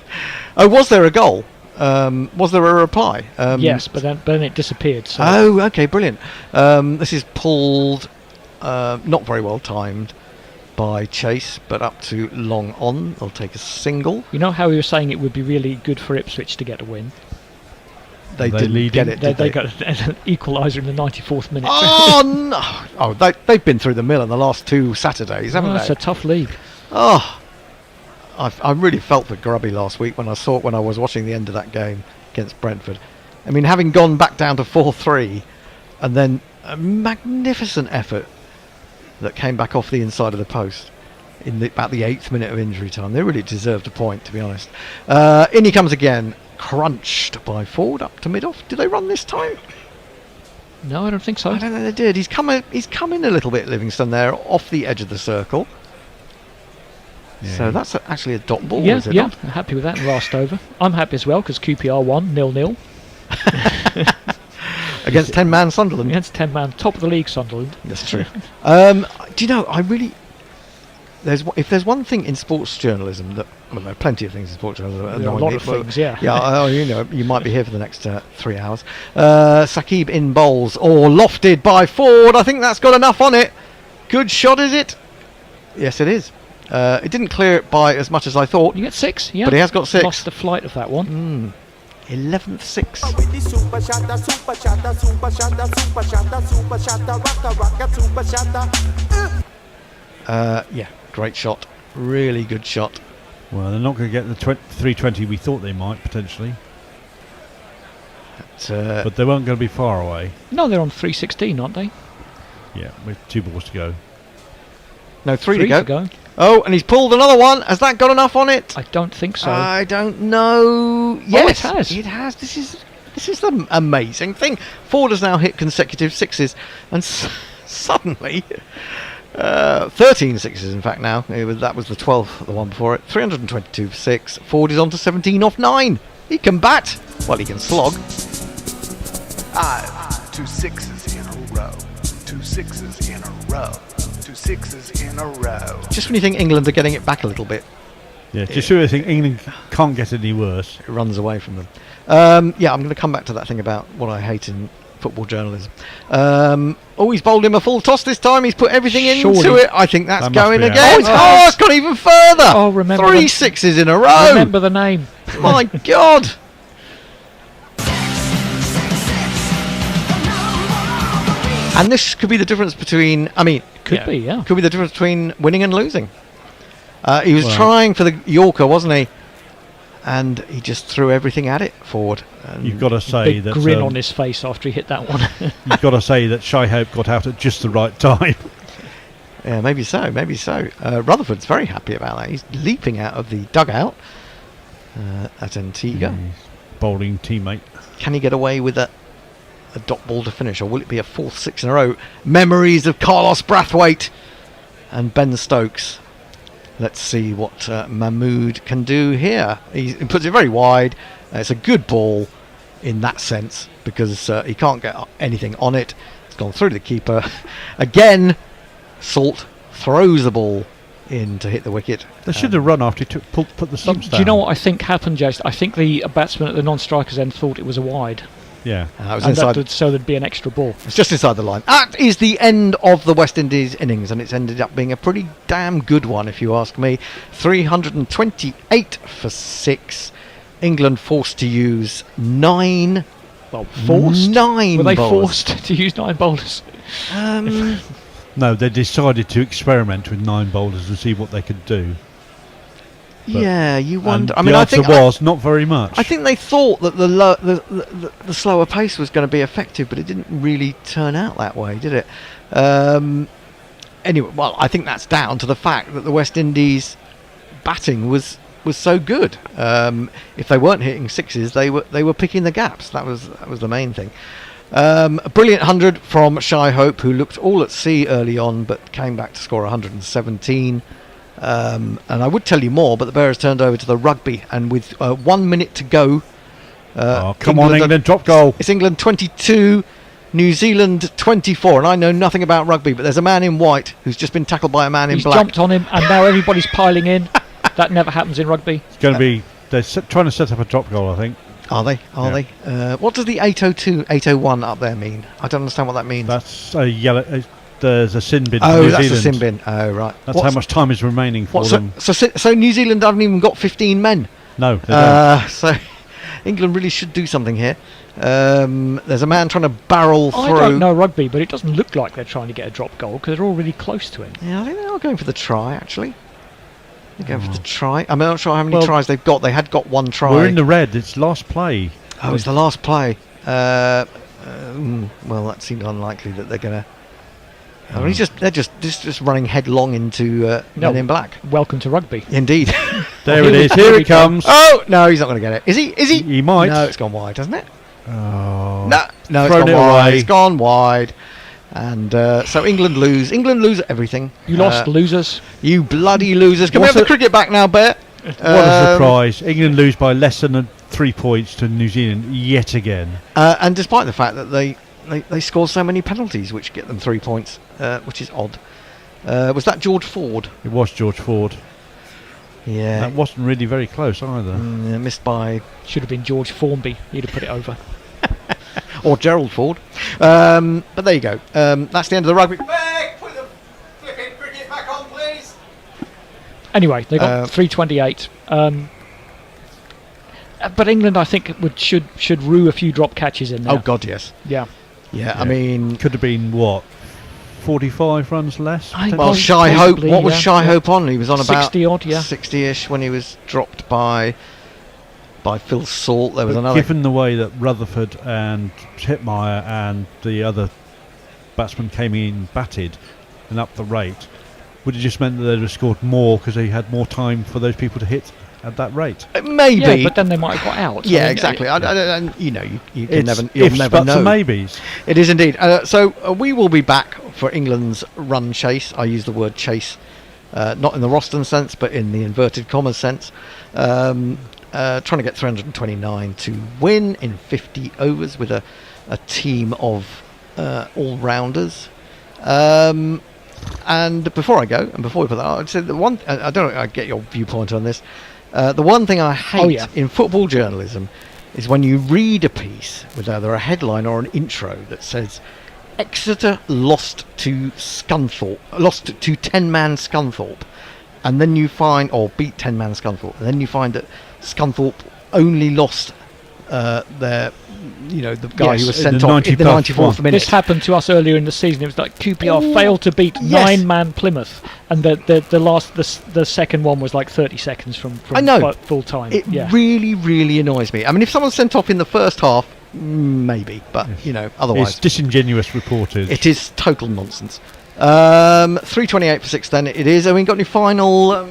Oh, was there a goal? Was there a reply? Yes, but then it disappeared. So. Oh, okay, brilliant. This is pulled, not very well timed by Chase, but up to long on. They'll take a single. You know how we were saying it would be really good for Ipswich to get a win? They didn't get it, did they got an equaliser in the 94th minute. Oh, no! Oh, they've been through the mill in the last 2 Saturdays, haven't they? It's a tough league. Oh, I really felt for Grubby last week when I was watching the end of that game against Brentford. I mean, having gone back down to 4-3, and then a magnificent effort that came back off the inside of the post in about the 8th minute of injury time. They really deserved a point, to be honest. In he comes again, crunched by Ford up to mid-off. Did they run this time? No, I don't think so. I don't think they did. He's come in a little bit, Livingstone, there, off the edge of the circle. Yeah. So that's actually a dot ball, is it not? I'm happy with that last over. I'm happy as well because QPR won 0-0. Against 10-man Sunderland. Against 10-man, top of the league Sunderland. That's true. Do you know, if there's one thing in sports journalism that, well, there are plenty of things in sports journalism. There are a lot of things, yeah. Yeah, you might be here for the next 3 hours. Saqib in bowls, or lofted by Ford. I think that's got enough on it. Good shot, is it? Yes, it is. It didn't clear it by as much as I thought. You get 6, yeah. But he has got 6. Lost the flight of that one. 11th 6. Yeah, great shot. Really good shot. Well, they're not going to get the 320 we thought they might, potentially. But they weren't going to be far away. No, they're on 316, aren't they? Yeah, with 2 balls to go. No, 3 to go. Oh, and he's pulled another one. Has that got enough on it? I don't think so. I don't know. Yes, it has. It has. This is the amazing thing. Ford has now hit consecutive 6s, and suddenly 13 6s. In fact, now that was the 12th, the one before it. 322 for 6. Ford is on to 17 off 9. He can bat. Well, he can slog. 5, 2 6s in a row. 2 6s in a row. 2 6s in a row. Just when you think England are getting it back a little bit, Yeah, just so you think England can't get any worse. it runs away from them. Yeah, I'm going to come back to that thing about what I hate in football journalism. He's bowled him a full toss this time. He's put everything into Surely. it. I think that's That must going be out. again. Oh, It's gone even further. Oh, remember 3 the- 6s in a row. Remember the name. My God. And this could be the difference between, Could be, yeah. could be the difference between winning and losing. He was Well. trying for the Yorker, wasn't he? And he just threw everything at it forward. And You've got to say Big that grin on his face after he hit that one. you've got to say that Shy Hope got out at just the right time. Yeah, maybe so, maybe so. Rutherford's very happy about that. He's leaping out of the dugout at Antigua. Bowling teammate. Can he get away with a dot ball to finish, or will it be a 4th 6 in a row? Memories of Carlos Brathwaite and Ben Stokes. Let's see what Mahmood can do here. He puts it very wide. It's a good ball in that sense because he can't get anything on it. It's gone through the keeper. Again, Salt throws the ball in to hit the wicket. They should have run after he put the stumps down. Do you know what I think happened, Jason? I think the batsman at the non-strikers end thought it was a wide. Yeah. It was And inside. so there'd be an extra ball. It's just inside the line. That is the end of the West Indies innings, and it's ended up being a pretty damn good one, if you ask me. 328 for 6. England forced to use 9. Well, forced? 9 Were they bowlers. forced to use 9 bowlers? No, they decided to experiment with 9 bowlers and see what they could do. But- Yeah, you wonder. and the I answer think was not very much. I think they thought that the slower pace was going to be effective, but it didn't really turn out that way, did it? Anyway, well, I think that's down to the fact that the West Indies batting was so good. If they weren't hitting 6s, they were picking the gaps. That was the main thing. A brilliant 100 from Shy Hope, who looked all at sea early on, but came back to score 117. And I would tell you more, but the Bears turned over to the rugby, and with 1 minute to go, come on, England, drop goal. It's England 22, New Zealand 24, and I know nothing about rugby, but there's a man in white who's just been tackled by a man He's in black. jumped on him, and now everybody's piling in. That never happens in rugby. It's going to be. They're trying to set up a drop goal, I think. Are they? Are they? What does the 802, 801 up there mean? I don't understand what that means. That's a yellow. There's a sin bin. for Oh, New that's Zealand. a sin bin. Oh, right. That's how much time is remaining for them. So New Zealand haven't even got 15 men. No, they don't. So England really should do something here. There's a man trying to barrel through. I don't know rugby, but it doesn't look like they're trying to get a drop goal because they're all really close to him. Yeah, I think they are going for the try, actually. They're going for the try. I'm not sure how many tries they've got. They had got 1 try. We're in the red. It's last play. Oh, it's the last play. Well, that seems unlikely that they're going to. I mean, they're just running headlong into Men in Black. Welcome to rugby. Indeed. There it is. Here it comes. Oh no, he's not going to get it. Is he? Is he? He might. No, it's gone wide, hasn't it? Oh. No, it's Thrown gone it wide. away. It's gone wide. And so England lose. England lose everything. You lost, losers. You bloody losers. Can we What's have the a- cricket back now, Bear? What a surprise. England lose by less than 3 points to New Zealand yet again. And despite the fact that they score so many penalties, which get them 3 points, which is odd. Was that George Ford? It was George Ford. Yeah. That wasn't really very close either. Missed by... Should have been George Formby. He'd have put it over. Or Gerald Ford. But there you go. That's the end of the rugby. Bear, put the flipping cricket back on, please. Anyway, they got 328. But England, I think, should rue a few drop catches in there. Oh God, yes. Yeah. Yeah, I mean... Could have been, what, 45 runs less? Well, Shy Hope, what was Shy Hope on? He was on about 60 odd, yeah. 60-ish when he was dropped by Phil Salt. There was But another... given the way that Rutherford and Hitmeyer and the other batsmen came in batted and up the rate, would it just meant that they'd have scored more because they had more time for those people to hit at that rate? Maybe. Yeah, but then they might have got out. Yeah, I mean, exactly. You can It's never, you'll ifs, never buts know. and maybes. It is indeed. So we will be back for England's run chase. I use the word chase, not in the Roston sense, but in the inverted commas sense. trying to get 329 to win in 50 overs with a team of all-rounders. And before I go, and before we put that, I'd say the one. I don't know. I get your viewpoint on this. The one thing I hate in football journalism is when you read a piece with either a headline or an intro that says Exeter lost to 10-man Scunthorpe, and then you find, or beat 10-man Scunthorpe, and then you find that Scunthorpe only lost the guy who was sent off in the 94th minute. This happened to us earlier in the season. It was like QPR failed to beat 9-man Plymouth, and the second one was like 30 seconds from full time. It really, really annoys me. I mean, if someone's sent off in the first half, maybe, but otherwise, it's disingenuous reporters. It is total nonsense. 328 for 6. Then it is. Have we got any final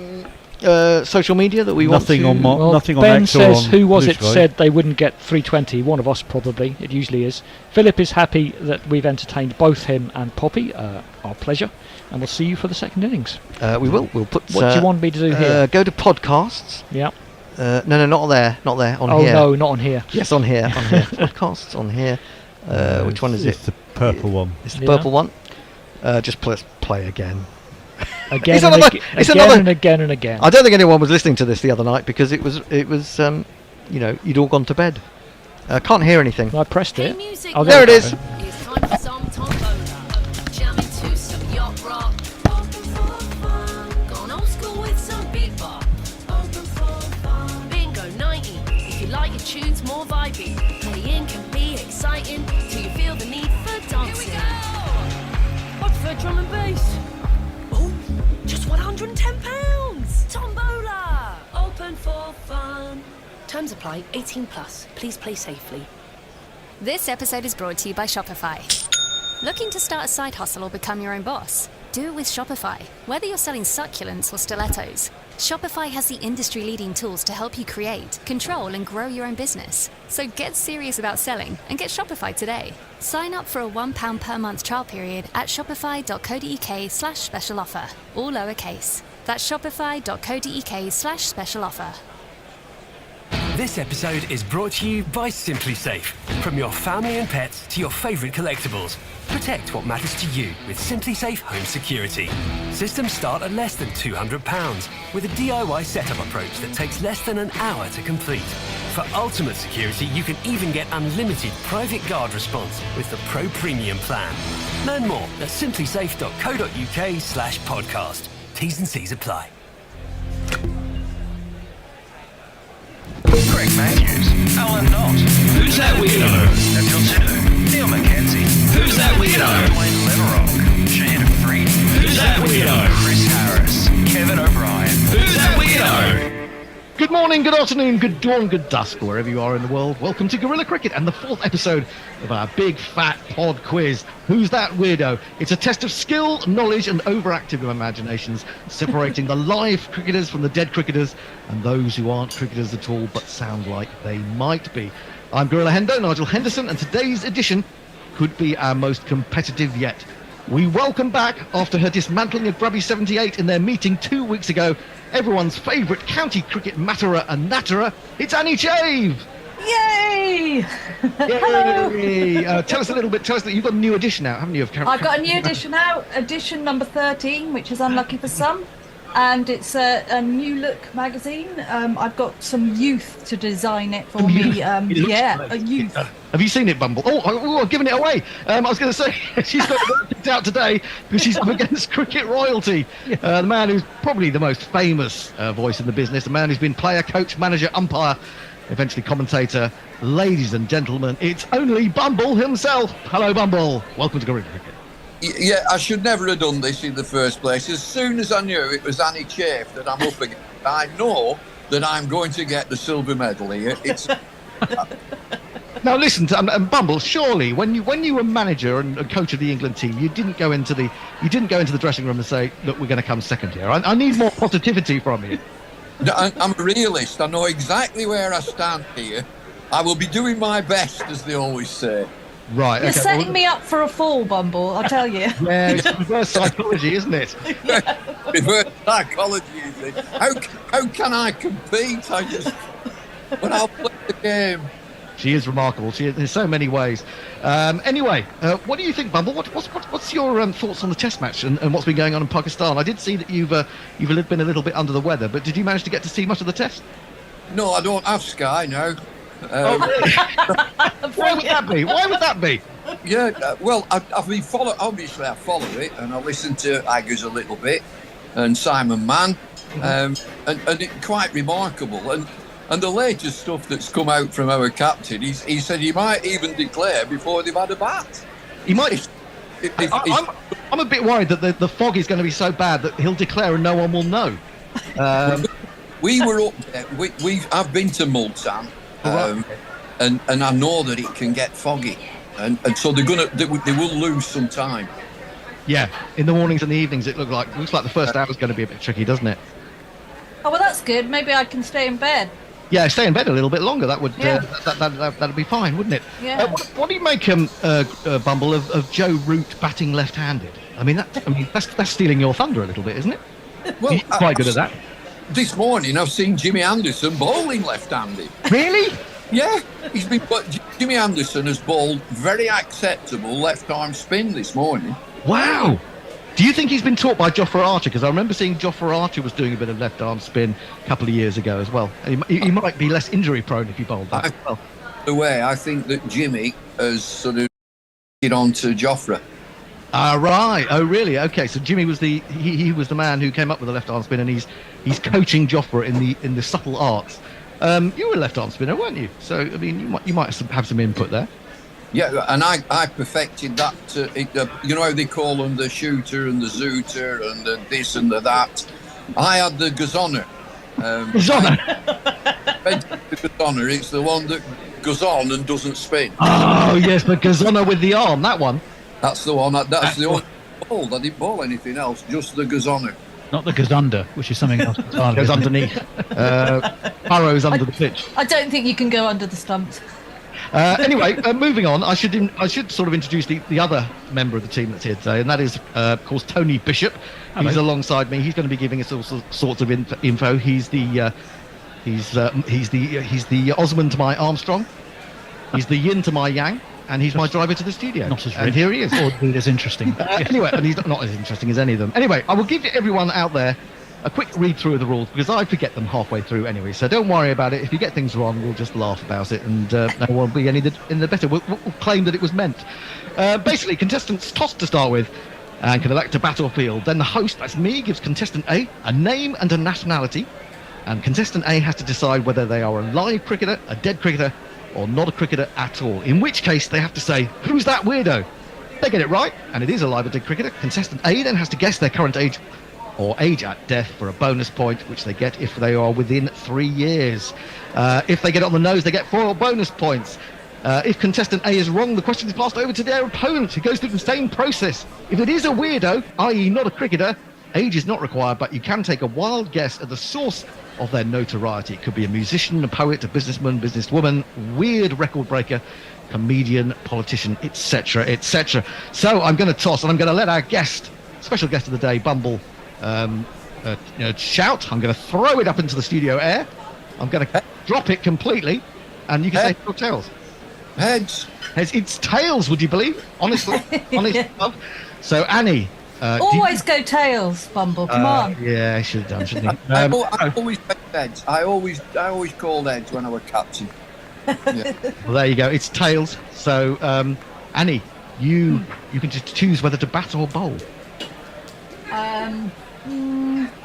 social media that we nothing want to... nothing on Ben X says, or who was Blue it Sky? said they wouldn't get 320? One of us probably. It usually is. Philip is happy that we've entertained both him and Poppy. Our pleasure. And we'll see you for the second innings. We will. We'll put... What do you want me to do here? Go to podcasts. Yeah. No, not there. Not there. On oh, here. no, not on here. Yes, on here. On here. Podcasts on here. Which one is it? It's the purple one. It's the purple one. Just play again. Again and again and again. I don't think anyone was listening to this the other night because it was you'd all gone to bed. Can't hear anything. I pressed it. Oh, there it is. It's time for some tombola. Jamming to some yacht rock. Gone old school with some bebop. Bingo 90. If you like your tunes more vibey, playing can be exciting till you feel the need for dancing. Here we go. What's for drum and bass? Oh, just £110. Tombola. Open for fun. Terms apply. 18 plus. Please play safely. This episode is brought to you by Shopify. Looking to start a side hustle or become your own boss? Do it with Shopify. Whether you're selling succulents or stilettos, Shopify has the industry-leading tools to help you create, control, and grow your own business. So get serious about selling and get Shopify today. Sign up for a £1 per month trial period at shopify.co.uk/special offer. All lowercase. That's shopify.co.uk/special offer. This episode is brought to you by Simply Safe. From your family and pets to your favourite collectibles, protect what matters to you with Simply Safe Home Security. Systems start at less than £200 with a DIY setup approach that takes less than an hour to complete. For ultimate security, you can even get unlimited private guard response with the Pro Premium plan. Learn more at simplysafe.co.uk/podcast. T's and C's apply. Greg Matthews, Alan Knott. Who's that weirdo? Nigel Sido, Neil Mackenzie. Who's that weirdo? Dwayne Leverock, Shane Freed. Who's that weirdo? Chris Harris, Kevin O'Brien. Who's that weirdo? Good morning, good afternoon, good dawn, good dusk, wherever you are in the world. Welcome to Gorilla Cricket and the 4th episode of our big fat pod quiz. Who's that weirdo? It's a test of skill, knowledge and overactive imaginations, separating the live cricketers from the dead cricketers and those who aren't cricketers at all but sound like they might be. I'm Gorilla Hendo, Nigel Henderson, and today's edition could be our most competitive yet. We welcome back, after her dismantling of Grubby 78 in their meeting 2 weeks ago, everyone's favourite county cricket matterer and natterer, it's Annie Chave! Yay! Yay! Tell us that you've got a new edition out, haven't you? I've got a new edition out, edition number 13, which is unlucky for some. And it's a new look magazine. I've got some youth to design it for me. A youth. Have you seen it, Bumble? I've given it away. I was going to say, she's got it picked out today because she's up against cricket royalty. The man who's probably the most famous voice in the business, the man who's been player, coach, manager, umpire, eventually commentator. Ladies and gentlemen, it's only Bumble himself. Hello, Bumble. Welcome to Gorilla Cricket. Yeah, I should never have done this in the first place. As soon as I knew it was Annie Chafe that I'm up against, I know that I'm going to get the silver medal here. It's Now listen, Bumble. Surely, when you were manager and coach of the England team, you didn't go into the dressing room and say, "Look, we're going to come second here." I need more positivity from you. I'm a realist. I know exactly where I stand here. I will be doing my best, as they always say. Right. You're setting me up for a fall, Bumble, I'll tell you. Yeah, it's reverse psychology, isn't it? Reverse psychology, is it? How can I compete? But I'll play the game. She is remarkable. She is in so many ways. Anyway, what do you think, Bumble? What's your thoughts on the Test match and what's been going on in Pakistan? I did see that you've been a little bit under the weather, but did you manage to get to see much of the Test? No, I don't have Sky now. Oh, really? Why would that be? Why would that be? Yeah, well, I've been obviously I follow it, and I listen to Aggers a little bit, and Simon Mann, and it's quite remarkable. And the latest stuff that's come out from our captain, he said he might even declare before they've had a bat. He might. I'm a bit worried that the fog is going to be so bad that he'll declare and no one will know. We were up there. I've been to Multan, and I know that it can get foggy, and so they will lose some time. Yeah, in the mornings and the evenings, it looks like the first hour is going to be a bit tricky, doesn't it? Oh well, that's good. Maybe I can stay in bed. Yeah, stay in bed a little bit longer. That would that'd be fine, wouldn't it? Yeah. What do you make, Bumble, of Joe Root batting left-handed? I mean, that's stealing your thunder a little bit, isn't it? Well, he's quite good at that. This morning, I've seen Jimmy Anderson bowling left-handed. Really? Yeah, Jimmy Anderson has bowled very acceptable left-arm spin this morning. Wow. Do you think he's been taught by Jofra Archer? Because I remember seeing Jofra Archer was doing a bit of left-arm spin a couple of years ago as well. He might be less injury-prone if he bowled that as well. The way I think that Jimmy has sort of get on to Jofra. Right. Oh, really? Okay. So Jimmy was he was the man who came up with the left-arm spin, and he's coaching Jofra in the subtle arts. You were a left-arm spinner, weren't you? So I mean, you might have some input there. Yeah, and I perfected that. You know how they call them the shooter and the zooter and the this and the that. I had the gazoner. Gazoner? The gazoner, it's the one that goes on and doesn't spin. Oh, yes, the gazoner with the arm, that one. That's the one. That's the only bowl. I didn't bowl anything else, just the gazoner. Not the gazunder, which is something else. Goes underneath. Burrows under the pitch. I don't think you can go under the stumps. Anyway, moving on, I should sort of introduce the other member of the team that's here today, and that is, of course, Tony Bishop. Hello. He's alongside me. He's going to be giving us all sorts of info. He's the Osmond to my Armstrong. He's the yin to my yang, and he's my driver to the studio. Not as and here he is. Or as interesting. Anyway, and he's not as interesting as any of them. Anyway, I will give everyone out there a quick read through of the rules, because I forget them halfway through anyway, so don't worry about it. If you get things wrong, we'll just laugh about it, and no one will be any the better. We'll claim that it was meant. Basically, contestants toss to start with and can elect a battlefield. Then the host, that's me, gives contestant A a name and a nationality, and contestant A has to decide whether they are a live cricketer, a dead cricketer, or not a cricketer at all, in which case they have to say, who's that weirdo? They get it right, and it is a live or dead cricketer. Contestant A then has to guess their current age or age at death for a bonus point, which they get if they are within 3 years. If they get it on the nose, they get 4 bonus points. If contestant A is wrong, the question is passed over to their opponent, who goes through the same process. If it is a weirdo, i.e. not a cricketer, age is not required, but you can take a wild guess at the source of their notoriety. It could be a musician, a poet, a businessman, businesswoman, weird record breaker, comedian, politician, etc., etc. So I'm going to toss, and I'm going to let our special guest of the day, Bumble, shout. I'm going to throw it up into the studio air. I'm going to drop it completely, and you can say heads or tails. Heads. It's tails, would you believe? Honestly. Love. So Annie. Always go tails, Bumble. Come on. Yeah, I should have done, shouldn't he? I always said heads. I always called heads when I was captain. Yeah. Well, there you go. It's tails. So Annie, you can just choose whether to bat or bowl. I'm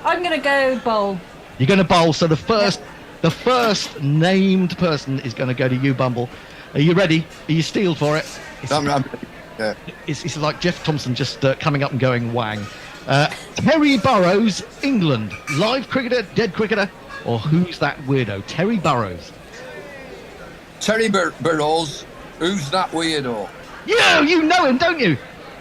going to go bowl. You're going to bowl. So the first named person is going to go to you, Bumble. Are you ready? Are you steeled for it? I'm ready. Yeah. It's like Jeff Thompson just coming up and going wang. Terry Burrows, England. Live cricketer, dead cricketer, or who's that weirdo? Terry Burrows. Terry Burrows, who's that weirdo? You know him, don't you?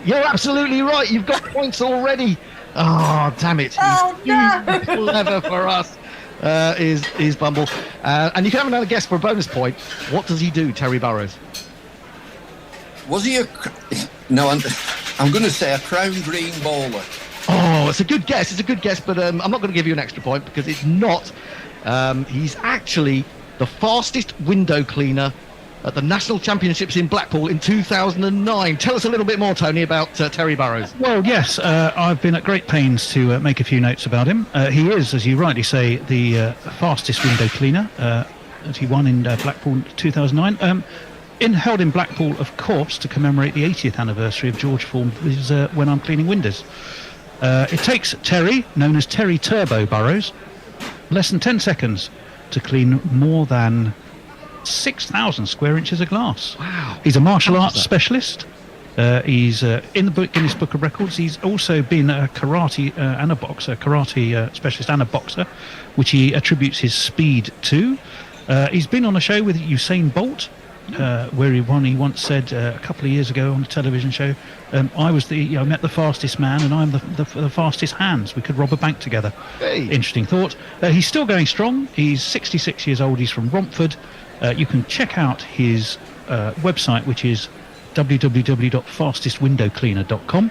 You're absolutely right. You've got points already. Oh, damn it. Oh, no. Clever for us, is Bumble. And you can have another guess for a bonus point. What does he do, Terry Burrows? Was he No, I'm going to say a crown green bowler. Oh, it's a good guess. But I'm not going to give you an extra point because it's not. He's actually the fastest window cleaner at the National Championships in Blackpool in 2009. Tell us a little bit more, Tony, about Terry Burrows. Well, yes, I've been at great pains to make a few notes about him. He is, as you rightly say, the fastest window cleaner. As he won in Blackpool 2009. Held in Blackpool, of course, to commemorate the 80th anniversary of George Formby's When I'm Cleaning Windows. It takes Terry, known as Terry Turbo Burrows, less than 10 seconds to clean more than 6,000 square inches of glass. Wow. He's a martial arts specialist. He's in the Guinness Book of Records. He's also been a karate and a boxer, specialist and a boxer, which he attributes his speed to. He's been on a show with Usain Bolt, where he once said a couple of years ago on a television show, I met the fastest man and I'm the fastest hands. We could rob a bank together. Hey. Interesting thought. He's still going strong. He's 66 years old. He's from Romford. You can check out his website, which is www.fastestwindowcleaner.com.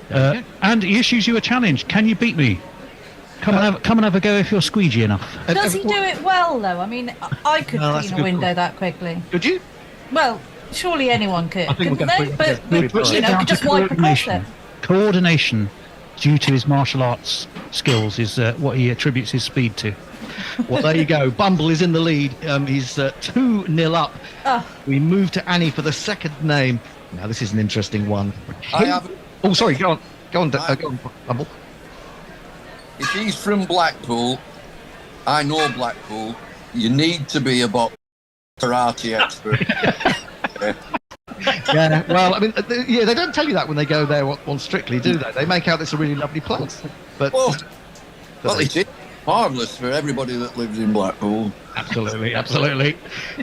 And he issues you a challenge. Can you beat me? Come and have a go if you're squeegee enough. Does he do it well, though? I mean, I could that's clean a a good window point. that quickly. Could you? Well, surely anyone could, couldn't they? But Down to just wipe across it. Coordination, due to his martial arts skills, is what he attributes his speed to. Well, there you go. Bumble is in the lead. He's 2-0 up. We move to Annie for the second name. Now, this is an interesting one. Oh, sorry. Go on, Bumble. If he's from Blackpool, I know Blackpool, you need to be a karate expert. Yeah, well, I mean, they don't tell you that when they go there on Strictly, do they? They make out it's a really lovely place. But well, it is marvellous for everybody that lives in Blackpool. Absolutely.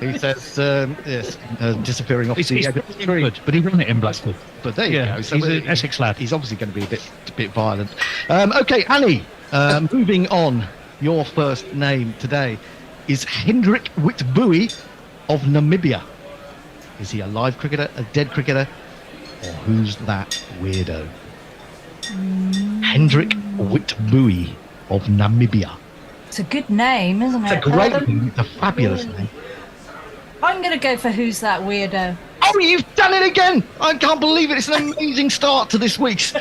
He says, yes, disappearing off He's good, but he ran it in Blackpool. But there you go. So he's an Essex lad. He's obviously going to be a bit violent. Okay, Annie, moving on. Your first name today is Hendrik Witbooi of Namibia. Is he a live cricketer, a dead cricketer, or who's that weirdo? Hendrik Witbooi of Namibia. It's a good name, isn't it? It's a great name. It's a fabulous name. I'm going to go for Who's That Weirdo. Oh, you've done it again! I can't believe it. It's an amazing start to this week's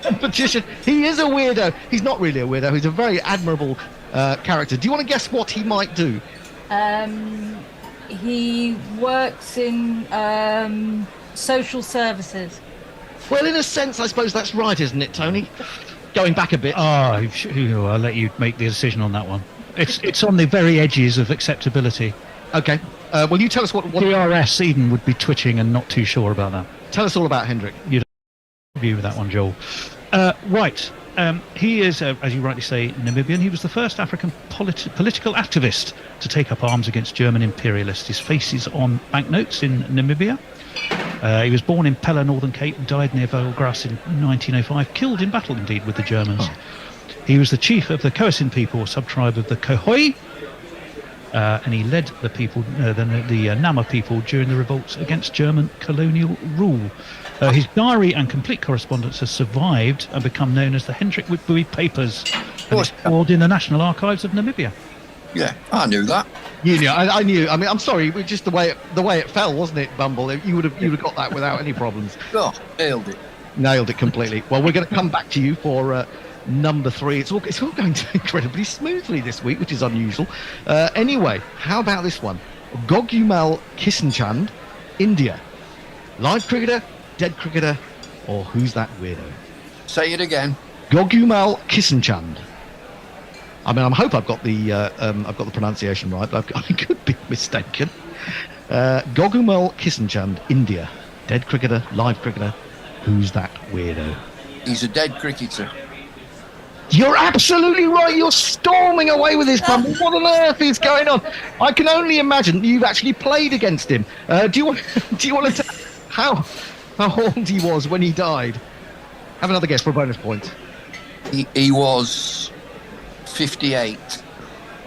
competition. He is a weirdo. He's not really a weirdo. He's a very admirable character. Do you want to guess what he might do? He works in social services. Well, in a sense, I suppose that's right, isn't it, Tony? Going back a bit. I'll let you make the decision on that one. It's on the very edges of acceptability. Okay. Well, you tell us what DRS Eden would be twitching and not too sure about that. Tell us all about Hendrik. You'd agree with that one, Joel. Right. He is, as you rightly say, Namibian. He was the first African political activist to take up arms against German imperialists. His face is on banknotes in Namibia. He was born in Pella, Northern Cape, and died near Belgrass in 1905, killed in battle indeed with the Germans. He was the chief of the Khoisan people, a sub-tribe of the Khohoi, and he led the people, the Nama people, during the revolts against German colonial rule. His diary and complete correspondence has survived and become known as the Hendrik Witbooi Papers, and it's stored in the National Archives of Namibia. Yeah, I knew that. You knew. I knew. I mean, I'm sorry. Just the way it fell, wasn't it, Bumble? You would have got that without any problems. Oh, nailed it. Nailed it completely. Well, we're going to come back to you for number 3. It's all going incredibly smoothly this week, which is unusual. Anyway, how about this one? Gogumal Kissenchand, India. Live cricketer, dead cricketer, or who's that weirdo? Say it again. Gogumal Kissenchand. I mean, I hope I've got the pronunciation right, but I could be mistaken. Gogumal Kissenchand, India. Dead cricketer, live cricketer. Who's that weirdo? He's a dead cricketer. You're absolutely right. You're storming away with this, Bumble. What on earth is going on? I can only imagine that you've actually played against him. Do you want to tell how old he was when he died? Have another guess for a bonus point. He was 58.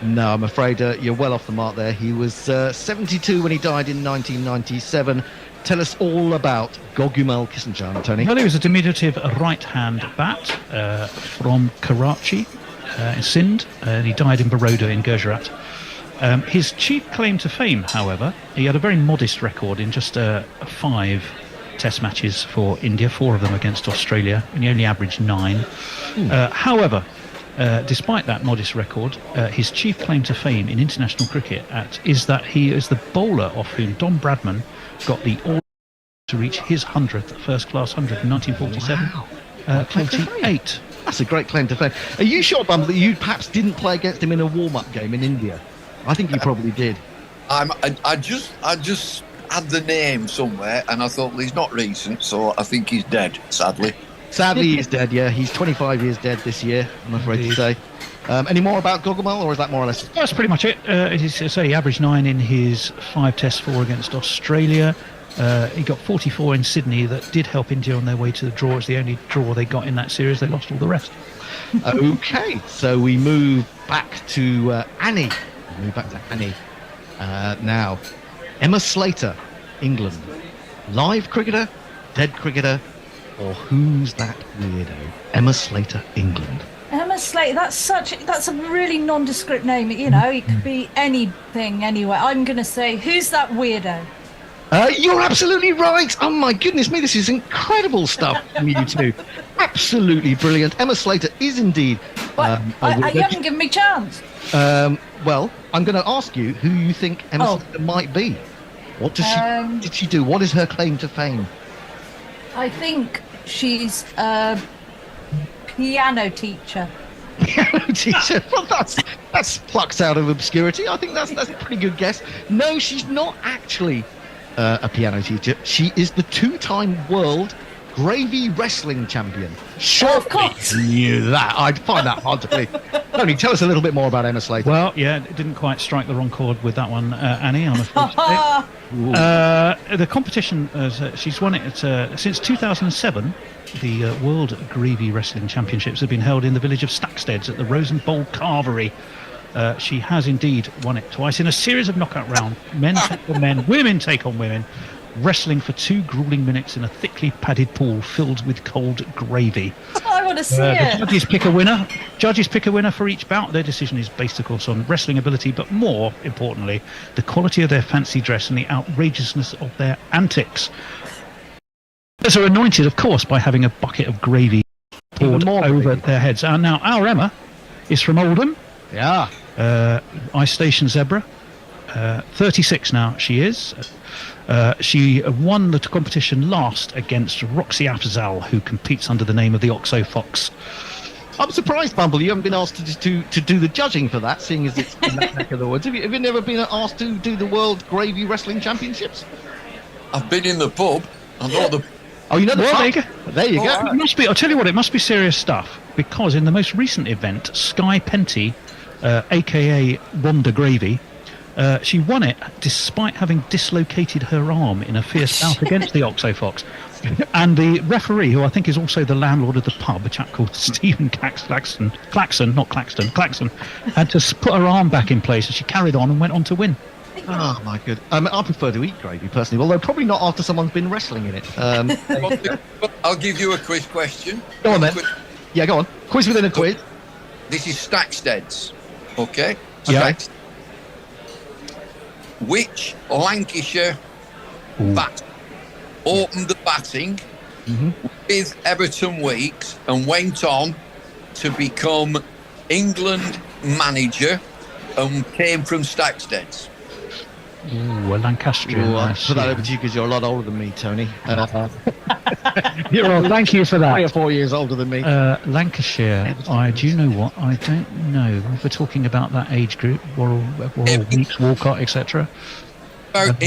No, I'm afraid you're well off the mark there. He was 72 when he died in 1997. Tell us all about Gogumal Kissenchand, Tony. Well, he was a diminutive right-hand bat from Karachi in Sindh, and he died in Baroda in Gujarat. His chief claim to fame, however, he had a very modest record in just 5 Test matches for India, 4 of them against Australia, and he only averaged 9. However, despite that modest record, his chief claim to fame in international cricket is that he is the bowler off whom Don Bradman got the all to reach his 100th first-class 100 in 1947. Wow. 48. That's a great claim to fame. Are you sure, Bumble, that you perhaps didn't play against him in a warm-up game in India? I think you probably did. I just had the name somewhere, and I thought, well, he's not recent, so I think he's dead, sadly. Sadly, he's dead, yeah. He's 25 years dead this year, I'm afraid to say. Any more about Gogolmal, or is that more or less? That's pretty much it. He averaged 9 in his 5 Tests, 4 against Australia. He got 44 in Sydney. That did help India on their way to the draw. It's the only draw they got in that series. They lost all the rest. Okay, so we move back to Annie. Now, Emma Slater, England. Live cricketer, dead cricketer, or who's that weirdo? Emma Slater, England. Emma Slater, that's a really nondescript name. You know, it could be anything, anywhere. I'm going to say, who's that weirdo? You're absolutely right. Oh my goodness me, this is incredible stuff from you two. Absolutely brilliant. Emma Slater is indeed. You haven't given me a chance. Well, I'm going to ask you who you think Emma Slater might be. What did she do? What is her claim to fame? I think she's a piano teacher. Piano teacher? Well, that's plucked out of obscurity. I think that's a pretty good guess. No, she's not actually a piano teacher. She is the 2-time world gravy wrestling champion. Sure, of course. Knew that. I'd find that hard to believe. Tony, tell us a little bit more about Emma Slater. Well, yeah, it didn't quite strike the wrong chord with that one, Annie, I'm afraid to say. The competition, she's won it since 2007. The World Gravy Wrestling Championships have been held in the village of Stacksteads at the Rose and Bowl Carvery. She has indeed won it twice in a series of knockout rounds. Men take on men, women take on women, wrestling for 2 grueling minutes in a thickly padded pool filled with cold gravy. I want to see it. The judges pick a winner for each bout. Their decision is based, of course, on wrestling ability, but more importantly, the quality of their fancy dress and the outrageousness of their antics. Those are anointed, of course, by having a bucket of gravy poured over their heads. Now, our Emma is from Oldham. Yeah. Ice Station Zebra. 36 now she is. She won the competition last against Roxy Afzal, who competes under the name of the Oxo Fox. I'm surprised, Bumble, you haven't been asked to do the judging for that, seeing as it's in that neck of the woods. Have you never been asked to do the World Gravy Wrestling Championships? I've been in the pub. I know the... Oh, you know the pub? There you go. It must be, I'll tell you what, it must be serious stuff, because in the most recent event, Sky Penty, a.k.a. Rhonda Gravy, she won it despite having dislocated her arm in a fierce bout against the Oxo Fox. And the referee, who I think is also the landlord of the pub, a chap called Stephen Claxton, had to put her arm back in place, and she carried on and went on to win. Oh my good. I prefer to eat gravy personally, although probably not after someone's been wrestling in it. I'll give you a quiz question. Go on then. Yeah, go on. Quiz within a quiz. This is Stacksteads. Okay. Yeah. Which Lancashire bat opened the batting with Everton Weeks and went on to become England manager and came from Stacksteads? Ooh, a Lancastrian. I'll put that over to you because you're a lot older than me, Tony. Thank you for that. 3 or 4 years older than me. Lancashire. Do you know what? I don't know. If we're talking about that age group, Worrell Weeks, Walcott, etc. Don't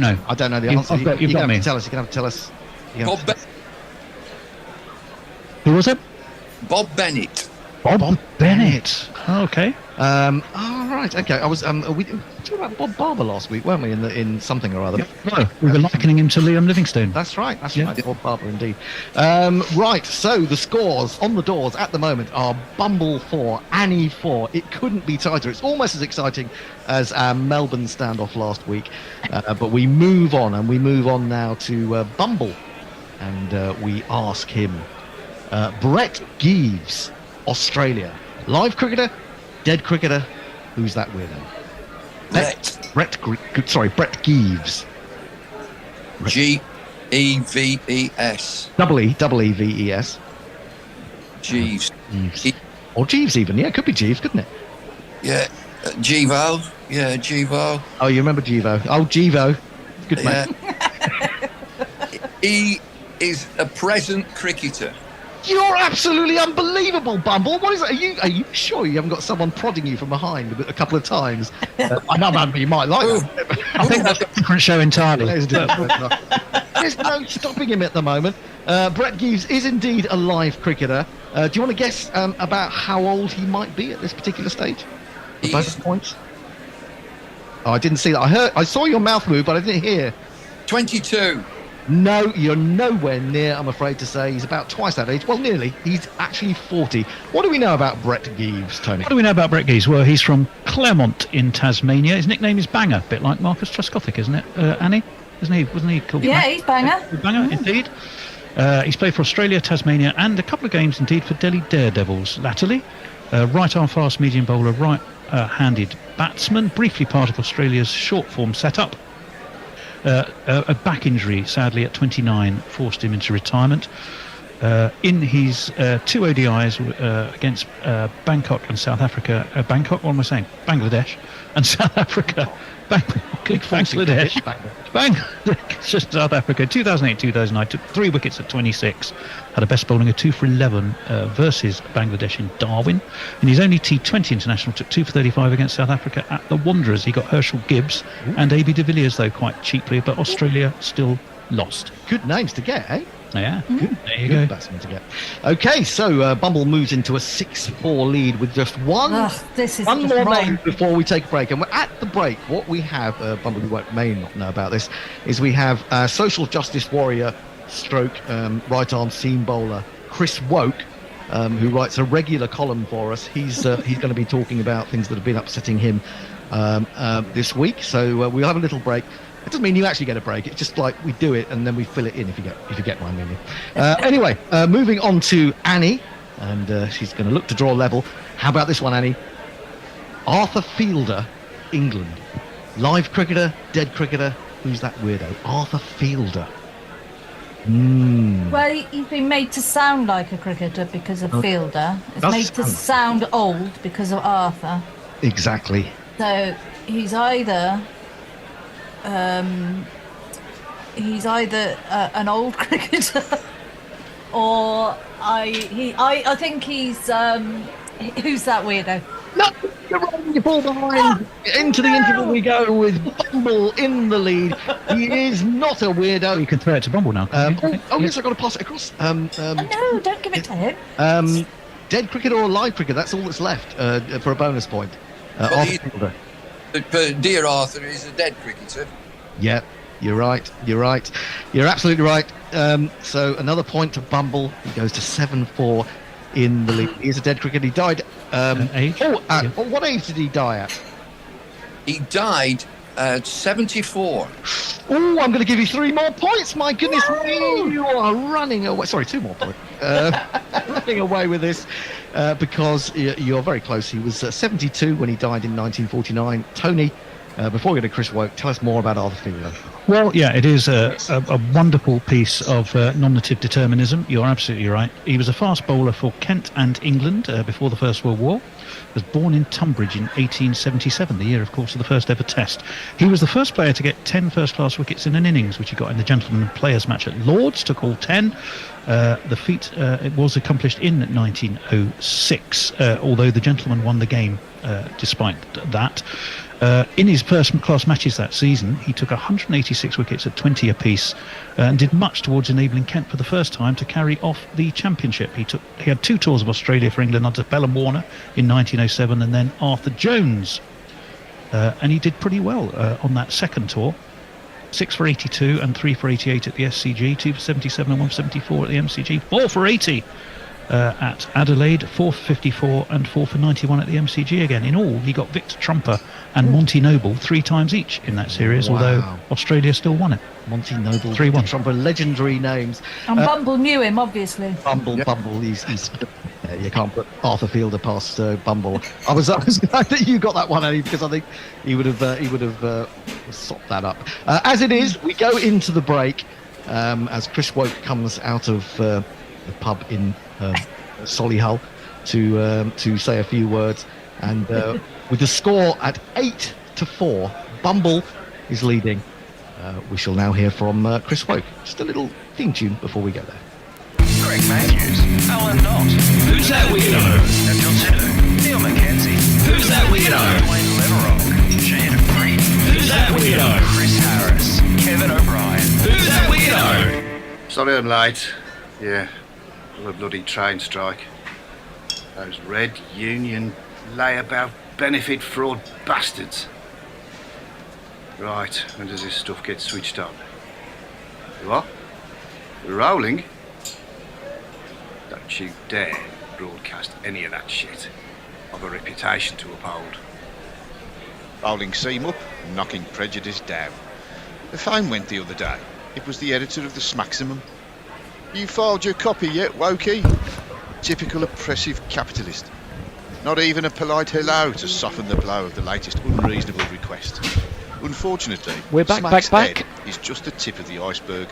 know. I don't know the answer. You've got me. You're going to have to tell us. Who was it? Bob Bennett. Bob Bennett. Oh, okay. Right. Okay. I was. We talked about Bob Barber last week, weren't we? In something or other. No, we were likening him to Liam Livingstone. That's right. Right. Bob Barber, indeed. Right. So the scores on the doors at the moment are Bumble 4, Annie 4. It couldn't be tighter. It's almost as exciting as our Melbourne standoff last week. But we move on, and we move on now to Bumble, and we ask him. Brett Geeves, Australia, live cricketer, Dead cricketer, who's that weirdo? Brett. Brett Geeves. G-E-V-E-S. Double E-V-E-S. Jeeves. Or Jeeves even, yeah, it could be Jeeves, couldn't it? Yeah, Jeevo. Yeah, Jeevo. Oh, you remember Jeevo? Oh, Jeevo. Good Yeah. mate. He is a present cricketer. You're absolutely unbelievable, Bumble. What is it? Are you sure you haven't got someone prodding you from behind a couple of times? I know, man, but you might like that. I think that's a different show entirely. There's no stopping him at the moment. Brett Geeves is indeed a live cricketer. Do you want to guess about how old he might be at this particular stage? For both points. Oh, I didn't see that. I saw your mouth move, but I didn't hear. 22. No, you're nowhere near, I'm afraid to say. He's about twice that age. Well, nearly. He's actually 40. What do we know about Brett Geeves, Tony? What do we know about Brett Geeves? Well, he's from Claremont in Tasmania. His nickname is Banger, a bit like Marcus Trescothick, isn't it, Annie? Wasn't he called Yeah, he's Banger. Banger, indeed. He's played for Australia, Tasmania, and a couple of games, indeed, for Delhi Daredevils latterly. Right-arm fast medium bowler, right-handed batsman, briefly part of Australia's short-form setup. A back injury, sadly, at 29, forced him into retirement. In his 2 ODIs against Bangkok and South Africa, Bangkok, what am I saying? Bangladesh and South Africa. Bangladesh. Bangladesh, South Africa, 2008-2009, took 3 wickets at 26, had a best bowling of 2 for 11 versus Bangladesh in Darwin. In his only T20 international, took 2 for 35 against South Africa at the Wanderers. He got Herschel Gibbs and A.B. de Villiers, though, quite cheaply, but Australia still lost. Good names to get, eh? Yeah, good. There you Good go. batsman to get. Okay, so Bumble moves into a 6-4 lead with just one more name before we take a break. And we're at the break. What we have, Bumble, you may not know about this, is we have social justice warrior stroke right-arm seam bowler Chris Woke, who writes a regular column for us. He's going to be talking about things that have been upsetting him this week. So we'll have a little break. It doesn't mean you actually get a break. It's just like we do it and then we fill it in, if you get my meaning. Anyway, moving on to Annie, and she's going to look to draw level. How about this one, Annie? Arthur Fielder, England. Live cricketer, dead cricketer. Who's that weirdo? Arthur Fielder. Well, he's been made to sound like a cricketer because of Fielder. It's Does made to sound old because of Arthur. Exactly. So he's either an old cricketer, or I think he's who's that weirdo? No, you're wrong. You fall behind. Into the interval we go with Bumble in the lead. He is not a weirdo. You can throw it to Bumble now. Yes, I've got to pass it across. No, don't give it to him. Dead cricketer or live cricketer? That's all that's left for a bonus point. Arthur Fielder. Dear Arthur is a dead cricketer. Yeah, you're right. You're absolutely right. So another point to Bumble. He goes to 7-4 in the league. He's a dead cricketer. He died. Age? What age did he die at? He died at 74. Oh, I'm going to give you 3 more points. My goodness me, you are running away. Sorry, 2 more points. Running away with this because you're very close. He was 72 when he died in 1949. Tony, before we go to Chris Woke, tell us more about Arthur Fielder. Well, yeah, it is a wonderful piece of nominative determinism. You're absolutely right. He was a fast bowler for Kent and England before the First World War. Was born in Tunbridge in 1877, the year, of course, of the first ever test. He was the first player to get 10 first-class wickets in an innings, which he got in the Gentlemen and Players match at Lord's, took all 10. The feat it was accomplished in 1906, although the Gentlemen won the game despite that. In his first-class matches that season, he took 186 wickets at 20 apiece and did much towards enabling Kent for the first time to carry off the championship. He had 2 tours of Australia for England under Bellum Warner in 1907 and then Arthur Jones. And he did pretty well on that second tour. 6 for 82 and 3 for 88 at the SCG, 2 for 77 and 1 for 74 at the MCG, 4 for 80 at Adelaide, 4 for 54 and 4 for 91 at the MCG again. In all, he got Victor Trumper and Monty Noble 3 times each in that series, although Australia still won it. Monty Noble, 3-1. Trumper, legendary names. And Bumble knew him, obviously. Bumble, he's You can't put Arthur Fielder past Bumble. I was glad that you got that one, Eddie, because I think he would have sopped that up. As it is, we go into the break as Chris Woke comes out of the pub in Solihull to say a few words, and with the score at 8-4, Bumble is leading. We shall now hear from Chris Woke. Just a little theme tune before we go there. Greg Matthews, Alan Knott. Who's that weirdo? Nigel Neil Mackenzie. Who's that weirdo? Dwayne Leverock. Shane Freed. Who's that weirdo? Chris Harris. Kevin O'Brien. Who's that weirdo? Sorry I'm late. Yeah, a bloody train strike. Those red union layabout benefit fraud bastards. Right, when does this stuff get switched on? What? We're rolling? Don't you dare broadcast any of that shit. I've a reputation to uphold. Bowling seam up, knocking prejudice down. The phone went the other day. It was the editor of the Smaximum. You filed your copy yet, Wokey? Typical oppressive capitalist. Not even a polite hello to soften the blow of the latest unreasonable request. Unfortunately, we're back. Head is just the tip of the iceberg.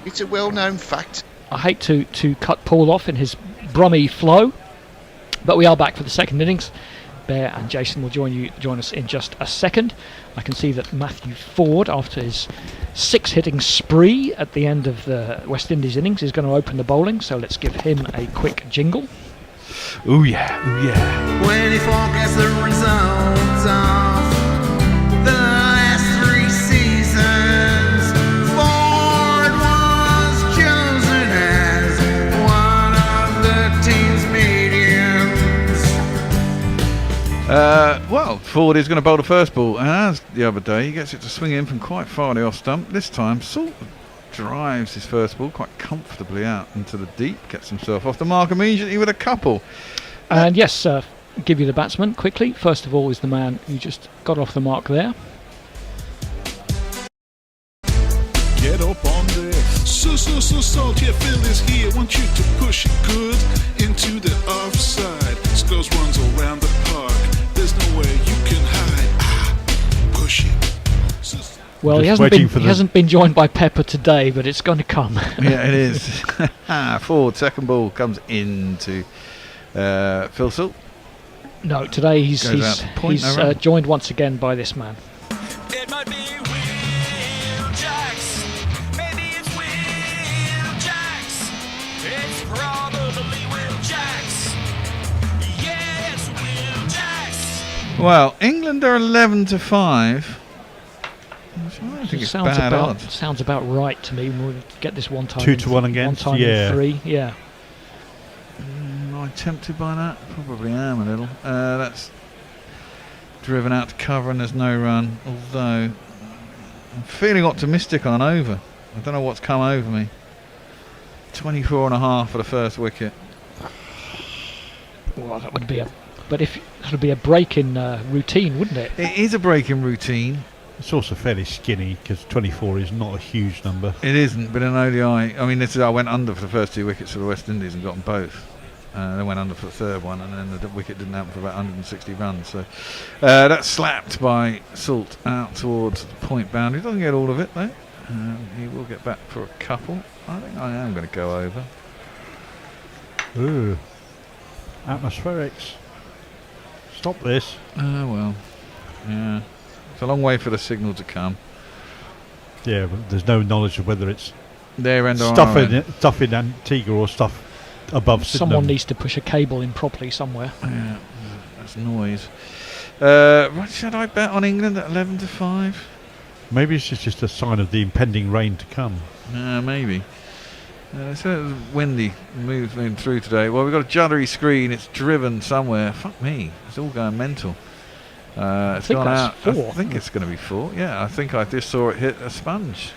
It's a well-known fact. I hate to cut Paul off in his brummy flow, but we are back for the second innings. Bear and Jason will join us in just a second. I can see that Matthew Ford, after his 6-hitting spree at the end of the West Indies innings, is going to open the bowling. So let's give him a quick jingle. Ooh yeah, ooh yeah. When he forecasts the results of the last 3 seasons, Ford was chosen as one of the team's mediums. Well, Ford is going to bowl the first ball, and as the other day, he gets it to swing in from quite far the off stump. This time, Salt drives his first ball quite comfortably out into the deep, gets himself off the mark immediately with a couple. And yes, give you the batsman quickly. First of all is the man who just got off the mark there. Get up on there. So salt, yeah, Phil is here. Want you to push it good into the offside. Skulls runs around the park. There's nowhere you can hide. Push it. Well, he hasn't been joined by Pepper today, but it's going to come. Yeah, it is. Ford, second ball comes into Phil Salt. No, today he's joined once again by this man. It might be Will Jacks. Maybe it's Will Jacks. It's probably Will Jacks. Yeah, it's Will Jacks. Well, England are 11-5. I think it's bad odds. Sounds about right to me. We'll get this one time. 2-1 against. One time in 3. Yeah. Am I tempted by that? Probably am a little. That's driven out to cover and there's no run. Although I'm feeling optimistic on over. I don't know what's come over me. 24.5 for the first wicket. Well, that would be a break in routine, wouldn't it? It is a break in routine. It's also fairly skinny because 24 is not a huge number. It isn't, but in ODI, I mean, I went under for the first 2 wickets for the West Indies and got them both. Then went under for the third one, and then the wicket didn't happen for about 160 runs. So that's slapped by Salt out towards the point boundary. Doesn't get all of it though. He will get back for a couple. I think I am going to go over. Ooh, atmospherics. Stop this. Well, yeah. It's a long way for the signal to come. Yeah, but there's no knowledge of whether it's their end or stuff in Antigua or stuff above Sydenham. Someone needs to push a cable in properly somewhere. Yeah, that's noise. Right, should I bet on England at 11-5? Maybe it's just a sign of the impending rain to come. Maybe. So it was windy, moving through today. Well, we've got a juddery screen. It's driven somewhere. Fuck me, it's all going mental. It's gone out. 4. I think it's going to be 4. Yeah, I think I just saw it hit a sponge.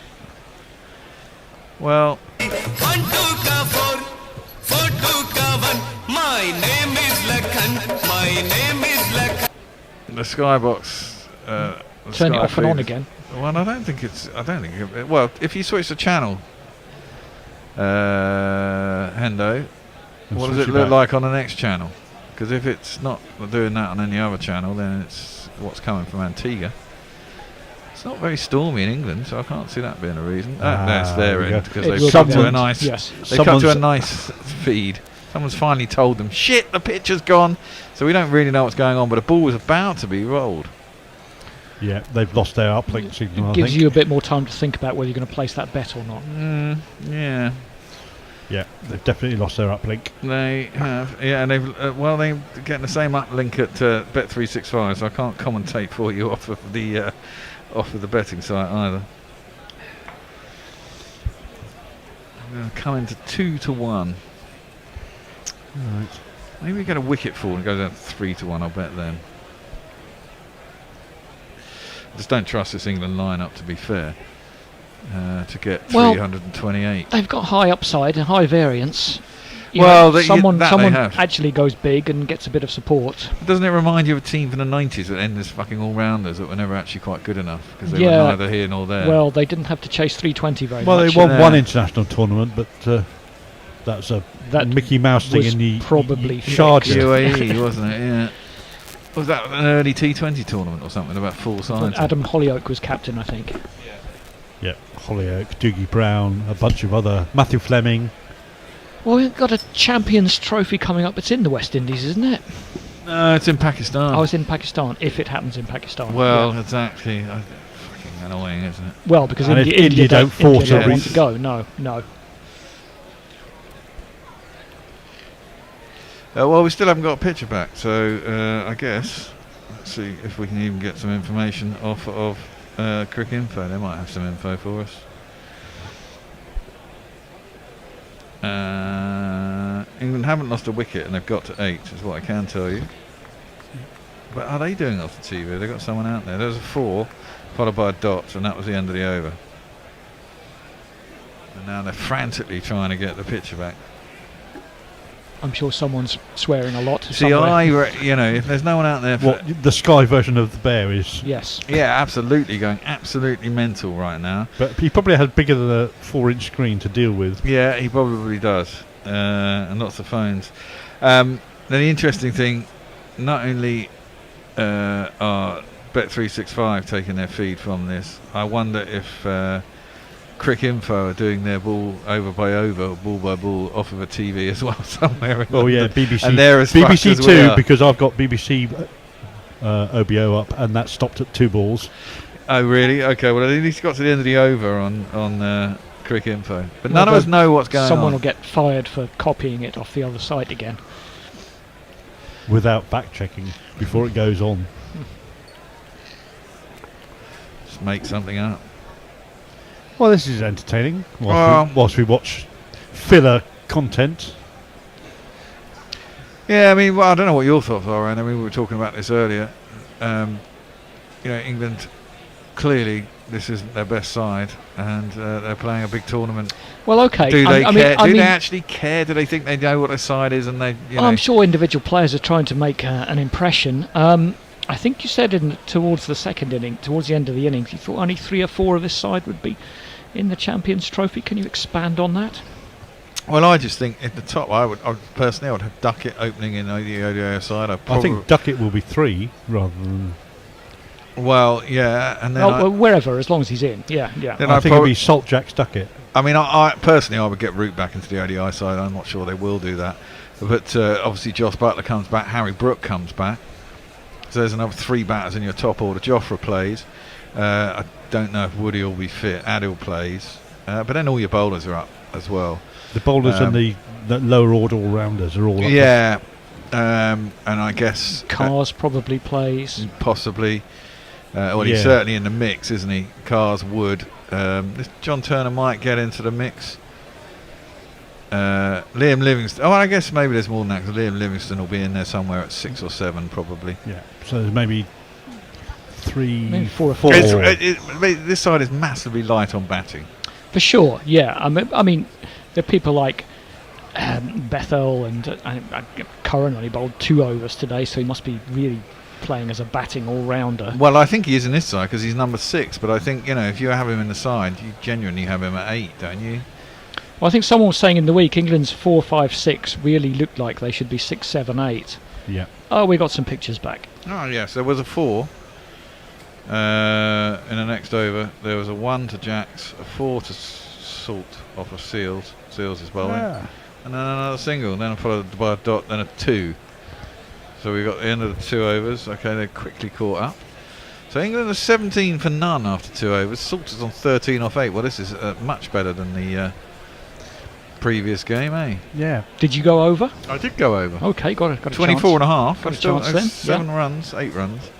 Well, My name is Lakhan. My name is Lakhan. the skybox. Turn it off and on again. Well, I don't think it's. Well, if you switch the channel, Hendo, What does switch it it look back. like on the next channel? Because if it's not doing that on any other channel, then it's what's coming from Antigua. It's not very stormy in England, so I can't see that being a reason. That's their there we end go. because It they've will come be to a wind, nice. yes. They've come to a Someone's- nice feed. Someone's finally told them, shit, the pitch has gone. So we don't really know what's going on, but a ball was about to be rolled. Yeah, they've lost their uplink signal. I Gives think. you a bit more time to think about whether you're going to place that bet or not. Yeah. Yeah, they've definitely lost their uplink. They have, yeah, and they've they're getting the same uplink at Bet365, so I can't commentate for you off of the betting site either. I'm going to come into 2-1. Right. Maybe we get a wicket fall and go down to 3-1. I'll bet then. I just don't trust this England lineup, to be fair, to get 328. They've got high upside and high variance. Someone have. actually goes big and gets a bit of support. Doesn't it remind you of a team from the 90s that ended as fucking all-rounders that were never actually quite good enough because they were neither here nor there? Well, they didn't have to chase 320 very Well, much. they won one international tournament, but that's a Mickey Mouse thing was in the probably Sharjah. UAE, wasn't it? Yeah. Was that an early T20 tournament or something about full sides? Adam Hollyoak was captain, I think. Yeah, Hollyoak, Doogie Brown, a bunch of other Matthew Fleming. Well, we've got a Champions Trophy coming up. It's in the West Indies, isn't it? No, it's in Pakistan. Oh, it's in Pakistan, if it happens in Pakistan. Well, exactly. Fucking annoying, isn't it? Well, because And if India India don't force don't it, want to go. No. Well, we still haven't got a picture back, so I guess let's see if we can even get some information off of Crick Info. They might have some info for us. England haven't lost a wicket and they've got to 8, is what I can tell you. But are they doing off the TV? They've got someone out there. There was a 4, followed by a dot, and that was the end of the over. And now they're frantically trying to get the picture back. I'm sure someone's swearing a lot. See, if there's no one out there... What, the Sky version of the bear is... Yes. Yeah, absolutely, going absolutely mental right now. But he probably had bigger than a 4-inch screen to deal with. Yeah, he probably does. And lots of phones. Then the interesting thing, not only are Bet365 taking their feed from this, I wonder if Crick Info are doing their ball over by over, ball by ball, off of a TV as well somewhere. Oh yeah, BBC. And they're as BBC fucked as we Two, are. because I've got BBC OBO up, and that stopped at 2 balls. Oh really? Okay. Well, at least got to the end of the over on Crick Info, but none of us know what's going on. Someone will get fired for copying it off the other site again. Without back checking before it goes on. Just make something up. Well, this is entertaining whilst we watch filler content. Yeah, I mean, well, I don't know what your thoughts are, Ryan. I mean, we were talking about this earlier. England, clearly, this isn't their best side, and they're playing a big tournament. Well, okay. Do they care? I Do mean, they actually care? Do they think they know what their side is? And they, I'm sure individual players are trying to make an impression. I think you said towards the second inning, towards the end of the innings, you thought only 3 or 4 of this side would be in the Champions Trophy. Can you expand on that? Well, I just think at the top, I would have Duckett opening in the ODI side. I think Duckett will be 3 rather than... Well, yeah, and then wherever, as long as he's in. Yeah. Then I think it'll be Salt Jack's Duckett. I mean, I personally, I would get Root back into the ODI side. I'm not sure they will do that. But obviously Joss Butler comes back, Harry Brook comes back. So there's another 3 batters in your top order. Joffre plays. I don't know if Woody will be fit. Adil plays. But then all your bowlers are up as well. The bowlers and the lower order all-rounders are all up. Yeah. And I guess... Cars probably plays. Possibly. He's certainly in the mix, isn't he? Cars would. John Turner might get into the mix. Liam Livingstone. Oh, I guess maybe there's more than that, because Liam Livingstone will be in there somewhere at 6 or 7 probably. Yeah. So there's maybe 3, maybe 4 or 4. 5. This side is massively light on batting. For sure, yeah. I mean, there are people like Bethel and Curran only bowled 2 overs today, so he must be really playing as a batting all-rounder. Well, I think he is in this side because he's number 6, but I think, if you have him in the side, you genuinely have him at 8, don't you? Well, I think someone was saying in the week England's 4, 5, 6 really looked like they should be 6, 7, 8. Yeah. Oh, we got some pictures back. Oh yes, there was a 4 in the next over. There was a 1 to Jacks, a 4 to Salt off of Seals. Seals is bowling, and then another single. Then followed by a dot, then a 2. So we got the end of the 2 overs. Okay, they quickly caught up. So England are 17 for none after 2 overs. Salt is on 13 off 8. Well, this is much better than the previous game, eh? Yeah. Did you go over? I did go over. Okay, got a 24 chance. and a half. Got a chance then. 7 runs, 8 runs.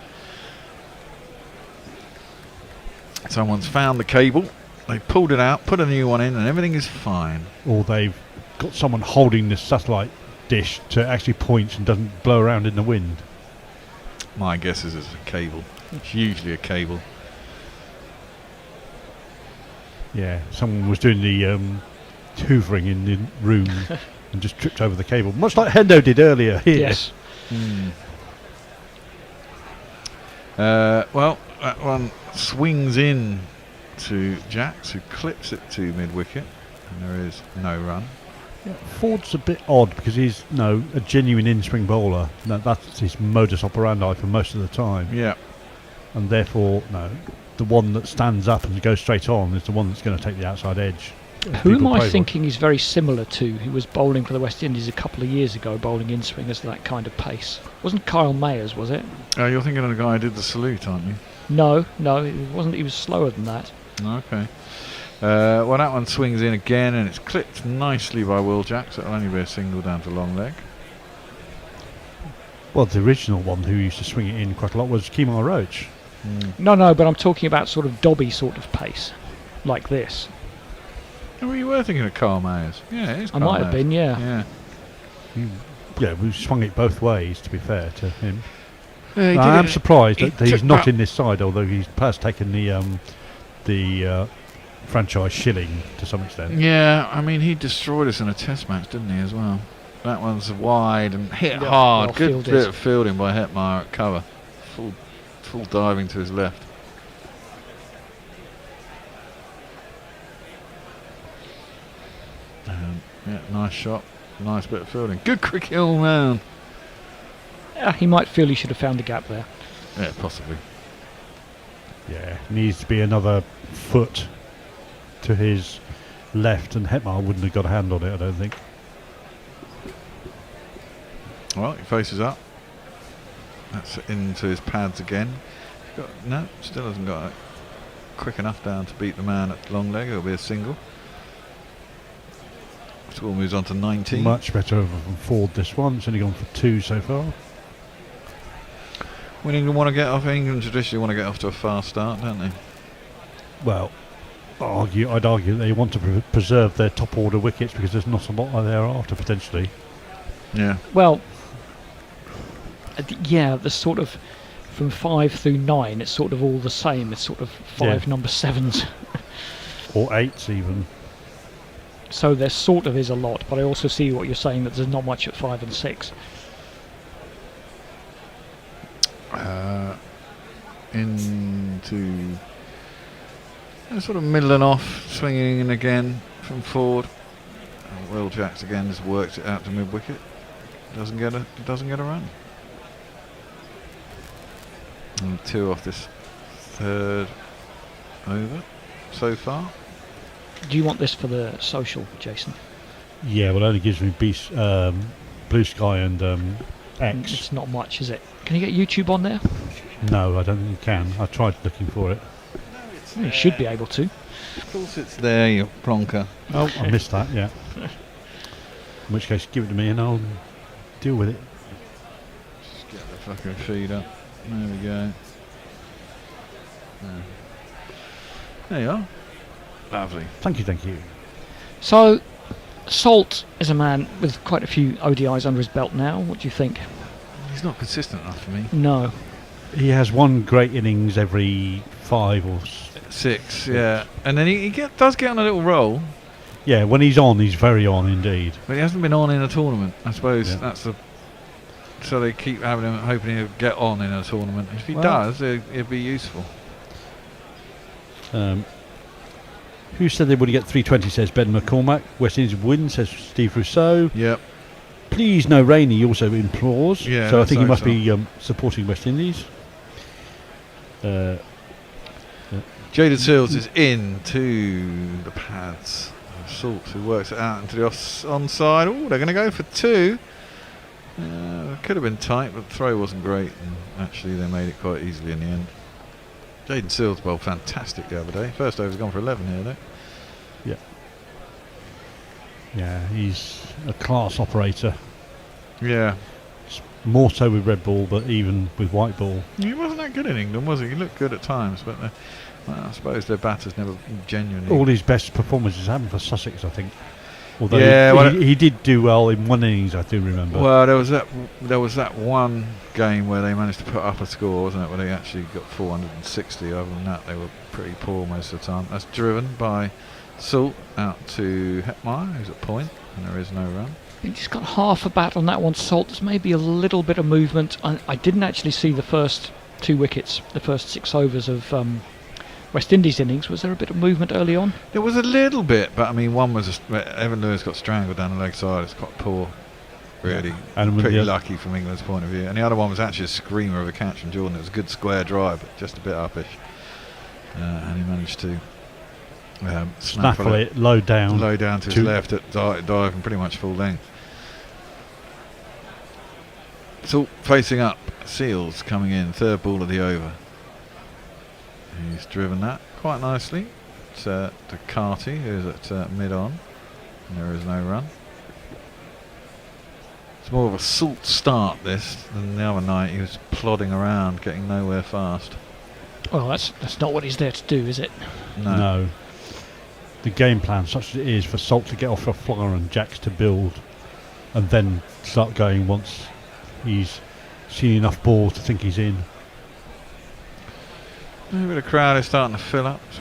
Someone's found the cable. They pulled it out, put a new one in, and everything is fine. Or they've got someone holding this satellite dish to actually point and doesn't blow around in the wind. My guess is it's a cable. It's usually a cable. Yeah, someone was doing the hoovering in the room and just tripped over the cable, much like Hendo did earlier here. Yes. Well, that one swings in to Jacks, who clips it to mid-wicket, and there is no run. Yeah, Ford's a bit odd because he's a genuine in-swing bowler. That's his modus operandi for most of the time. Yeah. And therefore, the one that stands up and goes straight on is the one that's going to take the outside edge. Who am I thinking is very similar to, who was bowling for the West Indies a couple of years ago, bowling in-swing as that kind of pace? Wasn't Kyle Mayers, was it? You're thinking of the guy who did the salute, aren't you? No, it wasn't. He was slower than that. Okay. Well, that one swings in again, and it's clipped nicely by Will Jacks. It'll only be a single down to long leg. Well, the original one who used to swing it in quite a lot was Kemar Roach. No, but I'm talking about sort of Dobby sort of pace, like this. Oh, you were thinking of Carl Mayers. Yeah, it is I Carl might have Mayers. been, yeah. Yeah, we swung it both ways, to be fair to him. Yeah, I am surprised that he's not in this side, although he has taken the franchise shilling to some extent. Yeah, I mean, he destroyed us in a test match, didn't he, as well? That one's wide and hit hard. well Good fielded. bit of fielding by Hetmeyer at cover. Full diving to his left. Yeah, nice shot. Nice bit of fielding. Good cricket all round. He might feel he should have found a gap there. Yeah, possibly. Yeah, needs to be another foot to his left, and Hetmeyer wouldn't have got a hand on it, I don't think. Well, he faces up. That's into his pads again. No, still hasn't got it quick enough down to beat the man at long leg. It'll be a single. Score moves on to 19. Much better over from Ford this one. It's only gone for 2 so far. When England want to get off, England traditionally want to get off to a fast start, don't they? Well, I'd argue they want to preserve their top order wickets because there's not a lot there after potentially. Yeah. Well, the sort of from 5 through 9, it's sort of all the same. It's sort of 5 number 7s. Or 8s even. So there sort of is a lot, but I also see what you're saying, that there's not much at 5 and 6. Into sort of middling off, swinging in again from Ford. Will Jacks again just works it out to mid wicket. Doesn't get a run. And 2 off this third over so far. Do you want this for the social, Jason? Yeah, well, it only gives me Blue Sky and X. It's not much, is it? Can you get YouTube on there? No, I don't think you can. I tried looking for it. You should be able to. Of course it's there, you plonker. Oh, I missed that, yeah. In which case, give it to me and I'll deal with it. Just get the fucking feed up. There we go. There you are. Lovely. Thank you. So, Salt is a man with quite a few ODIs under his belt now. What do you think? He's not consistent enough for me. No. He has one great innings every 5 or 6, yeah. And then he does get on a little roll. Yeah, when he's on, he's very on indeed. But he hasn't been on in a tournament. I suppose that's the... So they keep having him, hoping he'll get on in a tournament. If he does, it'd be useful. Who said they would get 320, says Ben McCormack. West Indies win, says Steve Rousseau. Yep. Please no rain, he also implores. Yeah, so I let's think he hope must so. be supporting West Indies. Jaded Seals is in to the pads. Salt, who works it out into the onside. Oh, they're going to go for 2. Could have been tight, but the throw wasn't great, and actually they made it quite easily in the end. Jaded Seals bowled fantastic the other day. First over's gone for 11 here, though. Yeah. Yeah, he's a class operator. Yeah. More so with red ball, but even with white ball. He wasn't that good in England, was he? He looked good at times, but well, I suppose their batters never genuinely... All his best performances happened for Sussex, I think. Although yeah, he did do well in one innings, I do remember. Well, there was that one game where they managed to put up a score, wasn't it? Where they actually got 460. Other than that, they were pretty poor most of the time. That's driven by Salt out to Hetmeyer, who's at point, and there is no run. He just got half a bat on that one. Salt. There's maybe a little bit of movement. I didn't actually see the first 2 wickets, the first 6 overs of West Indies innings. Was there a bit of movement early on? There was a little bit, but I mean, one was Evan Lewis got strangled down the leg side. It's quite poor, really. Yeah. And pretty lucky from England's point of view. And the other one was actually a screamer of a catch from Jordan. It was a good square drive, but just a bit uppish. And he managed to snaffle it low down to his left at dive and pretty much full length. Salt facing up. Seals coming in, 3rd ball of the over. He's driven that quite nicely to Carty, who's at mid-on, and there is no run. It's more of a Salt start this than the other night. He was plodding around, getting nowhere fast. Well, that's not what he's there to do, is it? No. The game plan, such as it is, for Salt to get off a flyer and Jacks to build, and then start going once he's seen enough balls to think he's in. Maybe the crowd is starting to fill up. It's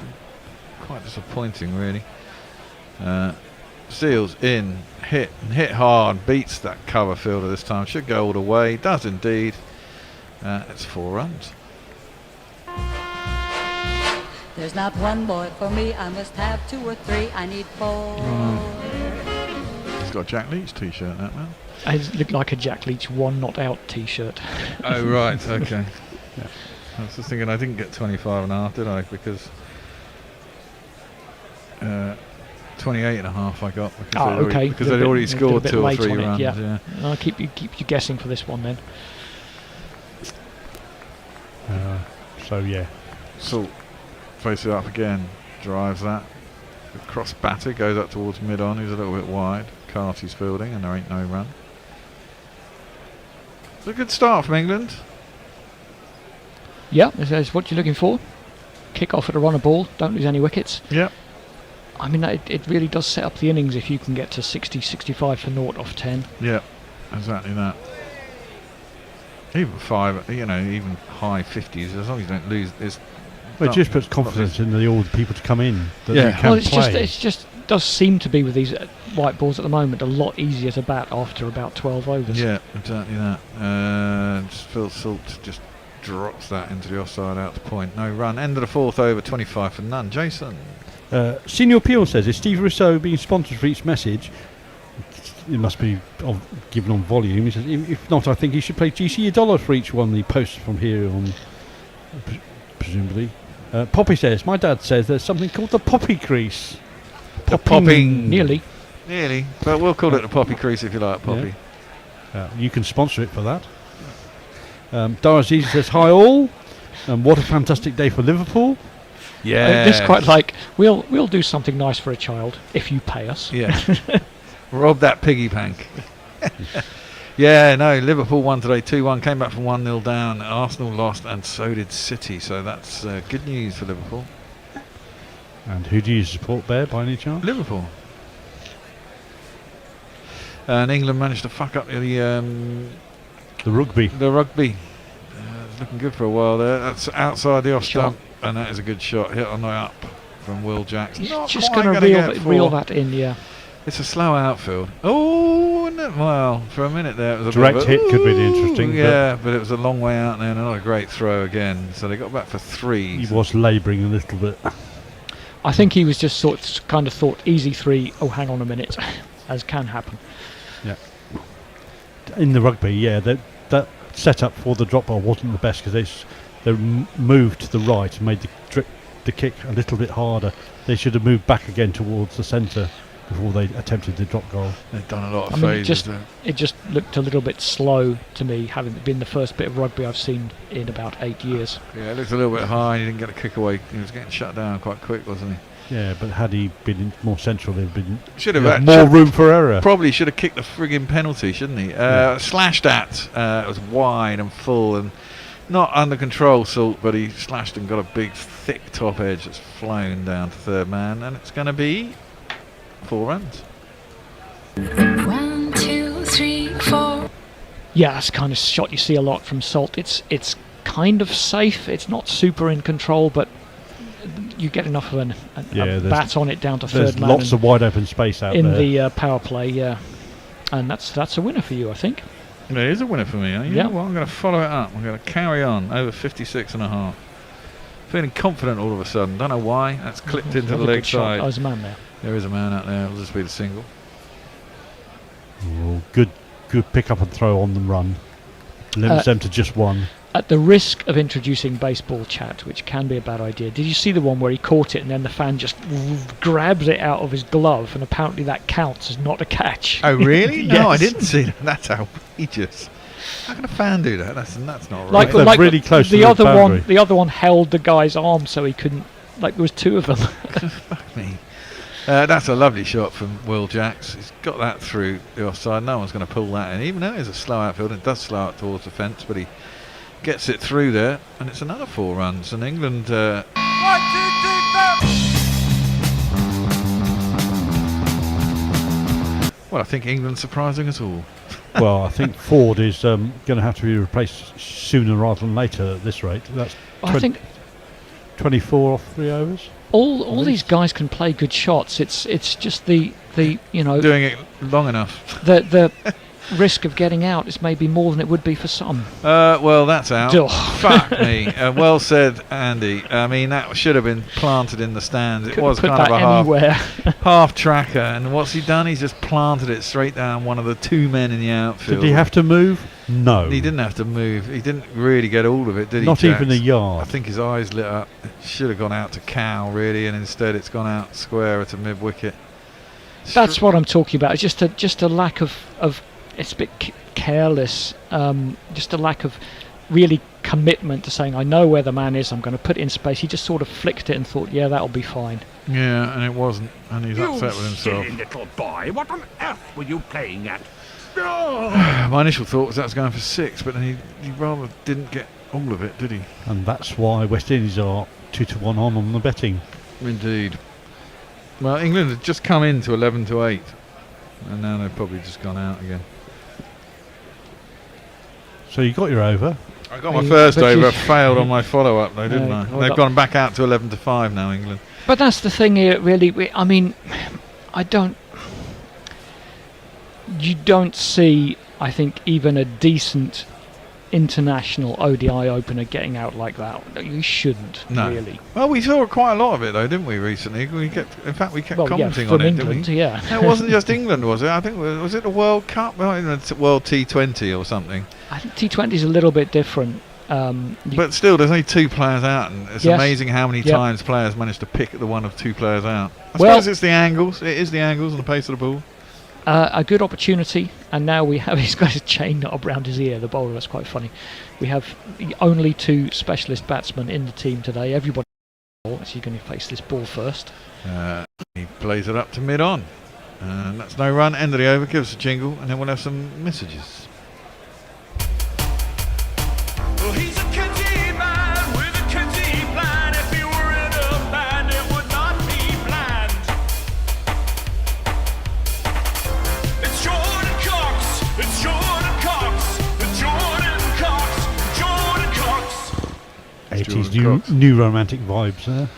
quite disappointing, really. Seals in, hit hard, beats that cover fielder this time. Should go all the way, does indeed. It's 4 runs. There's not one boy for me, I must have 2 or 3, I need 4. He's got a Jack Leach t-shirt, that man. It looked like a Jack Leach 1 not out t-shirt. Oh, right, okay. Yeah. I was just thinking I didn't get 25.5, did I? Because 28.5 I got because they'd already scored 2 or 3 runs. Yeah. I'll keep you guessing for this one then. So yeah. Salt faces up again, drives that. The cross batter goes up towards mid-on, who's a little bit wide. Carty's fielding, and there ain't no run. It's a good start from England. Yeah, that's what you're looking for. Kick off at a run of ball, don't lose any wickets. Yep. I mean, it really does set up the innings if you can get to 60, 65 for 0 off 10. Yeah, exactly that. Even 5, even high 50s, as long as you don't lose. It just puts confidence in all the people to come in. That they can well, it's play. just does seem to be with these white balls at the moment a lot easier to bat after about 12 overs. Yeah, exactly that. Phil Salt just drops that into the offside out to point. No run. End of the 4th over, 25 for none. Jason. Senior Peel says, is Steve Rousseau being sponsored for each message? It must be given on volume. He says, if not, I think he should pay GC $1 for each one he posts from here on, presumably. Poppy says, my dad says there's something called the poppy crease. Popping. Nearly. But we'll call it the poppy crease if you like, Poppy. Yeah. You can sponsor it for that. Darazizi says, hi all. What a fantastic day for Liverpool. Yeah. This quite like, we'll do something nice for a child if you pay us. Yeah. Rob that piggy bank. Yeah, no, Liverpool won today 2-1, came back from 1-0 down. Arsenal lost and so did City, so that's good news for Liverpool. And who do you support there by any chance? Liverpool. And England managed to fuck up the rugby. The rugby. Looking good for a while there. That's outside the off stump, and that is a good shot. Hit on the up from Will Jackson. He's just going to reel that in, yeah. It's a slow outfield. Oh, well, for a minute there it was a direct hit could be interesting. Yeah, but it was a long way out there and not a great throw again. So they got back for 3. He was labouring a little bit. I think he was just kind of thought easy 3. Oh, hang on a minute, as can happen. Yeah. In the rugby, yeah, that setup for the drop ball wasn't the best because they moved to the right and made the kick a little bit harder. They should have moved back again towards the centre before they attempted the drop goal. They've done a lot of phases. It just looked a little bit slow to me, having been the first bit of rugby I've seen in about 8 years. Yeah, it looked a little bit high. He didn't get a kick away. He was getting shut down quite quick, wasn't he? Yeah, but had he been more central, there'd been more room for error. Probably should have kicked the frigging penalty, shouldn't he? Slashed at. It was wide and full and not under control, Salt, but he slashed and got a big, thick top edge that's flown down to third man, and it's going to be 4 runs. 1, 2, 3, 4. Yeah, that's the kind of shot you see a lot from Salt. It's kind of safe. It's not super in control, but you get enough of a bat on it down to third man. There's lots of wide open space out in there. the power play, yeah. And that's a winner for you, I think. It is a winner for me. You know what? I'm going to follow it up. I'm going to carry on over 56.5. Feeling confident all of a sudden. Don't know why. That's clipped into the leg side. Oh, there's a man there. There is a man out there. It'll just be the single. Oh, good pick up and throw on the run. Limits them to just 1. At the risk of introducing baseball chat, which can be a bad idea, did you see the one where he caught it and then the fan just grabs it out of his glove, and apparently that counts as not a catch? Oh, really? Yes. No, I didn't see that. That's outrageous. How can a fan do that? That's not right. Like really close the to other the boundary. one. The other one held the guy's arm so he couldn't. Like there was 2 of them. Fuck me. That's a lovely shot from Will Jacks. He's got that through the offside. No one's going to pull that in, even though it's a slow outfield. It does slow out towards the fence, but he gets it through there, and it's another 4 runs. And England. 1, 2, 3, 4. Well, I think England's surprising us all. Well, I think Ford is going to have to be replaced sooner rather than later at this rate. That's I think 24 off 3 overs. All these guys can play good shots. It's just the doing it long enough. The risk of getting out is maybe more than it would be for some. Well, that's out. Ugh. Fuck me. Well said, Andy. I mean, that should have been planted in the stands. It Couldn't was put kind of that a anywhere. half tracker. And what's he done? He's just planted it straight down one of the 2 men in the outfield. Did he have to move? No. He didn't have to move. He didn't really get all of it, did he? Not Jax? even a yard. I think his eyes lit up. It should have gone out to Cow, really, and instead it's gone out square to mid wicket. That's what I'm talking about. It's just a lack of it's a bit careless. Just a lack of really commitment to saying, I know where the man is, I'm going to put it in space. He just sort of flicked it and thought, yeah, that'll be fine. Yeah, and it wasn't, and he's upset with himself. Silly little boy, what on earth were you playing at? My initial thought was that was going for 6, but then he rather didn't get all of it, did he? And that's why West Indies are 2-1 on the betting. Indeed. Well, England had just come into 11-8, and now they've probably just gone out again. So you got your over. I got my first over, failed on my follow-up though, didn't I? They've gone back out to 11-5 now, England. But that's the thing here, really. I mean, you don't see, I think, even a decent international ODI opener getting out like that. You shouldn't, really. Well, we saw quite a lot of it though, didn't we, recently? We kept commenting on it, England, didn't we? Yeah. No, it wasn't just England, was it? I think was it the World Cup? Well, it's World T20 or something. I think T20 is a little bit different. But still, there's only 2 players out, and it's amazing how many times players manage to pick the one of 2 players out. I suppose it's the angles. It is the angles and the pace of the ball. A good opportunity, and now he's got his chain up around his ear, the bowler. That's quite funny. We have only 2 specialist batsmen in the team today. Everybody is going to face this ball first. He plays it up to mid-on, and that's no run. End of the over. Give us a jingle, and then we'll have some messages. Well, he's a cutty man with a cutty plan. If he were in a band, it would not be bland. It's Jordan Cox, it's Jordan Cox, it's Jordan Cox, Jordan Cox. 80s new romantic vibes there.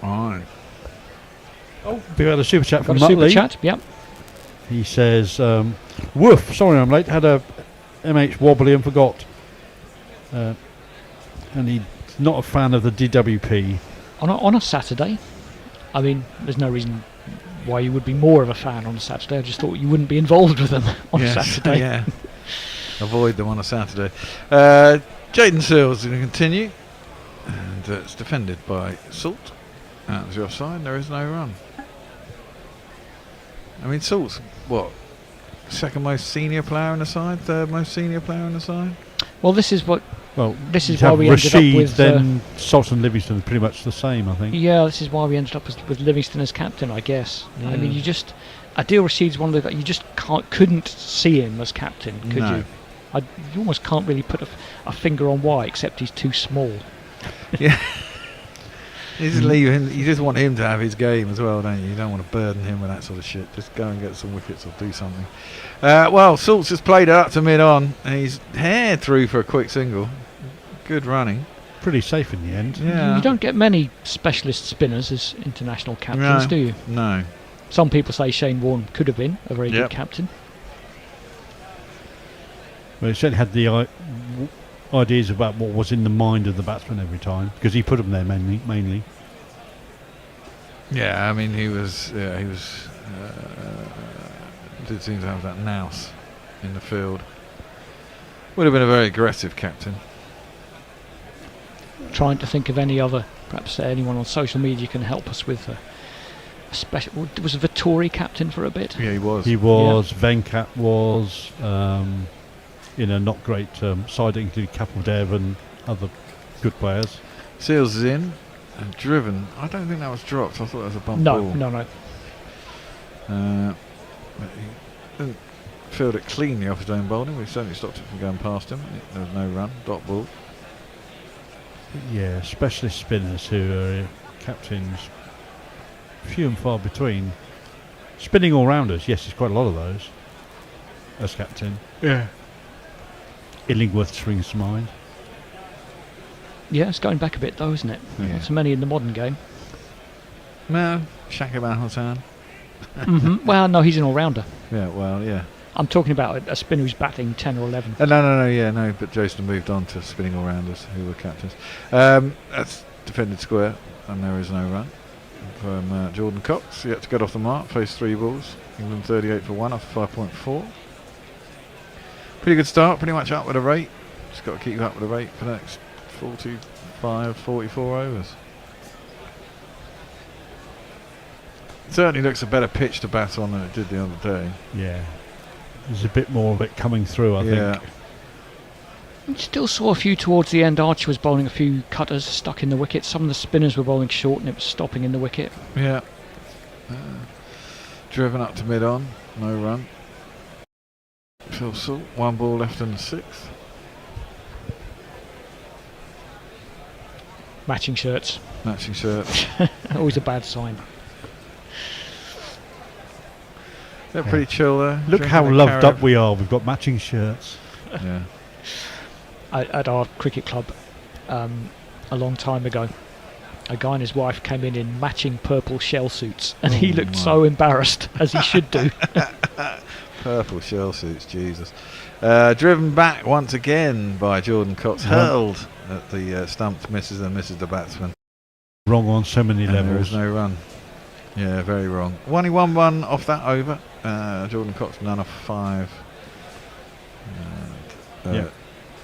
Aye. Oh, we had a super chat from Got a Muttley. super chat, yep. He says, woof, sorry I'm late, had a MH wobbly and forgot. And he not a fan of the DWP. On a Saturday, I mean, there's no reason why you would be more of a fan on a Saturday. I just thought you wouldn't be involved with them on a Saturday. Yeah. Avoid them on a Saturday. Jaden Searles is going to continue. And it's defended by Salt. Out of the offside, there is no run. I mean, Salt's what? Second most senior player in the side? Third most senior player in the side? Well, this is why we Rashid, ended up with then Salt and Livingstone pretty much the same, I think. Yeah, this is why we ended up with Livingstone as captain, I guess. I mean, Adil Rashid's one of the, you just couldn't see him as captain, could you? You almost can't really put a finger on why, except he's too small. Yeah. You just leave him. You just want him to have his game as well, don't you? You don't want to burden him with that sort of shit. Just go and get some wickets or do something. Well, Salt's just played it up to mid-on. And he's haired through for a quick single. Good running. Pretty safe in the end. Yeah. You don't get many specialist spinners as international captains, do you? No. Some people say Shane Warne could have been a very good captain. Well, he certainly had the ideas about what was in the mind of the batsman every time, because he put them there mainly. Yeah, I mean he was did seem to have that nous in the field. Would have been a very aggressive captain. Trying to think of any other, perhaps anyone on social media can help us with a special. Was Vittori captain for a bit? Yeah, he was. He was. Yeah. Venkat was. In a not great side, including Kapildev and other good players. Seals is in and driven. I don't think that was dropped. I thought that was a bump ball. No. But he didn't field it cleanly off his own bowling. We certainly stopped it from going past him. There was no run. Dot ball. Yeah, specialist spinners who are captains, few and far between. Spinning all-rounders, yes, there's quite a lot of those as captain. Yeah. Illingworth springs to mind. Yeah, it's going back a bit though, isn't it? Yeah. Not so many in the modern game. No, Shakib Al Hassan. Well, no, he's an all-rounder. Yeah, well, yeah. I'm talking about a spinner who's batting 10 or 11. No, but Jason moved on to spinning all-rounders who were captains. That's defended square, and there is no run from Jordan Cox. Yet to get off the mark, faced 3 balls. England 38 for 1 off 5.4. Pretty good start, pretty much up with a rate. Just got to keep up with the rate for the next 44 overs. Certainly looks a better pitch to bat on than it did the other day. Yeah. There's a bit more of it coming through, I think. You still saw a few towards the end. Archer was bowling a few cutters stuck in the wicket. Some of the spinners were bowling short and it was stopping in the wicket. Yeah. Driven up to mid-on, no run. Phil Salt, 1 ball left in the 6th. Matching shirts. Always a bad sign. They're pretty chill there. Look how loved up we are. We've got matching shirts. Yeah. At our cricket club, a long time ago, a guy and his wife came in matching purple shell suits, and he looked so embarrassed, as he should do. Purple shell suits, Jesus. Driven back once again by Jordan Cox, hurled at the stumps, misses the batsman. Wrong on so many levels. There is no run. Yeah, very wrong. Only 1-1 off that over. Jordan Cox, none of 5.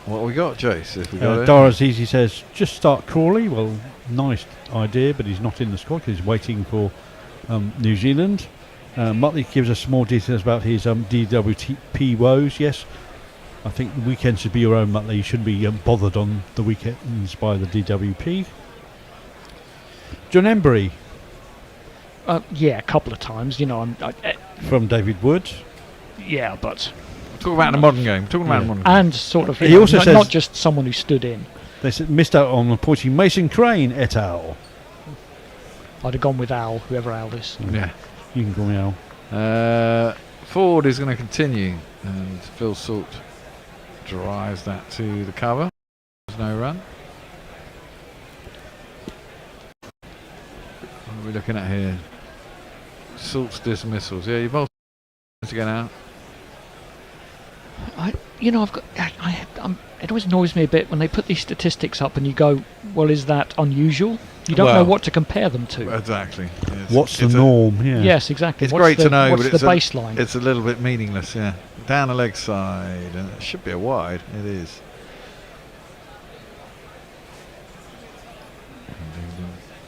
What have we got, Jace? If we got Dara Azizi says, just start Crawley. Well, nice idea, but he's not in the squad because he's waiting for New Zealand. Muttley gives us more details about his DWP woes. Yes, I think the weekend should be your own, Muttley. You shouldn't be bothered on the weekends by the DWP. John Embury. Yeah, a couple of times. You know, from David Wood. Yeah, but talking about the modern game. And sort of. He also says not just someone who stood in. They said missed out on appointing Mason Crane et al. I'd have gone with Al, whoever Al is. Yeah. You can call me Al. Ford is going to continue, and Phil Salt drives that to the cover. There's no run. What are we looking at here? Salt's dismissals. Yeah, you both to get out. It always annoys me a bit when they put these statistics up and you go, well, is that unusual? You don't know what to compare them to. Exactly. What's the norm? Yeah. Yes, exactly. It's great to know, what's but the baseline? It's a little bit meaningless, yeah. Down the leg side, and it should be a wide. It is.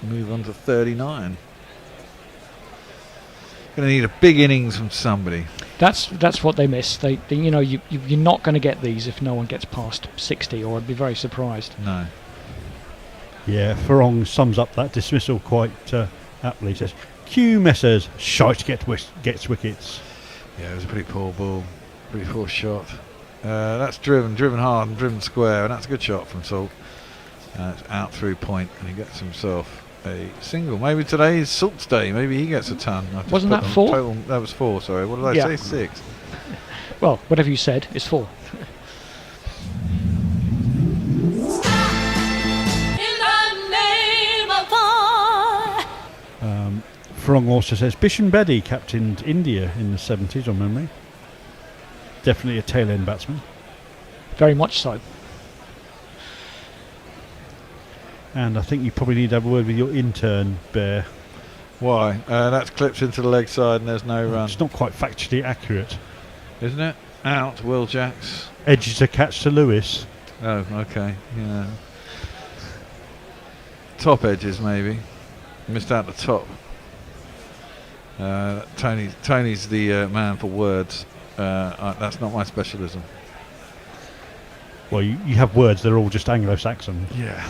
Move on to 39. Going to need a big innings from somebody. That's what they miss. You're not going to get these if no one gets past 60, or I'd be very surprised. No. Yeah, Farong sums up that dismissal quite aptly. He says, "Q Messers, shite gets wickets." Yeah, it was a pretty poor ball, pretty poor shot. That's driven hard and driven square, and that's a good shot from Salt. It's out through point, and he gets himself a single. Maybe today is Salt's day. Maybe he gets a ton. Wasn't that 4? That was 4. Sorry, what did I say? 6. Well, whatever you said is 4. Farong also says Bishan Bedi captained India in the 70s on memory. Definitely a tail end batsman. Very much so. And I think you probably need to have a word with your intern, Bear. Why? That's clipped into the leg side and there's no run. It's not quite factually accurate. Isn't it? Out, Will Jacks. Edges a catch to Lewis. Oh, okay. Yeah. Top edges, maybe. Missed out the top. Tony's the man for words. That's not my specialism. Well, you have words, they're all just Anglo-Saxon. Yeah.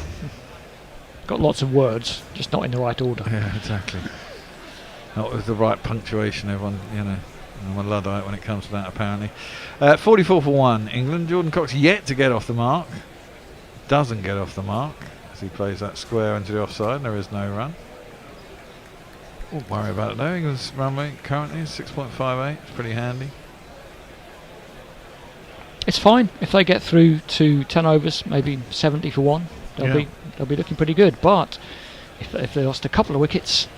Got lots of words, just not in the right order. Yeah, exactly. Not with the right punctuation, everyone, I'm a Luddite when it comes to that, apparently. 44 for 1, England. Jordan Cox yet to get off the mark. Doesn't get off the mark as he plays that square into the offside, and there is no run. Won't worry about it though. England's run rate currently is 6.58. It's pretty handy. It's fine if they get through to 10 overs, maybe 70 for 1. They'll be looking pretty good. But if they lost a couple of wickets,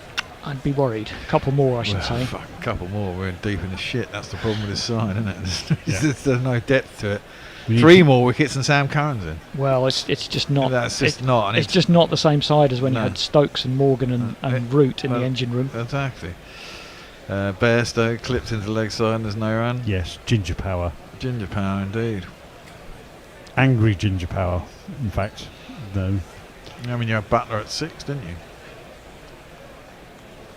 I'd be worried. A couple more, I should say. Fuck, a couple more. We're deep in the shit. That's the problem with this side, isn't it? There's no depth to it. 3 more wickets and Sam Curran's in. Well, it's just not. That's just not. It's just not the same side as when you had Stokes and Morgan and Root in the engine room. Exactly. Bairstow clipped into the leg side and there's no run. Yes, ginger power. Ginger power indeed. Angry ginger power, in fact. No. I mean, you had Butler at 6, didn't you?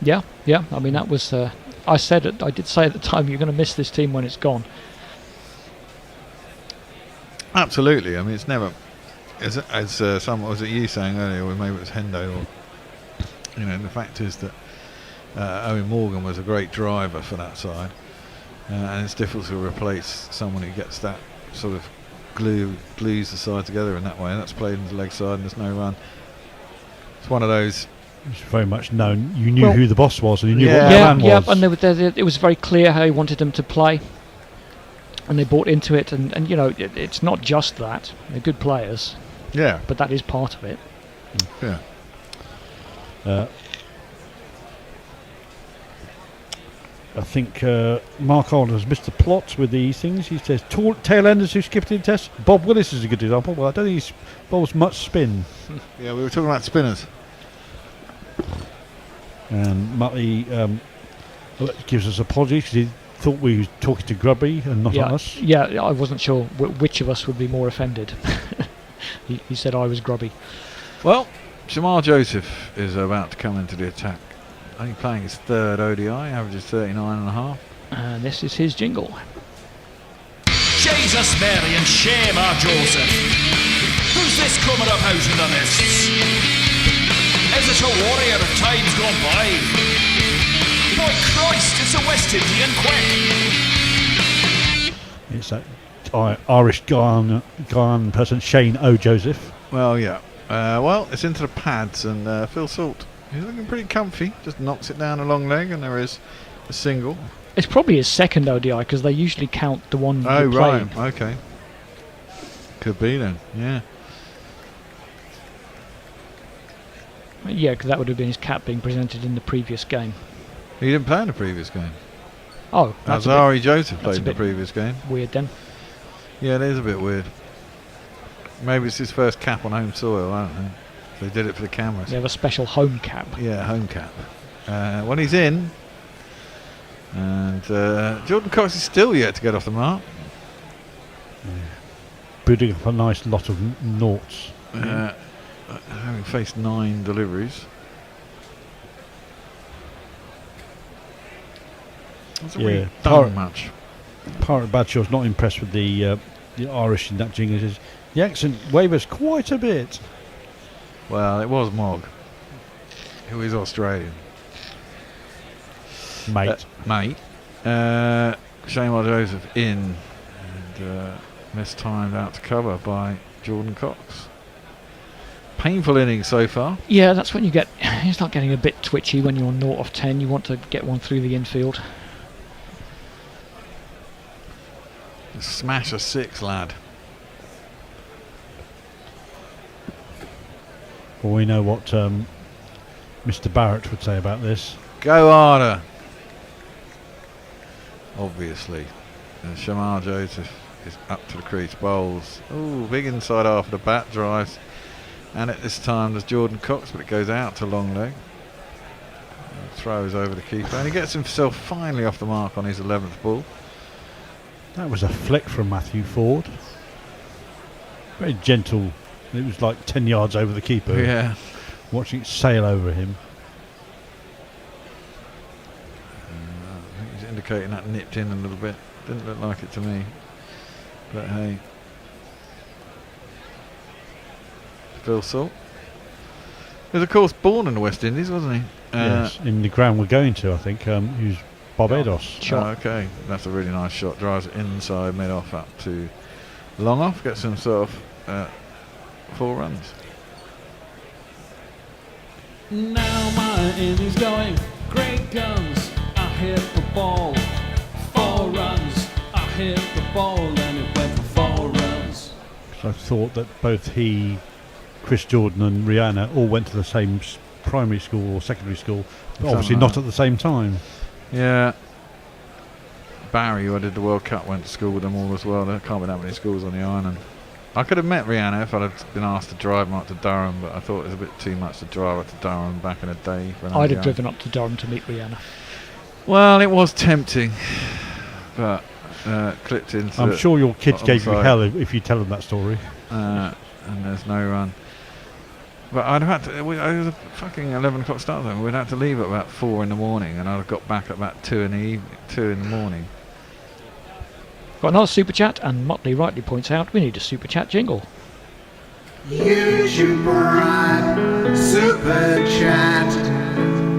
Yeah. I mean, that was. I did say at the time you're going to miss this team when it's gone. Absolutely. I mean, it's never. As someone was it you saying earlier, or maybe it was Hendo, or the fact is that Owen Morgan was a great driver for that side, and it's difficult to replace someone who gets that sort of glues the side together in that way. And that's played into the leg side, and there's no run. It's one of those. It's very much known. You knew who the boss was, and you knew what the plan was. Yeah, and it was very clear how he wanted them to play. And they bought into it, and it's not just that. They're good players. Yeah. But that is part of it. Yeah. I think Mark Arnold has missed the plot with these things. He says, tail-enders who skipped in test. Bob Willis is a good example. Well, I don't think he bowls much spin. Yeah, we were talking about spinners. And Muttley gives us apologies because he thought we were talking to Grubby and not us. Yeah, I wasn't sure which of us would be more offended. He said I was grubby. Well, Shamar Joseph is about to come into the attack. Only playing his 3rd ODI, averages 39.5. And this is his jingle. Jesus, Mary and Shamar Joseph. Who's this coming up out of the mists? Is it a warrior of times gone by? By Christ, it's a West Indian quack. It's that Irish Guyan person, Shane O. Joseph. Well, yeah. It's into the pads, and Phil Salt. He's looking pretty comfy. Just knocks it down a long leg, and there is a single. It's probably his 2nd ODI because they usually count the one. Oh, right. Okay. Could be then. Yeah. Yeah, because that would have been his cap being presented in the previous game. He didn't play in the previous game. Oh, Azari Joseph played in the previous game. Weird then. Yeah, it is a bit weird. Maybe it's his first cap on home soil, I don't know. So he did it for the cameras. They have a special home cap. Yeah, home cap. Well, he's in. And Jordan Cox is still yet to get off the mark. Building up a nice lot of noughts. Having faced 9 deliveries. Hasn't really done much. Pirate Badshaw's not impressed with the Irish in that jingle. He says, the accent wavers quite a bit. Well, it was Mogg, who is Australian. Mate. Shane Joseph in, and mistimed out to cover by Jordan Cox. Painful innings so far. Yeah, that's when you start getting a bit twitchy when you're 0 off 10. You want to get one through the infield. Smash a 6, lad. Well, we know what Mr. Barrett would say about this. Go harder. Obviously. And Shamar Joseph is up to the crease, bowls. Ooh, big inside half of the bat, drives. And at this time there's Jordan Cox, but it goes out to long leg. And throws over the keeper. And he gets himself finally off the mark on his 11th ball. That was a flick from Matthew Ford. Very gentle. It was like 10 yards over the keeper. Yeah. Watching it sail over him. I think he's indicating that nipped in a little bit. Didn't look like it to me. But hey. Phil Salt. He was of course born in the West Indies, wasn't he? Yes, in the ground we're going to, I think. Who's Barbados. Okay, that's a really nice shot. Drives it inside, mid off up to long off. Gets himself 4 runs. Now my innings going, great guns. I hit the ball, 4 runs. I hit the ball and it went for 4 runs. So I thought that both he, Chris Jordan and Rihanna all went to the same primary school or secondary school, but obviously not at the same time. Yeah. Barry, who I did the World Cup, went to school with them all as well. There can't be that many schools on the island. I could have met Rihanna if I'd have been asked to drive him up to Durham, but I thought it was a bit too much to drive up to Durham back in the day. I'd have driven up to Durham to meet Rihanna. Well, it was tempting, but clipped into. I'm sure your kids gave you hell if you tell them that story. And there's no run. But I'd have had to. It was a fucking 11 o'clock start time. We'd have to leave at about 4 in the morning, and I'd have got back at about 2 in the evening, 2 in the morning. Got another super chat, and Motley rightly points out we need a super chat jingle. YouTube Prime Super Chat.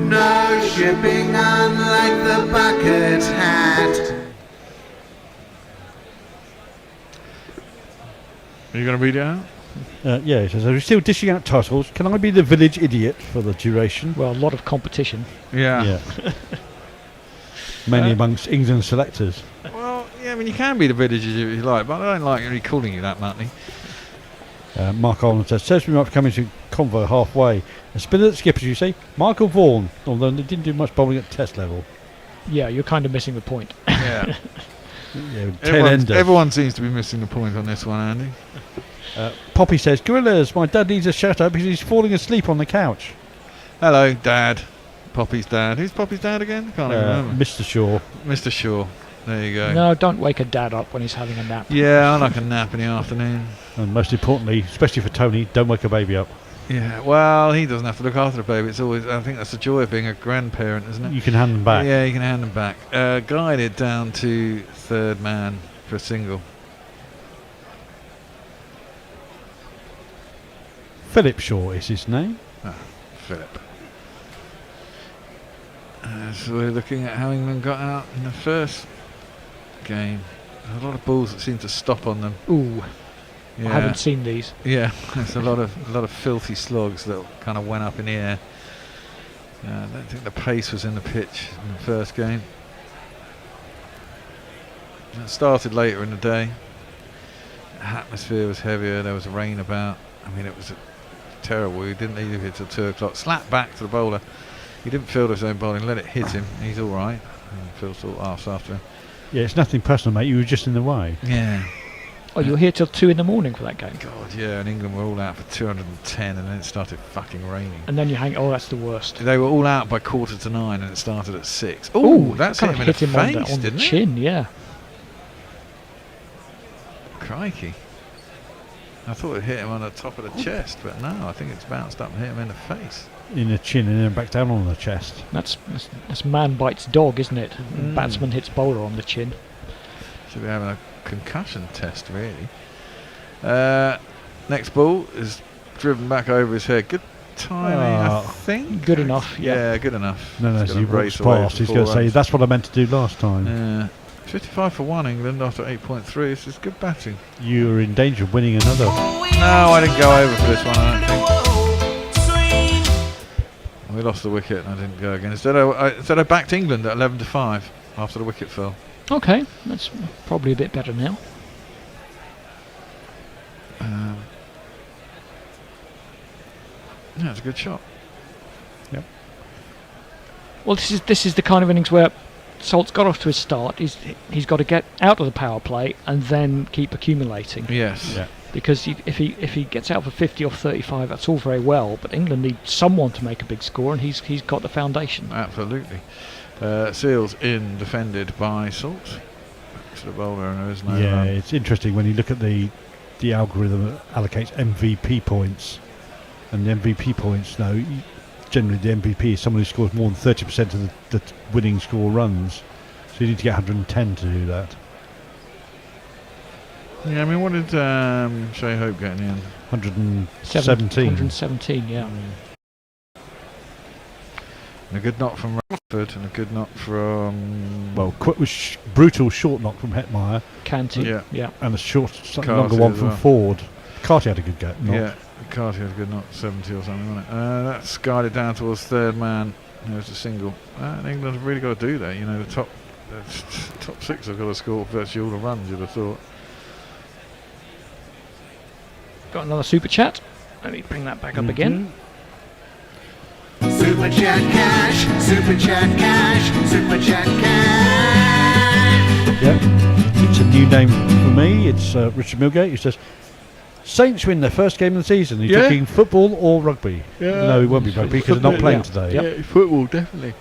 No shipping unlike the bucket hat. Are you going to read it out? Yeah, it says, are we still dishing out titles? Can I be the village idiot for the duration? Well, a lot of competition. Yeah. Mainly amongst England selectors. Well, yeah, I mean, you can be the village if you like, but I don't like really calling you that, Muttley. Mark Arnold says we might be coming to convo halfway. A spinner that skippers, you say? Michael Vaughan, although they didn't do much bowling at test level. Yeah, you're kind of missing the point. Yeah. Tail-enders. Everyone seems to be missing the point on this one, Andy. Poppy says, Gorillas, my dad needs a shout out because he's falling asleep on the couch. Hello, Dad. Poppy's dad. Who's Poppy's dad again? I can't even remember. Mr. Shaw. Mr. Shaw. There you go. No, don't wake a dad up when he's having a nap. Yeah, I like a nap in the afternoon. And most importantly, especially for Tony, don't wake a baby up. Yeah, well, he doesn't have to look after the baby. It's always, I think that's the joy of being a grandparent, isn't it? You can hand them back. Yeah, you can hand them back. Guided down to third man for a single. Philip Shaw is his name. Philip. So we're looking at how England got out in the first game. There's a lot of balls that seem to stop on them. Ooh. Yeah. I haven't seen these. Yeah, there's a lot of filthy slogs that kind of went up in the air. I don't think the pace was in the pitch in the first game. It started later in the day. The atmosphere was heavier. There was rain about. I mean, it was terrible. He didn't leave it till 2 o'clock. Slap back to the bowler. He didn't field his own bowling. Let it hit him. He's all right. Phil sort of asked after him. Yeah, it's nothing personal, mate. You were just in the way. Yeah. Oh, you were here till 2 in the morning for that game. God, yeah, and England were all out for 210, and then it started fucking raining. And then you hang. Oh, that's the worst. They were all out by 8:45, and it started at 6. Ooh, Oh, that's kind hit of him in the on face, the didn't it? chin. Yeah. Crikey. I thought it hit him on the top of the chest, but no, I think it's bounced up and hit him in the face. In the chin and then back down on the chest. That's man bites dog, isn't it? Mm. Batsman hits bowler on the chin. Should be having a concussion test, really. Next ball is driven back over his head. Good timing, I think. Good enough. Yeah, good enough. No, He's as gonna he race walks away past, for he's going 4 to say, runs. that's what I meant to do last time. Yeah. 55 for 1 England after 8.3. This is good batting. You are in danger of winning another. No, I didn't go over for this one, I don't think. We lost the wicket and I didn't go again. Instead I backed England at 11-5 after the wicket fell. Okay, that's probably a bit better now. Yeah, it's a good shot. Yep. Well, this is the kind of innings where Salt's got off to his start. He's got to get out of the power play and then keep accumulating. Yes. Yeah. Because if he gets out for 50 or 35, that's all very well. But England need someone to make a big score, and he's got the foundation. Absolutely. Seals in, defended by Salt. Back to the bowler, and there is no Yeah, run. it's interesting when you look at the algorithm that allocates MVP points, and the MVP points now. Generally, the MVP is someone who scores more than 30% of the winning score runs. So you need to get 110 to do that. Yeah, I mean, what did Shea Hope get in the end? 117. 117, yeah. And a good knock from Radford and a good knock from... Well, brutal short knock from Hetmeyer. Canty, yeah. And a slightly Carty longer one as from well. Ford. Carty had a good knock. Yeah, Carty had a good knock, 70 or something, wasn't it? That's guided down towards third man. There's a single. And England have really got to do that. You know, the top 6 have got to score virtually all the runs, you'd have thought. Got another super chat. Let me bring that back up again. Super chat cash, super chat cash, super chat cash. Yeah, it's a new name for me. It's Richard Milgate who says, Saints win their first game of the season. Are you talking football or rugby? Yeah. No, it won't be rugby because they're not playing today. Yeah, football, definitely.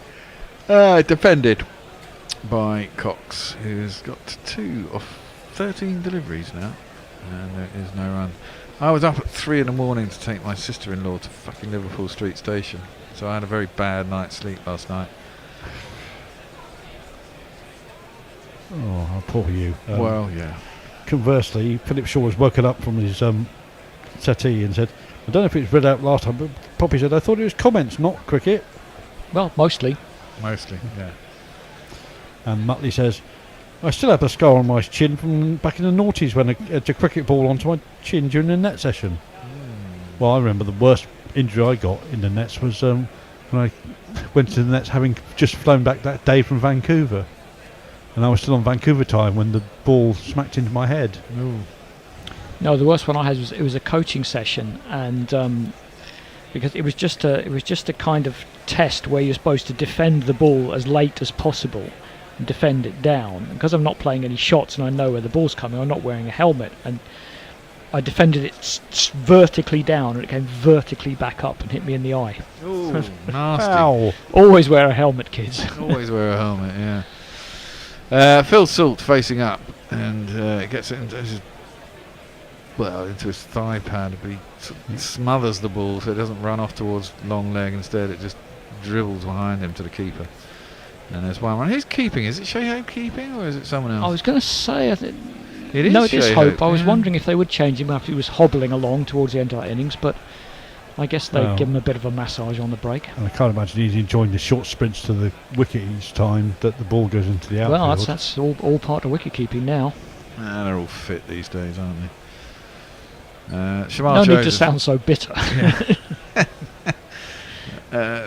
Defended by Cox, who's got 2 of 13 deliveries now. And there is no run. I was up at 3 in the morning to take my sister-in-law to fucking Liverpool Street Station. So I had a very bad night's sleep last night. Oh, how poor you. Well, yeah. Conversely, Philip Shaw was woken up from his settee and said, I don't know if it was read out last time, but Poppy said, I thought it was comments, not cricket. Well, mostly. Mostly, yeah. And Muttley says, I still have a scar on my chin from back in the noughties when I had a cricket ball onto my chin during the net session. Well, I remember the worst injury I got in the nets was when I went to the nets having just flown back that day from Vancouver. And I was still on Vancouver time when the ball smacked into my head. Ooh. No, the worst one I had was a coaching session, and because it was just a kind of test where you're supposed to defend the ball as late as possible and defend it down. And because I'm not playing any shots and I know where the ball's coming, I'm not wearing a helmet, and I defended it vertically down, and it came vertically back up and hit me in the eye. Ooh, nasty. Ow. Always wear a helmet, kids. Always wear a helmet, yeah. Phil Salt facing up, and gets it into his thigh pad, but he smothers the ball so it doesn't run off towards long leg. Instead, it just dribbles behind him to the keeper. And there's one run. Who's keeping? Is it Shea Hope keeping, or is it someone else? I was going to say, It is no, it is Shea Hope. I was yeah. wondering if they would change him after he was hobbling along towards the end of that innings, but I guess they'd give him a bit of a massage on the break. And I can't imagine he's enjoying the short sprints to the wicket each time that the ball goes into the outfield. Well, that's all part of wicket keeping now. They're all fit these days, aren't they? No need to sound so bitter.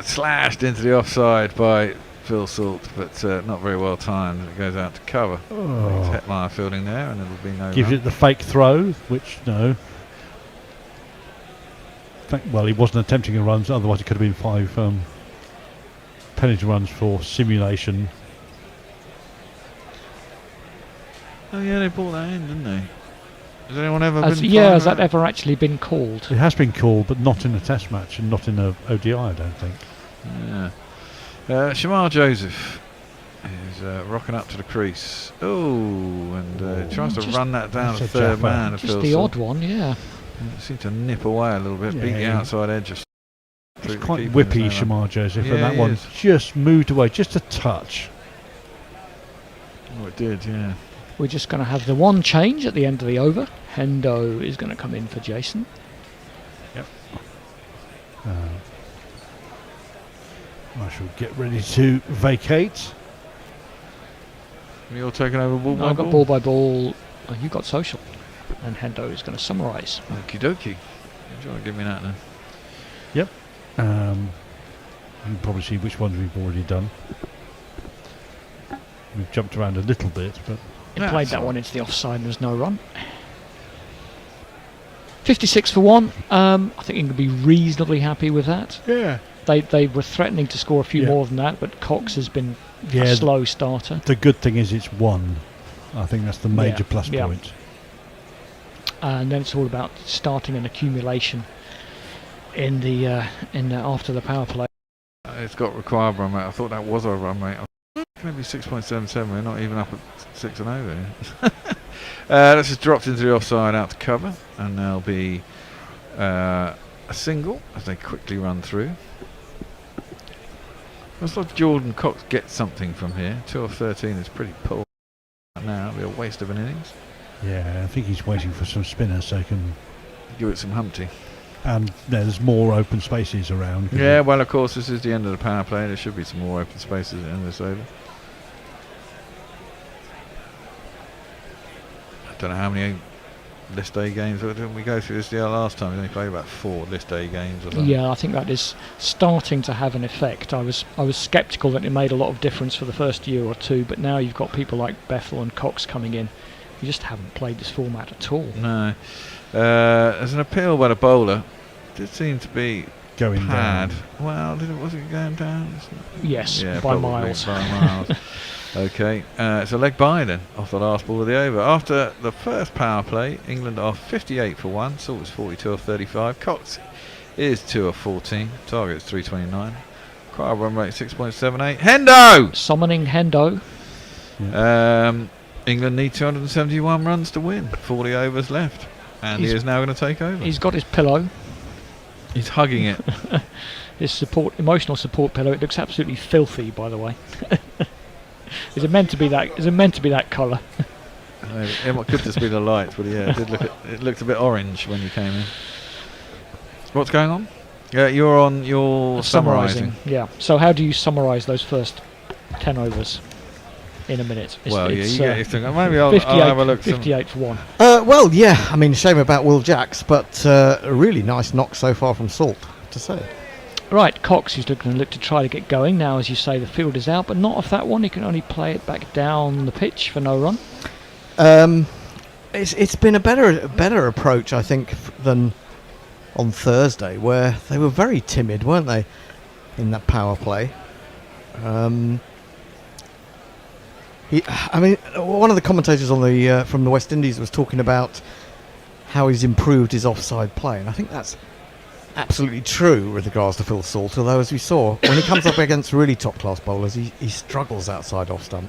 Slashed into the offside by Phil Salt, but not very well timed. It goes out to cover. Oh. Hetmeyer fielding there, and it'll be no Gives run. it the fake throw, which, no. Well, he wasn't attempting a run, otherwise it could have been 5 penalty runs for simulation. Oh yeah, they brought that in, didn't they? Has anyone ever Has, been? yeah, has that ever actually been called? It has been called, but not in a Test match and not in a ODI, I don't think. Yeah. Shamar Joseph is rocking up to the crease. Oh, and tries to run that down to third man. Just the odd one, yeah. Seemed to nip away a little bit, beat the outside edge. It's quite whippy, Shamar Joseph, Yeah, and that he one is. just moved away, just a touch. Oh, it did, yeah. We're just going to have the one change at the end of the over. Hendo is going to come in for Jason. Yep. I shall get ready to vacate. You're taking over ball by I've got ball? ball by ball. Oh, you got social. And Hendo is going to summarise. Okie dokie. Enjoy, give me that then. Yep. You can probably see which ones we've already done. We've jumped around a little bit, but... He played that one into the offside and there's no run. 56 for 1. I think you can be reasonably happy with that. Yeah. They were threatening to score a few more than that, but Cox has been a slow starter. The good thing is it's 1. I think that's the major plus point. And then it's all about starting an accumulation in the after the power play. It's got required run rate. I thought that was our run rate. Maybe 6.77. We're not even up at 6 and over here. That's just dropped into the offside out to cover, and there'll be a single as they quickly run through. Looks like Jordan Cox gets something from here. 2 of 13 is pretty poor. Now it'll be a waste of an innings. Yeah, I think he's waiting for some spinners so he can give it some Humpty. And there's more open spaces around. Yeah, well, of course, this is the end of the power play. There should be some more open spaces at the end of this over. I don't know how many List A games. Didn't we go through this the last time? We only played about 4 List A games or something. Yeah, I think that is starting to have an effect. I was sceptical that it made a lot of difference for the first year or two, but now you've got people like Bethel and Cox coming in. You just haven't played this format at all. No. There's an appeal by the bowler. Did seem to be going pad. down. Well, was it going down? Yes, yeah, by probably miles. By miles. Okay, it's a leg by then off the last ball of the over. After the first power play, England are 58 for 1. Salt is 42 of 35. Cox is 2 of 14. Target is 329. Quite a run rate 6.78. Hendo! Summoning Hendo. England need 271 runs to win. 40 overs left. And he is now going to take over. He's got his pillow. He's hugging it. His emotional support pillow. It looks absolutely filthy, by the way. Is it meant to be that? Is it meant to be that colour? It could just be the lights, but yeah, it looked a bit orange when you came in. What's going on? Yeah, you're on your summarising. Yeah. So how do you summarise those first 10 overs in a minute? It's, you get your thing. Maybe I'll have a look. 58 for 1. Well, yeah. I mean, shame about Will Jacks, but a really nice knock so far from Salt, to say. Right, Cox is going to look to try to get going now. As you say, the field is out, but not off that one. He can only play it back down the pitch for no run. It's been a better approach, I think, than on Thursday, where they were very timid, weren't they, in that power play? I mean, one of the commentators on the from the West Indies was talking about how he's improved his offside play, and I think that's absolutely true with regards to Phil Salt, although as we saw, when he comes up against really top-class bowlers, he struggles outside off-stump.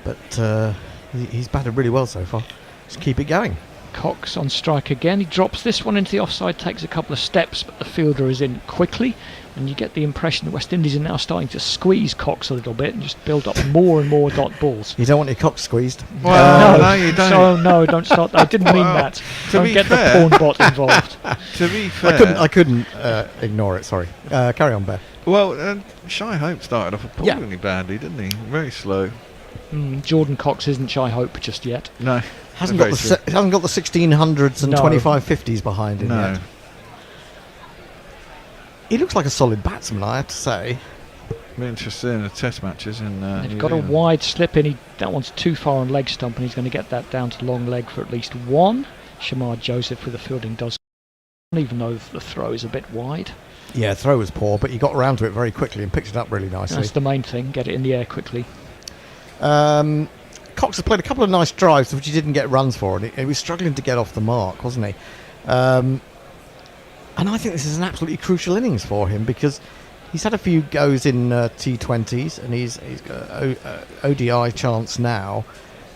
But he's batted really well so far. Just keep it going. Cox on strike again. He drops this one into the offside, takes a couple of steps, but the fielder is in quickly, and you get the impression the West Indies are now starting to squeeze Cox a little bit and just build up more and more dot balls. You don't want your Cox squeezed? Well, no, you don't. So, no, don't start. I didn't mean that. Don't get the porn bot involved. To be fair, I couldn't ignore it. Sorry. Carry on, Bear. Well, Shy Hope started off appallingly badly, didn't he? Very slow. Jordan Cox isn't Shy Hope just yet. No. Hasn't got the 1600s and 2550s behind him yet. He looks like a solid batsman, I have to say. Be interested in the test matches in They've got a wide slip in. That one's too far on leg stump, and he's going to get that down to long leg for at least 1. Shamar Joseph with the fielding does, even though the throw is a bit wide. Yeah, throw was poor, but he got around to it very quickly and picked it up really nicely. That's the main thing. Get it in the air quickly. Cox has played a couple of nice drives which he didn't get runs for, and he was struggling to get off the mark, wasn't he? And I think this is an absolutely crucial innings for him because he's had a few goes in T20s, and he's got ODI chance now.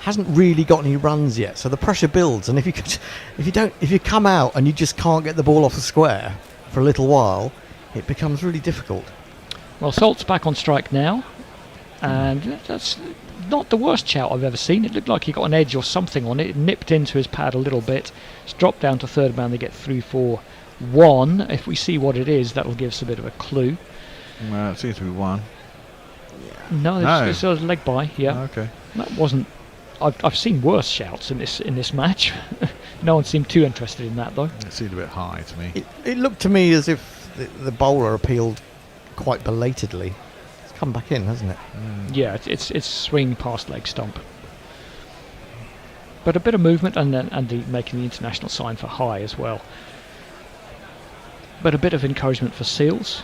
Hasn't really got any runs yet, so the pressure builds. And if you come out and you just can't get the ball off the square for a little while, it becomes really difficult. Well, Salt's back on strike now, and that's not the worst shout I've ever seen. It looked like he got an edge or something on it. It nipped into his pad a little bit. It's dropped down to third man. They get through for 1. If we see what it is, that'll give us a bit of a clue. Well, it seems to be 1. No, it's a leg by. Yeah. Okay. That wasn't. I've seen worse shouts in this match. No one seemed too interested in that though. It seemed a bit high to me. It looked to me as if the bowler appealed quite belatedly. It's come back in, hasn't it? Yeah, it's swinging past leg stump. But a bit of movement, and making the international sign for high as well. But a bit of encouragement for Seals.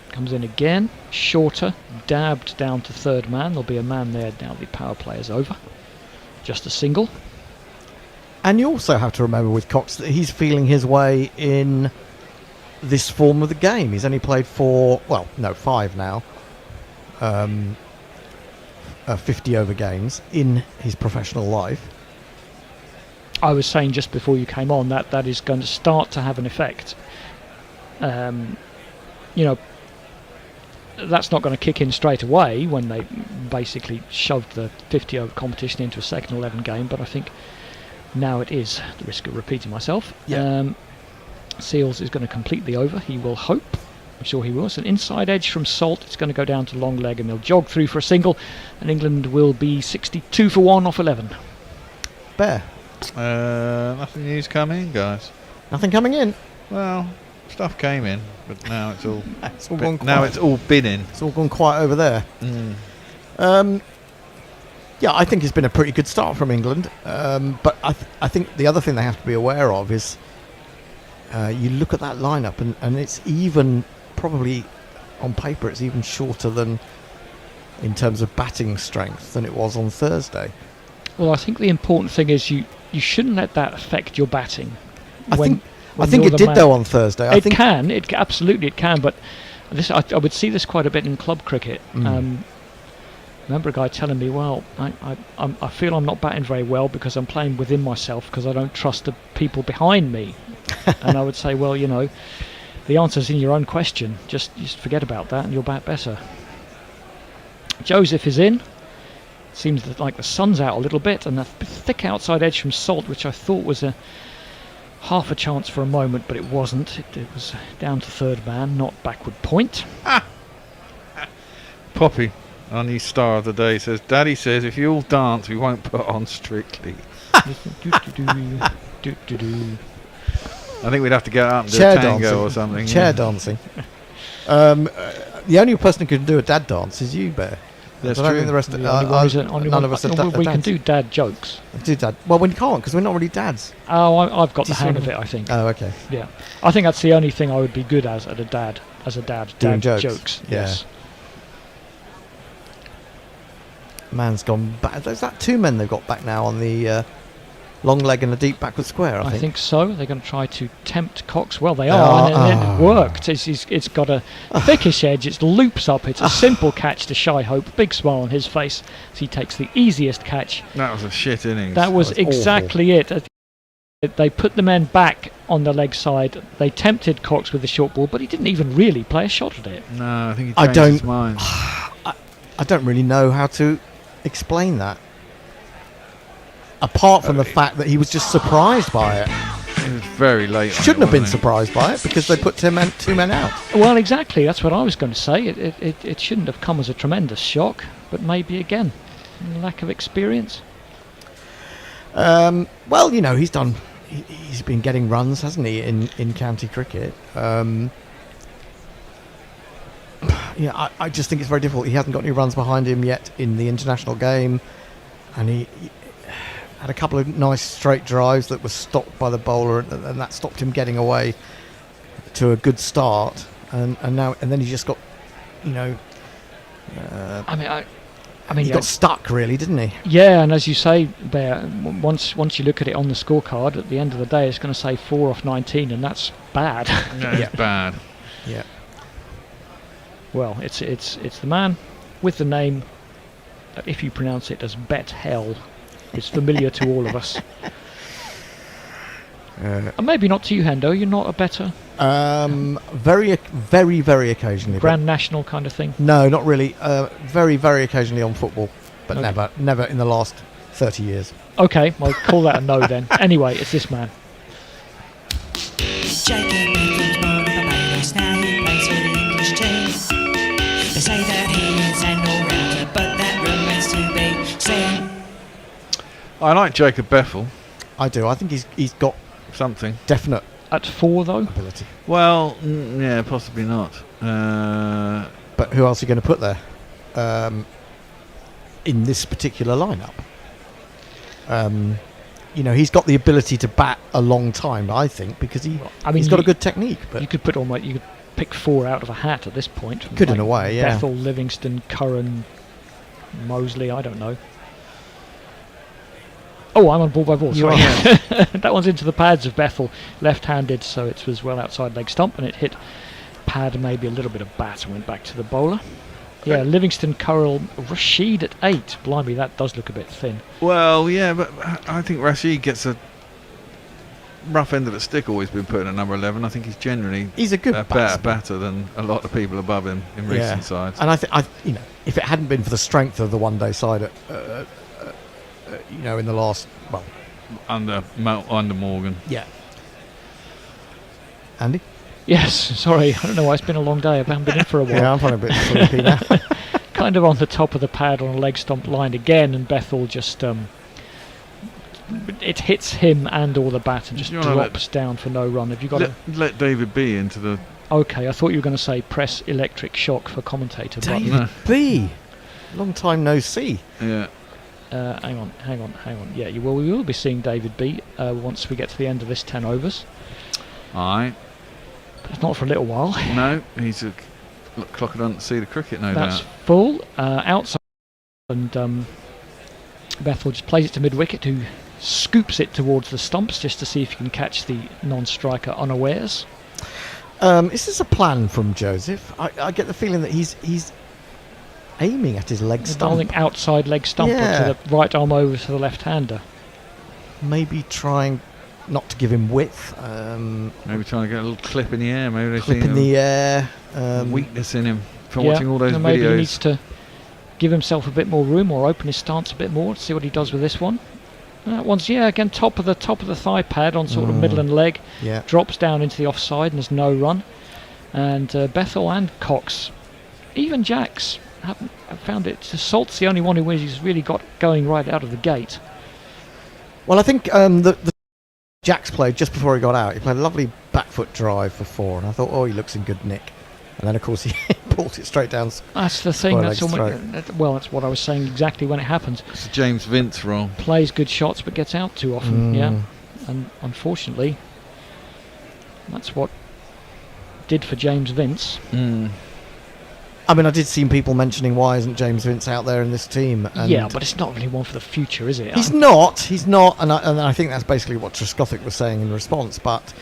Comes in again, shorter, dabbed down to third man. There'll be a man there now. The power play is over. Just a single. And you also have to remember with Cox that he's feeling his way in this form of the game. He's only played 5 now. 50 over games in his professional life. I was saying just before you came on that is going to start to have an effect. That's not going to kick in straight away when they basically shoved the 50 over competition into a second 11 game, but I think now it is, at the risk of repeating myself. Yeah. Seals is going to complete the over, he will hope. I'm sure he will. It's an inside edge from Salt. It's going to go down to long leg and they'll jog through for a single, and England will be 62 for 1 off 11. Bear. Nothing new's coming, guys. Nothing coming in? Well, stuff came in, but now it's all it's all gone quiet. now it's all been in. It's all gone quiet over there. Yeah, I think it's been a pretty good start from England. But I think the other thing they have to be aware of is you look at that lineup and it's even, probably on paper, it's even shorter than, in terms of batting strength, than it was on Thursday. Well, I think the important thing is you shouldn't let that affect your batting. I think it did though on Thursday. Absolutely it can, but I would see this quite a bit in club cricket. Remember a guy telling me, well, I feel I'm not batting very well because I'm playing within myself because I don't trust the people behind me. And I would say, well, the answer's in your own question. Just forget about that and you'll bat better. Joseph is in. Seems like the sun's out a little bit, and a thick outside edge from Salt, which I thought was a half a chance for a moment, but it wasn't. It was down to third man, not backward point. Poppy, our new star of the day, says, Daddy says if you all dance, we won't put on Strictly. I think we'd have to get up and do a tango or something. Chair dancing. The only person who can do a dad dance is you, Bear. That's I don't true. think the rest of none of us are we can do dad jokes. Do dad. Well, we can't because we're not really dads. Oh, I've got the hang of it, I think. Oh, okay. Yeah, I think that's the only thing I would be good as a dad. Doing dad jokes. Yes. Man's gone back. There's that 2 men they've got back now on the long leg and a deep backward square. I think so. They're going to try to tempt Cox. Well, they are, and it worked. It's got a thickish edge. It loops up. It's a simple catch to Shy Hope. Big smile on his face as he takes the easiest catch. That was a shit innings. That was exactly it. They put the men back on the leg side. They tempted Cox with the short ball, but he didn't even really play a shot at it. No, I think he changed his mind. I don't really know how to explain that. Apart from the fact that he was just surprised by it. It was very late. Shouldn't have been surprised by it because they put 2 men out. Well, exactly. That's what I was going to say. It shouldn't have come as a tremendous shock, but maybe again, lack of experience. Well, he's been getting runs, hasn't he, in county cricket. I just think it's very difficult. He hasn't got any runs behind him yet in the international game, and he had a couple of nice straight drives that were stopped by the bowler, and that stopped him getting away to a good start. And then he just got, I mean, he got stuck, really, didn't he? Yeah, and as you say, Bear, once you look at it on the scorecard, at the end of the day, it's going to say 4 off 19, and that's bad. No, it's bad. Yeah. Well, it's the man with the name, if you pronounce it as Bet Hell, it's familiar to all of us. And maybe not to you, Hendo. You're not a better very, very occasionally. Grand National kind of thing. No, not really. Very, very occasionally on football, but Okay. never in the last 30 years. Okay, well, call that a no then. Anyway, it's this man. Jacob Bethel's born in Barbados, now he plays for the English team. They say that he is an all-rounder, but that remains to be seen. I like Jacob Bethel. I do. I think he's got something definite. At 4 though. Ability. Well, yeah, possibly not. But who else are you going to put there in this particular lineup? He's got the ability to bat a long time, I think, because he's got a good technique. But you could put you could pick 4 out of a hat at this point. Could in a way, yeah. Bethel, Livingstone, Curran, Mosley. I don't know. Oh, I'm on ball by ball. Sorry. That one's into the pads of Bethel, left-handed, so it was well outside leg stump, and it hit pad maybe a little bit of bat and went back to the bowler. Yeah, Livingstone, Currell, Rashid at 8. Blimey, that does look a bit thin. Well, yeah, but I think Rashid gets a rough end of the stick. Always been put in at number 11. I think he's generally a good better batter than a lot of people above him in recent sides. And I think if it hadn't been for the strength of the one-day side at in the last, under Morgan. Yeah. Andy? Yes, sorry, I don't know why, it's been a long day. I haven't been in for a while. Yeah, I'm finding a bit sleepy now. Kind of on the top of the pad on a leg stump line again, and Bethel just it hits him and all the bat and just drops down for no run. Have you got let David B into the... Okay, I thought you were going to say press electric shock for commentator. David B. Long time no see. Yeah. Hang on. Yeah, we will be seeing David B once we get to the end of this 10 overs. Aye. But it's not for a little while. No, he's clocking on to see the cricket, no doubt. That's full. Outside, and Bethel just plays it to mid-wicket, who scoops it towards the stumps just to see if he can catch the non-striker unawares. Is this a plan from Joseph? I get the feeling that he's aiming at his leg stump. Bowling outside leg stump to the right arm over to the left-hander. Maybe trying not to give him width. Maybe trying to get a little clip in the air. Maybe they clip in the air. Weakness in him from watching all those videos. Maybe he needs to give himself a bit more room or open his stance a bit more to see what he does with this one. That one's again top of the thigh pad on sort of middle and leg. Yeah. Drops down into the offside and there's no run. And Bethel and Cox, even Jacks, have found it. Salt's the only one who he's really got going right out of the gate. Well, I think the Jacks played just before he got out. He played a lovely back foot drive for 4, and I thought, he looks in good nick. And then, of course, he pulled it straight down. That's the thing. That's that's what I was saying exactly when it happens. It's a James Vince role. Plays good shots, but gets out too often. Yeah, and unfortunately, that's what did for James Vince. I mean, I did see people mentioning why isn't James Vince out there in this team? And yeah, but it's not really one for the future, is it? He's not, and I think that's basically what Trescothick was saying in response. But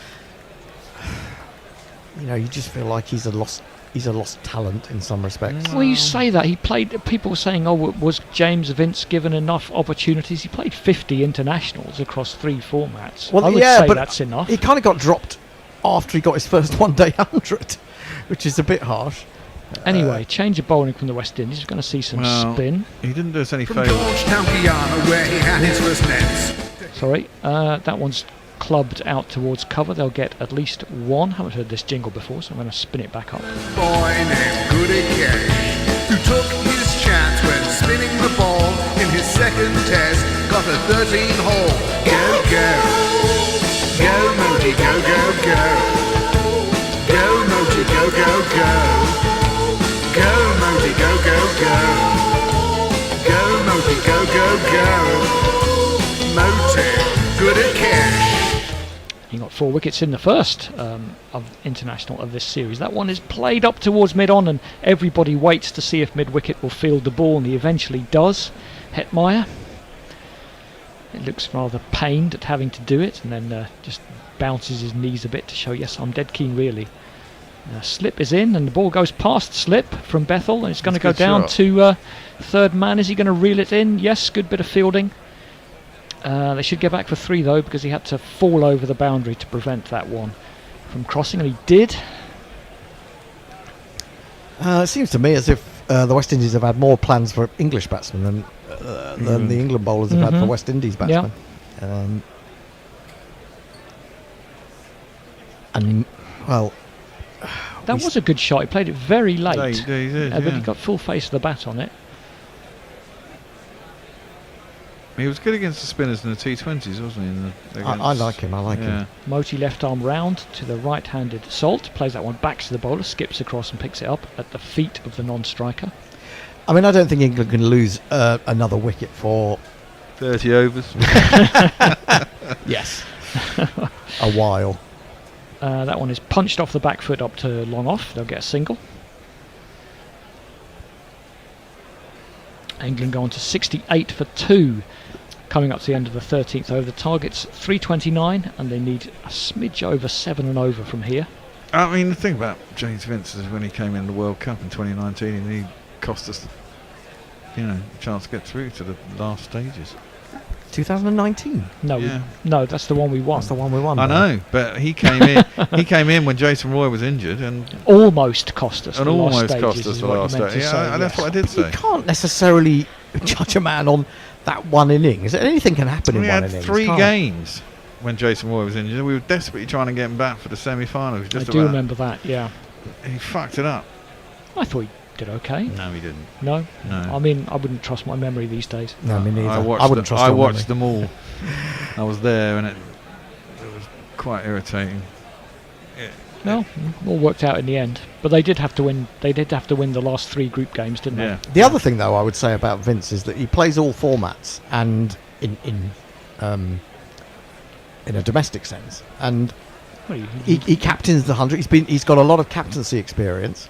you just feel like he's a lost talent in some respects. Well, you say that he played. People were saying, was James Vince given enough opportunities? He played 50 internationals across 3 formats. Well, I would say that's enough. He kind of got dropped after he got his first one-day 100, which is a bit harsh. Anyway, change of bowling from the West Indies. We're going to see some spin. He didn't do us any From favours. Georgetown, Guyana, where he had his first nets. Sorry, that one's clubbed out towards cover. They'll get at least 1. Haven't heard this jingle before, so I'm going to spin it back up. Boy named Goody Gay, who took his chance when spinning the ball in his second test, got a 13-hole. Go, go. Go, Moti, go, go, go. Go, Moti, go, go, go. Go, Moti, go, go, go. Go, Moti, go, go, go. Moti, good at cash. He got 4 wickets in the first of international of this series. That one is played up towards mid-on, and everybody waits to see if mid-wicket will field the ball, and he eventually does. Hetmeyer. It looks rather pained at having to do it, and then just bounces his knees a bit to show, yes, I'm dead keen really. Slip is in, and the ball goes past Slip from Bethel, and it's going to go down to third man. Is he going to reel it in? Yes, good bit of fielding. They should get back for 3 though, because he had to fall over the boundary to prevent that one from crossing, and he did. It seems to me as if the West Indies have had more plans for English batsmen than the England bowlers have had for West Indies batsmen. And well, that was a good shot. He played it very late, he did, but he got full face of the bat on it. He was good against the spinners in the T20s, wasn't he? I like him. I like him. Moti left arm round to the right-handed Salt, plays that one back to the bowler, skips across and picks it up at the feet of the non-striker. I mean, I don't think England can lose another wicket for 30 overs. Yes, a while. That one is punched off the back foot up to long off. They'll get a single. England go on to 68 for 2. Coming up to the end of the 13th over. The target's 329, and they need a smidge over 7 and over from here. I mean, the thing about James Vince is when he came in the World Cup in 2019, he cost us, a chance to get through to the last stages. 2019? No, that's the one we won. That's the one we won. I know, but he came in. He came in when Jason Roy was injured, and almost cost us. And almost cost us the last stage. Yeah, that's what I did say. You can't necessarily judge a man on that one innings. Anything can happen in one innings. We had 3 games when Jason Roy was injured. We were desperately trying to get him back for the semi-finals. I do remember that. Yeah, he fucked it up. I thought he did okay. No, he didn't. No. I mean, I wouldn't trust my memory these days. No, me neither. I watched them all. I was there, and it was quite irritating. No, all worked out in the end. But they did have to win. They did have to win the last 3 group games, didn't they? The other thing, though, I would say about Vince is that he plays all formats, and in a domestic sense, and he captains the 100. He's got a lot of captaincy experience.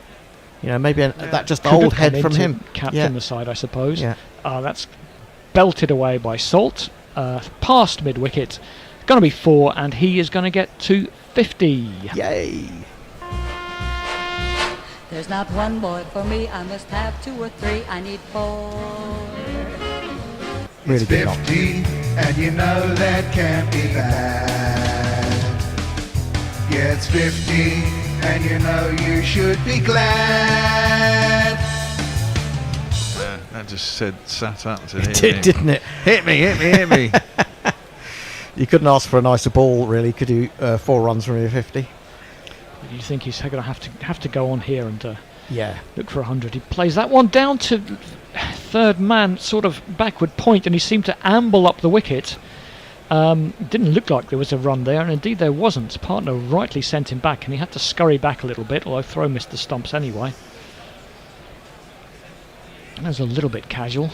Maybe that just old head from him. Captain the side, I suppose. Yeah. That's belted away by Salt, past mid-wicket. Going to be 4, and he is going to get to 50. Yay! There's not one boy for me. I must have 2 or 3. I need 4. Really it's 50, and you know that can't be bad. Yeah, it's 50, and you know you should be glad. That just sat up to it did, didn't it? Hit me. You couldn't ask for a nicer ball, really, could you? 4 runs from your 50. You think he's going to have to go on here and look for 100? He plays that one down to third man, sort of backward point, and he seemed to amble up the wicket. Didn't look like there was a run there, and indeed there wasn't. His partner rightly sent him back, and he had to scurry back a little bit, although throw missed the stumps anyway. That was a little bit casual.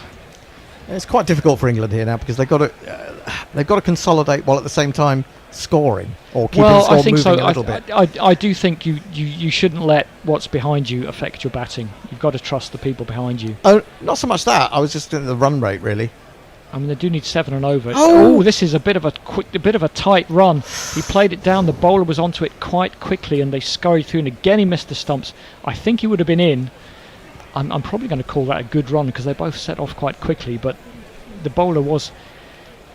It's quite difficult for England here now because they've got to consolidate while at the same time scoring or keeping the score moving a little bit. I do think you shouldn't let what's behind you affect your batting. You've got to trust the people behind you. Oh, not so much that. I was just in the run rate, really. I mean, they do need 7 and over. Oh, this is a bit of a tight run. He played it down. The bowler was onto it quite quickly, and they scurried through. And again, he missed the stumps. I think he would have been in. I'm probably going to call that a good run because they both set off quite quickly, but the bowler was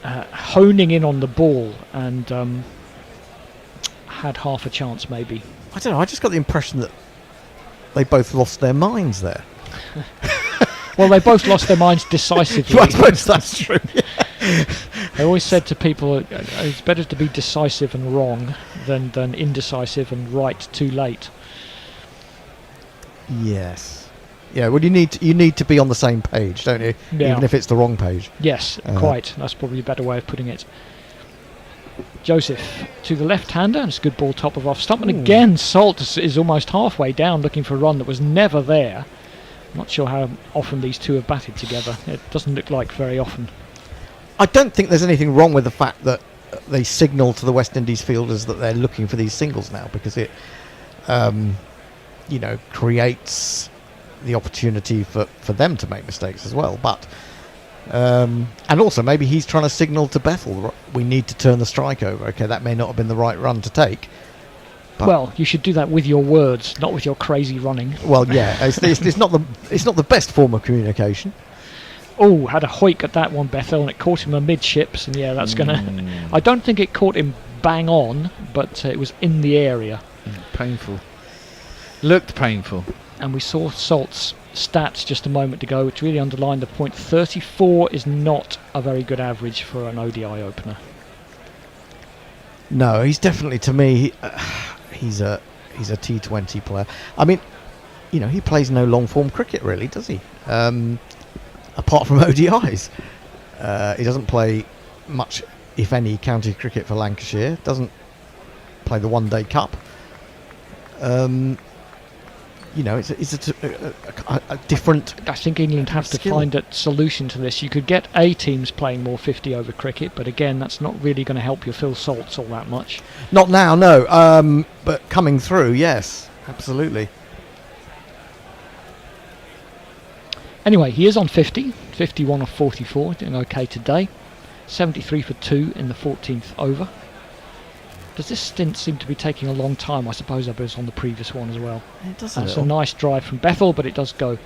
honing in on the ball and had half a chance maybe. I don't know, I just got the impression that they both lost their minds there. Well, they both lost their minds decisively. I suppose that's true. I always said to people, it's better to be decisive and wrong than indecisive and right too late. Yes. Yeah, well, you need to be on the same page, don't you? Yeah. Even if it's the wrong page. Yes, quite. That's probably a better way of putting it. Joseph to the left-hander, and it's a good ball top of off stump. And again, Salt is almost halfway down looking for a run that was never there. I'm not sure how often these two have batted together. It doesn't look like very often. I don't think there's anything wrong with the fact that they signal to the West Indies fielders that they're looking for these singles now, because it, creates the opportunity for them to make mistakes as well. But and also maybe he's trying to signal to Bethel, we need to turn the strike over. Okay, that may not have been the right run to take. But well, you should do that with your words, not with your crazy running. Well, yeah, it's not the best form of communication. Oh, had a hoik at that one, Bethel, and it caught him amidships, and yeah, that's gonna. I don't think it caught him bang on, but it was in the area. Painful. Looked painful. And we saw Salt's stats just a moment ago, which really underlined the point. 34 is not a very good average for an ODI opener. No, he's definitely, to me, he's a T20 player. I mean, he plays no long form cricket really, does he? Apart from ODIs, he doesn't play much, if any, county cricket for Lancashire. Doesn't play the One Day Cup. It's a different. I think England have to find a solution to this. You could get A teams playing more 50 over cricket, but again, that's not really going to help your Phil Salts all that much. Not now, no. But coming through, yes, absolutely. Anyway, he is on 50, 51 of 44, doing okay today. 73 for 2 in the 14th over. Does this stint seem to be taking a long time? I suppose I was on the previous one as well. It does. That's a nice drive from Bethel, but it does go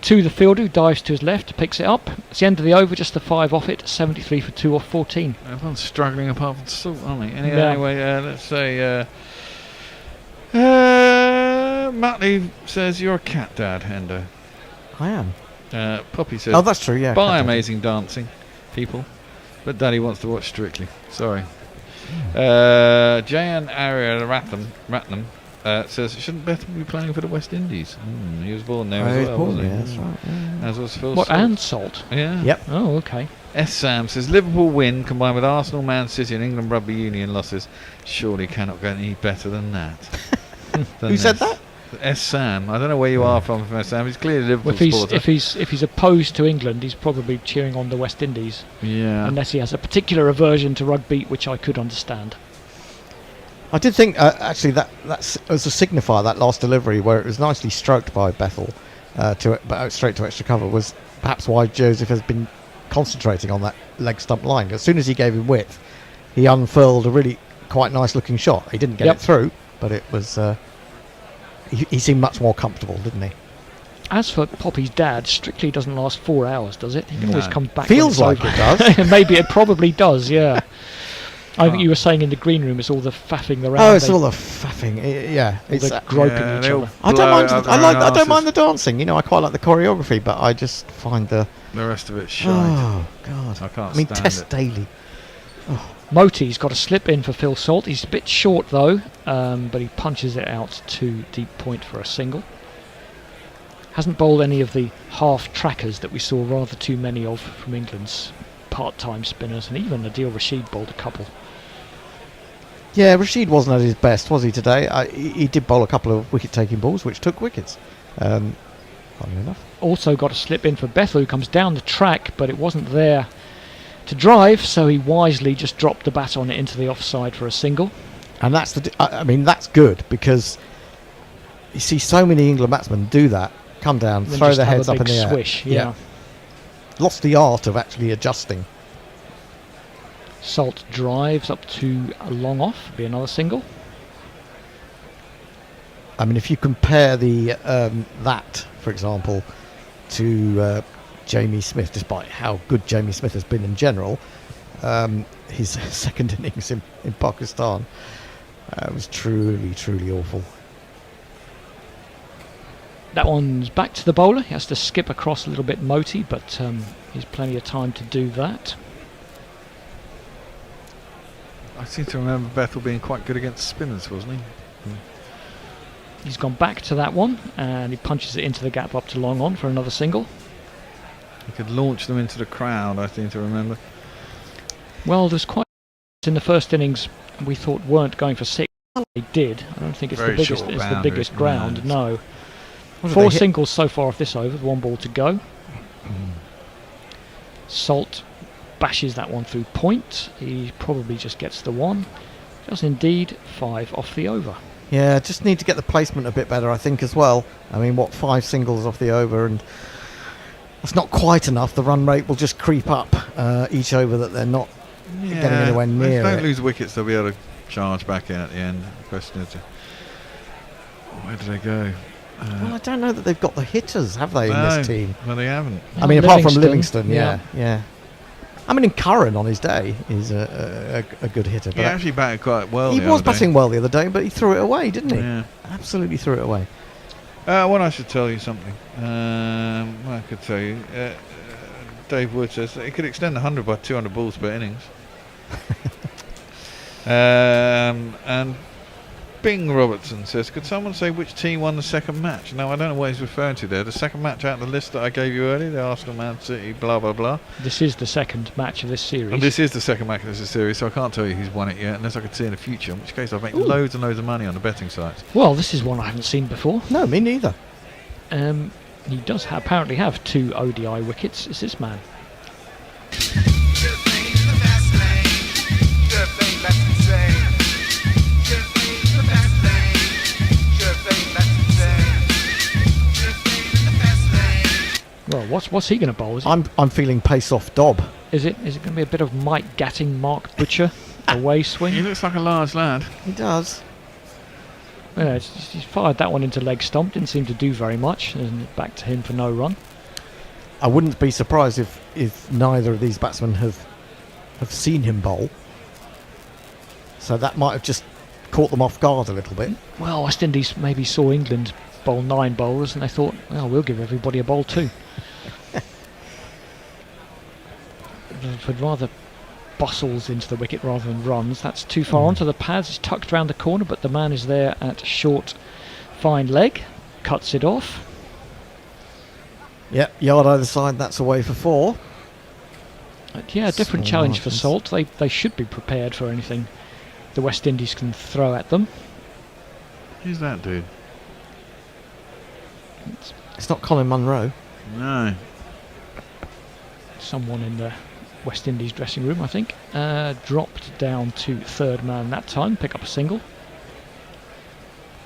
to the fielder, who dives to his left, picks it up. It's the end of the over, just the 5 off it. 73 for 2 off 14. Everyone's struggling apart from Salt, aren't they? Yeah. Anyway, let's say Matley says you're a cat dad, Hendo. I am. Poppy says, oh, that's true, yeah. Buy amazing dancing, people, but Daddy wants to watch Strictly. Sorry. Jan Ariel Ratnam says, shouldn't Bethel be playing for the West Indies? He was born there as well, wasn't he? Yeah, that's right. Yeah. As was Phil What, Salt. and Salt? Yeah. Yep. Oh, okay. S. Sam says, Liverpool win combined with Arsenal, Man City and England Rugby Union losses surely cannot get any better than that. Who said that? S. Sam. I don't know where you are from S. Sam. He's clearly a Liverpool supporter. If he's opposed to England, he's probably cheering on the West Indies. Yeah. Unless he has a particular aversion to rugby, which I could understand. I did think actually that's as a signifier, that last delivery where it was nicely stroked by Bethel straight to extra cover, was perhaps why Joseph has been concentrating on that leg stump line. As soon as he gave him width, he unfurled a really quite nice looking shot. He didn't get it through, but it was he seemed much more comfortable, didn't he? As for Poppy's dad, Strictly doesn't last 4 hours, does it? He can always come back. Feels like it does. Maybe it probably does, yeah. I think you were saying in the green room it's all the faffing around. Oh, it's all the faffing. Yeah, it's groping each other. I don't mind the dancing. I quite like the choreography, but I just find the rest of it shite. Oh God, I can't. I mean, stand Tess it. Daly. Oh. Moti's got a slip in for Phil Salt. He's a bit short though, but he punches it out to deep point for a single. Hasn't bowled any of the half trackers that we saw rather too many of from England's part-time spinners, and even Adil Rashid bowled a couple. Yeah, Rashid wasn't at his best, was he, today? He did bowl a couple of wicket-taking balls, which took wickets. Funny enough. Also got a slip in for Bethel, who comes down the track, but it wasn't there to drive, so he wisely just dropped the bat on it into the offside for a single. And that's that's good, because you see so many England batsmen do that, come down, then throw just their have heads a up in big the air. swish, yeah. Lost the art of actually adjusting. Salt drives up to a long off, be another single. I mean, if you compare the that, for example, to Jamie Smith, despite how good Jamie Smith has been in general, his second innings in Pakistan was truly, truly awful. That one's back to the bowler. He has to skip across a little bit Moti, but he's plenty of time to do that. I seem to remember Bethel being quite good against spinners, wasn't he? He's gone back to that one, and he punches it into the gap up to long on for another single. He could launch them into the crowd, I seem to remember. Well, there's quite in the first innings we thought weren't going for 6. They did. I don't think it's Very the biggest. short It's the boundaries. biggest ground. No. What did 4 they hit? singles so far off this over. 1 ball to go. Salt bashes that one through point. He probably just gets the one. Does indeed. 5 off the over. Yeah, just need to get the placement a bit better, I think, as well. I mean, 5 singles off the over, and that's not quite enough. The run rate will just creep up each over that they're not getting anywhere near If they don't it. lose wickets, they'll be able to charge back in at the end. The question is, where do they go? Well, I don't know that they've got the hitters, have they, in No, this team? well, they haven't. I mean, apart from Livingstone, Livingstone, yeah. I mean, Curran on his day is a good hitter. He actually batted quite well. He the was other day. batting well the other day, but he threw it away, didn't he? Yeah. Absolutely threw it away. Well, I should tell you something. I could tell you. Dave Wood says that he could extend 100 by 200 balls per innings. And Bing Robertson says, could someone say which team won the second match? No, I don't know what he's referring to there. The second match out of the list that I gave you earlier, the Arsenal Man City, blah, blah, blah. This is the second match of this series. And this is the second match of this series, so I can't tell you who's won it yet, unless I could see in the future, in which case I'll make loads and loads of money on the betting sites. Well, this is one I haven't seen before. No, me neither. He does apparently have 2 ODI wickets. It's this man. Well, what's he going to bowl? Is it, I'm feeling pace off Dobb. is it going to be a bit of Mike Gatting, Mark Butcher away swing? He looks like a large lad. He does. Yeah, he's fired that one into leg stump. Didn't seem to do very much, and back to him for no run. I wouldn't be surprised if neither of these batsmen have seen him bowl. So that might have just caught them off guard a little bit. Well, West Indies maybe saw England bowl 9 bowlers, and they thought, well, we'll give everybody a bowl too. I'd rather bustles into the wicket rather than runs. That's too far onto the pads. It's tucked round the corner, but the man is there at short, fine leg. Cuts it off. Yep, yard either side, that's away for 4. Yeah, different Small challenge for margins. Salt. They should be prepared for anything the West Indies can throw at them. Who's that dude? It's not Colin Munro. No. Someone in the West Indies dressing room, I think. Dropped down to third man that time. Pick up a single.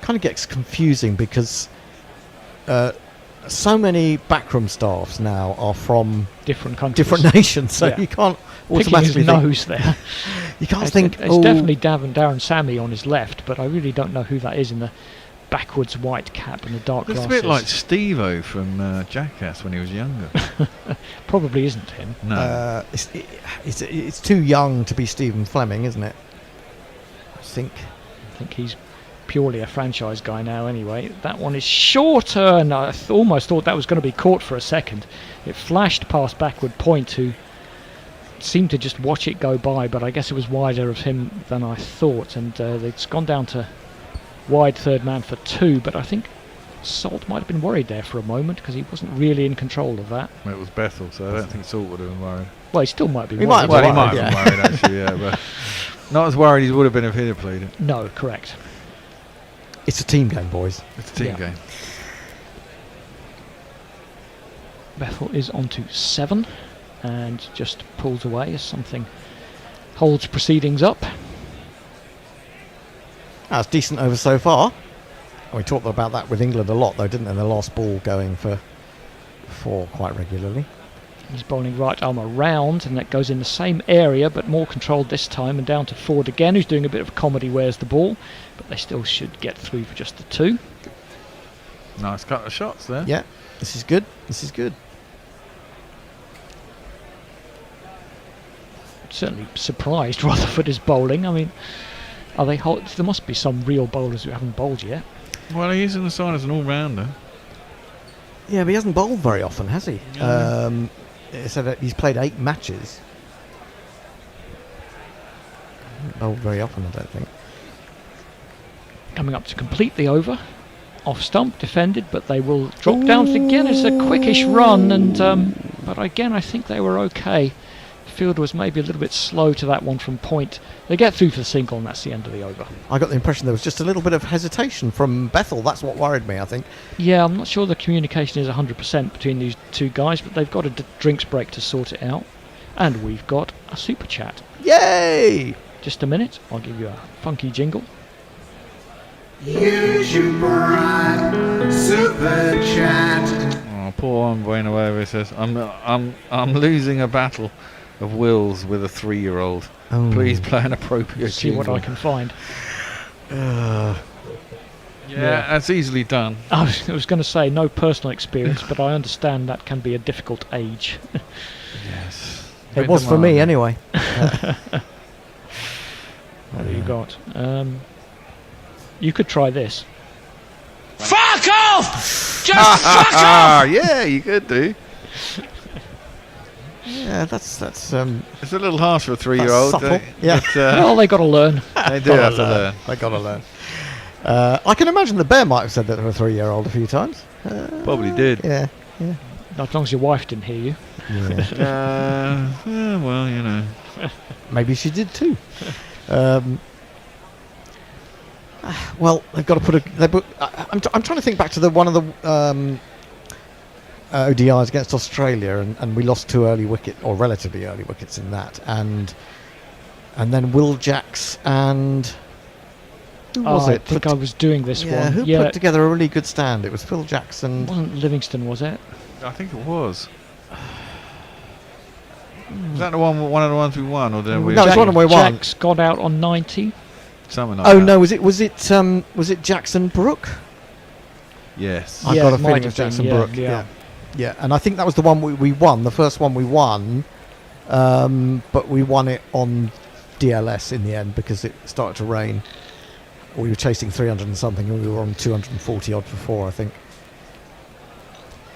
Kind of gets confusing because so many backroom staffs now are from different countries, different nations, so Yeah. you can't Picking automatically his think- nose there. You can't It's- think. It's definitely Darren Sammy on his left, but I really don't know who that is in the backwards white cap and the dark Looks a glasses. bit like Steve-O from Jackass when he was younger. Probably isn't him. No. It's too young to be Stephen Fleming, isn't it? I think he's purely a franchise guy now anyway. That one is shorter, and I almost thought that was going to be caught for a second. It flashed past backward point, who seemed to just watch it go by, but I guess it was wider of him than I thought, and it's gone down to wide third man for 2, but I think Salt might have been worried there for a moment because he wasn't really in control of that. Well, it was Bethel, so I don't think Salt would have been worried. Well, he still might be He worried. might have He might worried, have been worried, actually, yeah, but not as worried as he would have been if he'd have played it. No, correct. it's a team game, boys. It's a team Yeah. game. Bethel is on to 7 and just pulls away as something holds proceedings up. That's decent over so far. We talked about that with England a lot, though, didn't they? The last ball going for 4 quite regularly. He's bowling right arm around, and that goes in the same area, but more controlled this time, and down to Ford again, who's doing a bit of comedy, where's the ball, but they still should get through for just the 2. Nice couple of shots there. Yeah, this is good. This is good. Certainly surprised Rutherford is bowling. I mean, are they? There must be some real bowlers who haven't bowled yet. Well, he's in the side as an all-rounder. Yeah, but he hasn't bowled very often, has he? Yeah. So that he's played 8 matches. Hasn't bowled very often, I don't think. Coming up to complete the over. Off stump, defended, but they will drop down. Again, it's a quickish run, and but again, I think they were okay. Field was maybe a little bit slow to that one from point. They get through for the single, and that's the end of the over. I got the impression there was just a little bit of hesitation from Bethel. That's what worried me, I think. Yeah, I'm not sure the communication is 100% between these two guys, but they've got a drinks break to sort it out. And we've got a super chat. Yay! Just a minute, I'll give you a funky jingle. Use your bright super chat. Oh, poor Hombre Nueva says, I'm losing a battle of wills with a 3-year-old. Oh. Please play an appropriate See what jingle. I can find. Yeah, that's easily done. I was going to say no personal experience, but I understand that can be a difficult age. Yes. It was for me anyway. What have you got? You could try this. Fuck off! Just fuck off! Yeah, you could do. Yeah, that's It's a little harsh for a 3-year-old. subtle. Yeah. Well, they got to learn. They do have to learn. They got to learn. I can imagine the bear might have said that to a 3-year-old a few times. Probably did. Yeah. Not as long as your wife didn't hear you. Yeah. Well, you know. Maybe she did too. Well, they've got to put I'm trying to think back to one of the ODIs against Australia, and we lost 2 early wicket, or relatively early wickets in that, and then Will Jacks and who was it? I think I was doing this one. Who put together a really good stand? It was Phil Jackson. It wasn't Livingstone, was it? I think it was. Was that one of the ones we won, or did we? No, it's one we won. Jacks got out on 90. Something like that. No, was it Jackson Brook? Yes. I've got a feeling it was Jackson Brook. Yeah, and I think that was the one we won, the first one we won, but we won it on DLS in the end because it started to rain. We were chasing 300 and something, and we were on 240 odd for 4, I think.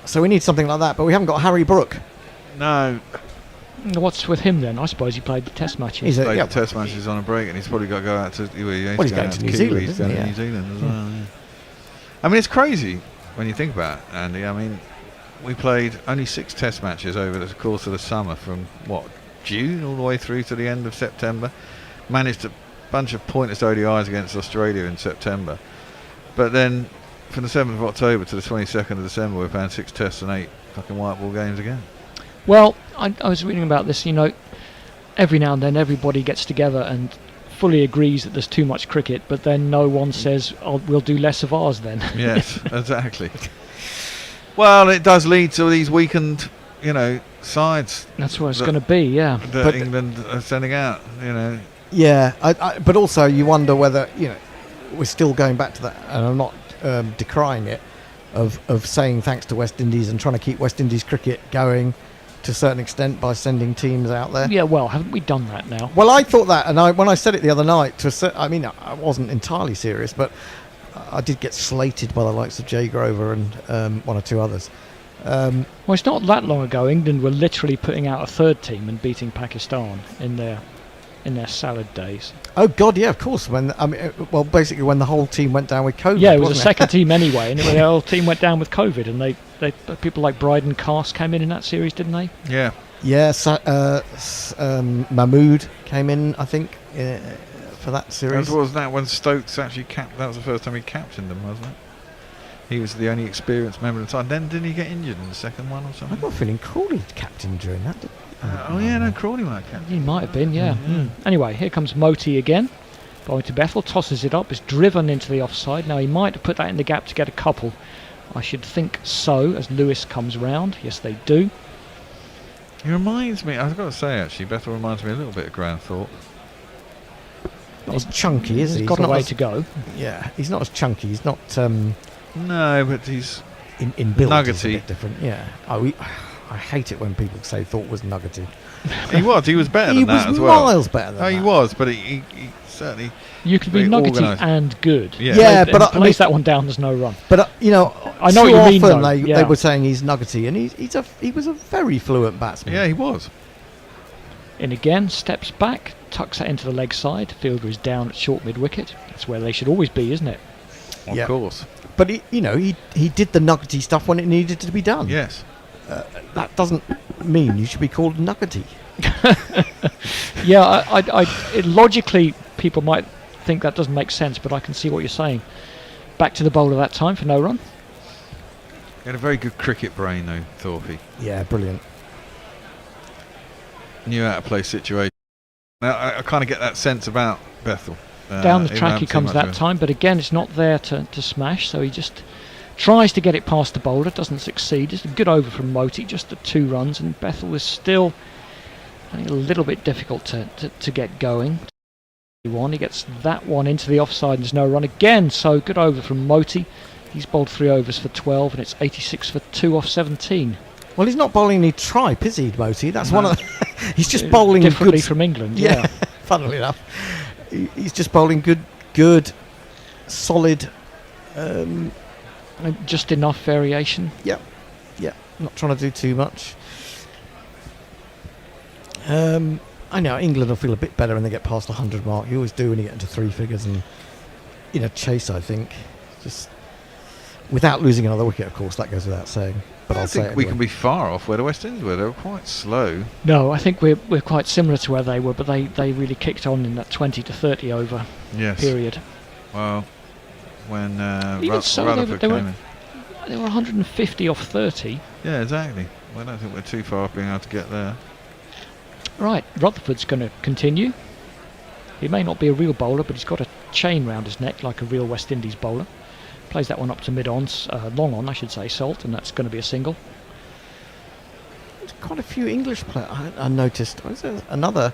So we need something like that, but we haven't got Harry Brook. No. What's with him then? I suppose he played the test matches. He's played the test matches on a break, and he's probably got to go out to. He's going to New Zealand, He's isn't going he? to New Zealand as well. Yeah. I mean, it's crazy when you think about it, Andy. I mean, we played only 6 test matches over the course of the summer, from June all the way through to the end of September. Managed a bunch of pointless ODIs against Australia in September, but then from the 7th of October to the 22nd of December, we're playing 6 tests and 8 fucking white ball games again. Well, I was reading about this. Every now and then everybody gets together and fully agrees that there's too much cricket, but then no one says, we'll do less of ours then. Yes, exactly. Well, it does lead to these weakened, sides. That's what it's going to be, yeah. That England are sending out, Yeah, but also you wonder whether, we're still going back to that, and I'm not decrying it, of saying thanks to West Indies and trying to keep West Indies cricket going to a certain extent by sending teams out there. Yeah, well, haven't we done that now? Well, I thought that, and when I said it the other night, I wasn't entirely serious, but I did get slated by the likes of Jay Grover and 1 or 2 others. Well, it's not that long ago England were literally putting out a 3rd team and beating Pakistan in their salad days. Oh God, yeah, of course. Basically when the whole team went down with COVID. Yeah, it was a 2nd team anyway, and the whole team went down with COVID, and they people like Bryden Cast came in that series, didn't they? Yeah. Yeah, Mahmood came in, I think, for that series. That was that when Stokes actually that was the first time he captained them, wasn't it? He was the only experienced member of the side. Then didn't he get injured in the 2nd one or something? I've got a feeling Crawley captained during that. Crawley might have captained. He might have been, yeah. Anyway, here comes Moti again. Bowling to Bethel, tosses it up, is driven into the offside. Now he might have put that in the gap to get a couple. I should think so, as Lewis comes round. Yes, they do. He reminds me, I've got to say actually, Bethel reminds me a little bit of Graham Thorpe. Not as chunky, is he? He's got a way to go. Yeah, he's not as chunky. He's not. No, but he's in build. nuggety. He's a bit different. Yeah. I hate it when people say Thorpe was nuggety. He was better than that as well. He was miles better than that. He was, but he certainly. You could be nuggety and good. Yeah, but place that one down. There's no run. But I know too what you mean. Often they were saying he's nuggety, and he was a very fluent batsman. Yeah, he was. In again, steps back, tucks that into the leg side. Fielder is down at short mid wicket. That's where they should always be, isn't it? Of course. But he did the nuggety stuff when it needed to be done. Yes. That doesn't mean you should be called nuggety. Yeah, logically people might think that doesn't make sense, but I can see what you're saying. Back to the bowler that time for no run. He had a very good cricket brain though, Thorpe. Yeah, brilliant. Knew how to play situation. Now, I kind of get that sense about Bethel. Down the track he comes that time, but again it's not there to smash, so he just tries to get it past the bowler, doesn't succeed. It's a good over from Moti, just the 2 runs, and Bethel is still a little bit difficult to get going. He gets that one into the offside and there's no run again, so good over from Moti. He's bowled 3 overs for 12 and it's 86 for 2 off 17. Well, he's not bowling any tripe, is he, Moti? That's one of the he's just bowling differently good from England. Yeah. Funnily enough, he's just bowling good, solid, just enough variation. Yep. Not trying to do too much. I know England will feel a bit better when they get past the 100 mark. You always do when you get into 3 figures and in a chase. I think just without losing another wicket, of course, that goes without saying. But I I'll say think it we anyway. can be far off where the West Indies were. They were quite slow. No, I think we're quite similar to where they were, but they really kicked on in that 20 to 30 over period. Well, when Even so, Rutherford came in. They were 150 off 30. Yeah, exactly. Well, I don't think we're too far off being able to get there. Right, Rutherford's going to continue. He may not be a real bowler, but he's got a chain round his neck like a real West Indies bowler. Plays that one up to long on, I should say, Salt, and that's going to be a single. There's quite a few English players I noticed. Was there another,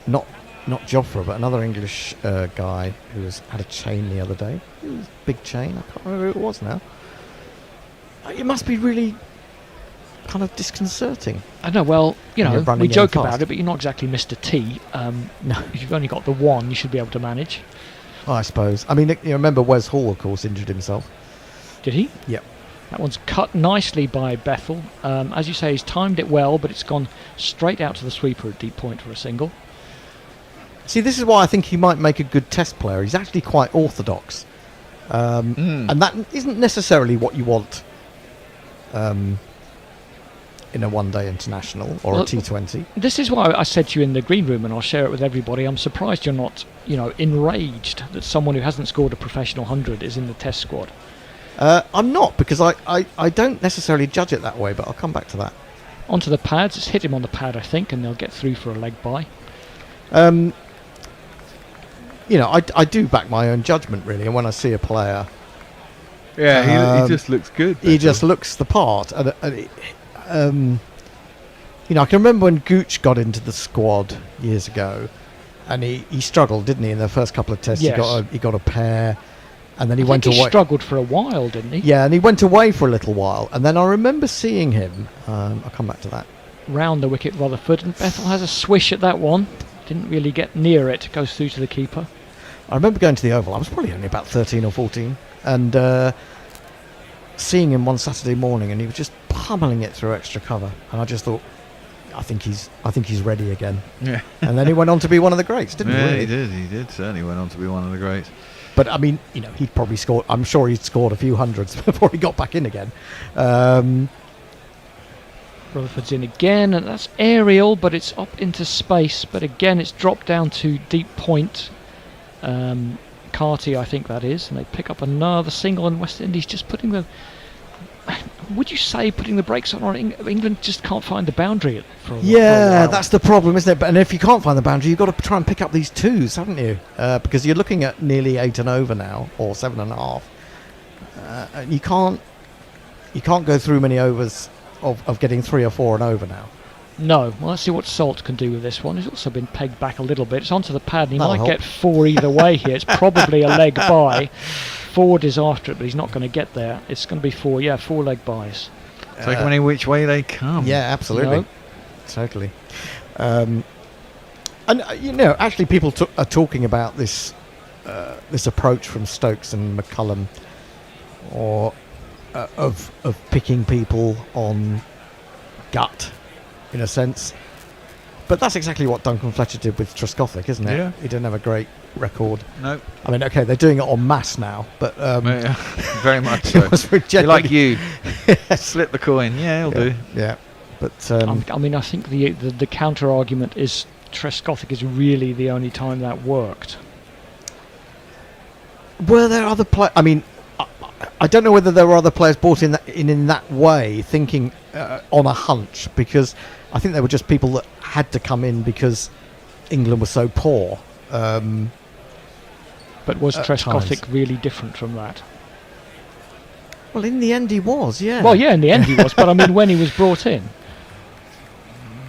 not Jofra, but another English guy who had a chain the other day. It was a big chain. I can't remember who it was now. It must be really kind of disconcerting. I know, well, we joke about it, but you're not exactly Mr. T. No. If you've only got the one, you should be able to manage. I suppose. I mean, you remember Wes Hall, of course, injured himself. Did he? Yep. That one's cut nicely by Bethel. As you say, he's timed it well, but it's gone straight out to the sweeper at deep point for a single. See, this is why I think he might make a good test player. He's actually quite orthodox. And that isn't necessarily what you want in a one-day international or a T20. This is why I said to you in the green room, and I'll share it with everybody, I'm surprised you're not, enraged that someone who hasn't scored a professional 100 is in the test squad. I'm not, because I don't necessarily judge it that way, but I'll come back to that. Onto the pads. It's hit him on the pad, I think, and they'll get through for a leg bye. I do back my own judgment, really, and when I see a player... Yeah, he just looks good. He just looks the part. And I can remember when Gooch got into the squad years ago, and he struggled, didn't he, in the first couple of tests? Yes. He got a pair, and then he I went think away. He struggled for a while, didn't he? Yeah, and he went away for a little while, and then I remember seeing him. I'll come back to that. Round the wicket, Rutherford, and Bethel has a swish at that one. Didn't really get near it. Goes through to the keeper. I remember going to the Oval. I was probably only about 13 or 14, and seeing him one Saturday morning, and he was just pummeling it through extra cover, and I just thought, I think he's ready again. Yeah. And then he went on to be one of the greats, didn't he? Yeah, he did. Certainly went on to be one of the greats. But I mean, he'd probably scored. I'm sure he'd scored a few hundreds before he got back in again. Rutherford's in again, and that's aerial, but it's up into space. But again, it's dropped down to deep point. Carty, I think that is, and they pick up another single, and West Indies just putting the... Would you say putting the brakes on, or England just can't find the boundary for a while? That's the problem, isn't it? And if you can't find the boundary, you've got to try and pick up these twos, haven't you? Because you're looking at nearly 8 and over now, or 7.5. And you can't go through many overs of getting 3 or 4 and over now. No. Well, let's see what Salt can do with this one. He's also been pegged back a little bit. It's onto the pad, and he might get 4 either way here. It's probably a leg bye. Ford is after it, but he's not going to get there. It's going to be 4 leg byes. Take them any which way they come. Yeah, absolutely. Totally. And actually people are talking about this approach from Stokes and McCullum, or of picking people on gut, in a sense. But that's exactly what Duncan Fletcher did with Trescothick, isn't it? Yeah. He didn't have a great record. No. I mean, okay, they're doing it en masse now, but... very much so. Like you. Slip the coin. Yeah, he'll do. Yeah. But... I think the counter-argument is Trescothick is really the only time that worked. Were there other players... I mean, I don't know whether there were other players brought in that way, thinking on a hunch, because I think they were just people that had to come in because England was so poor. But was Trescothic really different from that? Well, in the end he was, yeah. Well, yeah, in the end he was, but I mean when he was brought in.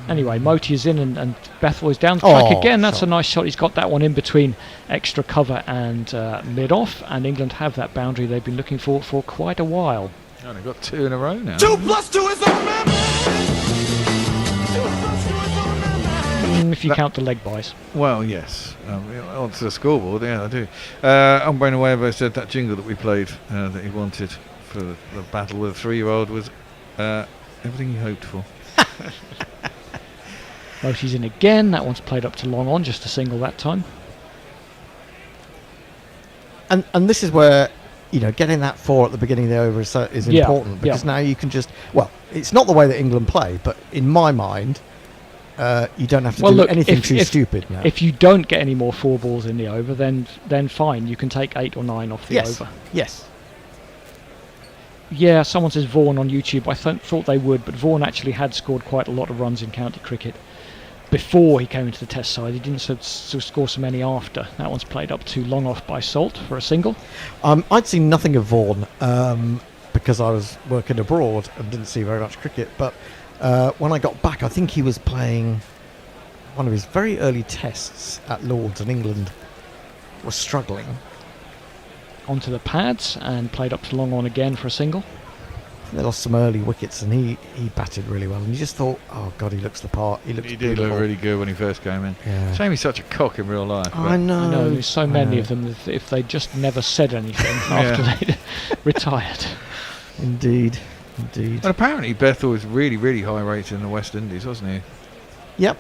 Anyway, Moti is in and Bethel is down the track again. That's a nice shot. He's got that one in between extra cover and mid-off, and England have that boundary they've been looking for quite a while. Oh, they've got 2 in a row now. 2 + 2 is a remember. If you count the leg buys. Well, yes. Onto the scoreboard, yeah, I do. Umbrain Nuevo said that jingle that we played that he wanted for the battle with a 3-year-old was everything he hoped for. Moti's in again. That one's played up to long on, just a single that time. And this is where, getting that 4 at the beginning of the over is important, because now you can just... Well, it's not the way that England play, but in my mind, you don't have to do anything too stupid now. If you don't get any more 4 balls in the over, then fine, you can take 8 or 9 off the over. Yes. Yeah, someone says Vaughan on YouTube. I thought they would, but Vaughan actually had scored quite a lot of runs in county cricket before he came into the Test side. He didn't score so many after. That one's played up to long off by Salt for a single. I'd seen nothing of Vaughan because I was working abroad and didn't see very much cricket. But when I got back, I think he was playing one of his very early tests at Lords, and England was struggling. Onto the pads and played up to long on again for a single. They lost some early wickets, and he batted really well. And you just thought, oh God, he looks the part. He did look really good when he first came in. Yeah. Shame he's such a cock in real life. I know. There's so many of them that if they just never said anything after they'd retired. Indeed. And apparently Bethel was really, really high rated in the West Indies, wasn't he? Yep.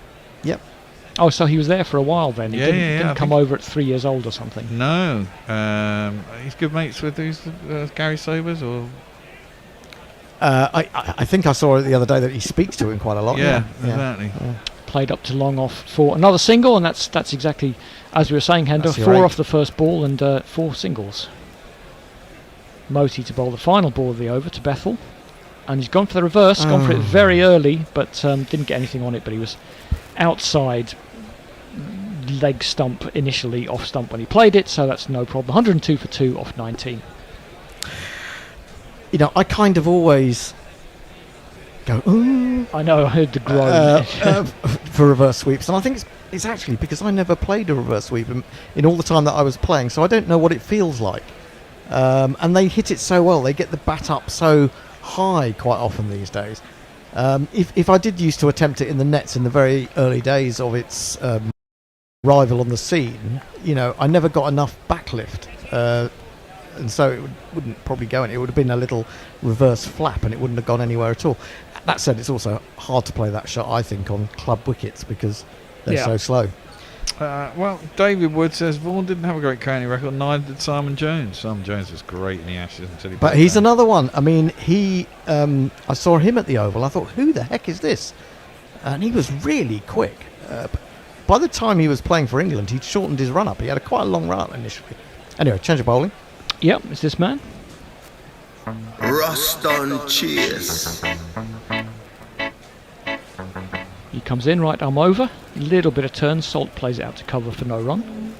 Oh, so he was there for a while then. He didn't I come over at 3 years old or something. No. He's good mates with Gary Sobers, or... I think I saw it the other day that he speaks to him quite a lot. Yeah, exactly. Yeah. Played up to long off for another single, and that's exactly as we were saying, Hendo. 4 off the first ball and 4 singles. Moti to bowl the final ball of the over to Bethel, and he's gone for the reverse. Gone for it very early, but didn't get anything on it. But he was outside leg stump initially, off stump when he played it, so that's no problem. 102 for 2 off 19. I kind of always go, ooh. I know, I heard the groan. For reverse sweeps. And I think it's actually because I never played a reverse sweep in all the time that I was playing, so I don't know what it feels like. And they hit it so well. They get the bat up so high quite often these days. If I did used to attempt it in the nets in the very early days of its arrival on the scene, I never got enough backlift. And so it wouldn't probably go in. It would have been a little reverse flap and it wouldn't have gone anywhere at all. That said, it's also hard to play that shot, I think, on club wickets because they're so slow. Well, David Wood says Vaughan didn't have a great county record, neither did Simon Jones. Simon Jones was great in the Ashes until he... But he's another one. I mean, I saw him at the Oval. I thought, who the heck is this? And he was really quick. By the time he was playing for England, he'd shortened his run-up. He had quite a long run-up initially. Anyway, change of bowling. Yep, it's this man. Rust on cheers. He comes in, right arm over. A little bit of turn. Salt plays it out to cover for no run.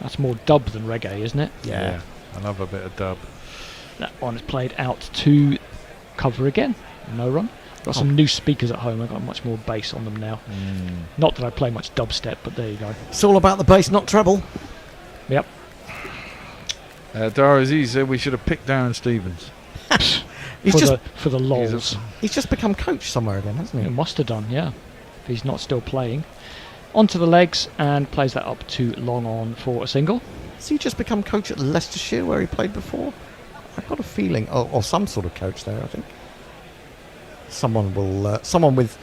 That's more dub than reggae, isn't it? Yeah, I love a bit of dub. That one is played out to cover again. No run. Got some new speakers at home. I've got much more bass on them now. Not that I play much dubstep, but there you go. It's all about the bass, not treble. Yep. Dara Aziz said we should have picked Darren Stevens. for the lols. He's just become coach somewhere again, hasn't he? He must have done, yeah. If he's not still playing. Onto the legs and plays that up to long on for a single. Has he just become coach at Leicestershire where he played before? I've got a feeling, or some sort of coach there, I think. Someone with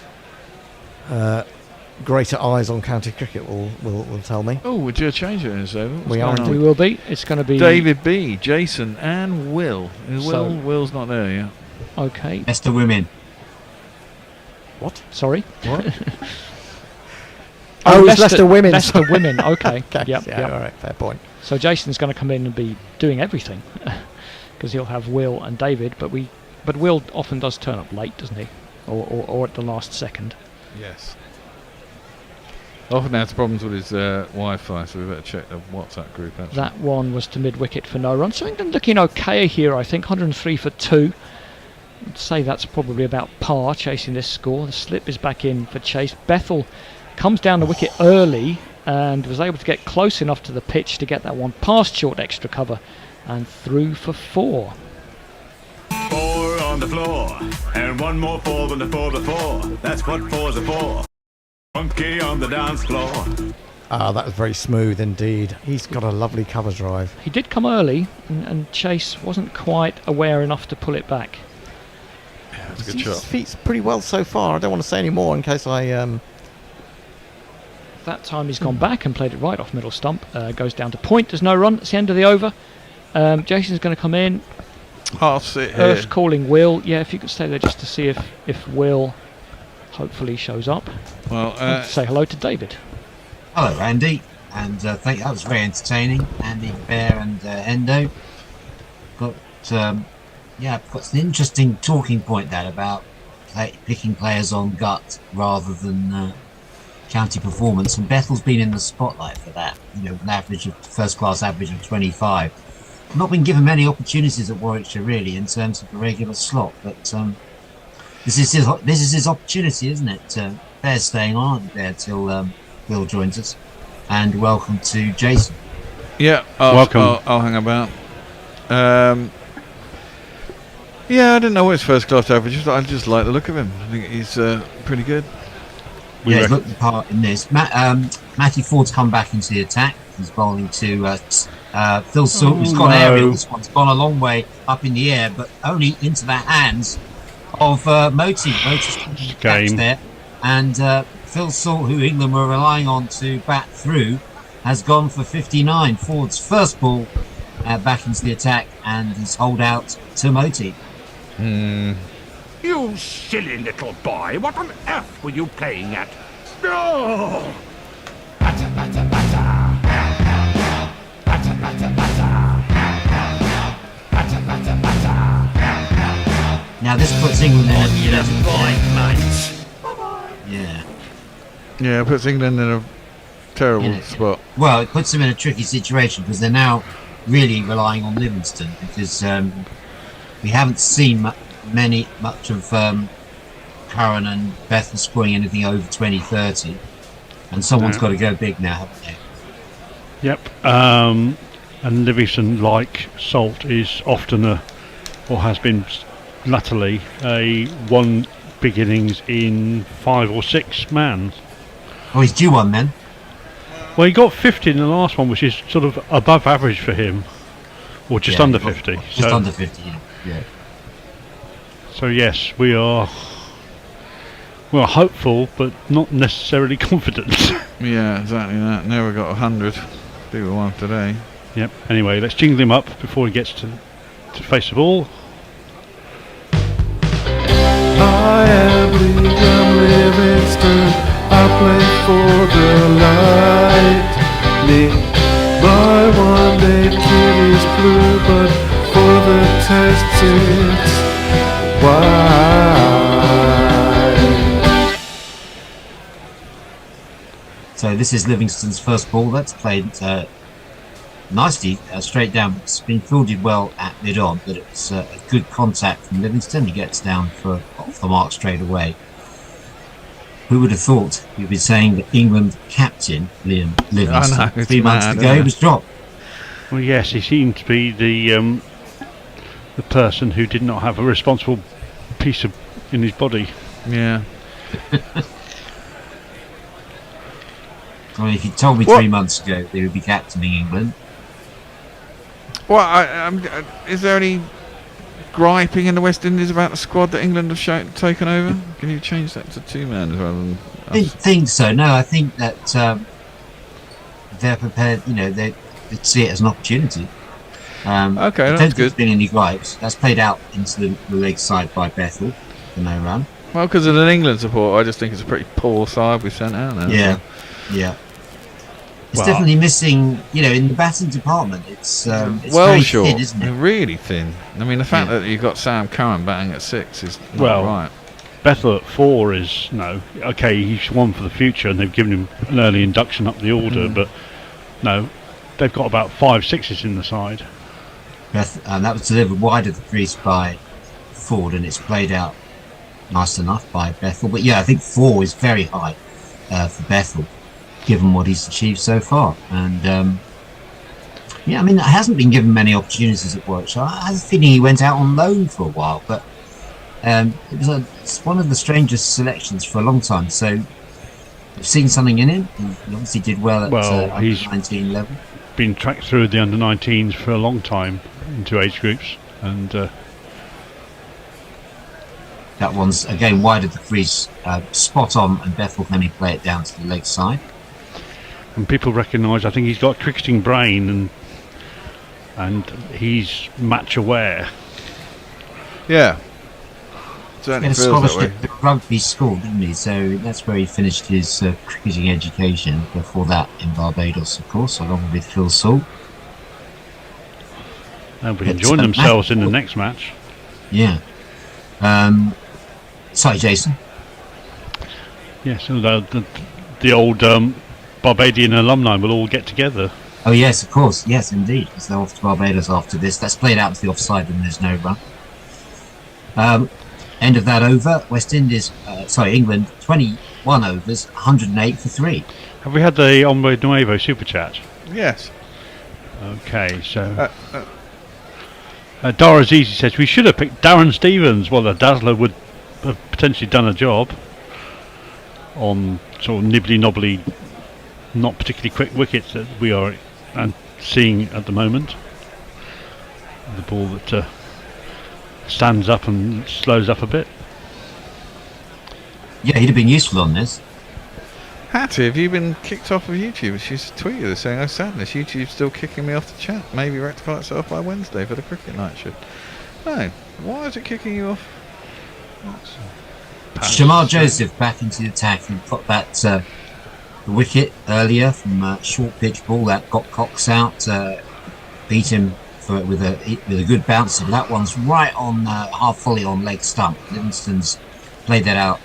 greater eyes on county cricket will tell me. Oh, would you change it in this over? We will be. It's going to be David B, Jason, and Will. Will's not there yet. Okay. Best of women. What? Sorry. What? Oh, it's Leicester women. Leicester women. Okay. Okay, Yep. yeah, Yep. all right, fair point. So Jason's going to come in and be doing everything because he'll have Will and David, but Will often does turn up late, doesn't he? Or at the last second. Yes. Often has problems with his Wi-Fi, so we better check the WhatsApp group. Actually. That one was to mid-wicket for no run. So England looking okay here, I think. 103 for 2. I'd say that's probably about par, chasing this score. The slip is back in for Chase. Bethel comes down the wicket early and was able to get close enough to the pitch to get that one past short extra cover and through for 4. 4 on the floor, and one more 4 than the 4 before. That's what 4's are for. Monkey on the dance floor. Ah, that was very smooth indeed. He's got a lovely cover drive. He did come early, and Chase wasn't quite aware enough to pull it back. Yeah, that's a good shot. His feet's pretty well so far. I don't want to say any more in case I... That time he's gone back and played it right off middle stump. Goes down to point. There's no run. It's the end of the over. Jason's going to come in. I'll sit here. Earth's calling Will. Yeah, if you could stay there just to see if Will hopefully shows up. Well, say hello to David. Hello, Andy, and thank you. That was very entertaining. Andy, Bear, and Endo. Got I've got an interesting talking point there about picking players on gut rather than county performance. And Bethel's been in the spotlight for that. You know, an first-class average of 25. Not been given many opportunities at Warwickshire really in terms of the regular slot, but this is his opportunity, isn't it? Bear's staying on there till Will joins us, and welcome to Jason. Yeah, welcome. I'll hang about. Yeah, I didn't know what his first class average is. I just like the look of him. I think he's pretty good. Yeah, he's looked the part in this. Matthew Ford's come back into the attack. He's bowling to Phil Salt, who's gone aerial. This one's gone a long way up in the air, but only into the hands of Moti. Moti's catch there, and Phil Salt, who England were relying on to bat through, has gone for 59. Ford's first ball back into the attack, and he's holed out to Moti. You silly little boy, what on earth were you playing at? Oh! Batter, batter, batter. Batter, batter, batter. Batter, batter, batter. Now this puts England in a Yeah, it puts England in a terrible spot. Well, it puts them in a tricky situation because they're now really relying on Livingstone because we haven't seen much of Curran and Bethel scoring anything over 20-30, and someone's got to go big now, haven't they? Yep. And Livingstone, like Salt, is often or has been latterly, a one big innings in 5 or 6 man. Oh, he's due one then. Well, he got 50 in the last one, which is sort of above average for him, or just under 50. Just under 50, yeah. So yes, we are hopeful, but not necessarily confident. Yeah, exactly that. Now we've got 100. Do one today. Yep. Anyway, let's jingle him up before he gets to face the ball. I am Livingstone. I play for the Lightning. My one-day kit is blue, but for the tests it's white. So this is Livingstone's first ball. That's played nicely straight down. It's been fielded well at mid-on, but it's a good contact from Livingstone. He gets down for off the mark straight away. Who would have thought we'd be saying that England captain Liam Livingstone 3 months ago he was dropped? Well, yes, he seemed to be the person who did not have a responsible piece in his body. Yeah. I mean, if you told me 3 months ago they would be captaining England. Well, is there any griping in the West Indies about the squad that England have taken over? Can you change that to 2-man rather than us? I think so. No, I think that they're prepared. You know, they see it as an opportunity. Okay, I that's don't think good. there's been any gripes. That's played out into the leg side by Bethel for no run. Well, because as an England supporter, I just think it's a pretty poor side we sent out now. Yeah. Yeah. It's Well- definitely missing, in the batting department. It's well very short, thin, isn't it? really thin. I mean, the fact that you've got Sam Curran batting at 6 is not Well, right. Bethel at 4 is okay. He's one for the future, and they've given him an early induction up the order. But no, they've got about 5 sixes in the side. And that was delivered wide of the crease by Ford, and it's played out nice enough by Bethel. But yeah, I think 4 is very high for Bethel, given what he's achieved so far. And I mean, it hasn't been given many opportunities at Warwickshire. I have a feeling he went out on loan for a while, but it's one of the strangest selections for a long time. So we've seen something in him. He obviously did well at he's under 19 level. Been tracked through the under 19s for a long time into age groups, and that one's again wide of the crease, spot on, and Bethel can only play it down to the leg side. and people recognise. I think he's got a cricketing brain, and he's match aware. Yeah. He had a scholarship at rugby school, didn't he? So that's where he finished his cricketing education. Before that, in Barbados, of course, along with Phil Salt. They'll be enjoying themselves in the next match. Yeah. Sorry, Jason. Yes, so the old Barbadian alumni will all get together. Oh yes, of course. Yes, indeed. Because they're off to Barbados after this. That's played out to the offside and there's no run. End of that over. England, 21 overs, 108 for 3. Have we had the Hombre Nuevo super chat? Yes. Okay, so Dara Zizi says we should have picked Darren Stevens. Well, the Dazzler would have potentially done a job on sort of nibbly-knobbly, not particularly quick wickets that we are seeing at the moment. The ball that stands up and slows up a bit. Yeah, he'd have been useful on this. Hattie, have you been kicked off of YouTube? She's tweeted us saying, "Oh sadness, YouTube's still kicking me off the chat. Maybe rectify itself by Wednesday for the cricket night should." No, why is it kicking you off? Shamar Joseph back into the attack and got that the wicket earlier from a short pitch ball that got Cox out, beat him with a good bounce. And that one's right on half volley on leg stump. Livingstone's played that out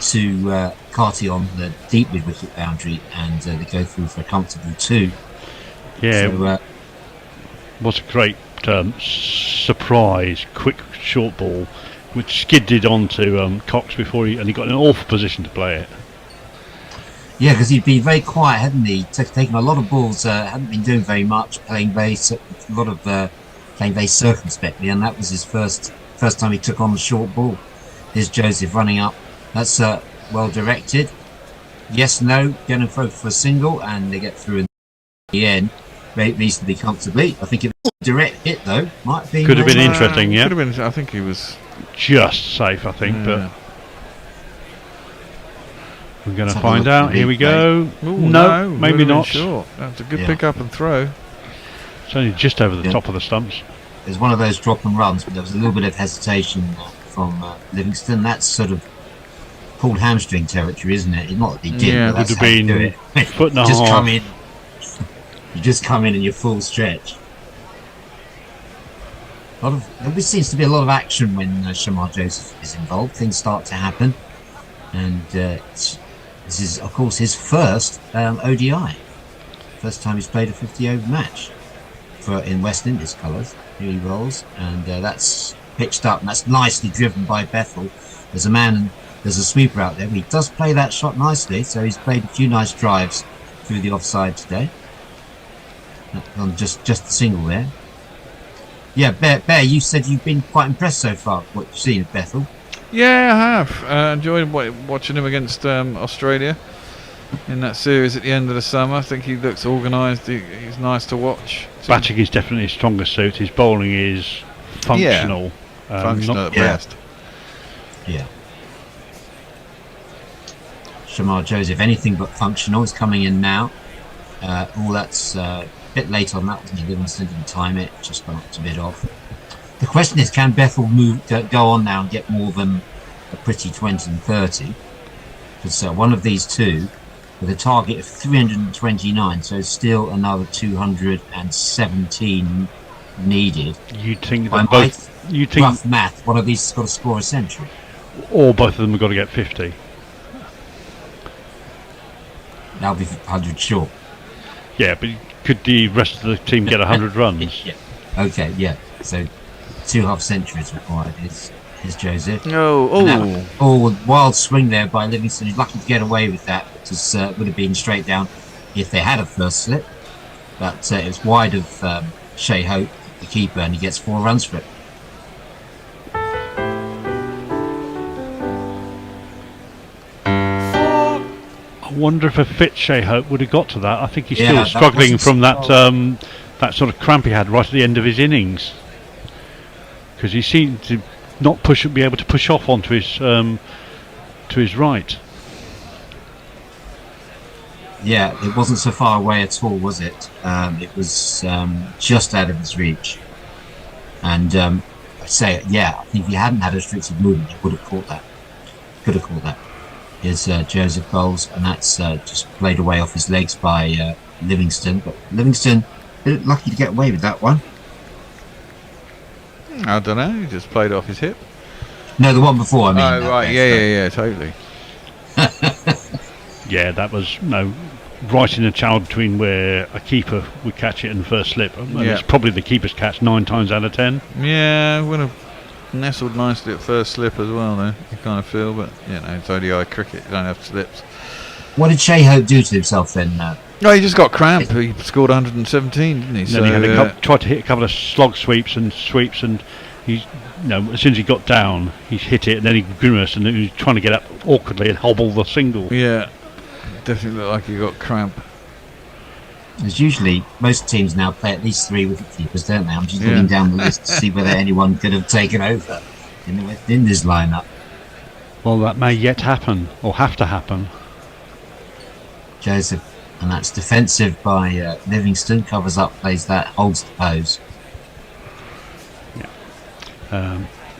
to Carty on the deep mid wicket boundary, and they go through for a comfortable 2. Yeah, so, was a great surprise, quick short ball, which skidded onto Cox before he got in an awful position to play it. Yeah, because he'd been very quiet, hadn't he? Taken a lot of balls, hadn't been doing very much, playing very circumspectly, and that was his first time he took on the short ball. Here's Joseph running up. That's well directed. Yes, no, going for a single, and they get through in the end reasonably comfortably. I think it was a direct hit though. Might be. Could have been interesting, yeah. Could have been. I think he was just safe, I think, but we're going to Let's find out. Here we go. Ooh, no, maybe not. Short. That's a good pick up and throw. It's only just over the top of the stumps. There's one of those drop and runs, but there was a little bit of hesitation from Livingstone. That's sort of pulled hamstring territory, isn't it? Not that he did, Yeah, but would that's have how you do been it. foot and a Just half. come in. You just come in and you're full stretch. There seems to be a lot of action when Shamar Joseph is involved. Things start to happen, and this is, of course, his first ODI. First time he's played a 50-over match in West Indies colours. Here he rolls, and that's pitched up, and that's nicely driven by Bethel. There's a man and there's a sweeper out there. He does play that shot nicely, so he's played a few nice drives through the offside today. On just the single there. Yeah, Bear, you said you've been quite impressed so far with what you've seen of Bethel. Yeah, I have. Enjoyed watching him against Australia in that series at the end of the summer. I think he looks organised. He's nice to watch. Batting is definitely his strongest suit. His bowling is functional. Functional at best. Yeah. Shamar Joseph, anything but functional, is coming in now. That's a bit late on that, wasn't he? Livingstone didn't time it, just got a bit off. The question is, can Bethel go on now and get more than a pretty 20 and 30? Because one of these two with a target of 329, so still another 217 needed. You'd think By that my both. You think, rough math, one of these has got to score a century. or both of them have got to get 50. That'll be 100 short. Yeah, but could the rest of the team get 100 runs? Yeah. Okay, yeah. So 2 half centuries required is Joseph. Wild swing there by Livingstone. He's lucky to get away with that. Because would have been straight down if they had a first slip. But it was wide of Shea Hope, the keeper, and he gets 4 runs for it. I wonder if a fit Shea Hope would have got to that. I think he's Yeah, still that struggling wasn't from so- that sort of cramp he had right at the end of his innings, because he seemed to not be able to push off onto his right. Yeah, it wasn't so far away at all, was it? It was just out of his reach. And I think if he hadn't had a restricted movement, he would have caught that. Could have caught that. Here's Joseph bowls, and that's just played away off his legs by Livingstone. But Livingstone, lucky to get away with that one. I don't know. He just played off his hip. No, the one before, I mean. Oh right, yeah, totally. Yeah, that was right in the channel between where a keeper would catch it in the first slip. And it's probably the keeper's catch 9 times out of 10. Yeah, would have nestled nicely at first slip as well, though. You kind of feel, but it's ODI cricket. You don't have slips. What did Shea Hope do to himself then? No, he just got cramp. He scored 117, didn't he? Then he had tried to hit a couple of slog sweeps, and he's as soon as he got down, he hit it, and then he grimaced, and then he was trying to get up awkwardly and hobble the single. Yeah, definitely looked like he got cramp. There's usually, most teams now play at least 3 wicket keepers, don't they? I'm just looking down the list to see whether anyone could have taken over in the West Indies lineup. Well, that may yet happen, or have to happen. Joseph, and that's defensive by Livingstone, covers up, plays that, holds the pose.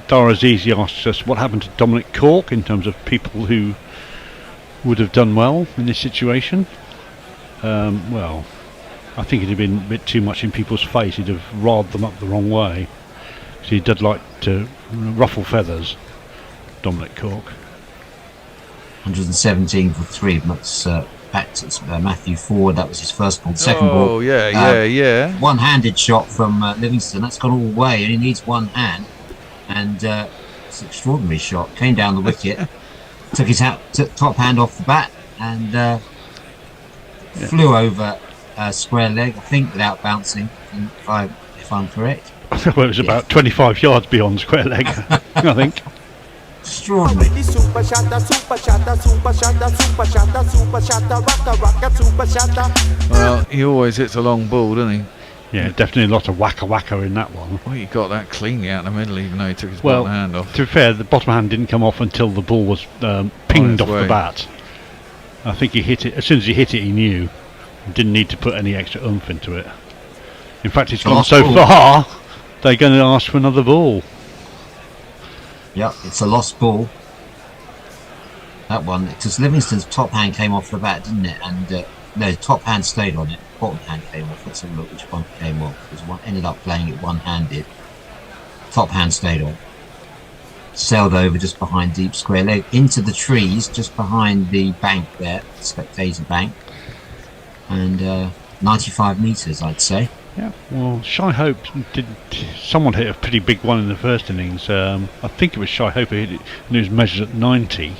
Dara Azizi asks us what happened to Dominic Cork in terms of people who would have done well in this situation. Well, I think it'd have been a bit too much in people's face. He'd have riled them up the wrong way. So he did like to ruffle feathers, Dominic Cork. 117 for 3, that's back to Matthew Ford. That was his first ball. Second ball. Oh, yeah. One-handed shot from Livingstone. That's gone all the way, and he needs one hand. And it's an extraordinary shot. Came down the wicket, took his top hand off the bat, and flew over square leg, I think, without bouncing, if I'm correct. Well, it was about 25 yards beyond square leg, I think. Extraordinary. Well, he always hits a long ball, doesn't he? Yeah, definitely a lot of whacker in that one. Well, he got that cleanly out in the middle, even though he took his bottom hand off. To be fair, the bottom hand didn't come off until the ball was pinged off the bat. I think he hit it, as soon as he hit it, he knew. Didn't need to put any extra oomph into it. In fact, it's gone so far, they're going to ask for another ball. Yep, it's a lost ball. That one, because Livingstone's top hand came off the bat, didn't it? And no, top hand stayed on it. Bottom hand came off. Let's have a look which one came off. Because one ended up playing it one-handed. Top hand stayed on. Sailed over just behind deep square leg into the trees, just behind the bank there, the spectator bank, and 95 metres, I'd say. Yeah, well, Shai Hope someone hit a pretty big one in the first innings. I think it was Shai Hope who hit it, and it was measured at 90.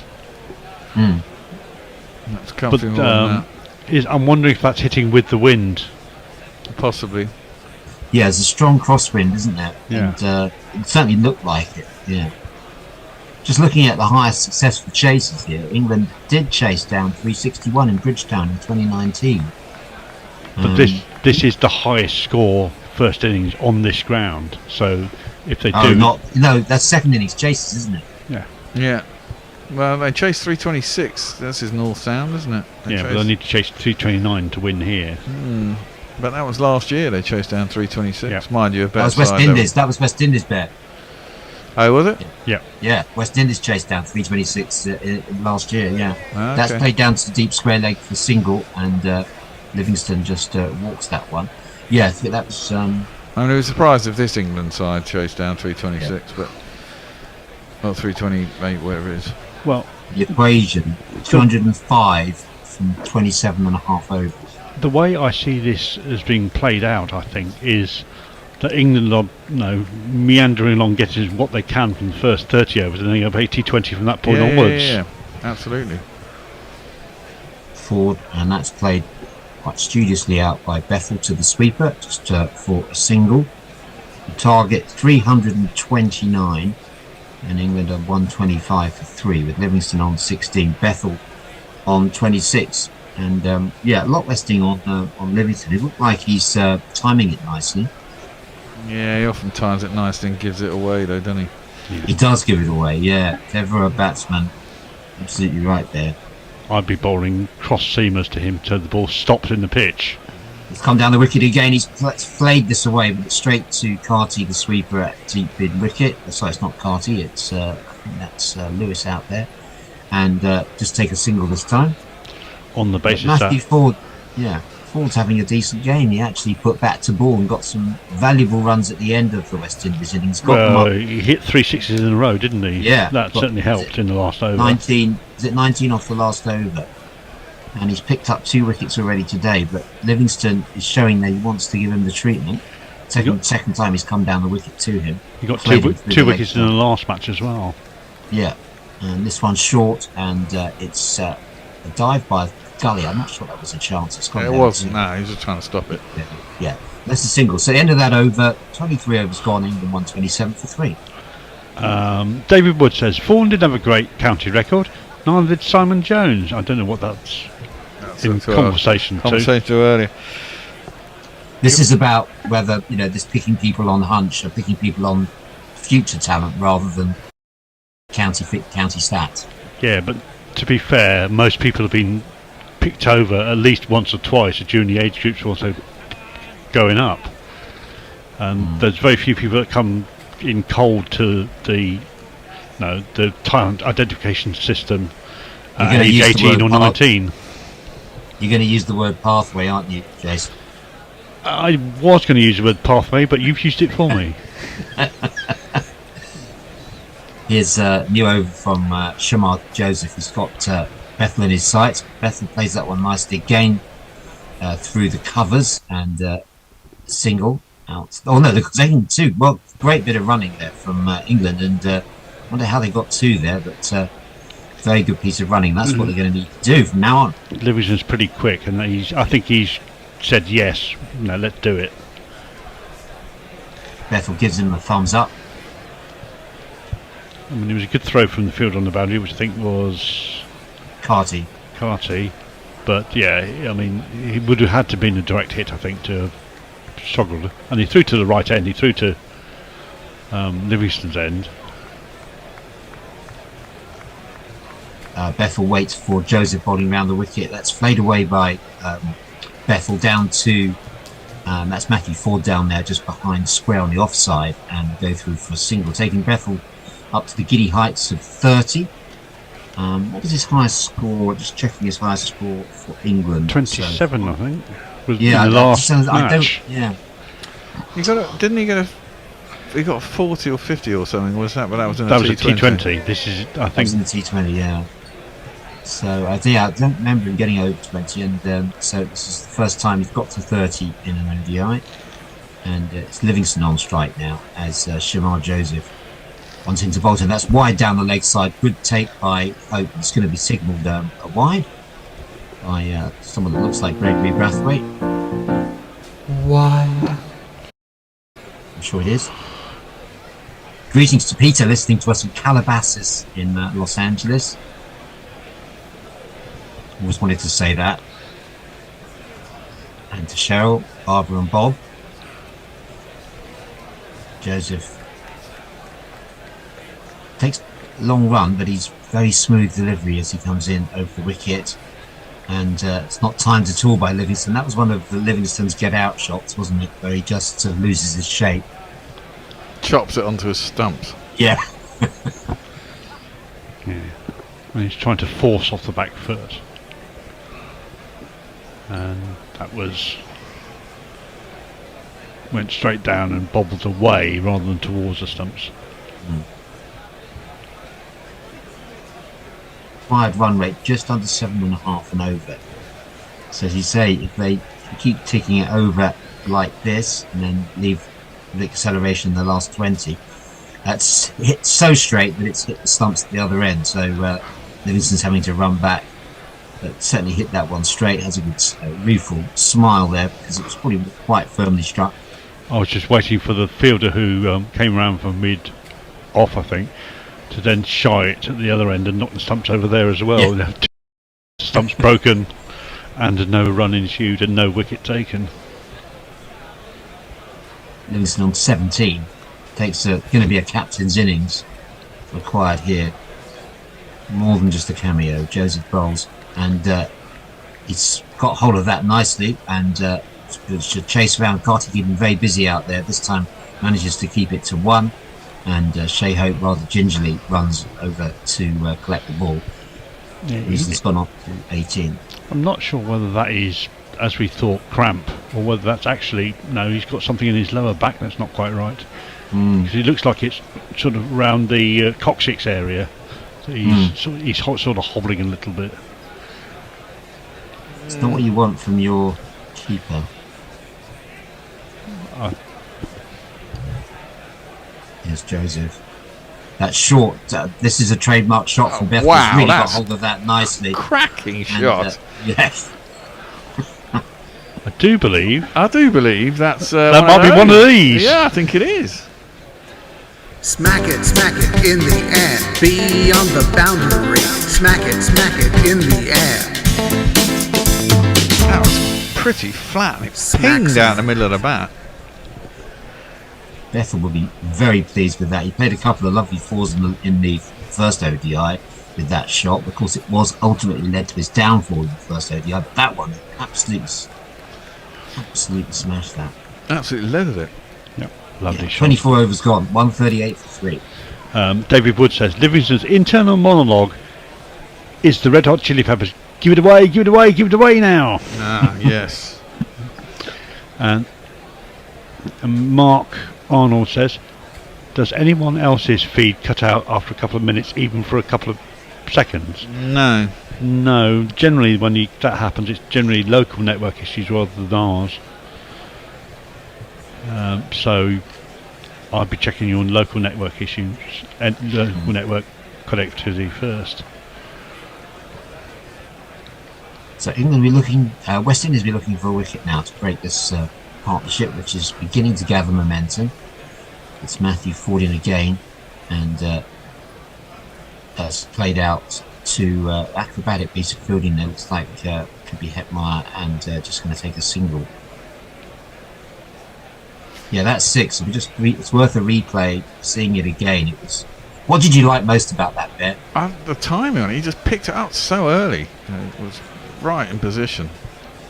That's comfy more than that. I'm wondering if that's hitting with the wind. Possibly. Yeah, there's a strong crosswind, isn't there? Yeah. And it certainly looked like it, yeah. Just looking at the highest successful chases here, England did chase down 361 in Bridgetown in 2019. But this is the highest score first innings on this ground. So if they do... No, that's second innings chases, isn't it? Yeah. Yeah. Well, they chased 326. That's his north sound, isn't it? But they need to chase 329 to win here. But that was last year. They chased down 326. Mind you, that was West Indies. That was West Indies bet. Oh, was it? Yeah. Yeah, West Indies chased down 326 last year. Yeah, Ah, that's okay. played down to the deep square leg for single, and Livingstone just walks that one. Yeah, I think that was. I mean, I was surprised if this England side chased down 326, but not 328, whatever it is. Well, the equation 205 from 27.5 overs. the way I see this as being played out, I think, is that England are meandering along, getting what they can from the first 30 overs, and then you have 80-20 from that point onwards. Yeah, absolutely. Forward, and that's played quite studiously out by Bethel to the sweeper, just for a single. The target 329, and England are 125 for 3, with Livingstone on 16, Bethel on 26. And a lot resting on Livingstone. It looked like he's timing it nicely. Yeah, he often times it nicely and gives it away, though, doesn't he? He does give it away, yeah. Ever a batsman, absolutely right there. I'd be bowling cross seamers to him till the ball stops in the pitch. He's come down the wicket again. He's flayed this away, but it's straight to Carty, the sweeper at deep mid wicket. Sorry, it's not Carty. It's I think that's Lewis out there, and just take a single this time. On the basis Matthew that Ford, Ford's having a decent game. He actually put bat to ball and got some valuable runs at the end of the West Indies innings. Got them up. he hit 3 sixes in a row, didn't he? Yeah, that certainly helped in the last over. 19 off the last over, and he's picked up 2 wickets already today. But Livingstone is showing that he wants to give him the treatment. Second time he's come down the wicket to him. He got two wickets in the last match as well. Yeah, and this one's short, and it's a dive by Gully. I'm not sure that was a chance. It's gone It down wasn't. to- No, he was just trying to stop it. Yeah, that's a single. So the end of that over, 23 overs gone, England 127 for 3. David Wood says Vaughan didn't have a great county record, neither did Simon Jones. I don't know what that's in conversation to earlier. This is about whether this picking people on hunch or picking people on future talent rather than county stats. Yeah, but to be fair, most people have been picked over at least once or twice during the age groups also going up, and there's very few people that come in cold to the talent identification system at age 18 or 19. You're going to use the word pathway, aren't you, Jason? I was going to use the word pathway, but you've used it for me. Here's a new over from Shamar Joseph. He's got Bethel in his sights. Bethel plays that one nicely again through the covers, and single out. Oh no, they're taking 2. Well, great bit of running there from England, and wonder how they got 2 there, but very good piece of running. That's what they're going to need to do from now on. Livingston's pretty quick, and I think he's said yes. Let's do it. Bethel gives him a thumbs up. I mean, it was a good throw from the field on the boundary, which I think was Carty. But yeah, I mean, he would have had to been a direct hit, I think, to have struggled. And he threw to the right end. He threw to Livingstone's end. Bethel waits for Joseph bowling round the wicket. That's flayed away by Bethel down to that's Matthew Ford down there just behind square on the offside, and go through for a single, taking Bethel up to the giddy heights of 30. What was his highest score? Just checking his highest score for England. 27, I think. Was Yeah, in the last match. He got he got 40 or 50 or something. Was that? But that was in That a was a T20. T20. This is, I That was think, in the T20, yeah. So I don't remember him getting over 20, and so this is the first time he's got to 30 in an ODI, and it's Livingstone on strike now as Shamar Joseph wants him to bolt, and that's wide down the leg side. Good take by Hope. It's going to be signalled a wide by someone that looks like Gregory Brathwaite. Why? I'm sure it is. Greetings to Peter, listening to us in Calabasas in Los Angeles. Always wanted to say that. And to Cheryl, Barbara and Bob. Joseph takes a long run, but he's very smooth delivery as he comes in over the wicket. And it's not timed at all by Livingstone. That was one of the Livingstone's get-out shots, wasn't it? Where he just loses his shape. Chops it onto his stumps. Yeah. Yeah. And he's trying to force off the back foot. And that went straight down and bobbled away rather than towards the stumps. Required run rate just under 7.5 and over. So as you say, if they keep ticking it over like this and then leave the acceleration in the last 20, that's hit so straight that it's hit the stumps at the other end. So Livingstone's having to run back, but certainly hit that one straight. Has a good rueful smile there because it was probably quite firmly struck. I was just waiting for the fielder who came around from mid off, I think, to then shy it at the other end and knock the stumps over there as well. Yeah. Stumps broken and no run ensued and no wicket taken. Livingstone on 17 takes going to be a captain's innings required here. More than just a cameo. Joseph bowls, and he's got hold of that nicely and should chase around Carty, keeping very busy out there. This time manages to keep it to 1, and Shea Hope rather gingerly runs over to collect the ball. Yeah, He's gone up to 18. I'm not sure whether that is, as we thought, cramp, or whether that's actually, no, he's got something in his lower back that's not quite right. Because it looks like it's sort of around the coccyx area. So he's sort of hobbling a little bit. It's not what you want from your keeper. Here's Joseph. That short, this is a trademark shot from Beth. Wow, He's really got that's hold of that nicely. Cracking shot. Yes. I do believe that's that might be one of these. Yeah, I think it is. Smack it in the air, beyond the boundary. Smack it in the air. That was pretty flat, and it pinged down the middle of the bat. Bethel will be very pleased with that. He played a couple of lovely fours in the first ODI with that shot. Of course, it was ultimately led to his downfall in the first ODI, but that one absolutely smashed that. Absolutely leathered it. Yep, lovely shot. 24 overs gone, 138 for 3. David Wood says Livingstone's internal monologue is the Red Hot Chili Peppers. Give it away, give it away, give it away now. Ah, yes. And Mark Arnold says, does anyone else's feed cut out after a couple of minutes, even for a couple of seconds? No, generally when that happens, it's generally local network issues rather than ours. So I'd be checking your local network issues and local network connectivity first. So England will be looking, West Indies will be looking for a wicket now to break this partnership, which is beginning to gather momentum. It's Matthew Ford in again, and that's played out to acrobatic piece of fielding there. Looks like could be Hetmeyer, and just going to take a single. Yeah, that's 6. It's worth a replay, seeing it again. It was. What did you like most about that bet? The timing on it, he just picked it up so early. It was right in position.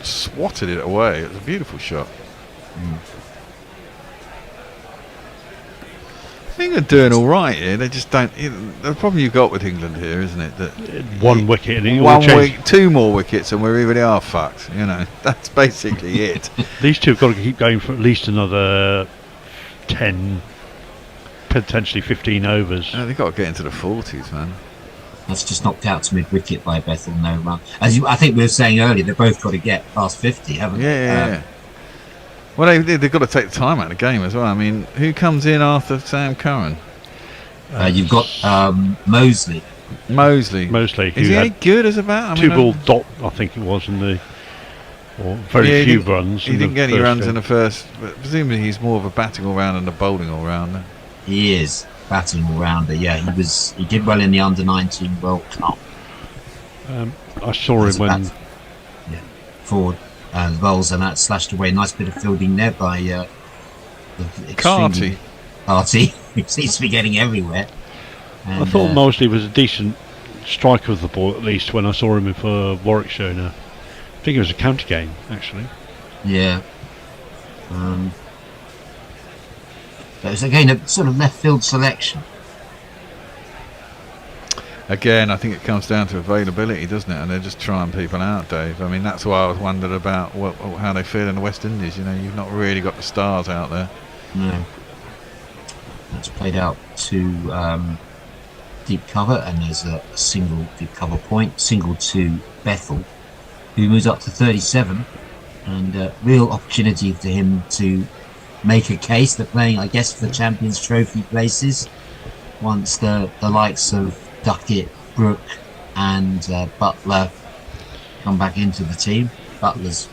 Swatted it away. It was a beautiful shot. I think they're doing all right here. They just don't. The problem you've got with England here, isn't it? That one wicket, and one week, 2 more wickets, and we really are fucked. You know, that's basically it. These two have got to keep going for at least another 10, potentially 15 overs. They've got to get into the 40s, man. That's just knocked out to mid-wicket by Bethel, no run. I think we were saying earlier, they've both got to get past 50, haven't they? Yeah. Well, they've got to take the time out of the game as well. I mean, who comes in after Sam Curran? You've got Mosley. Mosley. Is he any good as a bat? Two ball dot, I think it was, in the very few runs. He didn't get any runs in the first. But presumably, he's more of a batting all rounder than a bowling all rounder. He is batting all rounder. Yeah, he did well in the under-19 World Cup. I saw him when Ford bowls, and that slashed away. Nice bit of fielding there by Carty. He seems to be getting everywhere. And, I thought Mosley was a decent striker of the ball, at least when I saw him for Warwickshire. Now, I think it was a county game, actually. Yeah. But it was again a sort of left field selection. again, I think it comes down to availability, doesn't it? And they're just trying people out, Dave. I mean, that's why I was wondering about how they feel in the West Indies. You know, you've not really got the stars out there. No. That's played out to deep cover, and there's a single deep cover point, single to Bethel, who moves up to 37, and real opportunity for him to make a case. They're playing, I guess, for Champions Trophy places once the likes of Duckett, Brooke and Butler come back into the team. Butler's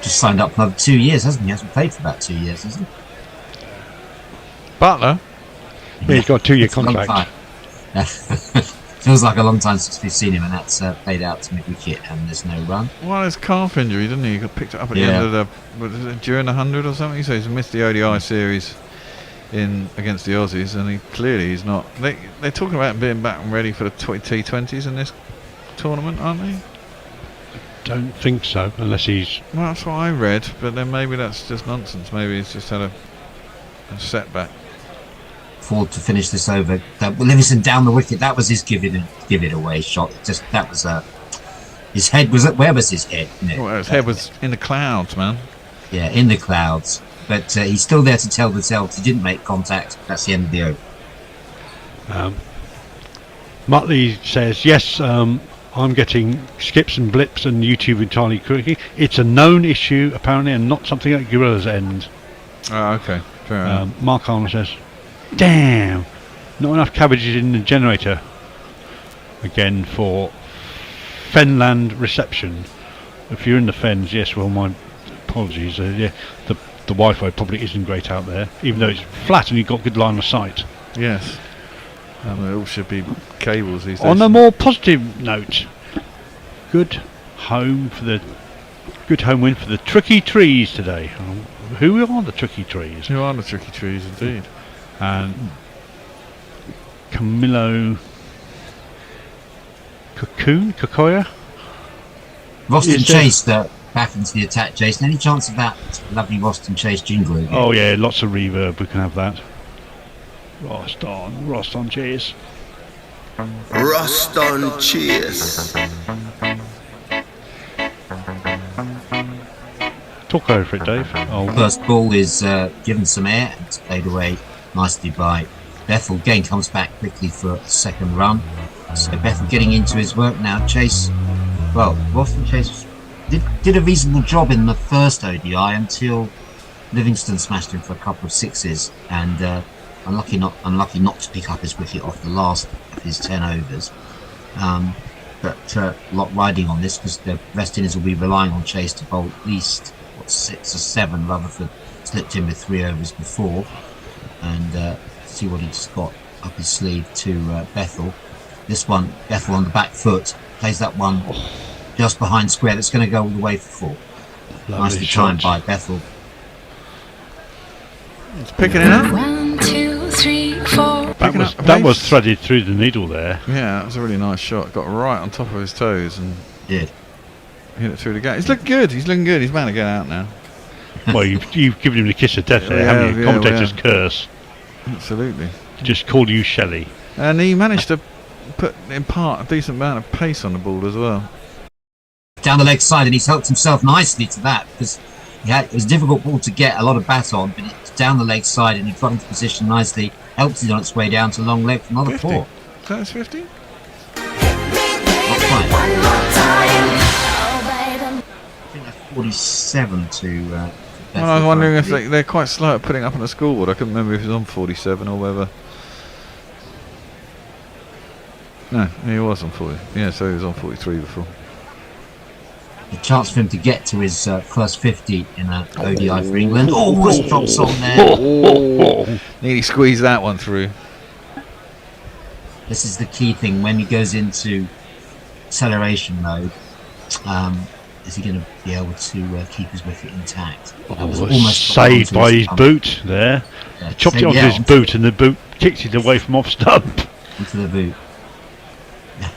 just signed up for another 2 years, hasn't he? He hasn't played for about 2 years, has he? Butler? Yeah, he's got a 2-year It's a long contract. time. Feels like a long time since we've seen him, and that's played out to mid-wicket, and there's no run. Well, his calf injury, didn't he? He got picked up at the Yeah. end of during the 100 or something. So he's missed the ODI series against the Aussies, and he's not. They're talking about him being back and ready for the T20s in this tournament, aren't they? Don't think so, unless he's... Well, that's what I read, but then maybe that's just nonsense. Maybe he's just had a setback. Forward to finish this over. Livingstone down the wicket. That was his give it away shot. Just that was his head was where was his head? Well, his head was in the clouds, man. Yeah, in the clouds. But he's still there to tell the tale. He didn't make contact. That's the end of the over. Muttley says, yes, I'm getting skips and blips and YouTube entirely correctly. It's a known issue, apparently, and not something at Gorilla's end. Oh, okay. Fair enough. Mark Arnold says, damn, not enough cabbages in the generator. Again, for Fenland reception. If you're in the Fens, yes, well, my apologies. Yeah, the Wi-Fi probably isn't great out there, even though it's flat and you've got good line of sight. Yes. It all should be cables these days. On a more positive note, good home win for the Tricky Trees today. Who are the Tricky Trees? Who are the Tricky Trees, indeed? And Camillo Kokoya? Roston Chase back into the attack, Jason. Any chance of that lovely Roston Chase jingle again? Oh yeah, lots of reverb, we can have that. Roston Chase. Roston Chase. Talk over it, Dave. First ball is given some air and it's played away nicely by Bethel. Again comes back quickly for a second run. So Bethel getting into his work now. Chase, well, Roston Chase did a reasonable job in the first ODI until Livingstone smashed him for a couple of sixes, and unlucky not to pick up his wicket off the last of his 10 overs. But a lot riding on this because the West Indies will be relying on Chase to bowl at least 6 or 7. Rutherford slipped in with 3 overs before, and see what he's got up his sleeve to Bethel. This one, Bethel on the back foot, plays that one just behind square. That's going to go all the way for 4. Nicely timed by Bethel. It's picking it up. 1, 2, 3, 4. That was threaded through the needle there. Yeah, that was a really nice shot. Got right on top of his toes and did hit it through the gate. He's looking good. He's bound to get out now. Well, you've given him the kiss of death there, haven't you? Commentator's curse. Absolutely. Just called you Shelley. And he managed to impart a decent amount of pace on the ball as well. Down the leg side, and he's helped himself nicely to that because it was a difficult ball to get a lot of bat on, but it's down the leg side and he got into position nicely, helped it on its way down to long leg for another 4. Is that his 50? Not quite. I think that's 47 to Well, I was wondering if they're quite slow at putting up on the scoreboard. I couldn't remember if he was on 47 or whether. No, he was on 40. Yeah, so he was on 43 before. A chance for him to get to his first 50 in an ODI for England. Oh, just drops on there. Nearly squeezed that one through. This is the key thing when he goes into acceleration mode. Is he going to be able to keep his wicket intact? That was almost saved by his boot there. Yeah, He chopped it onto his boot and the boot kicked it away from off stump. Into the boot.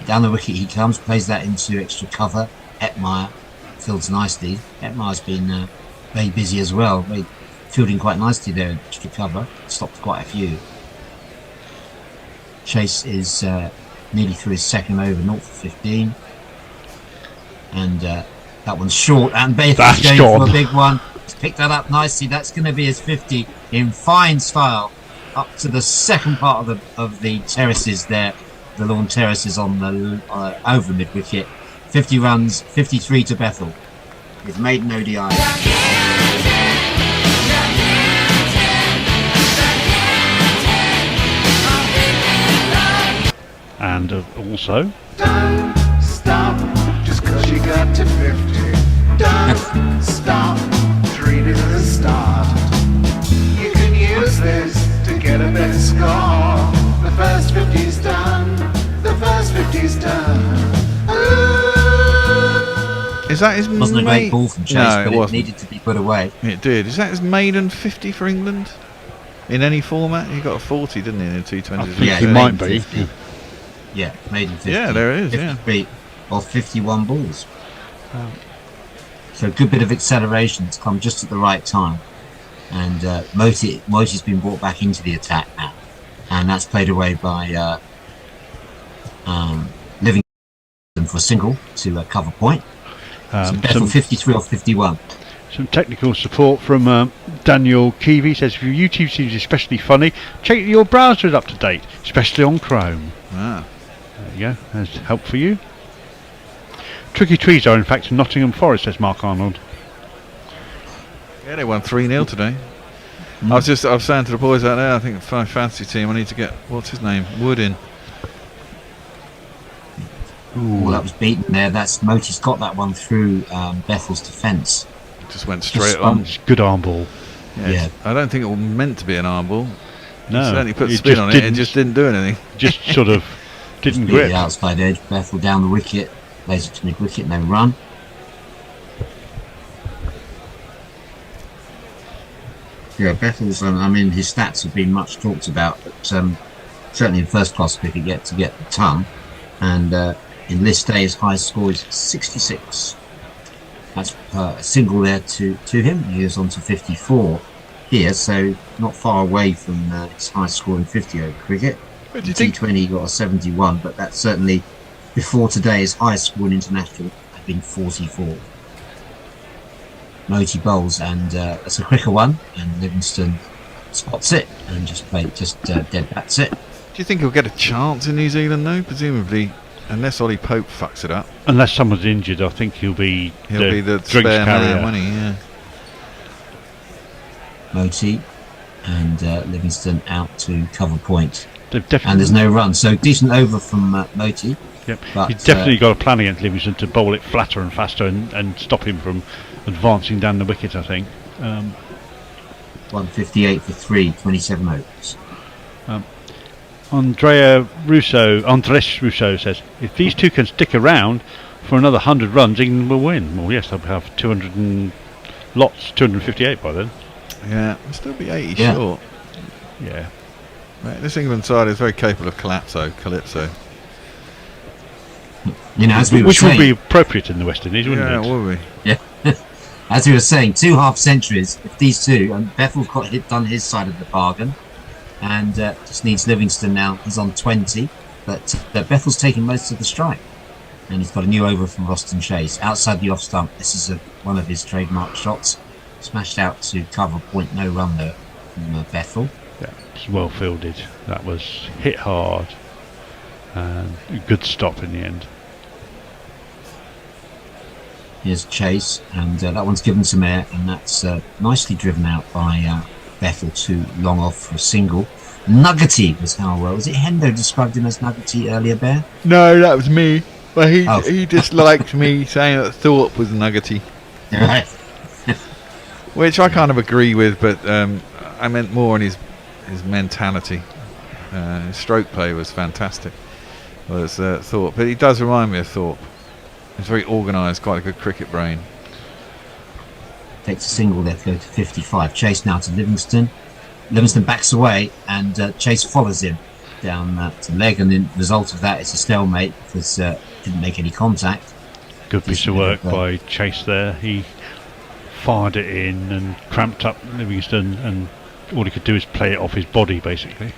Down the wicket he comes, plays that into extra cover. Etmeyer fields nicely. Etmeyer's been very busy as well, fielding quite nicely there in extra cover. Stopped quite a few. Chase is nearly through his second over, 0 for 15. And that one's short, and Bathurst's going for a big one. He's picked that up nicely. That's going to be his 50 in fine style up to the second part of the terraces there, the lawn terraces on the over mid wicket. 50 runs, 53 to Bethel with maiden ODI. And also, Don't stop just 'cause you got to 50. Don't stop, treat it as a start. You can use this to get a better score. The first 50's done. The first 50's done. Is that his Wasn't a great ball from Chase, No, but it wasn't. needed to be put away. It did. Is that his maiden 50 for England? In any format? He got a 40, didn't he, in the T20s? I think he might be. 50. Yeah, maiden 50. Yeah, there it is, yeah. 53 of 51 balls. So a good bit of acceleration to come just at the right time. And Moti's been brought back into the attack now. And that's played away by Livingstone for a single to cover point. So Bethel 53 off 51. Some technical support from Daniel Keevy. Says, if your YouTube seems especially funny, check your browser is up to date, especially on Chrome. Ah. There you go, that's help for you. Tricky Trees are in fact Nottingham Forest, says Mark Arnold. Yeah, they won 3-0 today. I was saying to the boys out there, I think my fantasy team, I need to get, what's his name, Wood in. Ooh, that was beaten there. That's Moti's got that one through Bethel's defence. Just went straight on. Good arm ball. Yeah. I don't think it was meant to be an arm ball. No, He certainly put it spin just on it. It just didn't do anything. Just sort of didn't Beat grip. the outside edge. Bethel down the wicket. Lays it to mid wicket. No run. Yeah, Bethel's. I mean, his stats have been much talked about, but certainly in first class cricket, yet to get the ton. And in list day, his highest score is 66. That's a single there to him. He is on to 54 here, so not far away from his highest score in 50 over cricket. In T20 he got a 71, but that's certainly before today his highest score in international had been 44. Moti bowls, and that's a quicker one, and Livingstone spots it and just dead bats it. Do you think he'll get a chance in New Zealand though? Presumably, unless Ollie Pope fucks it up. Unless someone's injured, I think he'll be the drinks spare carrier. man, won't he? Yeah. Moti and Livingstone out to cover point. Definitely, and there's no run, so decent over from Moti. Yep. But, He's definitely got a plan against Livingstone to bowl it flatter and faster and stop him from advancing down the wicket, I think. 158 for 3, 27 overs. Andres Russo says, if these two can stick around for another 100 runs, England will win. Well, yes, they'll have 258 by then. Yeah, it'll still be 80 Yeah. short. Yeah. Right, this England side is very capable of calypso. You know, as we were Which saying, would be appropriate in the West Indies, wouldn't Yeah, it? will we? Yeah. As we were saying, 2 half centuries. If these two, and Bethel's done his side of the bargain, and just needs Livingstone now. He's on 20, but Bethel's taking most of the strike, and he's got a new over from Roston Chase outside the off stump. This is one of his trademark shots, smashed out to cover point, no run there from Bethel. Yeah, it's well fielded. That was hit hard, and a good stop in the end. Here's Chase, and that one's given some air, and that's nicely driven out by Bethel to long off for a single. Nuggety was how well. Was it Hendo described him as Nuggety earlier, Bear? No, that was me. But he disliked me saying that Thorpe was nuggety. Right. Which I kind of agree with, but I meant more on his mentality. His stroke play was fantastic. Was Thorpe, but he does remind me of Thorpe. He's very organised, quite a good cricket brain. Takes a single there to go to 55. Chase now to Livingstone. Livingstone backs away, and Chase follows him down to leg, and the result of that is a stalemate because didn't make any contact. Good piece of work by Chase there. He fired it in and cramped up Livingstone, and all he could do is play it off his body basically.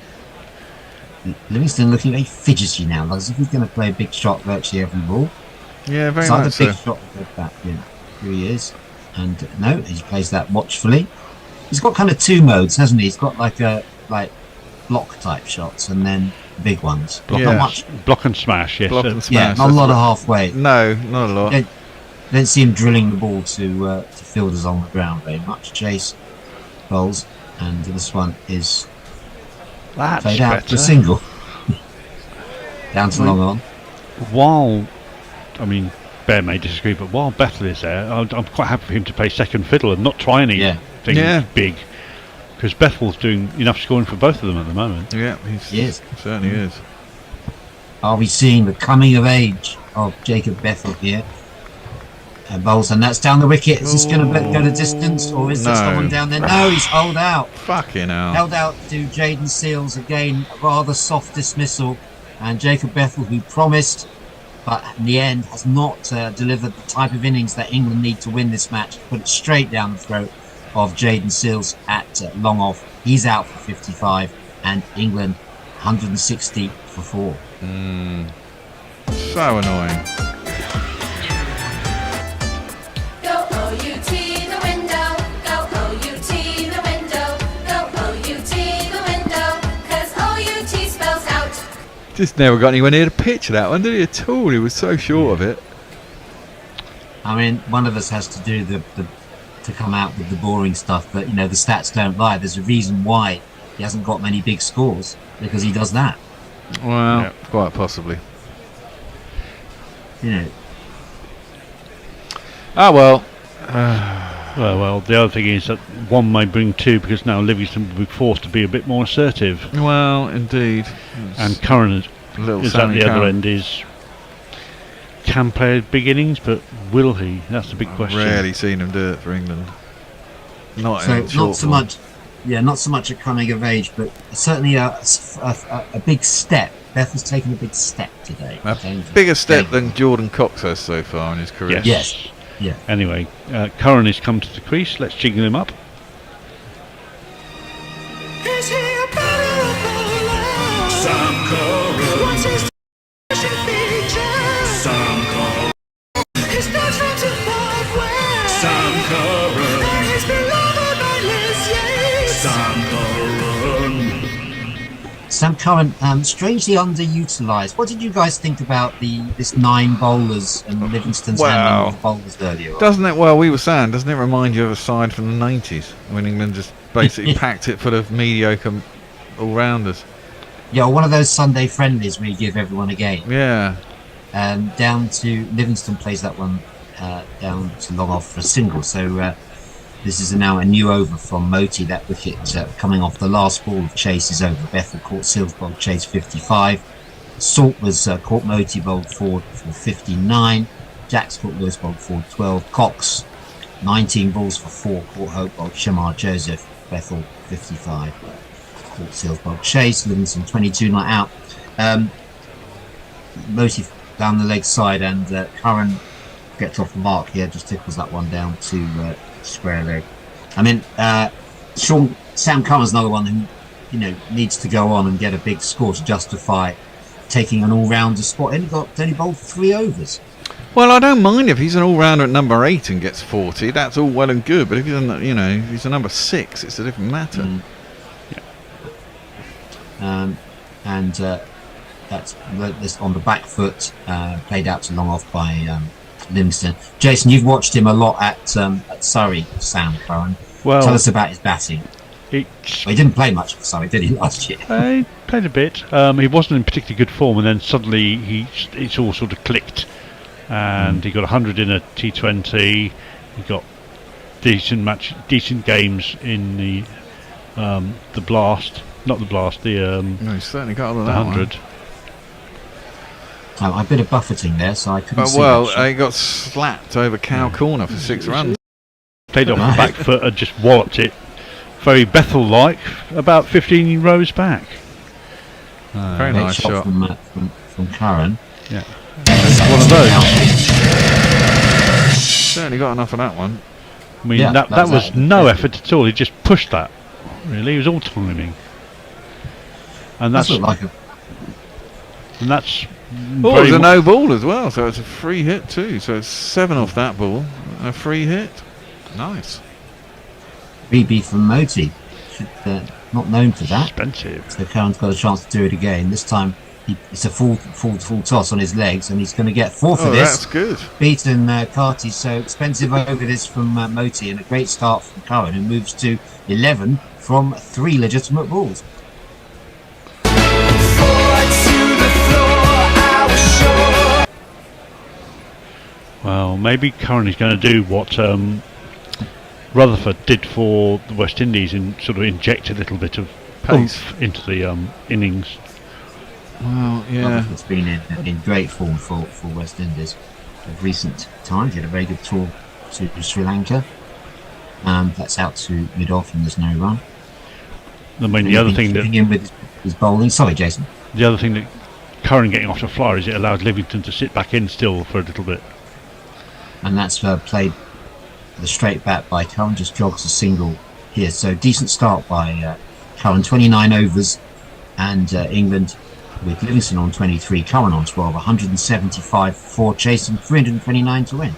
Livingstone looking very fidgety now, like as if he's going to play a big shot virtually every ball. Yeah, very It's like much the big so. shot will go back. Yeah, here he is. And no, he plays that watchfully. He's got kind of two modes, hasn't he? He's got like block type shots and then big ones. Not much. Block and smash, yes. Block and Yeah, smash. not a lot of halfway. No, not a lot. Don't see him drilling the ball to fielders on the ground very much. Chase bowls, and this one is That's played out better. for a single. Down to long on. While, I mean, Bear may disagree, but while Bethel is there, I'm quite happy for him to play second fiddle and not try anything big. Because Bethel's doing enough scoring for both of them at the moment. Yeah, he certainly is. Are we seeing the coming of age of Jacob Bethel here? Bowls, and that's down the wicket. Is this going to go to distance, or is there someone down there? No, he's held out. Fucking hell. Held out to Jaden Seals again. A rather soft dismissal. And Jacob Bethel, who promised, but in the end has not delivered the type of innings that England need to win this match, put it straight down the throat of Jaden Seals at long off. He's out for 55, and England 160 for 4. So annoying. Go OUT the window, go OUT the window, go OUT the window, 'cause OUT spells out. Just never got anywhere near the pitch, that one, did he at all? He was so short of it. I mean, one of us has to do to come out with the boring stuff, but the stats don't lie. There's a reason why he hasn't got many big scores, because he does that. Well, quite possibly. Ah, well. Well, the other thing is that one may bring two, because now Livingstone will be forced to be a bit more assertive. Well, indeed. And Curran is at the other end can play big innings, but will he? That's the big question. Rarely seen him do it for England. Not so much a coming of age, but certainly a big step. Beth has taken a big step today. A bigger step than Jordan Cox has so far in his career. Yes. Yeah. Anyway, Curran has come to the crease. Let's jiggle him up. Is he a better bowler? Sam Curran. What's his distinguishing feature? Sam Curran. His natural to five way. Sam Curran. And his beloved by Liz Yates. Sam Curran. Sam Curran, strangely underutilised. What did you guys think about this 9 bowlers and Livingstone's handling of the bowlers earlier? Doesn't it? Well, we were saying, doesn't it remind you of a side from the 90s when England just basically packed it full of mediocre all-rounders? Yeah, one of those Sunday friendlies where you give everyone a game. Yeah. Down to Livingstone plays that one down to long off for a single. So this is now a new over from Moti. That wicket coming off the last ball of Chase is over. Bethel caught Seals bowled Chase 55. Salt was caught Moti bowled forward for 59. Jacks caught Lewis bowled forward 12. Cox 19 balls for 4 caught Hope bowled Shamar Joseph. Bethel 55. Caught Seals bowled Chase. Livingstone 22 not out. Moti down the leg side, and Curran gets off the mark here, just tickles that one down to square leg. I mean, Sam Curran's another one who needs to go on and get a big score to justify taking an all-rounder spot. Only bowled 3 overs. Well, I don't mind if he's an all-rounder at number 8 and gets 40. That's all well and good. But if he's a number 6, it's a different matter. That's this on the back foot, played out to long off by Livingstone. Jason, you've watched him a lot at Surrey, Sam Curran. Well, tell us about his batting. He didn't play much for Surrey, did he, last year? He played a bit. He wasn't in particularly good form, and then suddenly it's all sort of clicked. And he got 100 in a T20. He got decent games in the Blast. Not the Blast, no, he's certainly got all of the that 100. one. A bit of buffeting there, so I couldn't see he got slapped over Cow Corner for 6 runs. Played off the back foot and just walloped it, very Bethel-like, about 15 rows back. Very nice shot from Curran. Yeah, one of those. Certainly got enough of that one. I mean, that was no effort at all. He just pushed that. Really, it was all timing. And that's looked like And that's Oh, it was a no ball as well, so it's a free hit too. So it's 7 off that ball, a free hit. Nice. 3B from Moti. Not known for that. Expensive. So Curran's got a chance to do it again. This time it's a full toss on his legs, and he's going to get 4 for this. That's good. Beaten Carty. So expensive over this from Moti, and a great start from Curran, who moves to 11 from 3 legitimate balls. Well, maybe Curran is going to do what Rutherford did for the West Indies and sort of inject a little bit of pace into the innings. Well, yeah. Rutherford's been in great form for West Indies of recent times. He had a very good tour to Sri Lanka. That's out to mid-off and there's no run. I mean, the other thing that in with his bowling. Sorry, Jason. The other thing that Curran getting off the flyer is it allowed Livingstone to sit back in still for a little bit. And that's played the straight bat by Curran, just jogs a single here. So decent start by Curran, 29 overs, and England with Livingstone on 23, Curran on 12, 175 for chasing, 329 to win.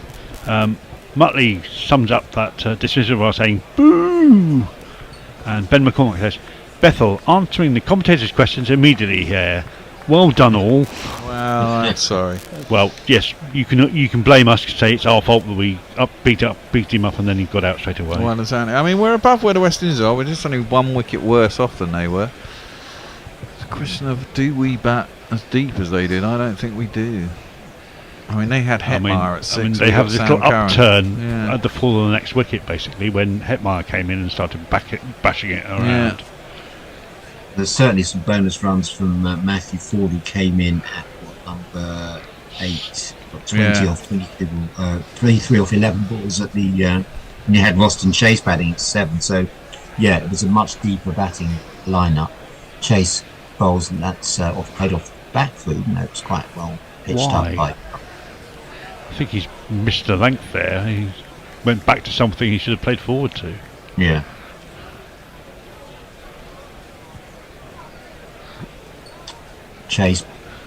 Muttley sums up that decision by saying boo, and Ben McCormack says, Bethel answering the commentators' questions immediately here. Well done all. Well, I'm sorry. Well, yes, you can blame us, say it's our fault that we beat him up and then he got out straight away. Well, exactly. I mean, we're above where the West Indies are. We're just only 1 wicket worse off than they were. It's a question of, do we bat as deep as they did? I don't think we do. I mean, they had Hetmeyer at 6. I mean, they have a little upturn at the fall of the next wicket, basically, when Hetmeyer came in and started bashing it around. Yeah. There's certainly some bonus runs from Matthew Ford, who came in at number 8, 20 off 23 off 11 balls at the. And you had Roston Chase batting at 7, so yeah, it was a much deeper batting lineup. Chase bowls, and that's played off the back foot, even though it was quite well pitched up by. I think he's missed the length there. He went back to something he should have played forward to. Yeah. Chase,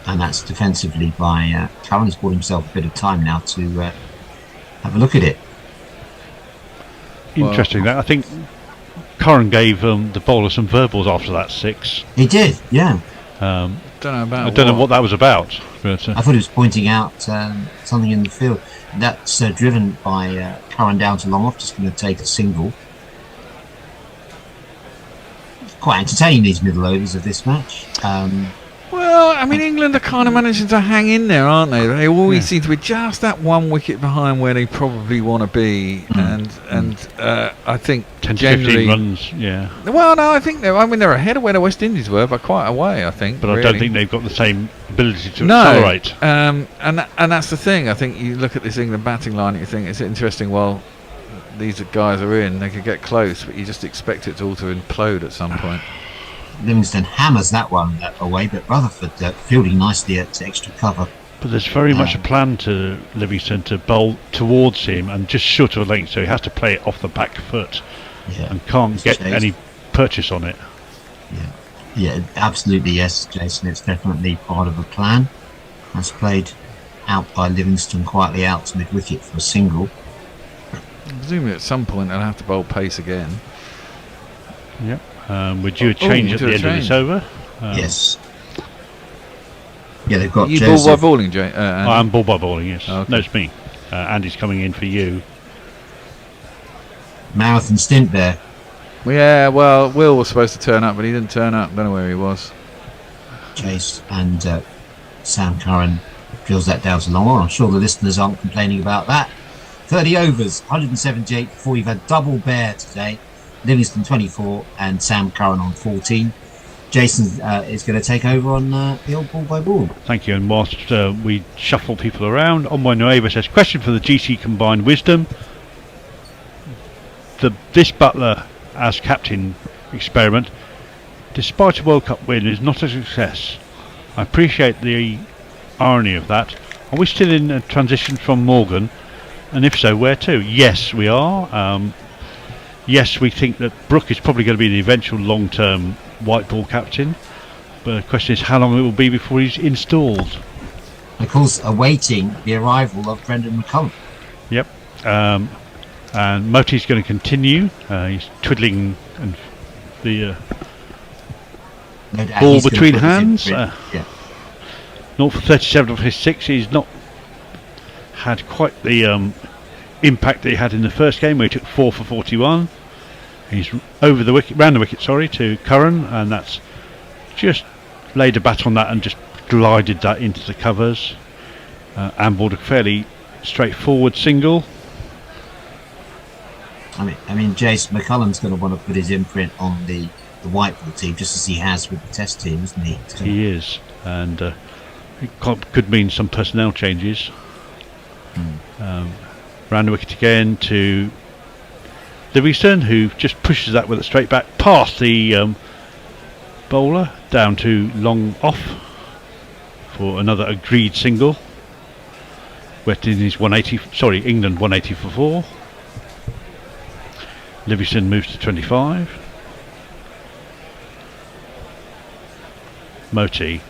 and that's defensively by Curran. He's bought himself a bit of time now to have a look at it. Interesting that. I think Curran gave the bowler some verbals after that 6. He did, yeah. Don't know about. I don't know what that was about. But, I thought he was pointing out something in the field. That's driven by Curran down to long off, just going to take a single. Quite entertaining, these middle overs of this match. Well, I mean, England are kind of managing to hang in there, aren't they? They always seem to be just that 1 wicket behind where they probably want to be, and I think 10 to generally 15 runs, yeah. Well, no, I think they're ahead of where the West Indies were by quite a way. I think, but really. I don't think they've got the same ability to accelerate. And that's the thing. I think you look at this England batting line, and you think it's interesting. Well, these guys are in; they could get close, but you just expect it all to implode at some point. Livingstone hammers that one away, but Rutherford fielding nicely at extra cover. But there's very much a plan to Livingstone to bowl towards him and just short of a length, so he has to play it off the back foot and can't get any purchase on it. Yeah, absolutely, yes, Jason. It's definitely part of a plan. That's played out by Livingstone quietly out to mid-wicket for a single. Presumably at some point they'll have to bowl pace again. Yep. We're due a change at the end of this over. Yes. Yeah, they've got you Joseph. ball by balling, Jay? I am ball by balling, yes. Oh, okay. No, it's me. Andy's coming in for you. Marathon stint there. Yeah, well, Will was supposed to turn up, but he didn't turn up. Don't know where he was. Chase and Sam Curran drills that down to long on. I'm sure the listeners aren't complaining about that. 30 overs, 178 before you've had double bear today. Livingstone 24 and Sam Curran on 14. Jason is going to take over on the old ball by ball. Thank you. And whilst we shuffle people around, Onboy Nueva says, question for the GC Combined Wisdom. This Butler as captain experiment, despite a World Cup win, is not a success. I appreciate the irony of that. Are we still in a transition from Morgan? And if so, where to? Yes, we are. Yes, we think that Brooke is probably going to be the eventual long-term white ball captain. But the question is how long it will be before he's installed. Of course, awaiting the arrival of Brendan McCullum. Yep. And Moti's going to continue. He's twiddling and the No doubt ball he's gonna between put his hands. imprint. Yeah. 0 for 37 of his 6. He's not had quite the impact that he had in the first game where he took 4 for 41. He's over the wicket, round the wicket, sorry, to Curran, and that's just laid a bat on that and just glided that into the covers. And balled a fairly straightforward single. I mean, Jason McCullum's going to want to put his imprint on the white ball team, just as he has with the Test team, isn't he? He is, and it could mean some personnel changes. Round the wicket again to Livingstone, who just pushes that with a straight back past the bowler down to long off for another agreed single. West Indies 180, sorry, England 180 for 4. Livingstone moves to 25. Moti,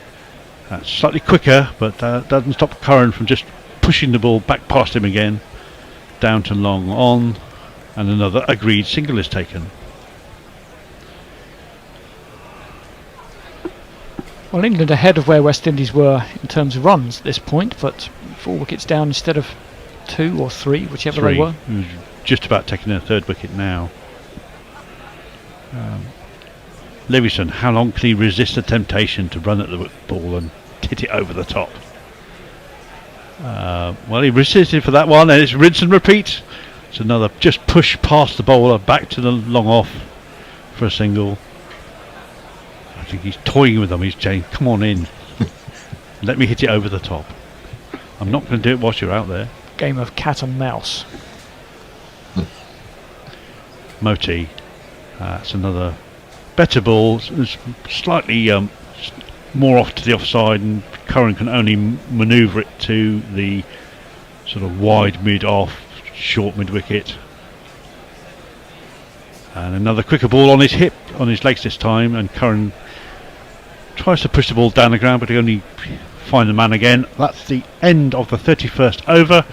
that's slightly quicker, but doesn't stop Curran from just pushing the ball back past him again, down to long on, and another agreed single is taken. Well, England ahead of where West Indies were in terms of runs at this point, but 4 wickets down instead of 2 or 3, whichever 3. they were. Just about taking their 3rd wicket now. Livingstone, how long can he resist the temptation to run at the ball and hit it over the top? Well, he resisted for that one, and it's rinse and repeat. It's another just push past the bowler back to the long off for a single. I think he's toying with them. He's saying, come on in, let me hit it over the top. I'm not going to do it whilst you're out there. Game of cat and mouse. Moti, that's another better ball, slightly more off to the offside, and Curran can only manoeuvre it to the sort of wide mid off, short mid wicket. And another quicker ball on his hip, on his legs this time, and Curran tries to push the ball down the ground, but he only finds the man again. That's the end of the 31st over.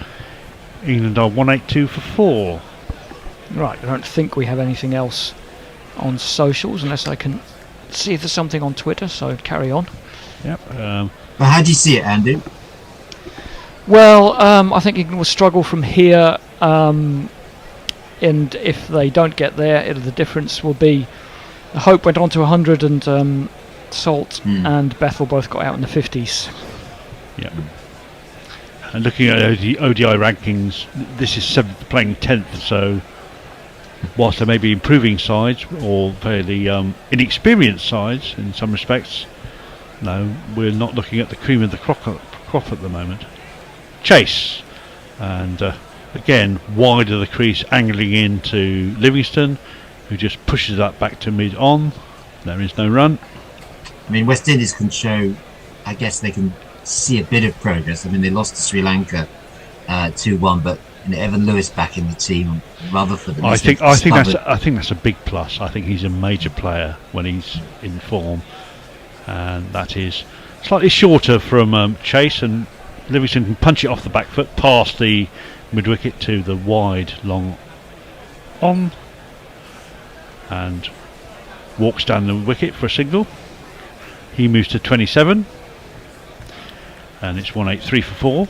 England are 182 for 4. Right, I don't think we have anything else on socials unless I can see if there's something on Twitter, so carry on. Yep. Well, how do you see it, Andy? Well, I think England will struggle from here, and if they don't get there, the difference will be Hope went on to 100 and Salt and Bethel both got out in the 50s. Yeah. And looking at ODI rankings, this is 7th playing 10th, so whilst there may be improving sides or fairly inexperienced sides in some respects, no, we're not looking at the cream of the crop at the moment. Chase, and again wide of the crease, angling into Livingstone, who just pushes that back to mid on. There is no run. I mean, West Indies can show, I guess they can see a bit of progress. I mean, they lost to Sri Lanka 2-1, but Evan Lewis back in the team, Rutherford. I think that's a big plus. I think he's a major player when he's in form, and that is slightly shorter from Chase, and Livingstone can punch it off the back foot past the mid wicket to the wide long on, and walks down the wicket for a single. He moves to 27, and it's 183 for 4.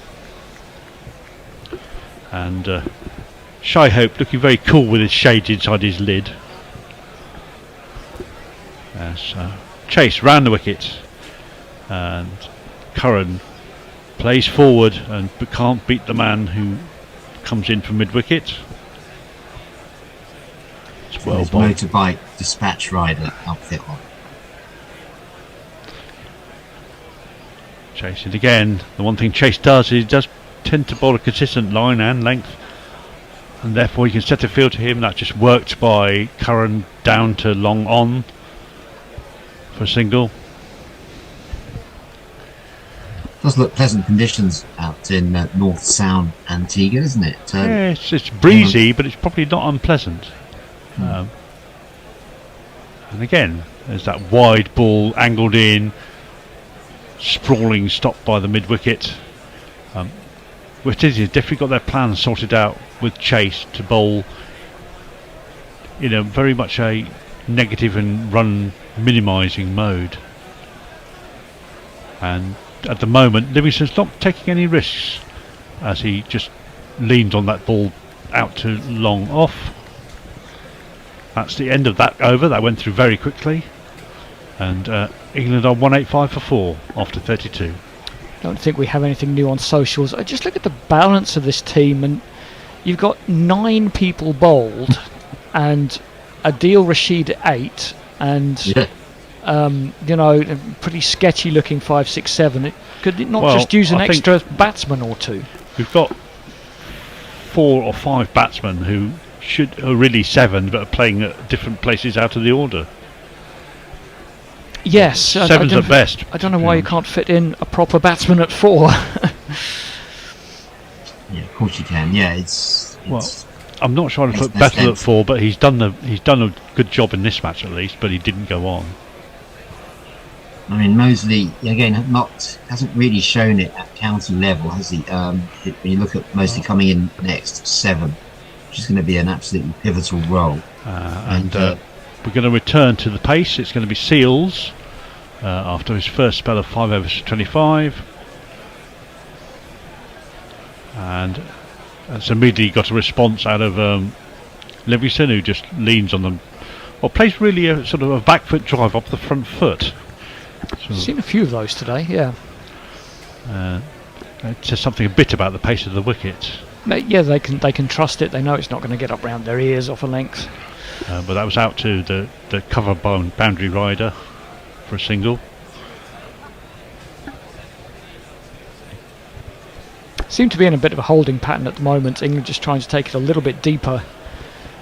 And Shy Hope looking very cool with his shades inside his lid. As Chase round the wicket, and Curran plays forward and can't beat the man who comes in from mid wicket. It's well his bowled. motorbike dispatch rider outfit on. Chase it again. The one thing Chase does is he does tend to bowl a consistent line and length, and therefore you can set a field to him. That just worked by Curran down to long on for a single. Does look pleasant conditions out in North Sound, Antigua, isn't it? Yeah, it's breezy, but it's probably not unpleasant. And again, There's that wide ball angled in, sprawling stop by the mid wicket. West Indies have definitely got their plan sorted out with Chase to bowl in a very much a negative and run minimising mode. And at the moment, Livingstone's not taking any risks as he just leans on that ball out to long off. That's the end of that over. That went through very quickly. And England are 185 for 4 after 32. Don't think we have anything new on socials. I just look at the balance of this team, and you've got 9 people bowled, and Adil Rashid at 8, and you know, a pretty sketchy looking 5, 6, 7. Could it not just use an extra batsman or two? We've got 4 or 5 batsmen who are really 7, but are playing at different places out of the order. Yes, 7's at best. I don't know why you can't fit in a proper batsman at 4. Yeah, of course you can. Yeah, it's well, I'm not sure I'd put Bethel at 4, but he's done a good job in this match at least, but he didn't go on. I mean, Mosley again hasn't really shown it at county level, has he? When you look at Mosley coming in next 7, which is going to be an absolutely pivotal role. We're going to return to the pace. It's going to be Seals after his first spell of 5 overs for 25, and it's immediately got a response out of Livingstone, who just leans on them, or plays really a sort of a back foot drive off the front foot. Seen a few of those today, yeah. It says something a bit about the pace of the wicket. Yeah, they can trust it. They know it's not going to get up round their ears off a length. But that was out to the cover boundary rider for a single. Seem to be in a bit of a holding pattern at the moment. England just trying to take it a little bit deeper.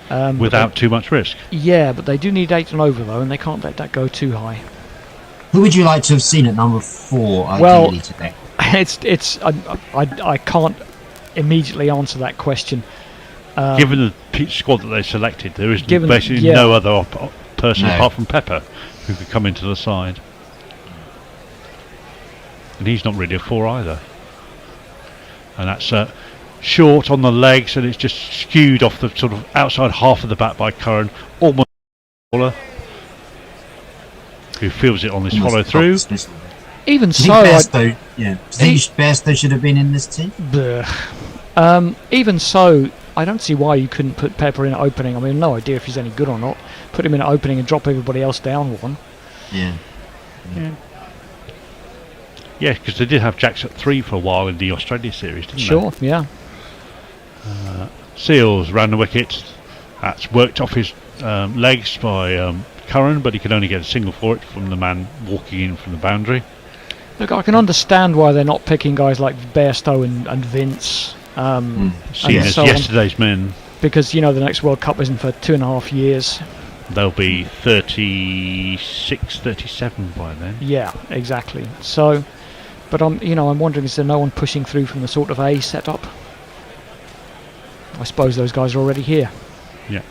Without too much risk. Yeah, but they do need 8 and over though, and they can't let that go too high. Who would you like to have seen at number 4 ideally today? I can't immediately answer that question. Given the squad that they selected, there is basically no other person apart from Pepper who could come into the side. And he's not really a 4 either. And that's short on the legs, and it's just skewed off the sort of outside half of the bat by Curran, almost bowler, who feels it on this follow through. Even so, Bairstow, Bairstow should have been in this team. Even so, I don't see why you couldn't put Pepper in at opening. I mean, no idea if he's any good or not. Put him in at opening and drop everybody else down 1. Yeah, because they did have Jacks at 3 for a while in the Australia series, didn't they? Sure, yeah. Seals ran the wicket. That's worked off his legs by Curran, but he could only get a single for it from the man walking in from the boundary. Look, I can understand why they're not picking guys like Bairstow and Vince. Seen as yesterday's men. Because, you know, the next World Cup isn't for 2.5 years. They'll be 36, 37 by then. Yeah, exactly. So, but I'm wondering, is there no one pushing through from the sort of A setup? I suppose those guys are already here. Yeah.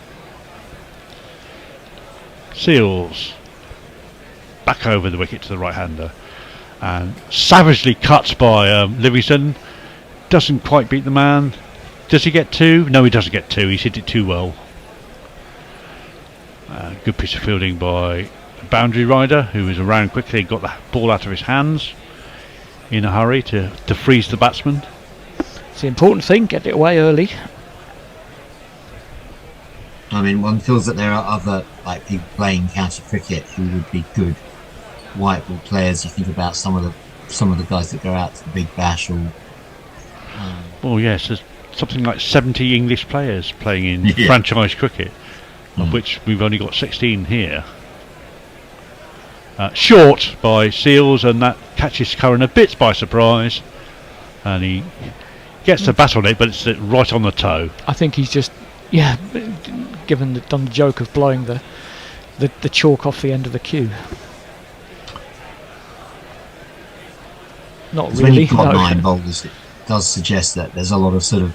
Seals back over the wicket to the right-hander, and savagely cut by Livingstone. Doesn't quite beat the man. Does he get 2? No, he doesn't get 2. He's hit it too well. Good piece of fielding by the boundary rider, who was around quickly and got the ball out of his hands in a hurry to freeze the batsman. It's the important thing, get it away early. I mean, one feels that there are other people playing county cricket who would be good white ball players. You think about some of the guys that go out to the Big Bash or. Well, yes, there's something like 70 English players playing in franchise cricket, of which we've only got 16 here. Short by Seals, and that catches Curran a bit by surprise, and he gets the bat on it, but it's right on the toe. I think he's just done the joke of blowing the chalk off the end of the cue. Not really. When you've got 9 bowlers, it does suggest that there's a lot of sort of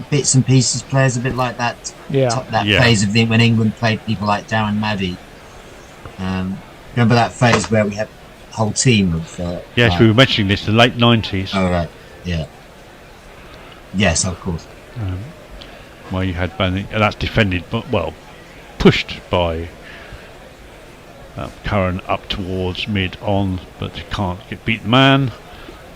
bits and pieces players, a bit like that. Phase of when England played people like Darren Maddy. Remember that phase where we had a whole team of... Yes, we were mentioning this, the late 90s. Oh, right, yeah. Yes, of course. Where you had and that's defended, but pushed by Curran up towards mid-on, but can't beat the man.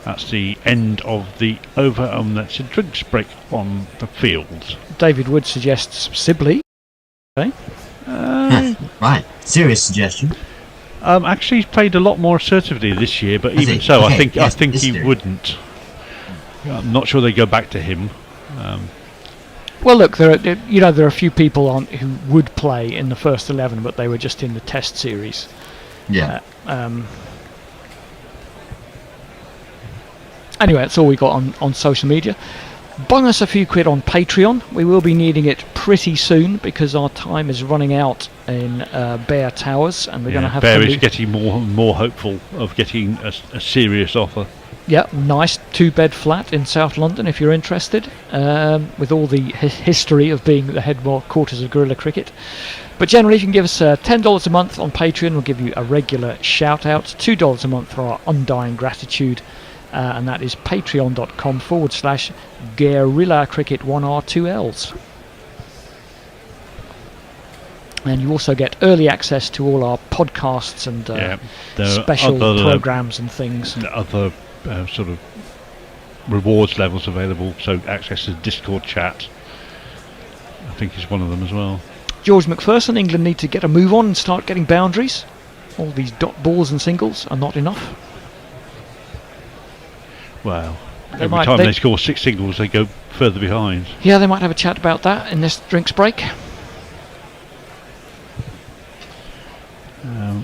That's the end of the over, and that's a drinks break on the field. David Wood suggests Sibley. Okay. Right, serious suggestion. Actually, he's played a lot more assertively this year, but Has even he? so, Okay, I think yes, he year. wouldn't. I'm not sure they go back to him. Well, look, there are a few people who would play in the first 11, but they were just in the Test series. Yeah. Anyway, that's all we got on social media. Bung us a few quid on Patreon. We will be needing it pretty soon because our time is running out in Bear Towers, and we're going to have Bear to is getting more and more hopeful of getting a serious offer. Yeah, nice 2-bed flat in South London if you're interested, with all the history of being the headquarters of guerrilla cricket. But generally, if you can give us $10 a month on Patreon, we'll give you a regular shout out. $2 a month for our undying gratitude, and that is patreon.com/guerrilla cricket 1R2Ls. And you also get early access to all our podcasts and special programs and things. Other sort of rewards levels available, so access to Discord chat, I think, is one of them as well. George McPherson, England need to get a move on and start getting boundaries. All these dot balls and singles are not enough. Well, every time they score 6 singles, they go further behind. Yeah, they might have a chat about that in this drinks break.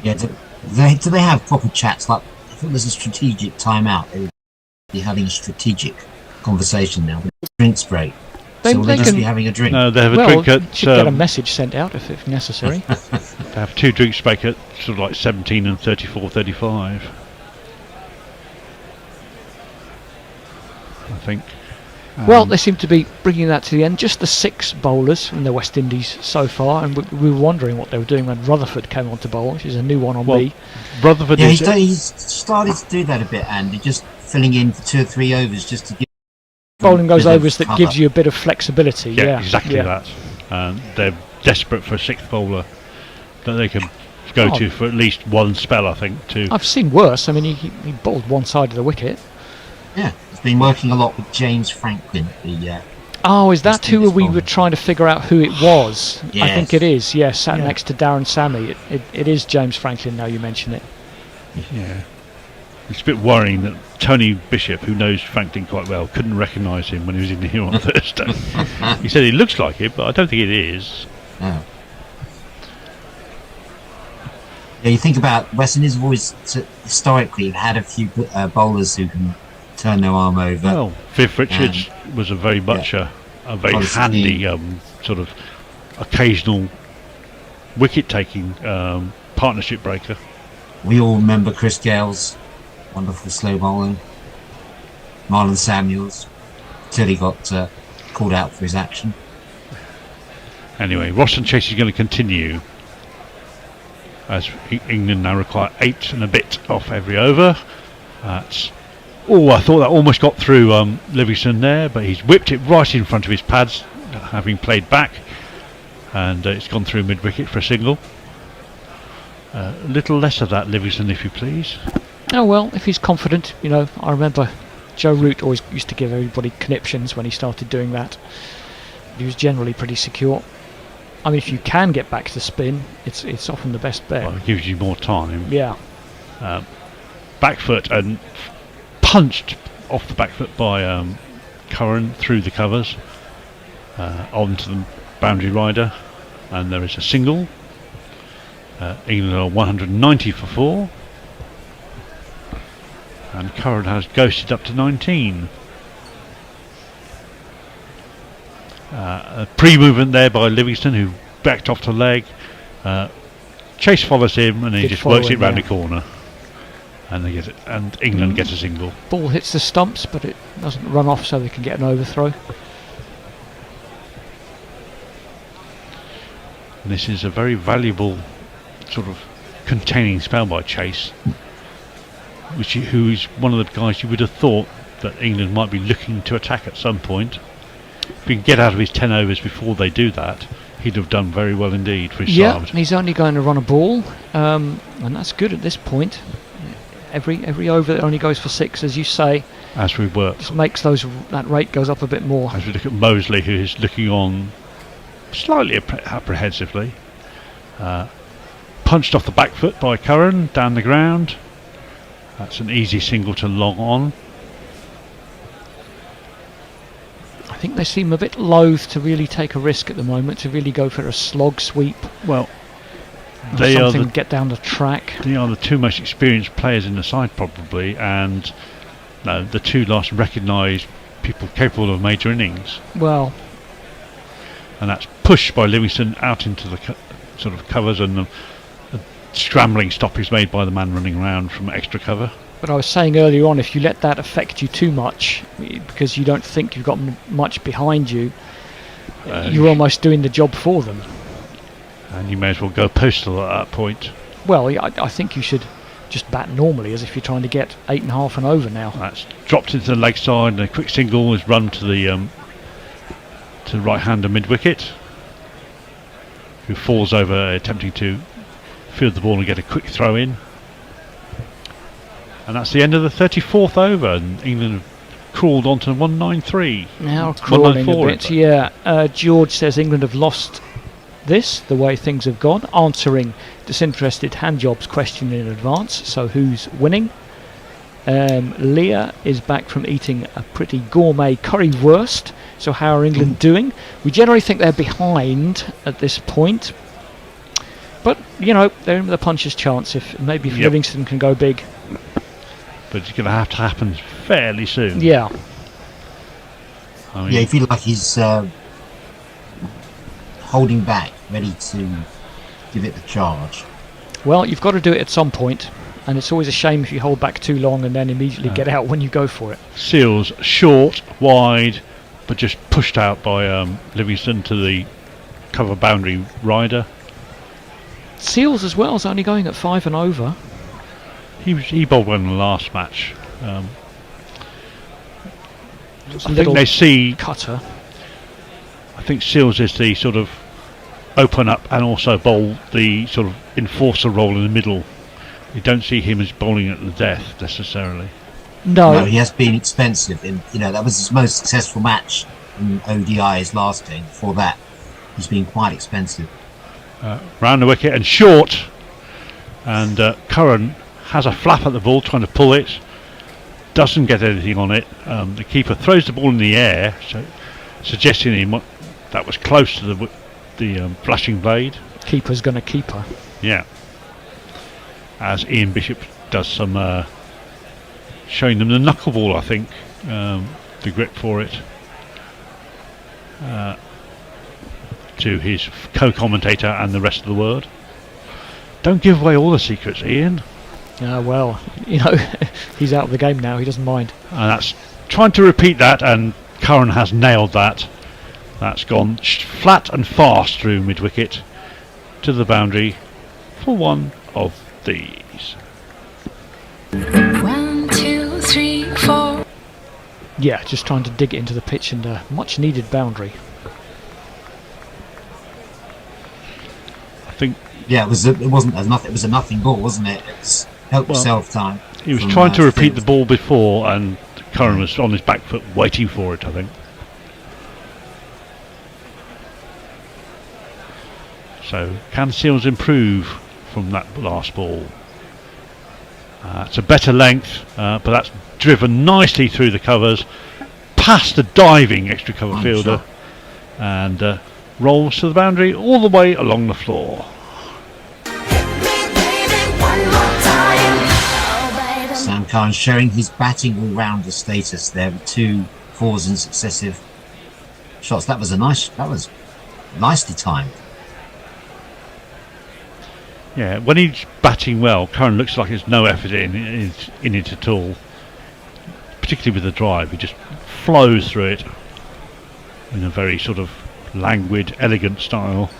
Do they have proper chats? Like, if it was a strategic timeout, they would be having a strategic conversation now. Drinks break. So will they just be having a drink? No, they have a drink at... should get a message sent out if necessary. They have 2 drinks break at sort of like 17 and 34-35. I think. Well, they seem to be bringing that to the end. Just the 6 bowlers from the West Indies so far, and we were wondering what they were doing when Rutherford came on to bowl, which is a new one on me. Rutherford he's started to do that a bit, Andy, just filling in for 2 or 3 overs just to give... Bowling those overs that gives you a bit of flexibility. Yeah, exactly that. They're desperate for a 6th bowler that they can go to for at least one spell, I think. I've seen worse. I mean, he bowled one side of the wicket. Yeah, he's been working a lot with James Franklin. Is that who we were trying to figure out who it was? Yes. I think it is, yes, sat next to Darren Sammy. It is James Franklin, now you mention it. Yeah. It's a bit worrying that Tony Bishop, who knows Franklin quite well, couldn't recognise him when he was in here on Thursday. He said it looks like it, but I don't think it is. Oh. Yeah, you think about West Indies have always historically had a few bowlers who can turn their arm over. Well, Viv Richards was a very much a very handy sort of occasional wicket-taking partnership breaker. We all remember Chris Gale's wonderful slow bowling. Marlon Samuels, till he got called out for his action. Anyway, Ross and Chase is going to continue as England now require 8 and a bit off every over. I thought that almost got through Livingstone there, but he's whipped it right in front of his pads, having played back, and it's gone through mid-wicket for a single. A little less of that, Livingstone, if you please. Oh well, if he's confident, I remember Joe Root always used to give everybody conniptions when he started doing that. He was generally pretty secure. I mean, if you can get back to spin, it's often the best bet. Well, it gives you more time. Yeah. Back foot and punched off the back foot by Curran through the covers onto the boundary rider, and there is a single. England are 190 for 4, and Curran has ghosted up to 19. A pre-movement there by Livingstone, who backed off to leg. Chase follows him, and he just works it round the corner, and they get it. And England gets a single. Ball hits the stumps, but it doesn't run off, so they can get an overthrow. And this is a very valuable sort of containing spell by Chase, who is one of the guys you would have thought that England might be looking to attack at some point. If he can get out of his 10 overs before they do that, he'd have done very well indeed for his Yeah, side. and he's only going to run a ball, and that's good at this point. Every over that only goes for 6, as you say. As we work, just makes that rate goes up a bit more. As we look at Mosley, who is looking on slightly apprehensively. Punched off the back foot by Curran down the ground. That's an easy single to long on. I think they seem a bit loath to really take a risk at the moment, to really go for a slog sweep. Well, get down the track. They are the two most experienced players in the side probably, and the two last recognised people capable of major innings. Well, and that's pushed by Livingstone out into the sort of covers, and the scrambling stop is made by the man running around from extra cover. But I was saying earlier on, if you let that affect you too much, because you don't think you've got much behind you, you're almost doing the job for them. And you may as well go postal at that point. Well, I think you should just bat normally, as if you're trying to get 8.5 and over now. That's dropped into the leg side, and a quick single is run to the right-hander mid-wicket, who falls over attempting to field the ball and get a quick throw in. And that's the end of the 34th over, and England have crawled on to 193. Now crawling a bit, yeah. George says England have lost this, the way things have gone, answering disinterested handjob's question in advance. So who's winning? Leah is back from eating a pretty gourmet currywurst. So how are England doing? We generally think they're behind at this point, but they're in the puncher's chance if Livingstone can go big. But it's going to have to happen fairly soon. Yeah. I mean, you feel like he's holding back, ready to give it the charge. Well, you've got to do it at some point, and it's always a shame if you hold back too long and then immediately get out when you go for it. Seals short, wide, but just pushed out by Livingstone to the cover boundary rider. Seals as well is only going at 5 and over. He bowled well in the last match. I think they see cutter. I think Seals is the sort of open up and also bowl the sort of enforcer role in the middle. You don't see him as bowling at the death necessarily. No, he has been expensive. That was his most successful match in ODI, his last game. Before that, he's been quite expensive. Round the wicket and short, and Curran has a flap at the ball trying to pull it, doesn't get anything on it. The keeper throws the ball in the air, suggesting that was close to the flashing blade. Keeper's going to keeper. Yeah. As Ian Bishop does some showing them the knuckleball, I think, the grip for it, to his co-commentator and the rest of the world. Don't give away all the secrets, Ian. Well, he's out of the game now, he doesn't mind. And that's trying to repeat that, and Curran has nailed that. That's gone flat and fast through mid-wicket to the boundary for one of these. 1, 2, 3, 4. Yeah, just trying to dig it into the pitch, and a much needed boundary. I think. Yeah, it was a nothing ball, wasn't it? It was help yourself time. He was trying to repeat the ball before, and Curran was on his back foot waiting for it, I think. So can Seals improve from that last ball? It's a better length, but that's driven nicely through the covers, past the diving extra cover fielder, and rolls to the boundary all the way along the floor. Sam Curran showing his batting all-rounder status there with 2 4s in successive shots. That was nicely timed. Yeah, when he's batting well, Curran looks like there's no effort in it at all. Particularly with the drive, he just flows through it in a very sort of languid, elegant style.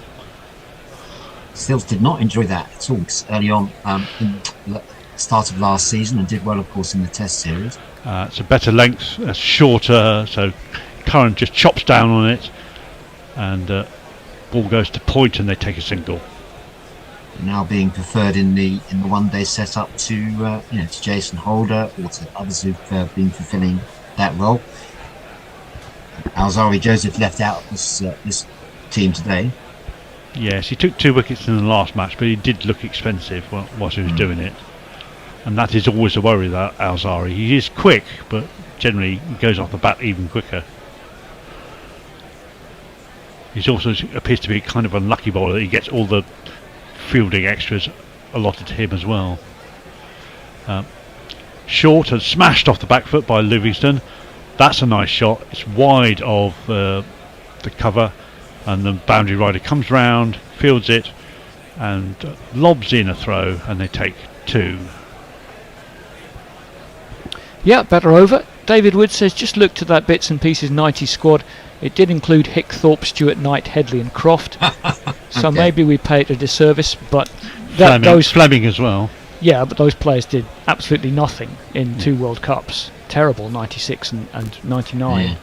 Stills did not enjoy that at all early on in the start of last season, and did well, of course, in the Test series. It's a better length, shorter, so Curran just chops down on it, and ball goes to point, and they take a single. Now being preferred in the one-day setup to Jason Holder or to others who've been fulfilling that role. Alzari Joseph left out of this team today. Yes, he took 2 wickets in the last match, but he did look expensive whilst he was doing it. And that is always a worry about Alzari. He is quick, but generally he goes off the bat even quicker. He also appears to be kind of unlucky bowler. He gets all the fielding extras allotted to him as well. Short and smashed off the back foot by Livingstone. That's a nice shot. It's wide of the cover, and the boundary rider comes round, fields it, and lobs in a throw, and they take 2. Yeah, better over. David Wood says, just looked at that bits and pieces 90 squad. It did include Hickthorpe, Stewart, Knight, Headley and Croft. So maybe we pay it a disservice, but Fleming as well. Yeah, but those players did absolutely nothing in 2 World Cups. Terrible, 96 and 99.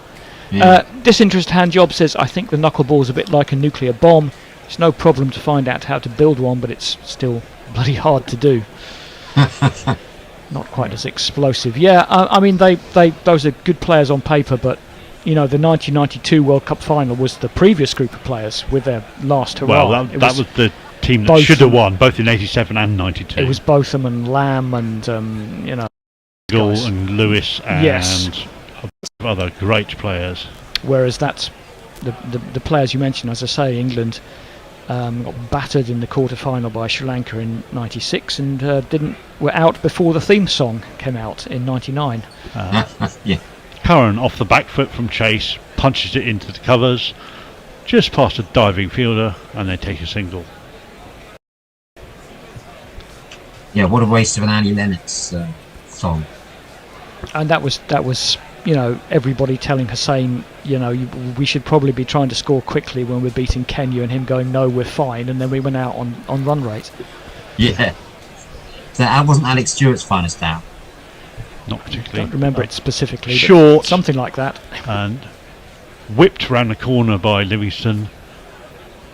Disinterested Hand Job says, I think the knuckleball's a bit like a nuclear bomb. It's no problem to find out how to build one, but it's still bloody hard to do. Not quite as explosive. Yeah, I mean, those are good players on paper, but the 1992 World Cup final was the previous group of players with their last hurrah. Well, that was the team that should have won, both in 87 and 92. It was Botham and Lamb and, Gill and Lewis and yes. Other great players. Whereas that's the players you mentioned, as I say, England got battered in the quarter-final by Sri Lanka in 96 and were out before the theme song came out in 99. Yeah. Curran off the back foot from Chase, punches it into the covers, just past a diving fielder, and they take a single. Yeah, what a waste of an Annie Lennox song. And that was everybody telling Hussain, we should probably be trying to score quickly when we're beating Kenya, and him going, no, we're fine, and then we went out on run rate. Yeah. So that wasn't Alex Stewart's finest out. Not particularly. Don't remember it specifically. Short, something like that. And whipped round the corner by Livingstone,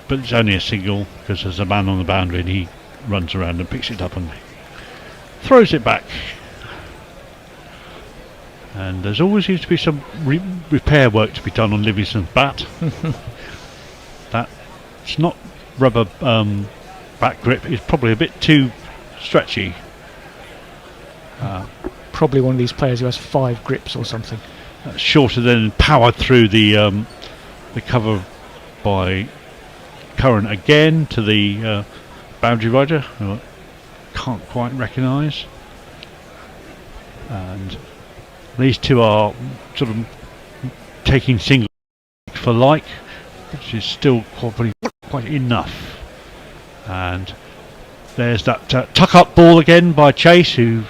but it's only a single because there's a man on the boundary and he runs around and picks it up and throws it back. And there's always seems to be some repair work to be done on Livingstone's bat. That's not rubber back grip. It's probably a bit too stretchy. Probably one of these players who has 5 grips or something. Shorter than powered through the cover by Curran again to the boundary rider, who I can't quite recognise. And these two are sort of taking single for like, which is still probably quite enough. And there's that tuck up ball again by Chase, who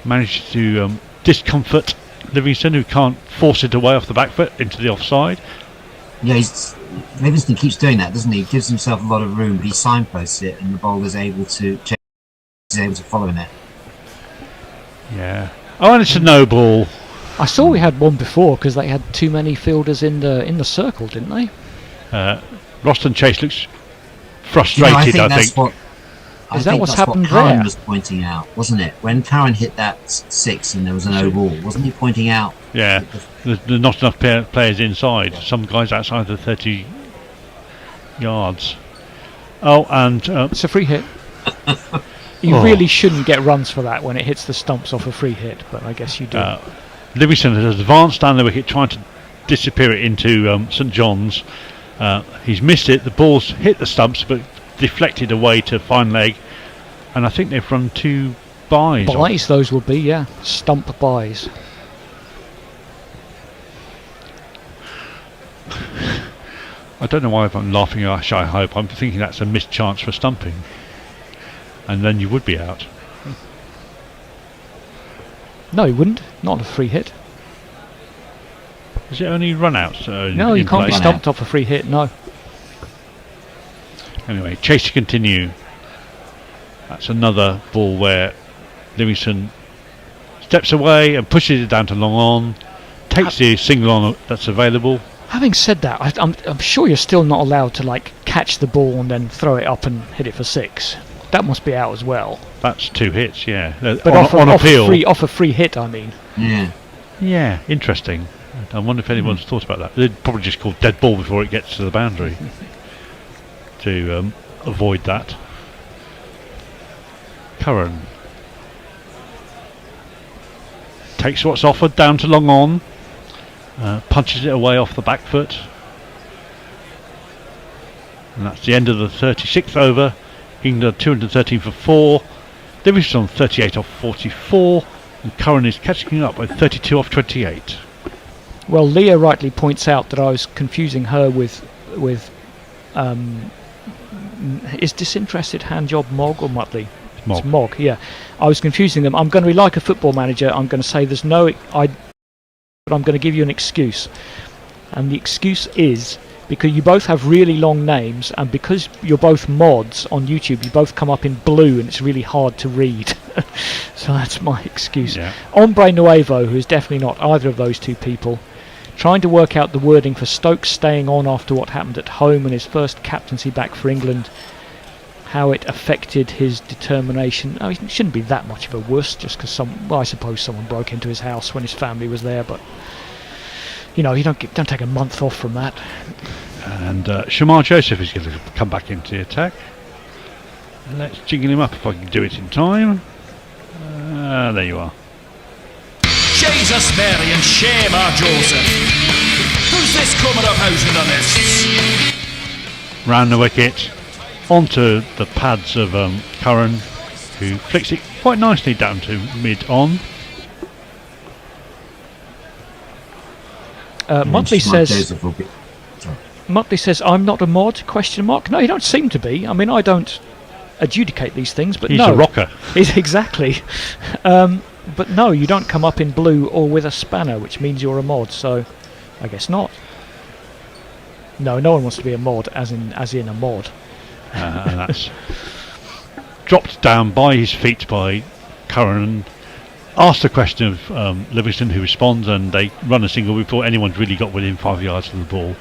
managed to discomfort Livingstone, who can't force it away off the back foot into the offside. Yeah, Livingstone keeps doing that, doesn't he? He gives himself a lot of room, but he signposts it, and the bowler's able to follow in it. Yeah. Oh, and it's a no ball. I saw we had one before because they had too many fielders in the circle, didn't they? Roston Chase looks frustrated. I think. Is that what's happened there? Curran there? was pointing out, wasn't it? When Curran hit that 6 and there was a no ball, wasn't he pointing out? Yeah, there's not enough players inside. Some guys outside the 30 yards. Oh, and it's a free hit. You really shouldn't get runs for that when it hits the stumps off a free hit, but I guess you do. Livingstone has advanced down the wicket, trying to disappear it into St John's. He's missed it. The ball's hit the stumps, but deflected away to fine leg, and I think they've run 2 byes. Byes, those will be, yeah. Stump byes. I don't know why I'm laughing. I hope I'm thinking that's a missed chance for stumping, and then you would be out. No, you wouldn't. Not a free hit. Is it only run outs? No, you can't be stumped off a free hit. No. Anyway, chase to continue. That's another ball where Livingstone steps away and pushes it down to long on, takes the single on that's available. Having said that, I'm sure you're still not allowed to like catch the ball and then throw it up and hit it for 6. That must be out as well. That's 2 hits, yeah. But on appeal. Off a free hit, I mean. Yeah. Yeah, interesting. I wonder if anyone's thought about that. They'd probably just call dead ball before it gets to the boundary to avoid that. Curran takes what's offered down to long on, punches it away off the back foot, and that's the end of the 36th over. England 213 for 4, Livingstone 38 off 44, and Curran is catching up with 32 off 28. Well, Leah rightly points out that I was confusing her with is disinterested hand job Mog or Muttley? Mog. It's Mog, yeah. I was confusing them. I'm going to be like a football manager. I'm going to say there's no but I'm going to give you an excuse, and the excuse is because you both have really long names, and because you're both mods on YouTube, you both come up in blue, and it's really hard to read. So that's my excuse. Yeah. Hombre Nuevo, who is definitely not either of those two people, trying to work out the wording for Stokes staying on after what happened at home and his first captaincy back for England, how it affected his determination. Oh, it shouldn't be that much of a wuss just because I suppose someone broke into his house when his family was there, but you know, you don't take a month off from that. And Shamar Joseph is going to come back into the attack. Let's jiggle him up if I can do it in time. There you are. Jesus, Mary, and shame our Joseph. Who's this coming up out of the mists? Round the wicket, onto the pads of Curran, who flicks it quite nicely down to mid-on. Muttley says, I'm not a mod, question mark. No, you don't seem to be. I mean, I don't adjudicate these things, but He's no. a rocker. Exactly. But no, you don't come up in blue or with a spanner, which means you're a mod, so I guess not. No one wants to be a mod, as in a mod. And that's dropped down by his feet by Curran. Asked a question of Livingstone, who responds, and they run a single before anyone's really got within 5 yards of the ball.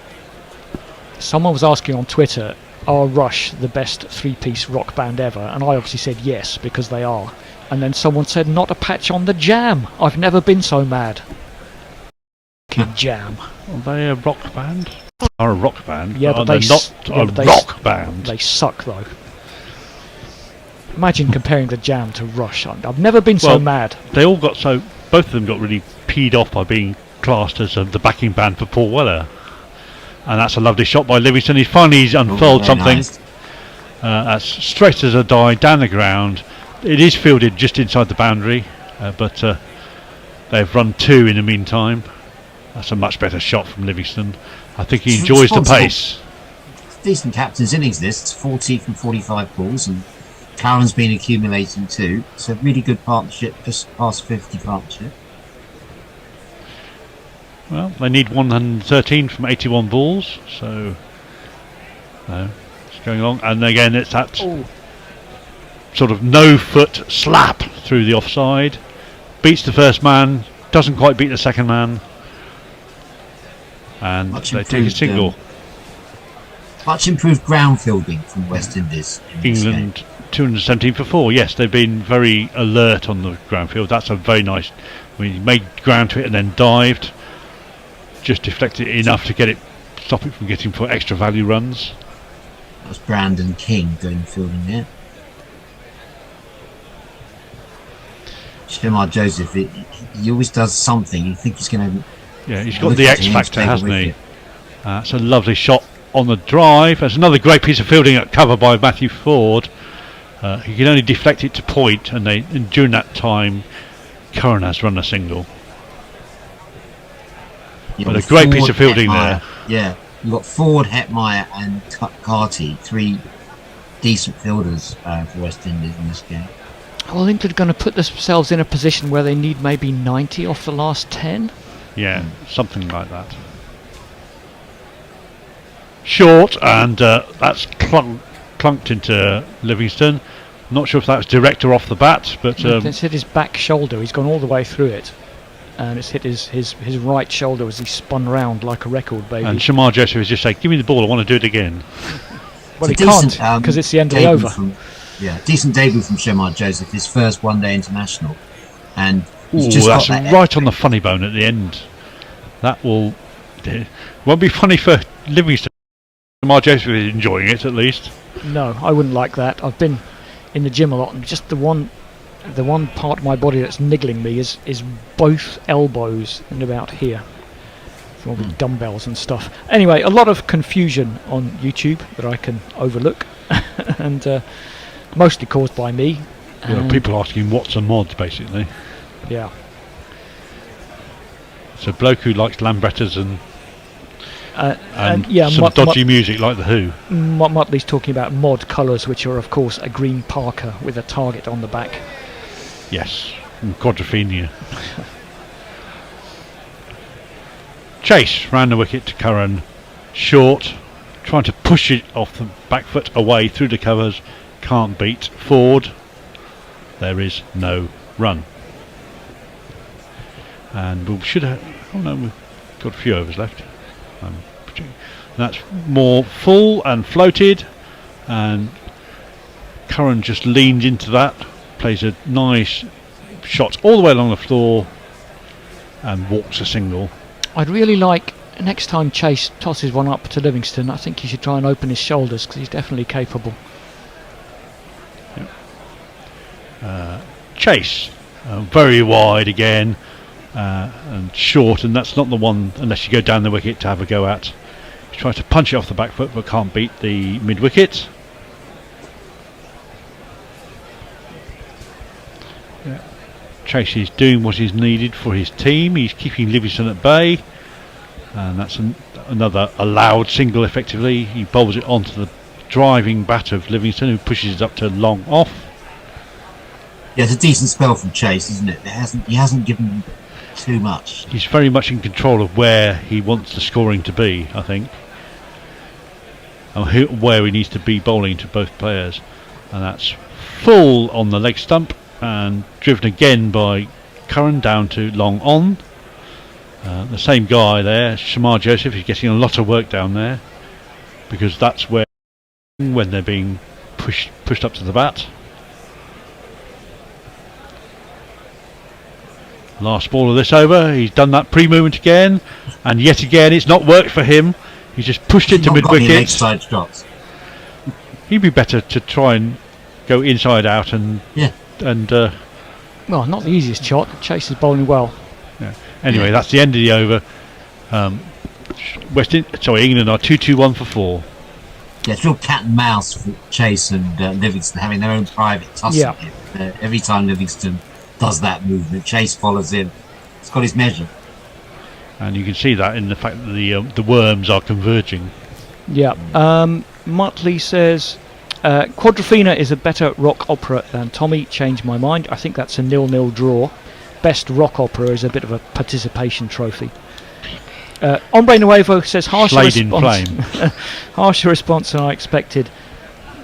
Someone was asking on Twitter, are Rush the best 3-piece rock band ever? And I obviously said yes, because they are. And then someone said, not a patch on the Jam. I've never been so mad. Jam. Are they a rock band? Are a rock band? Yeah, but they're not a rock band. They suck, though. Imagine comparing the Jam to Rush. I've never been so mad. They all got both of them got really peed off by being classed as the backing band for Paul Weller. And that's a lovely shot by Livingstone. He's unfurled something. Nice. That's straight as a die down the ground. It is fielded just inside the boundary, but they've run 2 in the meantime. That's a much better shot from Livingstone. I think he enjoys the pace. Decent captain's innings this. It's 40 from 45 balls, and Curran's been accumulating too. It's a really good partnership, just past 50 partnership. Well, they need 113 from 81 balls, so it's going along. And again, it's that sort of no-foot slap through the offside. Beats the first man, doesn't quite beat the second man. And they take a single. Much improved ground fielding from West Indies. England 217 for 4. Yes, they've been very alert on the ground field. That's a very nice. He made ground to it and then dived. Just deflected it enough to stop it from getting for extra value runs. That was Brandon King doing fielding there. Shamar Joseph, he always does something. You think he's going to. Yeah, he's got the X factor, hasn't he? It's a lovely shot on the drive. There's another great piece of fielding at cover by Matthew Ford. He can only deflect it to point, and during that time, Curran has run a single. But a great piece of fielding there. Yeah, you've got Ford, Hetmeyer, and Carty, 3 decent fielders for West Indies in this game. Well, England are going to put themselves in a position where they need maybe 90 off the last 10. Yeah, something like that. Short, and that's clunked into Livingstone. Not sure if that was direct or off the bat, but it's hit his back shoulder. He's gone all the way through it, and it's hit his right shoulder as he spun round like a record baby. and Shamar Joseph is just saying, "Give me the ball. I want to do it again." Well, he It's a can't decent, because it's the end of the debut over. Decent debut from Shemar Joseph, his first one-day international, and he's Ooh, just got that's that. right on the funny bone at the end. That won't be funny for Livingstone. Shamar Joseph is enjoying it at least. No, I wouldn't like that. I've been in the gym a lot, and just the one part of my body that's niggling me is both elbows and about here. From all the dumbbells and stuff. Anyway, a lot of confusion on YouTube that I can overlook, and mostly caused by me. Yeah, people asking what's a mod, basically. Yeah. So bloke who likes Lambrettas and yeah, some dodgy music like the Who. Muttley's talking about mod colours, which are of course a green parka with a target on the back. Yes, and Quadrophenia. Chase round the wicket to Curran, short, trying to push it off the back foot away through the covers, can't beat. Forward, there is no run. And we should have, oh no, we've got a few overs left. That's more full and floated, and Curran just leans into that, plays a nice shot all the way along the floor and walks a single. I'd really like, next time Chase tosses one up to Livingstone, I think he should try and open his shoulders, because he's definitely capable. Chase, very wide again, and short, and that's not the one unless you go down the wicket to have a go at. He tries to punch it off the back foot but can't beat the mid wicket. Chase is doing what is needed for his team. He's keeping Livingstone at bay, and that's another allowed single effectively. He bowls it onto the driving bat of Livingstone, who pushes it up to long off. Yeah, it's a decent spell from Chase, isn't it? He hasn't given too much. He's very much in control of where he wants the scoring to be, I think, and where he needs to be bowling to both players. And that's full on the leg stump and driven again by Curran down to long on. The same guy there, Shamar Joseph, is getting a lot of work down there, because that's where, when they're being pushed up to the bat. Last ball of this over, he's done that pre-movement again, and yet again it's not worked for him. He's just pushed it to mid-wicket. He'd be better to try and go inside out and well, not the easiest shot. Chase is bowling well. Yeah. Anyway, that's the end of the over. England are 2-2-1 for 4. Yeah, it's real cat and mouse for Chase and Livingstone having their own private tussle. Yeah. Every time Livingstone does that movement, Chase follows in. It's got his measure. And you can see that in the fact that the worms are converging. Yeah. Muttley says Quadrophenia is a better rock opera than Tommy. Changed my mind. I think that's a 0-0 draw. Best rock opera is a bit of a participation trophy. Hombre Nuevo says harsher response. Harsher response than I expected.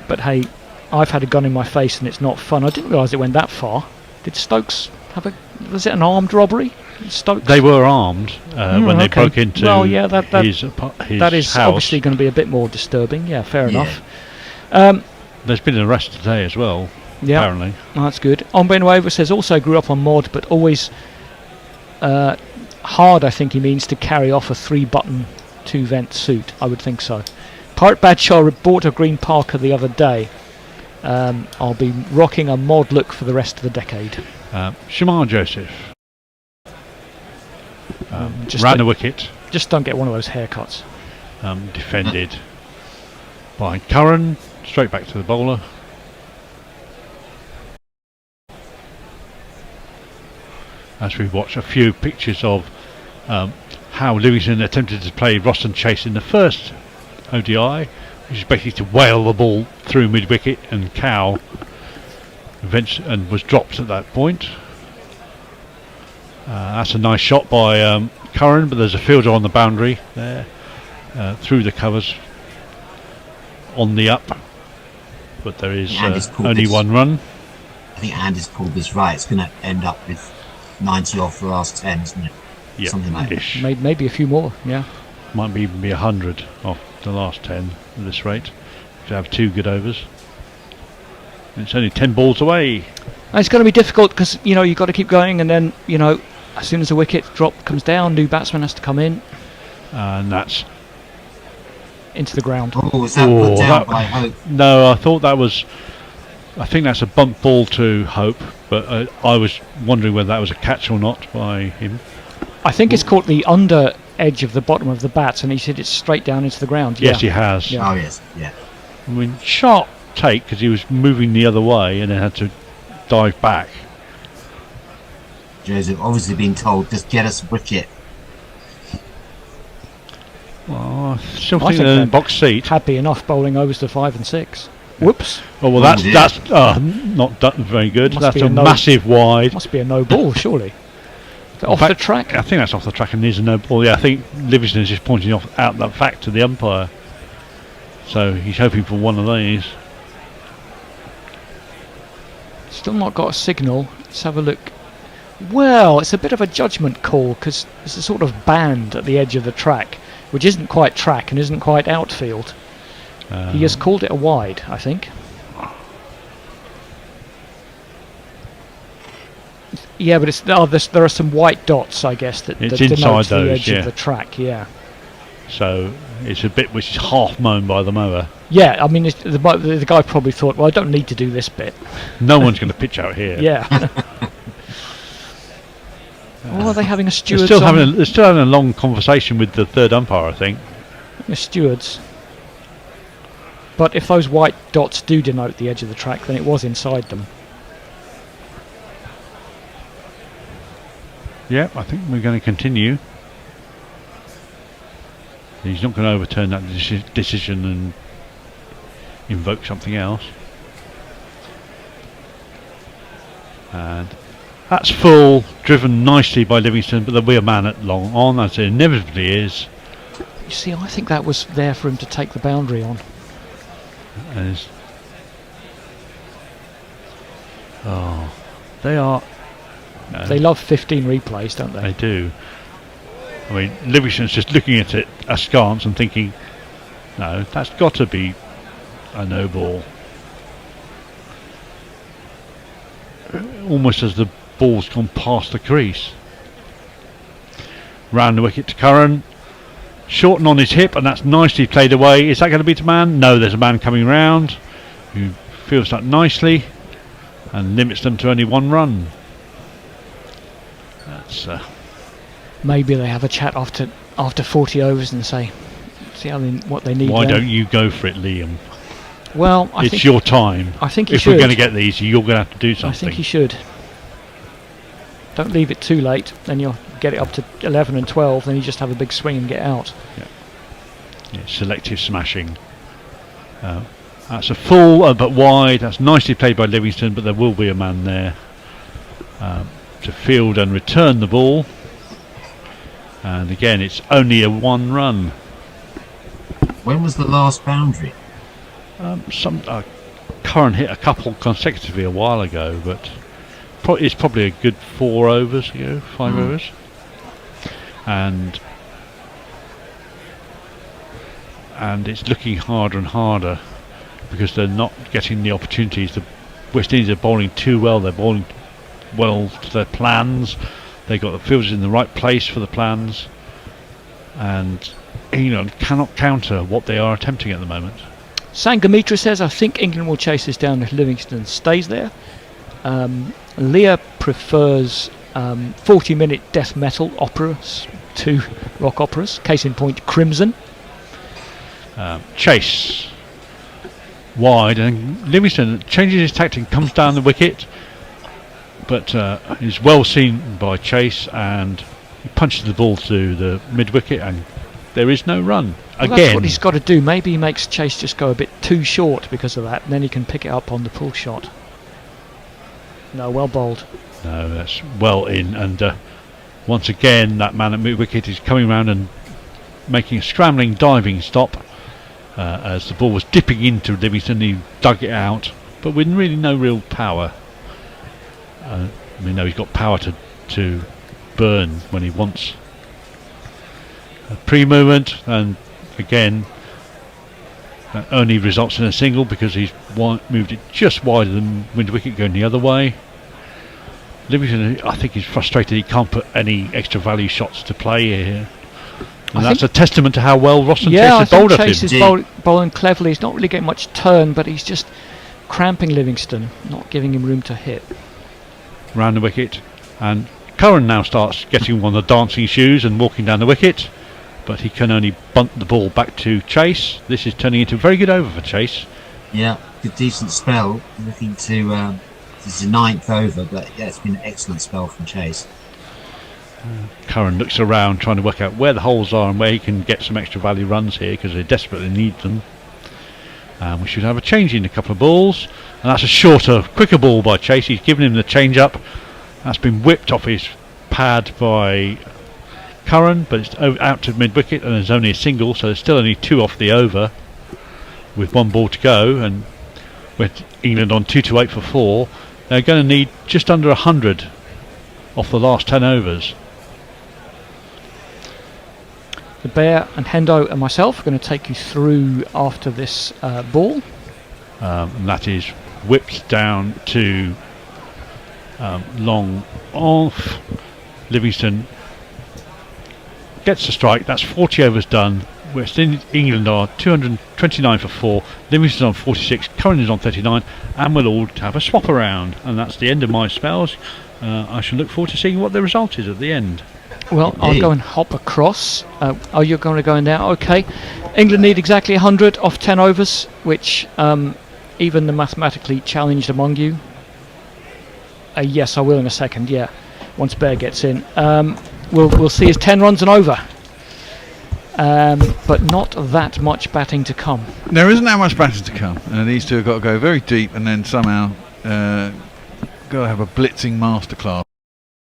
But hey, I've had a gun in my face and it's not fun. I didn't realise it went that far. Did Stokes have a? Was it an armed robbery? Stokes. They were armed when they broke into his that is house. obviously going to be a bit more disturbing. Yeah, fair enough. There's been an arrest today as well. Yeah, apparently. That's good. Hombre Nuevo says also grew up on mod, but always hard. I think he means to carry off a 3-button 2-vent suit. I would think so. Pirate Badshaw bought a green parka the other day. I'll be rocking a mod look for the rest of the decade. Shamar Joseph ran the wicket. Just don't get one of those haircuts. Defended by Curran, straight back to the bowler. As we watch a few pictures of how Livingstone attempted to play Ross and Chase in the first ODI, which is basically to whale the ball through mid-wicket and cow, and was dropped at that point. That's a nice shot by Curran, but there's a fielder on the boundary there, through the covers, on the up. but there is Andy's called only this- one run. I think Andy's called this right. It's going to end up with 90 off the last 10, isn't it? Yeah, Something like that. ish. Maybe a few more, yeah. Might even be 100 off the last 10 at this rate. To have 2 good overs. And it's only 10 balls away. And it's going to be difficult because, you've got to keep going, and then, as soon as the wicket drop comes down, new batsman has to come in. And that's... into the ground. Oh, was that put down by Hope? No, I thought that was... I think that's a bump ball to Hope, but I was wondering whether that was a catch or not by him. I think it's caught the under edge of the bottom of the bat, and he hit it straight down into the ground. Yes, he has. Yeah. Oh, yes, yeah. I mean, sharp take because he was moving the other way and then had to dive back. Joseph obviously been told, just get us a wicket. Well, I still I think think they're in they're box seat. happy enough bowling overs to 5 and 6. Whoops. Oh, well, that's not done very good. Must That's be a a no- massive wide. Must be a no ball, surely. Off In the fact, track? I think that's off the track and is a no ball. Yeah, I think Livingstone is just pointing out that fact to the umpire. So he's hoping for one of these. Still not got a signal. Let's have a look. Well, it's a bit of a judgment call because there's a sort of band at the edge of the track, which isn't quite track and isn't quite outfield. He has called it a wide, I think. Yeah, but there are some white dots, I guess, that It's denote inside the those, edge yeah. of the track. Yeah. So it's a bit which is half mown by the mower. Yeah, I mean, the guy probably thought, well, I don't need to do this bit. No one's going to pitch out here. Yeah. Oh, are they having a They're stewards still, on? they're still having a long conversation with the third umpire, I think. The stewards. But if those white dots do denote the edge of the track, then it was inside them. Yeah, I think we're going to continue. He's not going to overturn that decision and invoke something else. And that's full, driven nicely by Livingstone, but there'll be a man at long on, as it inevitably is. You see, I think that was there for him to take the boundary on. As they are. No, They love 15 replays, don't they? They do. I mean, Livingstone's just looking at it askance and thinking, no, that's got to be a no ball. Almost as the ball's gone past the crease. Round the wicket to Curran. Shorten on his hip, and that's nicely played away. Is that going to be to man? No, there's a man coming round who feels that nicely and limits them to only one run. That's Maybe they have a chat after 40 overs and say, see what they need. why then. don't you go for it, Liam? Well, I it's think your time. I think he if should. we're going to get these, you're going to have to do something. I think he should. Don't leave it too late, then you'll get it up to 11 and 12, then you just have a big swing and get out. Yeah, selective smashing. That's a full but wide. That's nicely played by Livingstone, but there will be a man there to field and return the ball. And again, it's only a one run. When was the last boundary? Curran hit a couple consecutively a while ago, but it's probably a good 4 overs ago, 5 overs. And it's looking harder and harder because they're not getting the opportunities. The West Indies are bowling too well. They're bowling well to their plans. They've got the fielders in the right place for the plans, and England cannot counter what they are attempting at the moment. Sangamitra says, I think England will chase this down if Livingstone stays there. Leah prefers 40-minute death metal operas to rock operas. Case in point, Crimson. Chase wide, and Livingstone changes his tactic, comes down the wicket, but is well seen by Chase, and he punches the ball to the mid wicket, and there is no run. Well, Again, that's what he's got to do. Maybe he makes Chase just go a bit too short because of that, and then he can pick it up on the pull shot. No, well bowled. No, that's well in, and once again that man at mid wicket is coming round and making a scrambling diving stop, as the ball was dipping into Livingstone. He dug it out, but with really no real power. We know he's got power to burn when he wants. Pre-movement, and again that only results in a single because he's moved it just wider than wind wicket going the other way. Livingstone, I think, is frustrated he can't put any extra value shots to play here, and that's a testament to how well Chase has bowled at him. Chase is bowling cleverly. He's not really getting much turn, but he's just cramping Livingstone, not giving him room to hit. Round the wicket, and Curran now starts getting one of the dancing shoes and walking down the wicket, but he can only bunt the ball back to Chase. This is turning into a very good over for Chase. Yeah, good decent spell. Looking to this is the 9th over, but yeah, it's been an excellent spell from Chase. Curran looks around trying to work out where the holes are and where he can get some extra value runs here because they desperately need them. We should have a change in a couple of balls, and that's a shorter, quicker ball by Chase. He's given him the change up. That's been whipped off his pad by Curran, but it's out to mid wicket, and there's only a single, so there's still only 2 off the over with 1 ball to go. And with England on 2-8 for 4, they're going to need just under 100 off the last 10 overs. The Bear and Hendo and myself are going to take you through after this ball. And that is whipped down to long off. Livingstone gets the strike. That's 40 overs done. West England are 229 for 4. Livingstone on 46. Curran is on 39, and we'll all have a swap around. And that's the end of my spells. I shall look forward to seeing what the result is at the end. Well, I'll go and hop across. Oh, you're going to go in now? Okay. England need exactly 100 off 10 overs, which even the mathematically challenged among you. Yes, I will in a second, yeah. Once Bear gets in. We'll see his 10 runs and over. But not that much batting to come. There isn't that much batting to come. These two have got to go very deep and then somehow got to have a blitzing masterclass.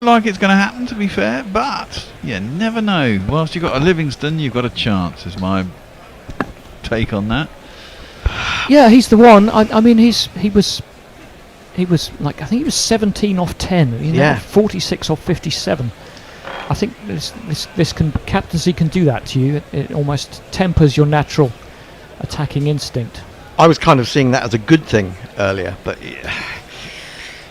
Like it's going to happen, to be fair, but you never know. Whilst you've got a Livingstone, you've got a chance, is my take on that. Yeah, he's the one. I mean, he was like, I think he was 17 off 10. You know, Yeah. 46 off 57. I think this captaincy can do that to you. It almost tempers your natural attacking instinct. I was kind of seeing that as a good thing earlier, but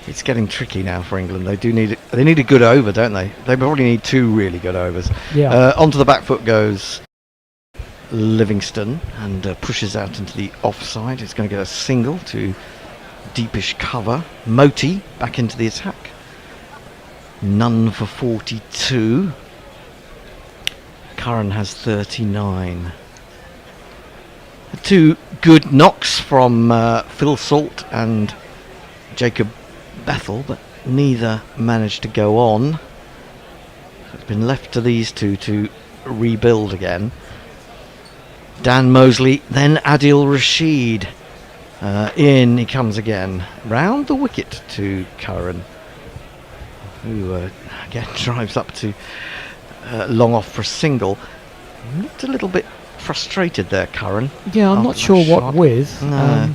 it's getting tricky now for England. They need a good over, don't they? They probably need 2 really good overs. Yeah. Onto the back foot goes Livingstone and pushes out into the offside. It's going to get a single to deepish cover. Moti back into the attack. None for 42. Curran has 39. 2 good knocks from Phil Salt and Jacob Bethel, but neither managed to go on. It's been left to these two to rebuild again. Dan Mosley, then Adil Rashid. In he comes again. Round the wicket to Curran, who again drives up to long off for a single. Looked a little bit frustrated there, Curran. Yeah, I'm not sure what with. No.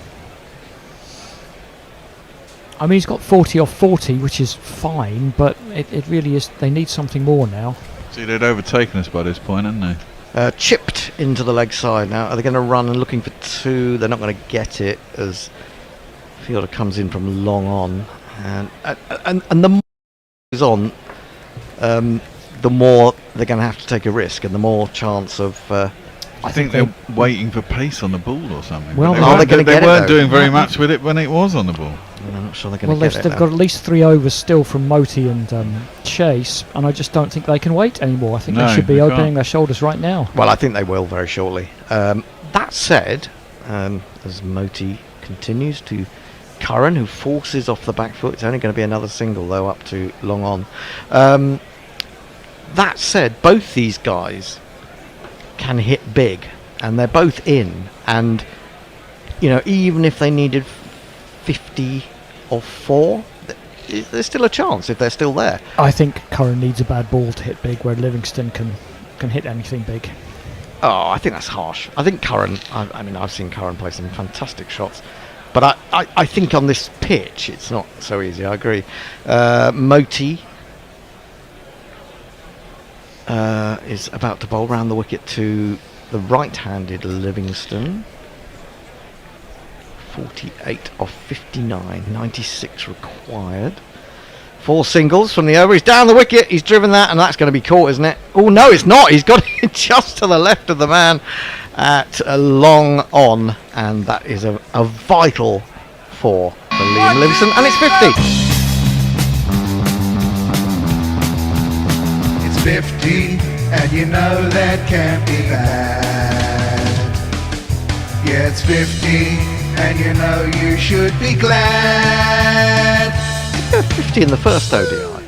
I mean, he's got 40 off 40, which is fine, but it really is. They need something more now. See, they'd overtaken us by this point, hadn't they? Chipped into the leg side now. Are they going to run and looking for 2? They're not going to get it as Fielder comes in from long on, and the more it goes on, the more they're going to have to take a risk, and the more chance of. I think they're waiting for pace on the ball or something. Well, they weren't doing very much with it when it was on the ball. I'm not sure they're going to get it. They've got at least 3 overs still from Moti and Chase, and I just don't think they can wait anymore. I think they should be opening their shoulders right now. Well, I think they will very shortly. That said, as Moti continues to Curran, who forces off the back foot, it's only going to be another single though, up to long on. That said, both these guys can hit big, and they're both in, and even if they needed 50 or 4, there's still a chance if they're still there. I think Curran needs a bad ball to hit big, where Livingstone can hit anything big. Oh, I think that's harsh. I think Curran, I mean, I've seen Curran play some fantastic shots, but I think on this pitch it's not so easy. I agree. Moti is about to bowl round the wicket to the right-handed Livingstone. 48 off 59, 96 required. 4 singles from the over. He's down the wicket. He's driven that, and that's going to be caught, isn't it? Oh no, it's not. He's got it just to the left of the man at a long on, and that is a vital 4 for Liam Livingstone, and it's 50. It's 50, and you know that can't be bad. Yeah, it's 50, and you know you should be glad. 50 in the first ODI.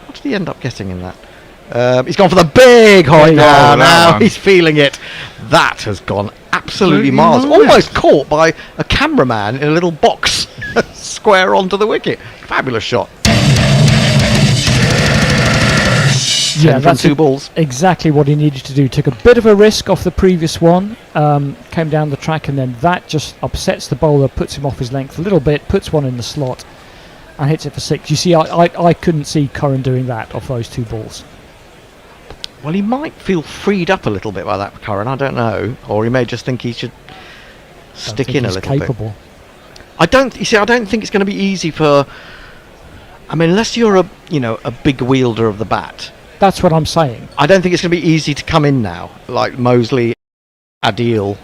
What did he end up getting in that? He's gone for the big high now. Now he's feeling it. That has gone absolutely miles. Almost caught by a cameraman in a little box square onto the wicket. Fabulous shot. Yeah, that's 2 balls. Exactly what he needed to do. Took a bit of a risk off the previous one, came down the track, and then that just upsets the bowler, puts him off his length a little bit, puts one in the slot, and hits it for 6. You see, I couldn't see Curran doing that off those 2 balls. Well, he might feel freed up a little bit by that, Curran. I don't know, or he may just think he should stick in a little capable. bit. I don't think it's going to be easy for. I mean, unless you're a big wielder of the bat. That's what I'm saying. I don't think it's going to be easy to come in now, like Mosley, Adil.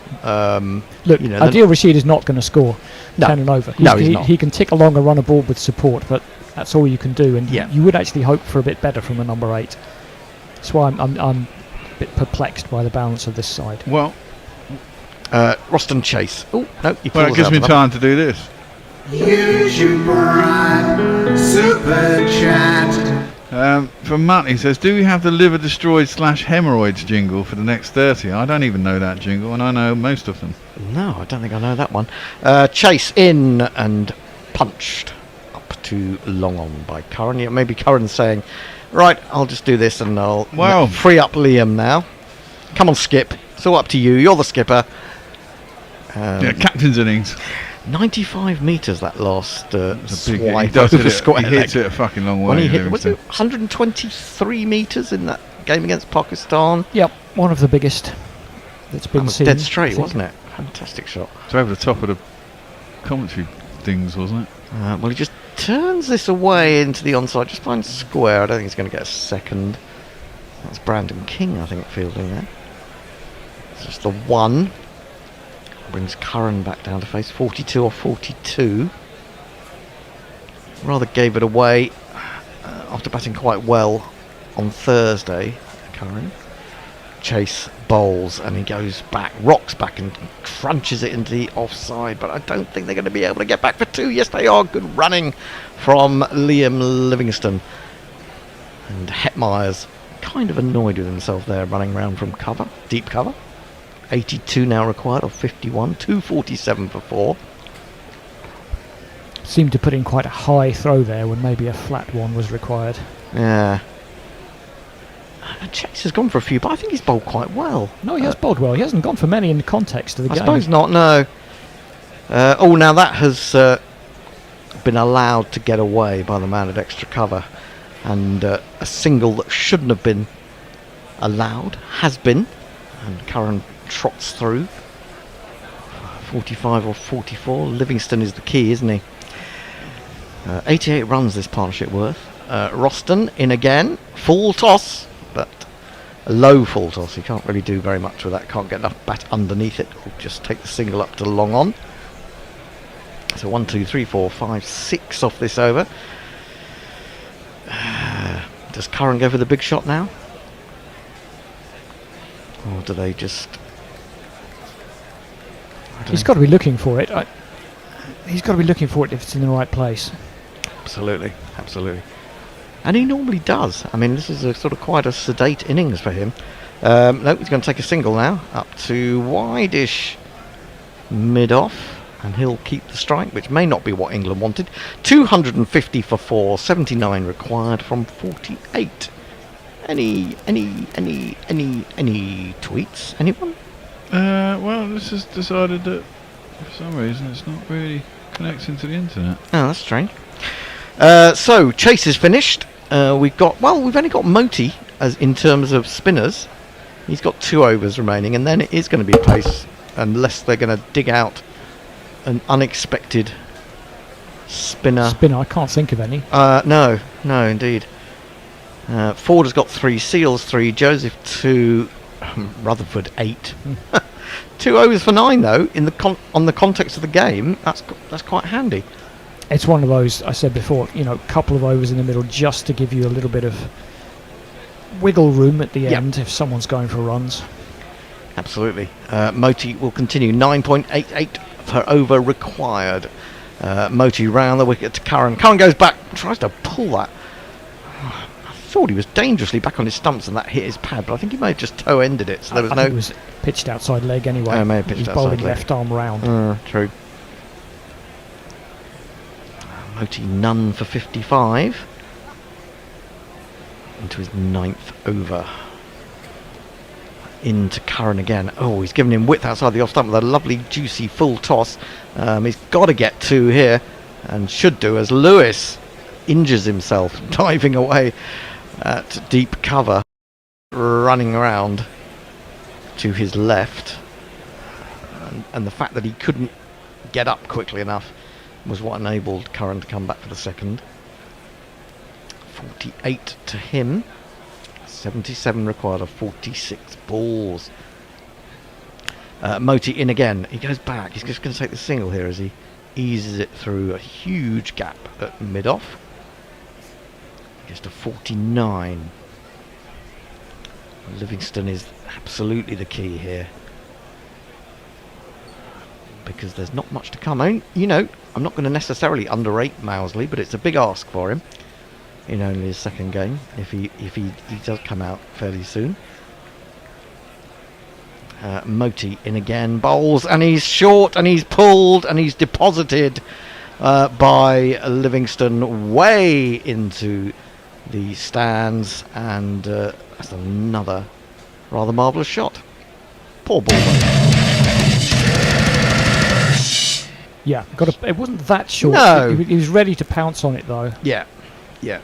Look, Adil Rashid is not going to score 10 and over. He's not. He can tick along and run a ball with support, but that's all you can do. And you would actually hope for a bit better from a number 8. That's why I'm a bit perplexed by the balance of this side. Well, Roston Chase. Oh no, he well, it gives me time to do this. Use your brain, super chat. From Matt, he says, do we have the liver destroyed / hemorrhoids jingle for the next 30? I don't even know that jingle, and I know most of them. No, I don't think I know that one. Chase in and punched up to long on by Curran. Yeah, maybe Curran's saying, right, I'll just do this and I'll free up Liam now. Come on, Skip. It's all up to you. You're the skipper. Captain's innings. 95 metres that last swipe he over square leg. He hits it a fucking long way. When he hit, was it 123 metres in that game against Pakistan? Yep, one of the biggest that's been seen. Dead straight, wasn't it? Fantastic shot. It's over the top of the commentary things, wasn't it? Well, he just turns this away into the onside, just finds square. I don't think he's going to get a second. That's Brandon King, I think, fielding there. It's just the 1. Brings Curran back down to face 42 or 42. Rather gave it away after batting quite well on Thursday, Curran. Chase bowls and he goes back, rocks back and crunches it into the offside, but I don't think they're going to be able to get back for 2. Yes, they are. Good running from Liam Livingstone. And Hetmeyer's kind of annoyed with himself there, running around from cover, deep cover. 82 now required of 51, 247 for 4. Seemed to put in quite a high throw there when maybe a flat one was required. Yeah. Chase has gone for a few, but I think he's bowled quite well. No, he has bowled well. He hasn't gone for many in the context of the game. I suppose not, no. Now that has been allowed to get away by the man at extra cover. And a single that shouldn't have been allowed has been. And Curran trots through. 45 or 44. Livingstone is the key, isn't he? 88 runs this partnership worth. Roston in again. Full toss, but a low full toss. He can't really do very much with that. Can't get enough bat underneath it. He'll just take the single up to long on. So 1, 2, 3, 4, 5, 6 off this over. Does Curran go for the big shot now? Or do they just... He's got to be looking for it. He's got to be looking for it if it's in the right place. Absolutely, absolutely. And he normally does. I mean, this is a sort of quite a sedate innings for him. Nope, he's going to take a single now. Up to wide-ish mid-off. And he'll keep the strike, which may not be what England wanted. 250 for 4, 79 required from 48. Any tweets? Anyone? Well, this has decided that for some reason it's not really connecting to the internet. Oh, that's strange. So Chase is finished. We've only got Moti as in terms of spinners. He's got 2 overs remaining, and then it is going to be a pace unless they're going to dig out an unexpected spinner. I can't think of any. No, indeed. Ford has got 3, Seals 3, Joseph 2, Rutherford 8. 2 overs for 9 though. In the on the context of the game, that's quite handy. It's one of those I said before. A couple of overs in the middle just to give you a little bit of wiggle room at the end if someone's going for runs. Absolutely. Moti will continue. 9.88 per over required. Moti round the wicket to Curran. Curran goes back, tries to pull that. I thought he was dangerously back on his stumps and that hit his pad, but I think he may have just toe-ended it. So there was I think it was pitched outside leg anyway. May have pitched He's outside bowling leg. left arm round. True. Moti none for 55. Into his 9th over. Into Curran again. Oh, he's given him width outside the off stump with a lovely juicy full toss. He's got to get 2 here and should do, as Lewis injures himself diving away at deep cover, running around to his left, and the fact that he couldn't get up quickly enough was what enabled Curran to come back for the second. 48 to him, 77 required of 46 balls. Moti in again. He goes back. He's just going to take the single here as he eases it through a huge gap at mid-off. Gets to 49. Livingstone is absolutely the key here, because there's not much to come. I'm not going to necessarily underrate Mousley, but it's a big ask for him in only his second game, if he does come out fairly soon. Moti in again, bowls, and he's short, and he's pulled, and he's deposited by Livingstone way into the stands, and that's another rather marvellous shot. Poor ball. Yeah, it wasn't that short. No. He was ready to pounce on it though. Yeah.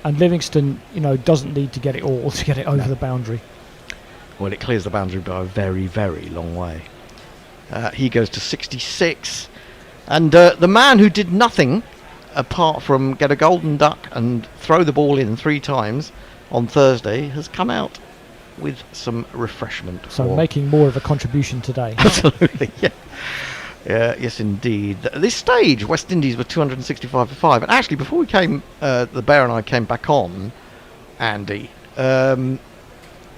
And Livingstone, doesn't need to get it all to get it over the boundary. Well, it clears the boundary by a very, very long way. He goes to 66, and the man who did nothing apart from get a golden duck and throw the ball in 3 times on Thursday has come out with some refreshment. So making more of a contribution today. Absolutely, yeah. Yes, indeed. At this stage, West Indies were 265 for 5. And actually, before we came, the Bear and I came back on, Andy, at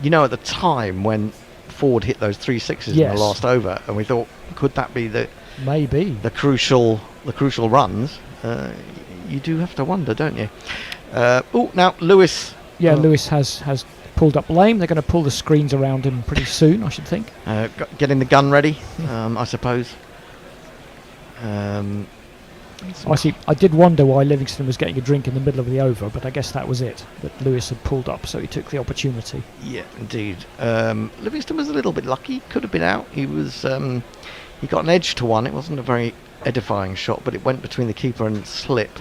the time when Ford hit those 3 sixes in the last over, and we thought, could that be the crucial runs? You do have to wonder, don't you? Now Lewis. Yeah, Lewis has pulled up lame. They're going to pull the screens around him pretty soon, I should think. Getting the gun ready, I suppose. I did wonder why Livingstone was getting a drink in the middle of the over, but I guess that was it. That Lewis had pulled up, so he took the opportunity. Yeah, indeed. Livingstone was a little bit lucky. Could have been out. He was. He got an edge to one. It wasn't a very edifying shot, but it went between the keeper and slip.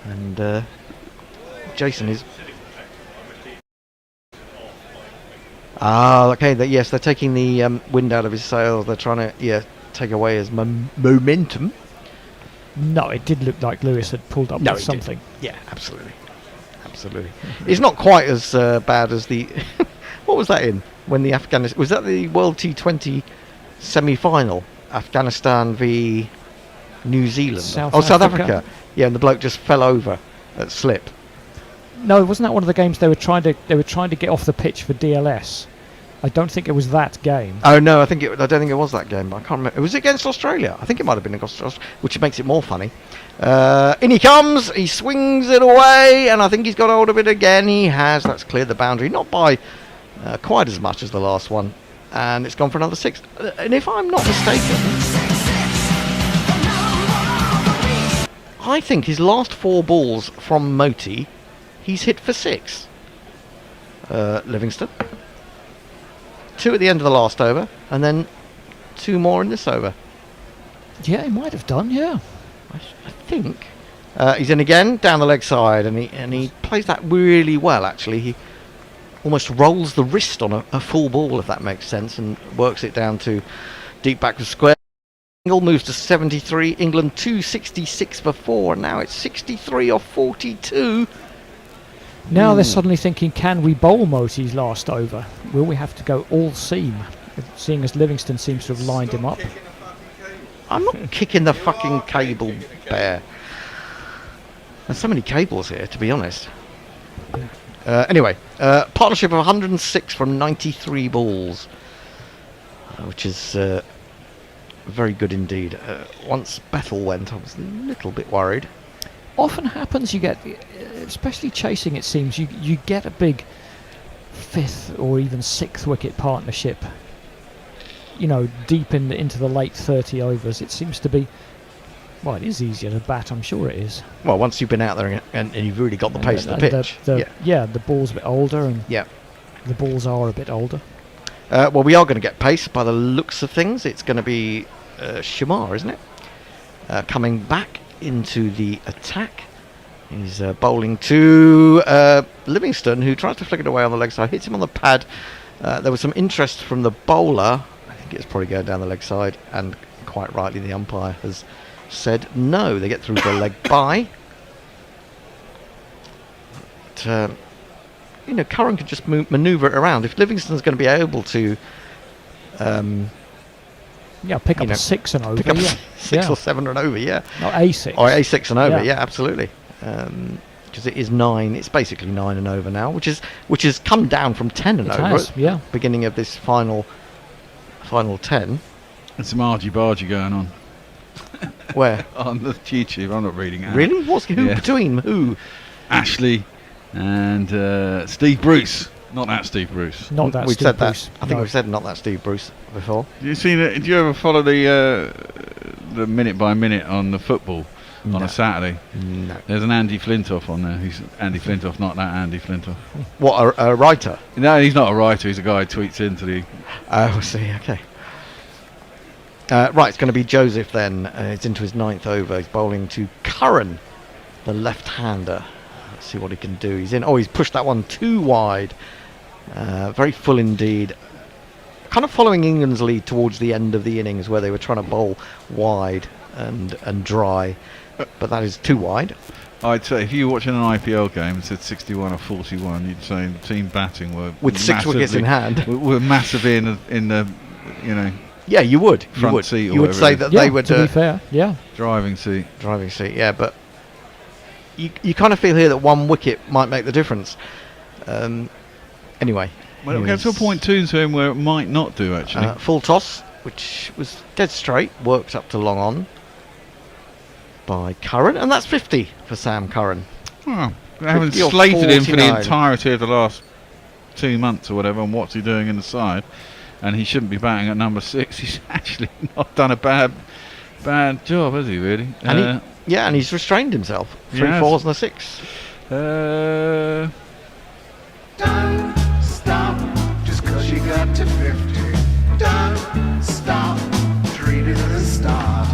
And Jason is. Okay. Yes, they're taking the wind out of his sails. They're trying to take away his momentum. No, it did look like Lewis had pulled up with something. Did. Yeah, absolutely. It's not quite as bad as the. What was that in? When the Afghanistan was that the World T20 semi-final? Afghanistan v New Zealand. South Africa. Yeah, and the bloke just fell over at slip. No, wasn't that one of the games they were trying to get off the pitch for DLS? I don't think it was that game. Oh no, I don't think it was that game. I can't remember. It was against Australia. I think it might have been against Australia, which makes it more funny. In he comes. He swings it away, and I think he's got hold of it again. He has. That's cleared the boundary, not by quite as much as the last one, and it's gone for another 6. And if I'm not mistaken, I think his last 4 balls from Moti, he's hit for 6. Livingstone. 2 at the end of the last over, and then 2 more in this over. Yeah, he might have done. Yeah, I think. He's in again down the leg side, and he plays that really well. Actually, he almost rolls the wrist on a full ball, if that makes sense, and works it down to deep back of square. England moves to 73. England 266 before, and now it's 63 or 42. now they're suddenly thinking, can we bowl Moti's last over? Will we have to go all seam? Seeing as Livingstone seems to have lined him up. I'm not kicking the fucking cable, Bear. There's so many cables here, to be honest. Anyway, partnership of 106 from 93 balls, which is very good indeed. Once Bethel went, I was a little bit worried. Often happens, you get, especially chasing, it seems, you get a big 5th or even 6th wicket partnership, you know, deep into the late 30 overs. It seems to be, well, it is easier to bat, I'm sure it is. Well, once you've been out there and you've really got the pace of the pitch. The ball's a bit older, and yeah, the balls are a bit older. Well, we are going to get pace by the looks of things. It's going to be Shamar, isn't it? Coming back into the attack. He's bowling to Livingstone, who tries to flick it away on the leg side, hits him on the pad. There was some interest from the bowler. I think it's probably going down the leg side, and quite rightly the umpire has said no. They get through the leg by. But, you know, Curran could just manoeuvre it around. If Livingstone's going to be able to pick up a 6 and over. Pick up 6 or 7 and over, yeah. No, A6. Or A6 and over, yeah, absolutely. Because it is 9. It's basically 9 and over now, which has come down from 10 and over at the beginning of this final 10. There's some argy-bargy going on. Where? On the YouTube. I'm not reading it. Really? What's between who? Ashley and Steve Bruce. Not that Steve Bruce. Not that We've Steve said Bruce. that. I think we've said not that Steve Bruce before. Do you ever follow the minute by minute on the football on a Saturday? No. There's an Andy Flintoff on there. He's Andy Flintoff, not that Andy Flintoff. What, a writer? No, he's not a writer. He's a guy who tweets into the... Oh, I see. Okay. Right, it's going to be Joseph then. It's into his 9th over. He's bowling to Curran, the left-hander. Let's see what he can do. He's in. Oh, he's pushed that one too wide. Very full indeed. Kind of following England's lead towards the end of the innings, where they were trying to bowl wide and dry, but that is too wide. I'd say if you were watching an IPL game and said 61 or 41, you'd say the team batting were with 6 wickets in hand. Were massively in the you know. Yeah, you would. Front seat. You would say that they would. To be fair, yeah. Driving seat. Yeah, but you kind of feel here that 1 wicket might make the difference. Anyway. Well, it'll get to a point too soon where it might not do actually. Full toss, which was dead straight, worked up to long on by Curran, and that's 50 for Sam Curran. Oh, they haven't slated him for the entirety of the last 2 months or whatever, and what's he doing in the side? And he shouldn't be batting at number 6. He's actually not done a bad job, has he? Really? And and he's restrained himself. 3 4s and a 6. Don't stop just 'cause you got to 50. Don't stop, treat it as a start.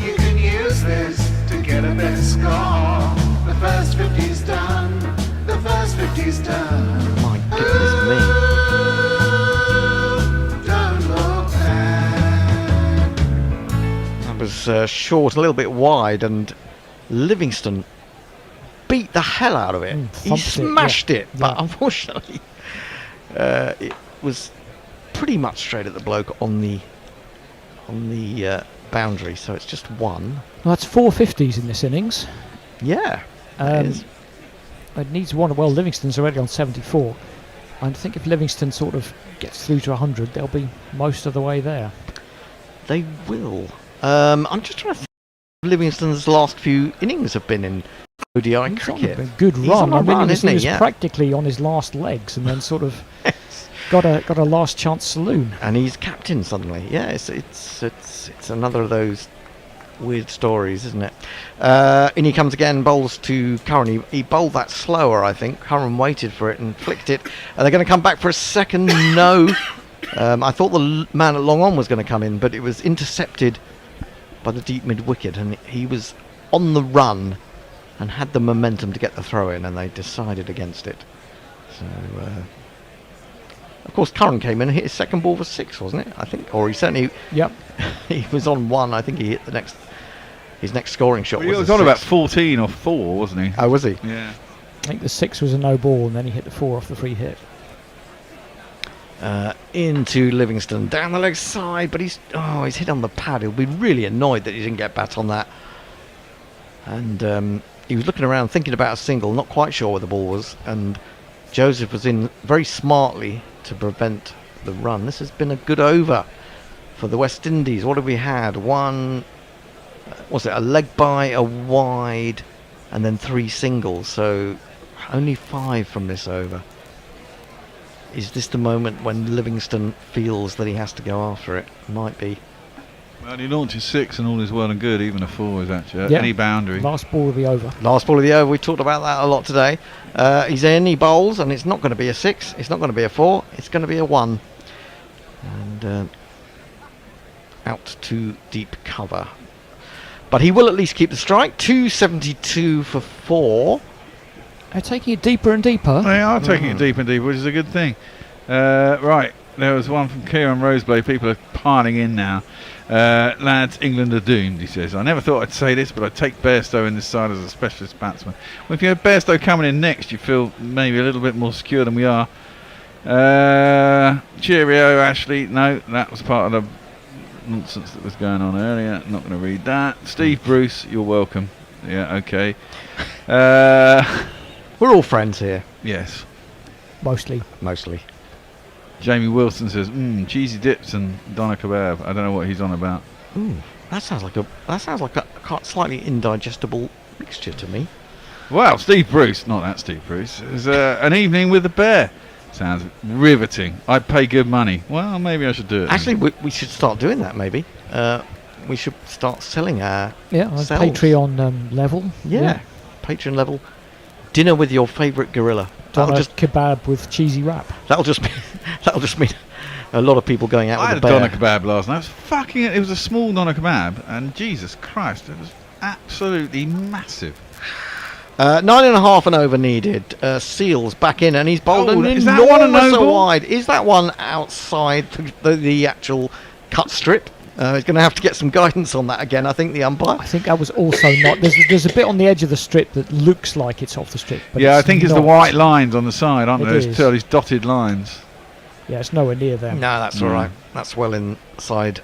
You can use this to get a better score. The first 50's done. The first 50's done. My goodness me. Was short, a little bit wide, and Livingstone beat the hell out of it. He smashed it, but unfortunately it was pretty much straight at the bloke on the boundary, so it's just 1. Well, that's 4 50s in this innings. Yeah. It needs 1. Well, Livingstone's already on 74. I think if Livingstone sort of gets through to 100, they'll be most of the way there. They will. I'm just trying to think. Livingstone's last few innings have been in ODI cricket. A good run. He was practically on his last legs, and then sort of got a last chance saloon. And he's captain suddenly. Yeah, it's another of those weird stories, isn't it? In he comes again, bowls to Curran. He bowled that slower, I think. Curran waited for it and flicked it. They're going to come back for a second. No. I thought the man at long on was going to come in, but it was intercepted by the deep mid wicket, and he was on the run and had the momentum to get the throw in, and they decided against it. So, of course, Curran came in and hit his second ball for 6, wasn't it? I think, or he certainly. Yep. He was on 1. I think he hit his next scoring shot. Well, he was was a on 6. about 14 or 4, wasn't he? Oh, was he? Yeah. I think the 6 was a no ball, and then he hit the 4 off the free hit. Into Livingstone, down the leg side, but he's hit on the pad. He'll be really annoyed that he didn't get bat on that. And he was looking around, thinking about a single, not quite sure where the ball was. And Joseph was in very smartly to prevent the run. This has been a good over for the West Indies. What have we had? One, was it a leg by, a wide, and then 3 singles. So only 5 from this over. Is this the moment when Livingstone feels that he has to go after it? Might be. Well, he launches 6 and all is well and good. Even a 4 is actually any boundary. Last ball of the over. Last ball of the over. We talked about that a lot today. He's in, he bowls, and it's not going to be a 6. It's not going to be a 4. It's going to be a 1. And out to deep cover. But he will at least keep the strike. 272 for 4. They're taking it deeper and deeper. They are taking it deeper and deeper, which is a good thing. Right, there was one from Kieran Roseblade. People are piling in now. Lads, England are doomed, he says. I never thought I'd say this, but I take Bairstow in this side as a specialist batsman. Well, if you have Bairstow coming in next, you feel maybe a little bit more secure than we are. Cheerio, Ashley. No, that was part of the nonsense that was going on earlier. Not going to read that. Steve Bruce, you're welcome. Yeah, okay. We're all friends here. Yes. Mostly. Jamie Wilson says, cheesy dips and doner kebab. I don't know what he's on about. Ooh, that sounds like a slightly indigestible mixture to me. Wow, Steve Bruce, not that Steve Bruce, is an evening with the bear. Sounds riveting. I'd pay good money. Well, maybe I should do it. Actually, we should start doing that. Maybe we should start selling our on selves. Patreon level. Yeah, Patreon level. Dinner with your favourite gorilla. That'll just kebab with cheesy wrap. That'll just mean a lot of people going out I with a had a bear. doner kebab last night. It was a small doner kebab, and Jesus Christ, it was absolutely massive. 9.5 and over needed. Seals back in, and he's bowled an is that one a enormous no ball? wide. Is that one outside the actual cut strip? He's going to have to get some guidance on that again, I think, the umpire. I think that was also not. There's a bit on the edge of the strip that looks like it's off the strip. But Yeah, I it's think it's the not. white lines on the side, aren't It there? is. There's these dotted lines. Yeah, it's nowhere near them. No, that's all right. That's well inside.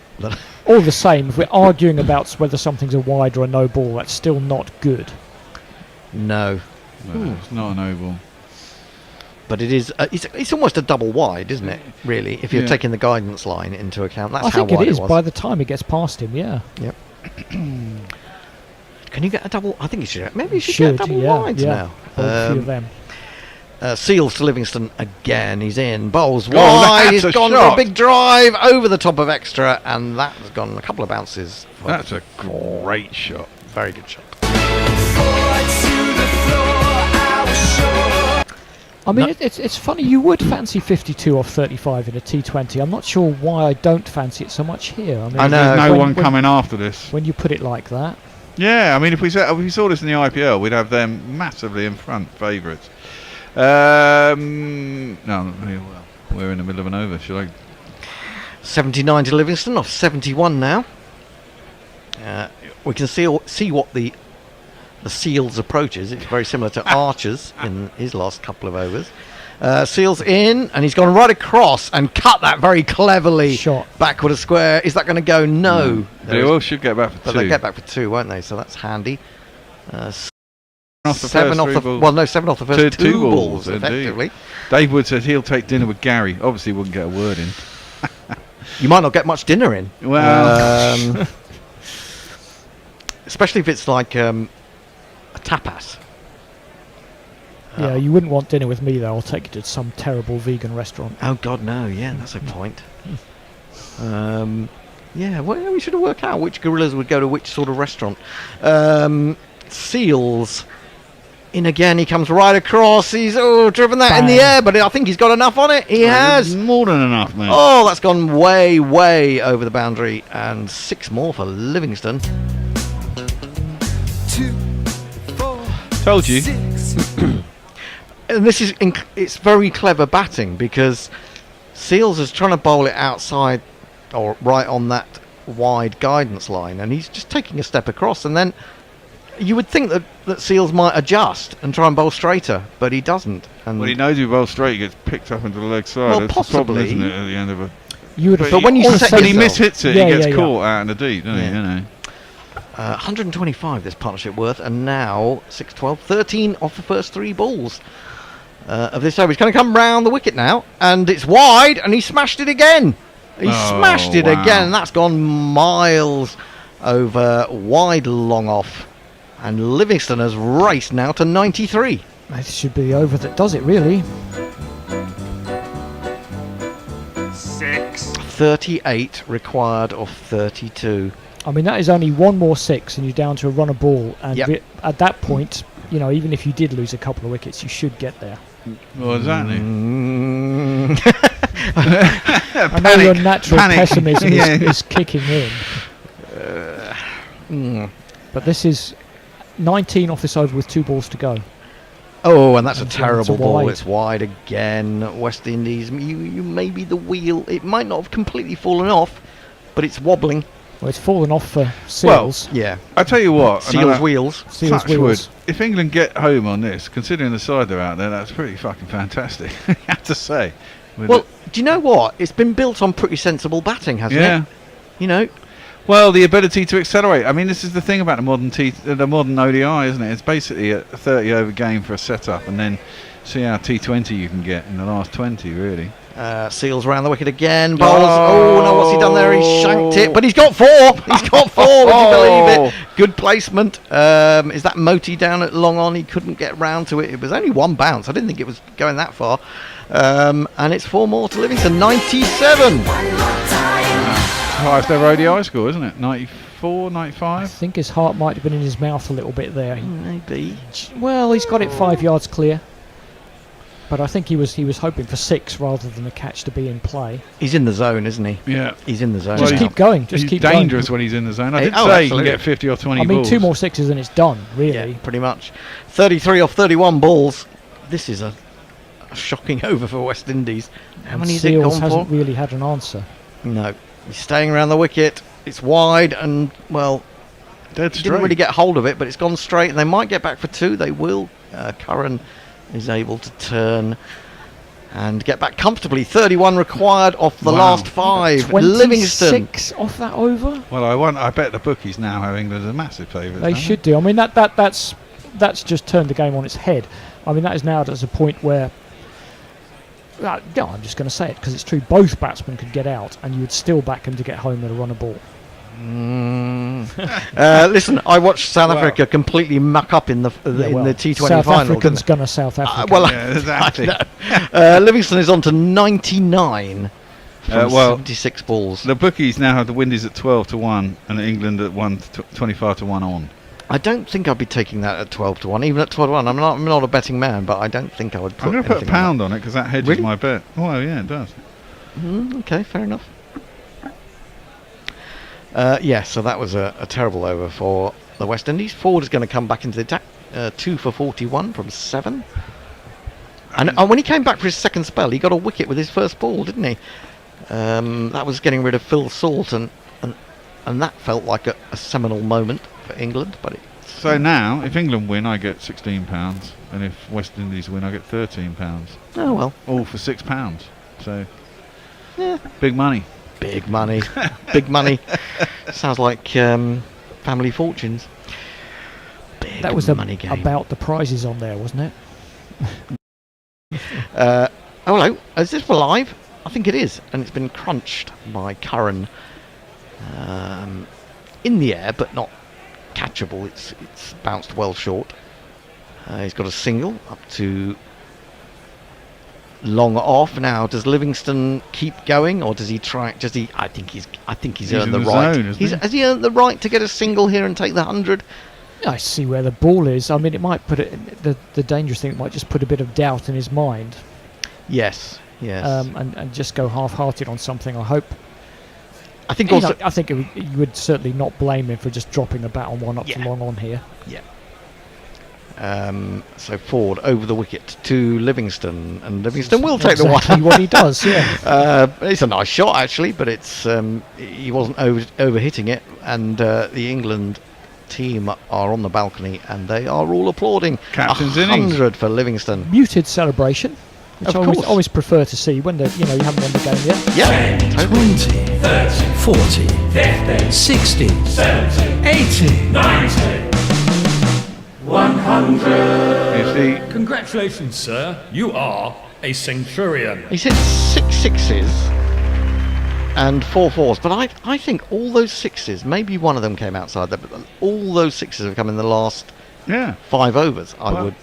All the same, if we're arguing about whether something's a wide or a no ball, that's still not good. No. No, it's not an oval. But it is. It's almost a double wide, isn't it? Really, if you're Yeah. taking the guidance line into account, that's I how think wide it is was. by the time it gets past him. Yeah. Yep. Can you get a double? I think you should. Maybe you should get double wides now. A few of them. Seals to Livingstone again. He's in. Bowls Oh, wide. that's He's a gone for shot. a big drive over the top of extra, and that has gone a couple of bounces. That's a great shot. Very good shot. I mean, it's funny. You would fancy 52 off 35 in a T20. I'm not sure why I don't fancy it so much here. I mean, I know. There's no one coming after this. When you put it like that. Yeah, I mean, if we saw this in the IPL, we'd have them massively in front, favourites. No, well, we're in the middle of an over. Should I? 79 to Livingstone off 71 now. We can see what the Seals approach is. It's very similar to Archer's in his last couple of overs. Seals in, and he's gone right across and cut that very cleverly. Shot. Backward a square. Is that going to go? No. They all should get back for But 2. they get back for 2, won't they? So that's handy. Off the seven first off 3 the balls. Well, no, 7 off the first two balls, indeed. effectively. Dave Wood says he'll take dinner with Gary. Obviously, wouldn't get a word in. You might not get much dinner in. Well, especially if it's like a tapas. Yeah, you wouldn't want dinner with me though. I'll take you to some terrible vegan restaurant. Oh God, no! Yeah, that's a point. Yeah, well, we should have worked out which gorillas would go to which sort of restaurant. Seals. In again, he comes right across. He's driven that in the air, but I think he's got enough on it. He has. More than enough, mate. Oh, that's gone way, way over the boundary. And 6 more for Livingstone. 2, 4, Told you. 6. And this is it's very clever batting, because Seals is trying to bowl it outside or right on that wide guidance line, and he's just taking a step across, and then you would think that Seals might adjust and try and bowl straighter, but he doesn't. And Well, he knows he bowls straight, he gets picked up into the leg side. Well, That's the problem, possibly. isn't it, at the end of a... You would, but when you set But he yourself- mishits it, Yeah, he gets yeah, yeah. caught out in the deep, doesn't he? Yeah. You know. 125 this partnership worth, and now 6-12, 13 off the first 3 balls of this over. He's going to come round the wicket now, and it's wide, and he smashed it again. He smashed it wow. again, and that's gone miles over, wide long off. And Livingstone has raced now to 93. This should be the over that does it, really. 6. 38 required of 32. I mean, that is only one more 6, and you're down to a run a ball. And Yep. at that point, you know, even if you did lose a couple of wickets, you should get there. Well, exactly. I know your natural pessimism is kicking in. But this is 19 off this over with 2 balls to go. Oh, and that's a And terrible it's ball. wide. It's wide again. West Indies, you maybe the wheel. It might not have completely fallen off, but it's wobbling. Well, it's fallen off for Seals. Well, yeah. I tell you what, Seals wheels. Seals touch wood, wheels. if England get home on this, considering the side they're out there, that's pretty fucking fantastic. I have to say. With Well, it. do you know what? It's been built on pretty sensible batting, hasn't Yeah. it? You know, Well, the ability to accelerate. I mean, this is the thing about the modern ODI, isn't it? It's basically a 30-over game for a setup, and then see how T20 you can get in the last 20, really. Seals round the wicket again. Bowls. Oh no, what's he done there? He's shanked it, but he's got 4. He's got 4. Would you believe it? Good placement. Is that Moti down at long on? He couldn't get round to it. It was only 1 bounce. I didn't think it was going that far. And it's 4 more to Livingstone. 97. Highest ever ODI score, isn't it? 94, I 95? think his heart might have been in his mouth a little bit there. Maybe. Well, he's got it 5 yards clear. But I think he was hoping for 6 rather than a catch to be in play. He's in the zone, isn't he? Yeah. He's in the zone. Just now. keep going. Just He's keep dangerous going. when he's in the zone. I did Oh, say he absolutely. can get 50 or 20 I mean, balls. 2 more 6s and it's done, really. Yeah, pretty much. 33 off 31 balls. This is a shocking over for West Indies. How And many has it Seals gone hasn't for? really had an answer. No. He's staying around the wicket. It's wide and, well, Dead he straight. didn't really get hold of it, but it's gone straight, and they might get back for 2. They will. Curran is able to turn and get back comfortably. 31 required off the Wow. last 5. Livingstone. 26 off that over? Well, I bet the bookies now have England as a massive favourite. They should do. I mean, that's just turned the game on its head. I mean, that is now at a point where... no, I'm just going to say it because it's true. Both batsmen could get out, and you would still back them to get home with a run a ball. Listen, I watched South Africa completely muck up in the T20 South final. Africans gonna South Africa. Well, Yeah, exactly. Livingstone is on to 99 from well, 76 balls. The bookies now have the Windies at 12-1 and England at 25-1 on. I don't think I'd be taking that at 12-1, even at 12-1. I'm not a betting man, but I don't think I would put I'm going to put a anything on pound on it because that hedges Really? my bet. Oh, yeah, it does. Okay, fair enough. So that was a terrible over for the West Indies. Ford is going to come back into the attack. 2 for 41 from 7. And when he came back for his second spell, he got a wicket with his first ball, didn't he? That was getting rid of Phil Salt, and that felt like a seminal moment for England. But So now, if England win, I get £16, and if West Indies win, I get £13. Oh, well. All for £6. So, yeah. Big money. Big money. Big money. Sounds like Family Fortunes. Big That was money game. about the prizes on there, wasn't it? Hello. Is this live? I think it is. And it's been crunched by Curran in the air, but not catchable. It's bounced well short. He's got a single up to long off. Now, does Livingstone keep going, or does he try? Does he? I think he's earned in the the right. zone, isn't he? Has he earned the right to get a single here and take the 100? I see where the ball is. I mean, it might put it. The dangerous thing, it might just put a bit of doubt in his mind. Yes. And just go half-hearted on something. I hope. I think You know, also. I think you would certainly not blame him for just dropping the bat on one up to long on here. Yeah. So forward over the wicket to Livingstone, and Livingstone will take the one. Exactly what he does, yeah. It's a nice shot actually, but it's he wasn't overhitting it, and the England team are on the balcony and they are all applauding. Captain's 100 for Livingstone. Muted celebration, which Of I course. always prefer to see when you haven't won the game yet. Yeah, 20, 30, 40, 50, 60, 70, 80, 90, 100. Congratulations, sir. You are a centurion. He's hit 6 sixes and 4 fours, but I think all those sixes, maybe one of them came outside there, but all those sixes have come in the last 5 overs, I would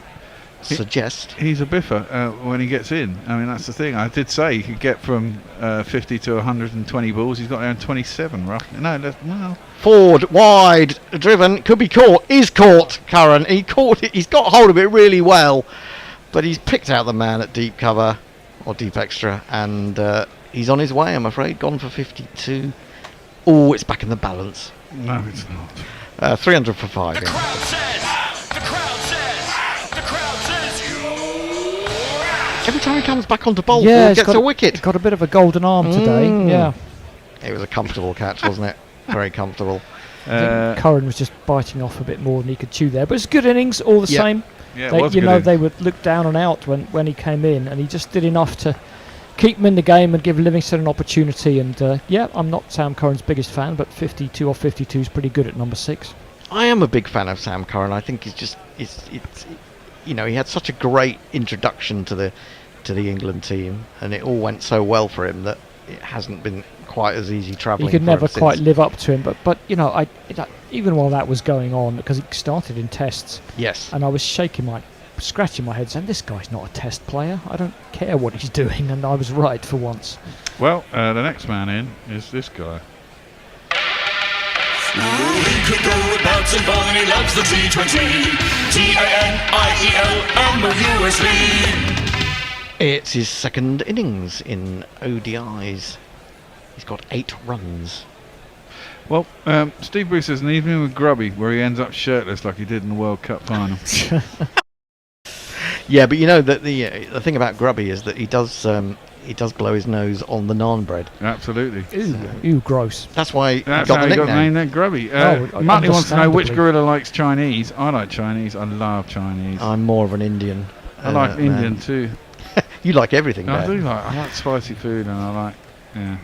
suggest. He's a biffer when he gets in. I mean, that's the thing. I did say he could get from 50 to 120 balls. He's got around 27, roughly. No. Forward, wide, driven, could be caught, is caught, Curran. He caught it, he's got hold of it really well, but he's picked out the man at deep cover, or deep extra, and he's on his way, I'm afraid, gone for 52. Oh, it's back in the balance. No, it's not. 300 for 5. Every time he comes back onto bowl, Yeah, he he's gets got a wicket. He's got a bit of a golden arm today, yeah. It was a comfortable catch, wasn't it? Very comfortable. I think Curran was just biting off a bit more than he could chew there, but it's a good innings all the Yeah. same. Yeah, it They, was you good know, innings. they would look down and out when he came in, and he just did enough to keep him in the game and give Livingstone an opportunity. And I'm not Sam Curran's biggest fan, but 52 off 52 is pretty good at number 6. I am a big fan of Sam Curran. I think he had such a great introduction to the England team, and it all went so well for him that it hasn't been quite as easy travelling. He could for never him quite since. live up to him, but even while that was going on, because he started in tests. Yes. And I was scratching my head saying, this guy's not a test player. I don't care what he's doing, and I was right for once. Well, the next man in is this guy. He could go with bats and ball and he loves the T20. TANIEL-MOUSLE. It's his second innings in ODIs. He's got 8 runs. Well, Steve Bruce has an evening with Grubby where he ends up shirtless like he did in the World Cup final. Yeah, but you know that the thing about Grubby is that he does blow his nose on the naan bread. Absolutely. Ew, gross. That's why That's he got how the he got nickname. named that Grubby. Oh, Muttley wants to know which understandably. gorilla likes Chinese. I like Chinese. I love Chinese. I'm more of an Indian. I like man. Indian too. You like everything, I man. do I like spicy food, and I like, yeah.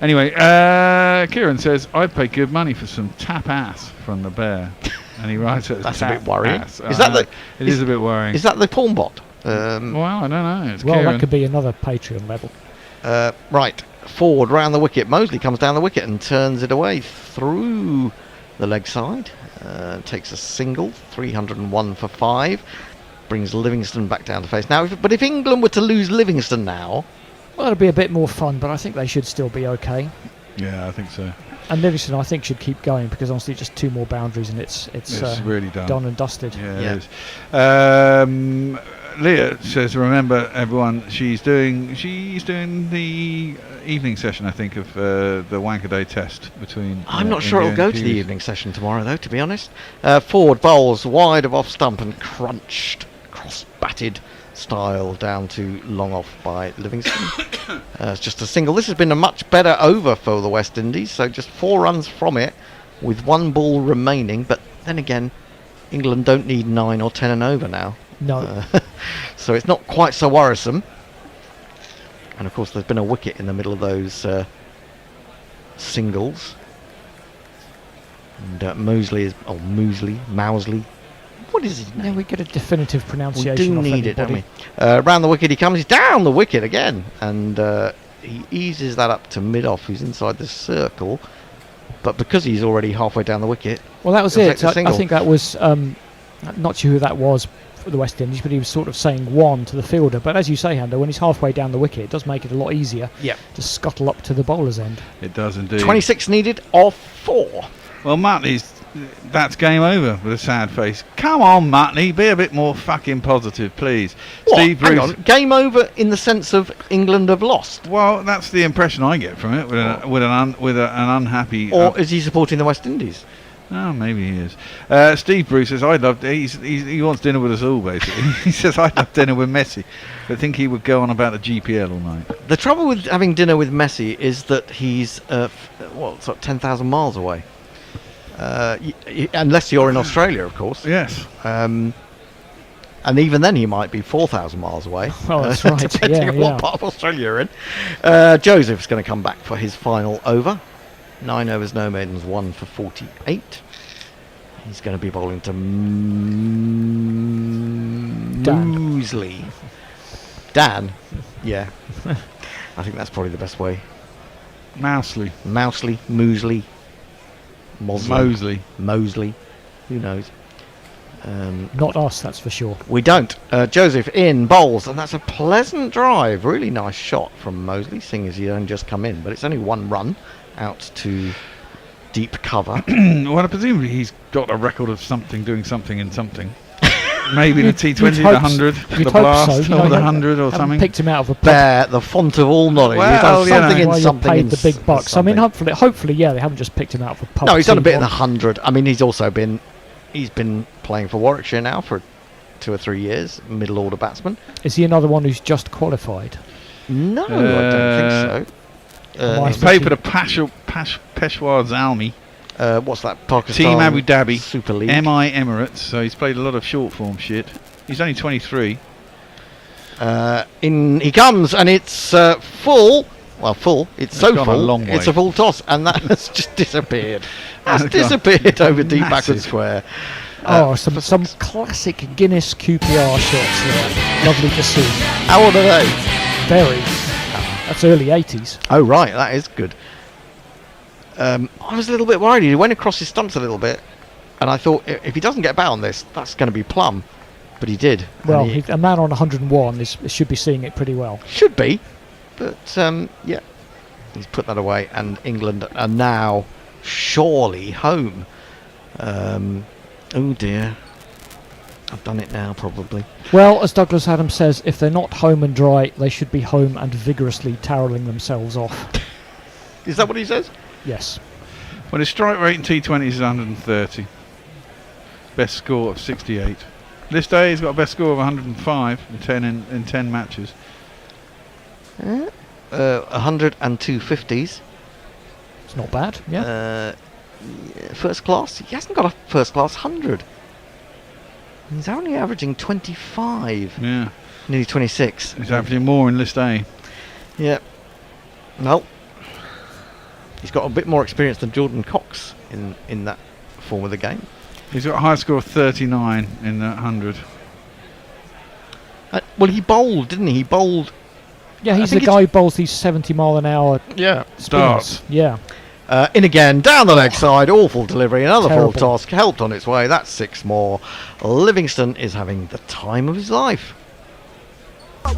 Anyway, Kieran says, I'd pay good money for some tap ass from the bear. And he writes it as That's a tap bit worrying. ass. Is that It is a bit worrying. Is that the porn bot? Well, I don't know. It's Well, Kieran. that could be another Patreon level. Right, forward round the wicket. Mosley comes down the wicket and turns it away through the leg side. Takes a single, 301 for 5. Brings Livingstone back down to face. Now, if England were to lose Livingstone now... Well, it'll be a bit more fun, but I think they should still be okay. Yeah, I think so. And Livingstone, I think, should keep going because honestly, just 2 more boundaries and it's really done and dusted. Yeah, it is. Leah says, remember everyone, she's doing the evening session, I think, of the Wanker Day test between I'm not sure India it'll go and to the Kiwis. evening session tomorrow, though, to be honest. Forward bowls wide of off stump and crunched, cross-batted style down to long off by Livingstone. It's just a single. This has been a much better over for the West Indies, so just 4 runs from it with 1 ball remaining. But then again, England don't need 9 or 10 and over now. No. So it's not quite so worrisome. And of course, there's been a wicket in the middle of those singles. And Mousley, what is his name? Yeah, we get a definitive We pronunciation. do off need it, don't anybody. we? Round the wicket he comes. He's down the wicket again, and he eases that up to mid-off, who's inside the circle. But because he's already halfway down the wicket, Well, that was he'll it. take the I single. think that was not sure who that was for the West Indies, but he was sort of saying 1 to the fielder. But as you say, Hando, when he's halfway down the wicket, it does make it a lot easier to scuttle up to the bowler's end. It does indeed. 26 needed off 4. Well, that's game over with a sad face. Come on, Muttley, be a bit more fucking positive, please. What? Steve Hang Bruce. on. Game over in the sense of England have lost. Well, that's the impression I get from it. With an unhappy. Or is he supporting the West Indies? Oh, maybe he is. Steve Bruce says, he wants dinner with us all, basically. He says, I'd love dinner with Messi. I think he would go on about the GPL all night. The trouble with having dinner with Messi is that he's, sort of 10,000 miles away. Unless you're in Australia, of course. Yes. And even then he might be 4,000 miles away. Oh, that's right. Depending on what part of Australia you're in. Joseph's going to come back for his final over. 9 overs, no maidens, 1 for 48. He's going to be bowling to Moosley. Dan? Yeah. I think that's probably the best way. Mousley. Moosley. Mosley. Who knows? Not us, that's for sure. We don't. Joseph in bowls, and that's a pleasant drive. Really nice shot from Mosley, seeing as he only just come in. But it's only 1 run out to deep cover. Well, presumably he's got a record of doing something in something. Maybe the T20, the 100, the Blast, or the 100 or something. Picked him out of a pub. There, the font of all knowledge. Well, he's done something in Why something. paid the big bucks. I mean, hopefully, they haven't just picked him out of a pub. No, he's done a bit in the 100. I mean, he's been playing for Warwickshire now for 2 or 3 years, middle order batsman. Is he another one who's just qualified? No, I don't think so. He's played for the Peshawar Zalmi. What's that? Pakistan Team Abu Dhabi Super League. MI Emirates. So he's played a lot of short form shit. He's only 23. In he comes, and it's full. Well, full. It's so gone a full. long way. It's a full toss, and that has just disappeared. That's disappeared over deep backward square. Some classic Guinness QPR shots there. Lovely to see. How old are they? Very. That's early 80s. Oh, right. That is good. I was a little bit worried. He went across his stumps a little bit, and I thought if he doesn't get about on this, that's going to be plumb. But he did. Well, a man on 101 should be seeing it pretty well. Should be. But, yeah. He's put that away, and England are now surely home. Oh, dear. I've done it now, probably. Well, as Douglas Adams says, if they're not home and dry, they should be home and vigorously toweling themselves off. Is that what he says? Yes. Well, his strike rate in T20s is 130. Best score of 68. This day he's got a best score of 105 in 10 matches. 102 50s. It's not bad, yeah. First class. He hasn't got a first class 100. He's only averaging 25. Yeah. Nearly 26. He's averaging more in List A. Yeah. Well, he's got a bit more experience than Jordan Cox in that form of the game. He's got a high score of 39 in that 100. Well, he bowled, didn't he? He bowled. Yeah, he's the guy who bowls these 70-mile-an-hour starts. Yeah. In again, down the leg side, awful delivery, another Terrible. full toss, helped on its way, that's 6 more. Livingstone is having the time of his life. I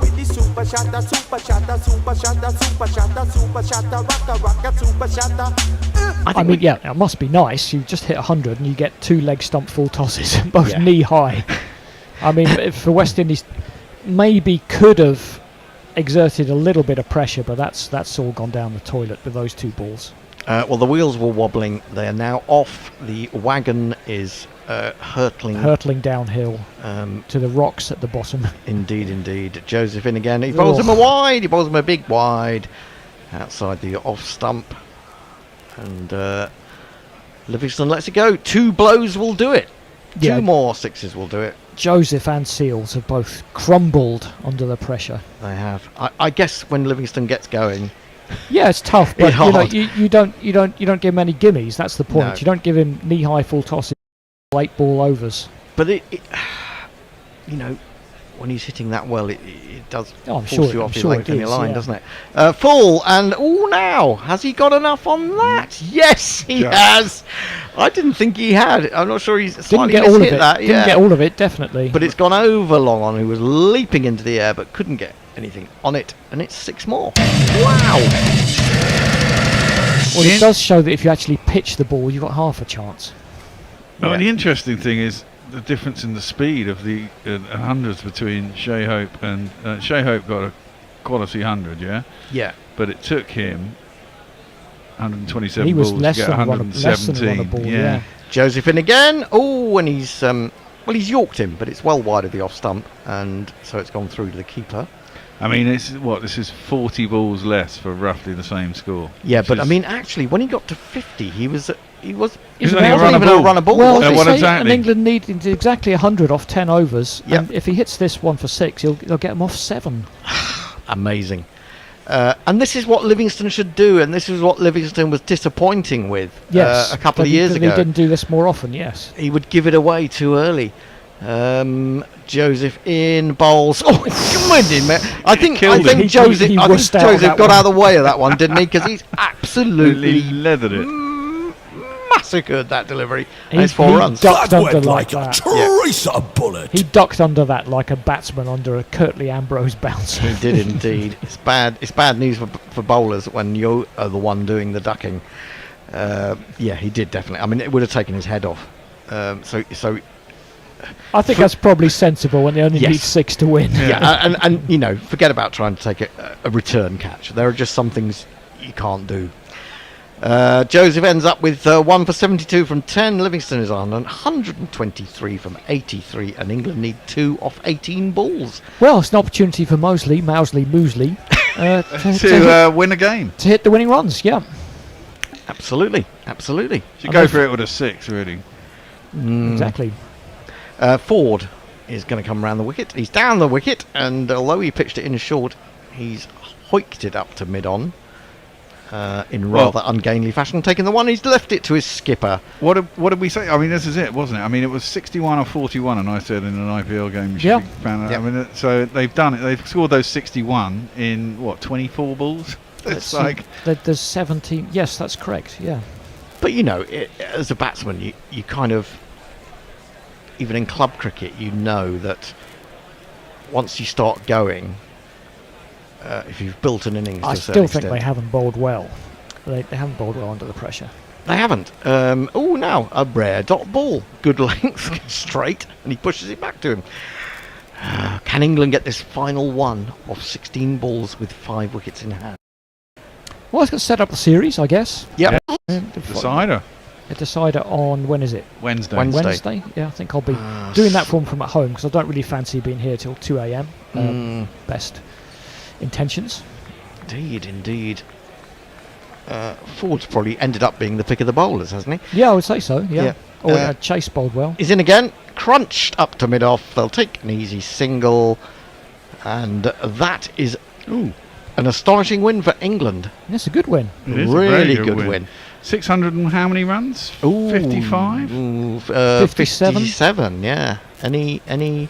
mean, yeah, it must be nice. You just hit 100 and you get 2 leg stump full tosses, both knee high. I mean, for West Indies, maybe could have exerted a little bit of pressure, but that's all gone down the toilet with those 2 balls. Well, the wheels were wobbling. They are now off. The wagon is hurtling downhill to the rocks at the bottom. Indeed. Joseph in again. He bowls him a wide. He bowls him a big wide outside the off stump. And Livingstone lets it go. 2 blows will do it. 2 more 6s will do it. Joseph and Seals have both crumbled under the pressure. They have. I guess when Livingstone gets going. Yeah, it's tough, but you don't give him any gimmies. That's the point. No. You don't give him knee-high full tosses, 8 ball overs. But when he's hitting that well, it does Oh, I'm force sure you it- off I'm your sure length it and your is, line, yeah. doesn't it? Full, and now, has he got enough on that? Yes, he Yeah. has. I didn't think he had. I'm not sure he's Didn't slightly get all of mishit it. that. Didn't yeah. get all of it, definitely. But it's gone over long on, who was leaping into the air but couldn't get anything on it, and it's 6 more. Wow! Well, it does show that if you actually pitch the ball, you've got half a chance. Well, the interesting thing is the difference in the speed of the hundreds between Shea Hope and Shea Hope got a quality 100, yeah. Yeah. But it took him 127 He was balls less to get than run a- 117. less than run a ball, yeah. Joseph in again. Oh, and he's he's yorked him, but it's well wide of the off stump, and so it's gone through to the keeper. I mean, this is 40 balls less for roughly the same score. Yeah, which but I is- mean, actually, when he got to 50, he wasn't only even a run a a ball. run a ball. Well, was they he? say exactly. and England need exactly 100 off 10 overs. Yep. And if he hits this one for 6, they'll get him off 7. Amazing. And this is what Livingstone should do, and this is what Livingstone was disappointing with Yes. a couple of That years he ago. didn't do this more often, yes. He would give it away too early. Joseph in bowls. Oh, come on in, man. I think killed him. Joseph, He I think wussed out Joseph that got one. out of the way of that one, didn't he? Because he's absolutely leathered it. massacred that delivery. And it's 4 runs. Ducked under like that. Teresa bullet. He ducked under that like a batsman under a Curtly Ambrose bounce. He did indeed. It's bad. It's bad news for bowlers when you are the one doing the ducking. Yeah, he did definitely. I mean, it would have taken his head off. So I think that's probably sensible when they only Yes. need 6 to win. yeah, and you know, forget about trying to take a return catch. There are just some things you can't do. Joseph ends up with 1 for 72 from 10. Livingstone is on 123 from 83, and England need 2 off 18 balls. Well, it's an opportunity for Mosley to win a game. To hit the winning runs, yeah. Absolutely. Should go for it with a 6, really. Exactly. Ford is going to come around the wicket. He's down the wicket, and although he pitched it in short, he's hoiked it up to mid-on in rather ungainly fashion, taking the one. He's left it to his skipper. What did we say? I mean, this is it, wasn't it? I mean, it was 61 or 41, and I said in an IPL game you should Yeah. be found out. Yeah. I mean, so they've done it. They've scored those 61 in, 24 balls? It's like... There's 17. Yes, that's correct, yeah. But you know, as a batsman, you kind of, even in club cricket, you know that once you start going, if you've built an innings to I a certain still think extent, they haven't bowled well. They haven't bowled well under the pressure. They haven't. Now a rare dot ball, good length, straight, and he pushes it back to him. Can England get this final one of 16 balls with 5 wickets in hand? Well, it's going to set up the series, I guess. Yep. Decider. A decider on, when is it? Wednesday. Wednesday. Yeah, I think I'll be doing that from at home because I don't really fancy being here till 2 a.m. Best intentions. Indeed. Ford's probably ended up being the pick of the bowlers, hasn't he? Yeah, I would say so, yeah. Yeah. Or Chase bowled well. He's in again, crunched up to mid-off. They'll take an easy single, and that is an astonishing win for England. That's a good win. It is a Really very good win. 600 and how many runs? 55? 57? 57, yeah. Any...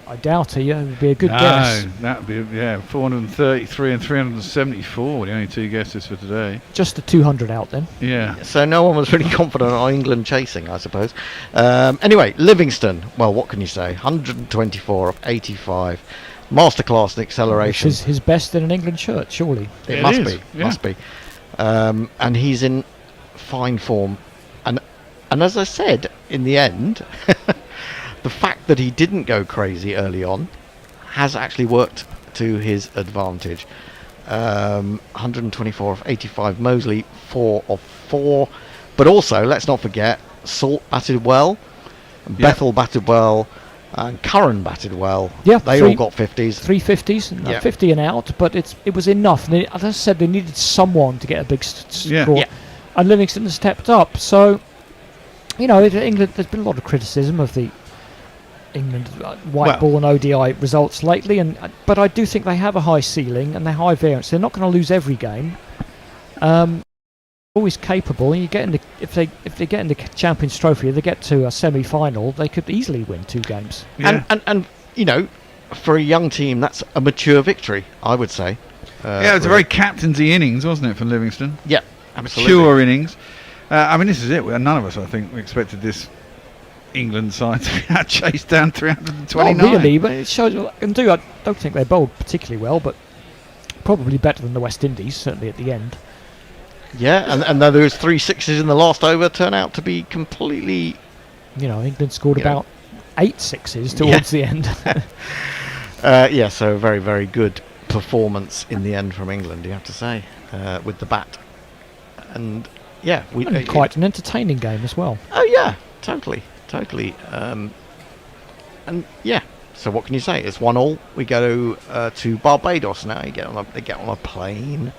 I doubt it. Yeah, it would be a good No, guess. that'd be 433 and 374. The only 2 guesses for today. Just the 200 out then. Yeah. So no one was really confident on England chasing, I suppose. Anyway, Livingstone. Well, what can you say? 124 of 85. Masterclass in acceleration. Which is his best in an England shirt, surely. It must be. And he's in fine form. And as I said, in the end, the fact that he didn't go crazy early on has actually worked to his advantage. 124 of 85. Mosley 4 of 4. But also, let's not forget, Salt batted well, Bethel batted well, and Curran batted well. Yeah, they all got 50s. 3 50s, Yeah. 50 and out, but it was enough. And as I said, they needed someone to get a big score. Yeah. And Livingstone has stepped up. So, you know, England, there's been a lot of criticism of the England white ball and ODI results lately, but I do think they have a high ceiling and they're high variance. They're not going to lose every game. Always capable. And you get in the, if they get in the Champions Trophy, they get to a semi-final, they could easily win 2 games. Yeah. And you know, for a young team, that's a mature victory, I would say. Yeah, it was a very captaincy innings, wasn't it, for Livingstone? Yeah, absolutely. Mature innings. I mean, this is it. None of us, I think, expected this England side to be chased down 329. Not really, but it shows what they can do. I don't think they bowled particularly well, but probably better than the West Indies, certainly at the end. Yeah, and though there was 3 sixes in the last over, turn out to be completely... England scored about 8 sixes towards the end. Yeah, so a very, very good performance in the end from England, you have to say, with the bat. And, yeah... and quite an entertaining game as well. Oh, yeah, totally. And, yeah, so what can you say? It's 1-1. We go to Barbados now. They get on a plane.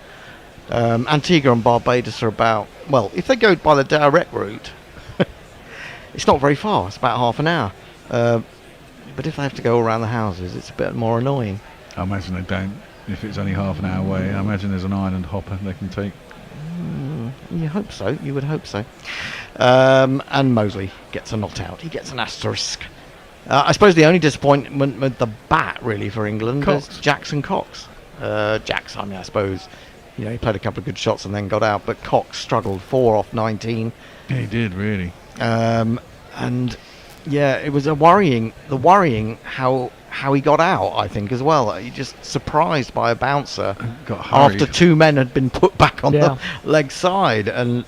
Antigua and Barbados are about... Well, if they go by the direct route, it's not very far. It's about half an hour. But if they have to go around the houses, it's a bit more annoying. I imagine they don't. If it's only half an hour away, I imagine there's an island hopper they can take. You hope so. You would hope so. And Mosley gets a not out. He gets an asterisk. I suppose the only disappointment with the bat, really, for England is Jackson Cox. Jax, I suppose, he played a couple of good shots and then got out, but Cox struggled 4 off 19. Yeah, he did, really. And yeah, it was worrying how he got out, I think, as well. He just surprised by a bouncer after 2 men had been put back on the leg side, and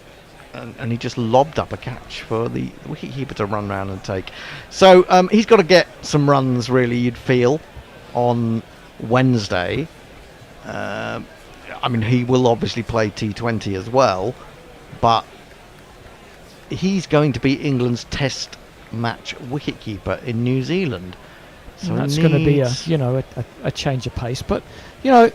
he just lobbed up a catch for the wicketkeeper to run round and take. So he's got to get some runs, really, you'd feel, on Wednesday. I mean, he will obviously play T20 as well, but he's going to be England's test match wicketkeeper in New Zealand. So that's going to be a change of pace. But, and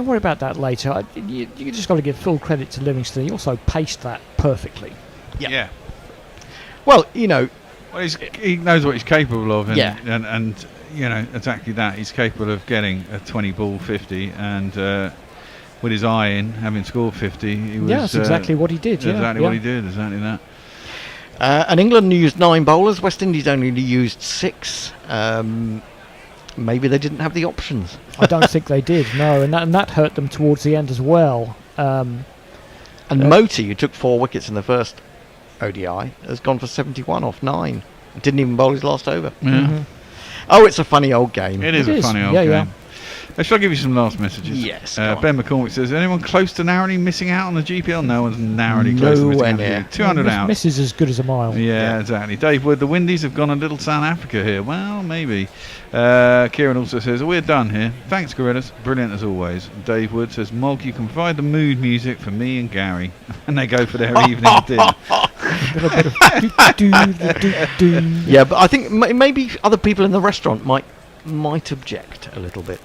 worry about that later. You just got to give full credit to Livingstone. He also paced that perfectly. Yeah. Well, he knows what he's capable of. And, yeah. And exactly that. He's capable of getting a 20-ball 50 and... with his eye in, having scored 50, he was... Yeah, that's exactly what he did. Exactly what he did, exactly that. And England used 9 bowlers. West Indies only used 6. Maybe they didn't have the options. I don't think they did, no, and that hurt them towards the end as well. And Moti, who took 4 wickets in the first ODI, has gone for 71 off 9. Didn't even bowl his last over. Yeah. Mm-hmm. Oh, it's a funny old game. It is a funny old game. Yeah. Shall I give you some last messages? Yes. Ben McCormick says, anyone close to narrowly missing out on the GPL? No one's narrowly close to missing out. 200 out. Miss is as good as a mile. Yeah, exactly. Dave Wood, the Windies have gone a little South Africa here. Well, maybe. Kieran also says, we're done here. Thanks, Gorillas. Brilliant as always. Dave Wood says, Mog, you can provide the mood music for me and Gary. And they go for their evening dinner. Yeah, but I think maybe other people in the restaurant might object a little bit.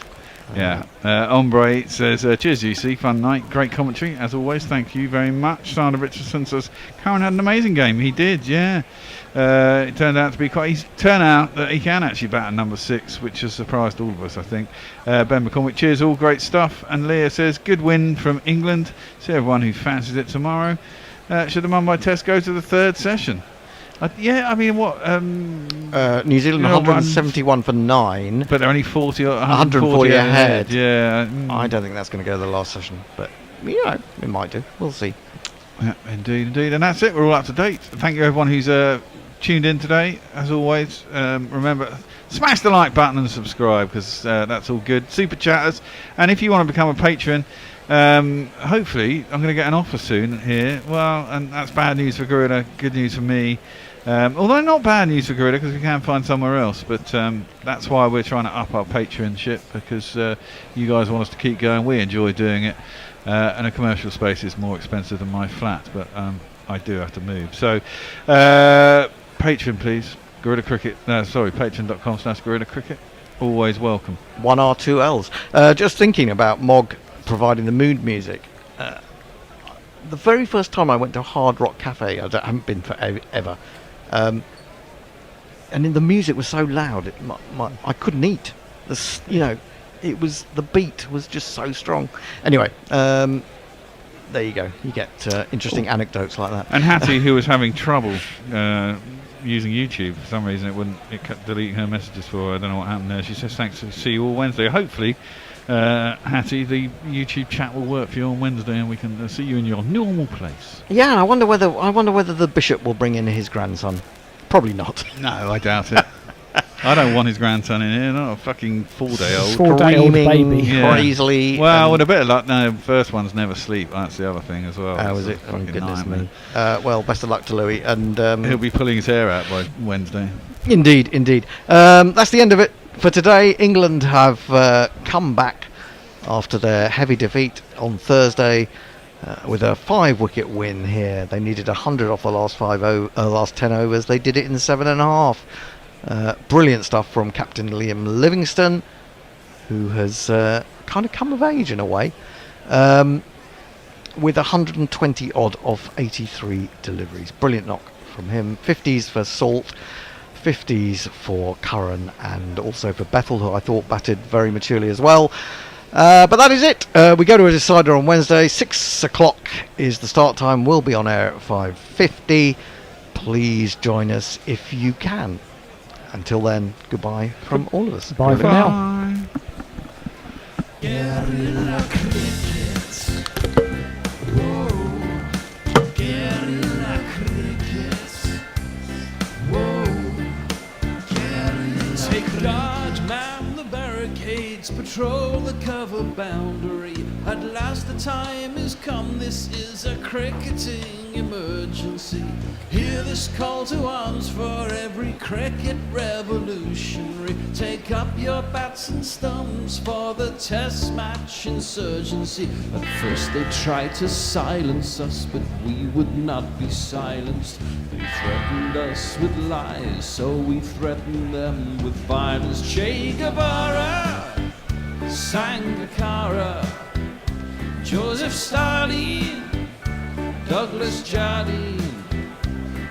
Yeah. Ombre says, cheers, UC. Fun night. Great commentary, as always. Thank you very much. Sandra Richardson says, Karen had an amazing game. He did, yeah. It turned out to be turned out that he can actually bat at number 6, which has surprised all of us, I think. Ben McCormick, cheers, all great stuff. And Leah says, good win from England. See everyone who fancies it tomorrow. Should the Mumbai Test go to the 3rd session? I mean, what? New Zealand 171 for 9. But they're only 140 ahead. Yeah. I don't think that's going to go to the last session. But, it might do. We'll see. Yeah, indeed. And that's it. We're all up to date. Thank you, everyone who's tuned in today. As always, remember, smash the like button and subscribe, because that's all good. Super chatters. And if you want to become a patron... hopefully I'm going to get an offer soon here. Well, and that's bad news for Gorilla, good news for me. Although not bad news for Gorilla, because we can find somewhere else. But that's why we're trying to up our Patreonship, because you guys want us to keep going. We enjoy doing it. And a commercial space is more expensive than my flat, but I do have to move. So Patreon, please. Gorilla Cricket. Patreon.com/Gorilla Cricket. Always welcome. 1 R 2 Ls. Just thinking about Mog providing the mood music. The very first time I went to a Hard Rock Cafe, I haven't been for ever, and the music was so loud, I couldn't eat. It was, the beat was just so strong. Anyway, there you go. You get interesting anecdotes like that. And Hattie, who was having trouble using YouTube. For some reason, it kept deleting her messages for her. I don't know what happened there. She says thanks to see you all Wednesday. Hopefully, Hattie, the YouTube chat will work for you on Wednesday, and we can see you in your normal place. Yeah, I wonder whether the bishop will bring in his grandson. Probably not. No, I doubt it. I don't want his grandson in here. Not a fucking 4-day-old. 4-day-old baby. Crazily. Well, with a bit of luck, no. First ones never sleep. That's the other thing as well. How is it? Oh, goodness me. Well, best of luck to Louis, and he'll be pulling his hair out by Wednesday. Indeed. That's the end of it for today. England have come back after their heavy defeat on Thursday with a 5-wicket win here. They needed 100 off the last 10 overs. They did it in 7.5. Brilliant stuff from Captain Liam Livingstone, who has kind of come of age in a way, with 120 odd of 83 deliveries. Brilliant knock from him. 50s for Salt, 50s for Curran, and also for Bethel, who I thought batted very maturely as well. But that is it. We go to a decider on Wednesday. 6 o'clock is the start time. We'll be on air at 5:50. Please join us if you can. Until then, goodbye from all of us. Bye for now. Guerrilla crickets. Whoa. Guerrilla crickets. Whoa. Guerrilla. Take guard, man the barricades, patrol the cover boundary. At last the time is come, this is a cricketing emergency. Hear this call to arms for every cricket revolutionary. Take up your bats and stumps for the test match insurgency. At first they tried to silence us, but we would not be silenced. They threatened us with lies, so we threatened them with violence. Che Guevara, Sangakkara, Joseph Stalin, Douglas Jardine,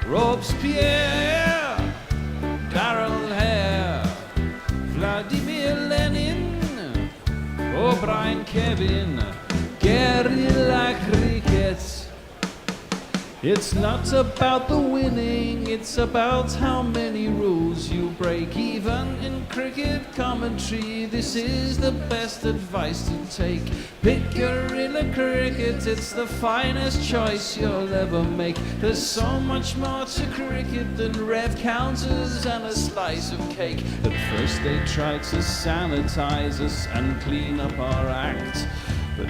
Robespierre, Darrell Hare, Vladimir Lenin, O'Brien Kevin, guerrilla crickets. It's not about the winning, it's about how many rules you break. Even in cricket commentary, this is the best advice to take. Pick guerrilla cricket, it's the finest choice you'll ever make. There's so much more to cricket than rev counters and a slice of cake. At first they tried to sanitize us and clean up our act, but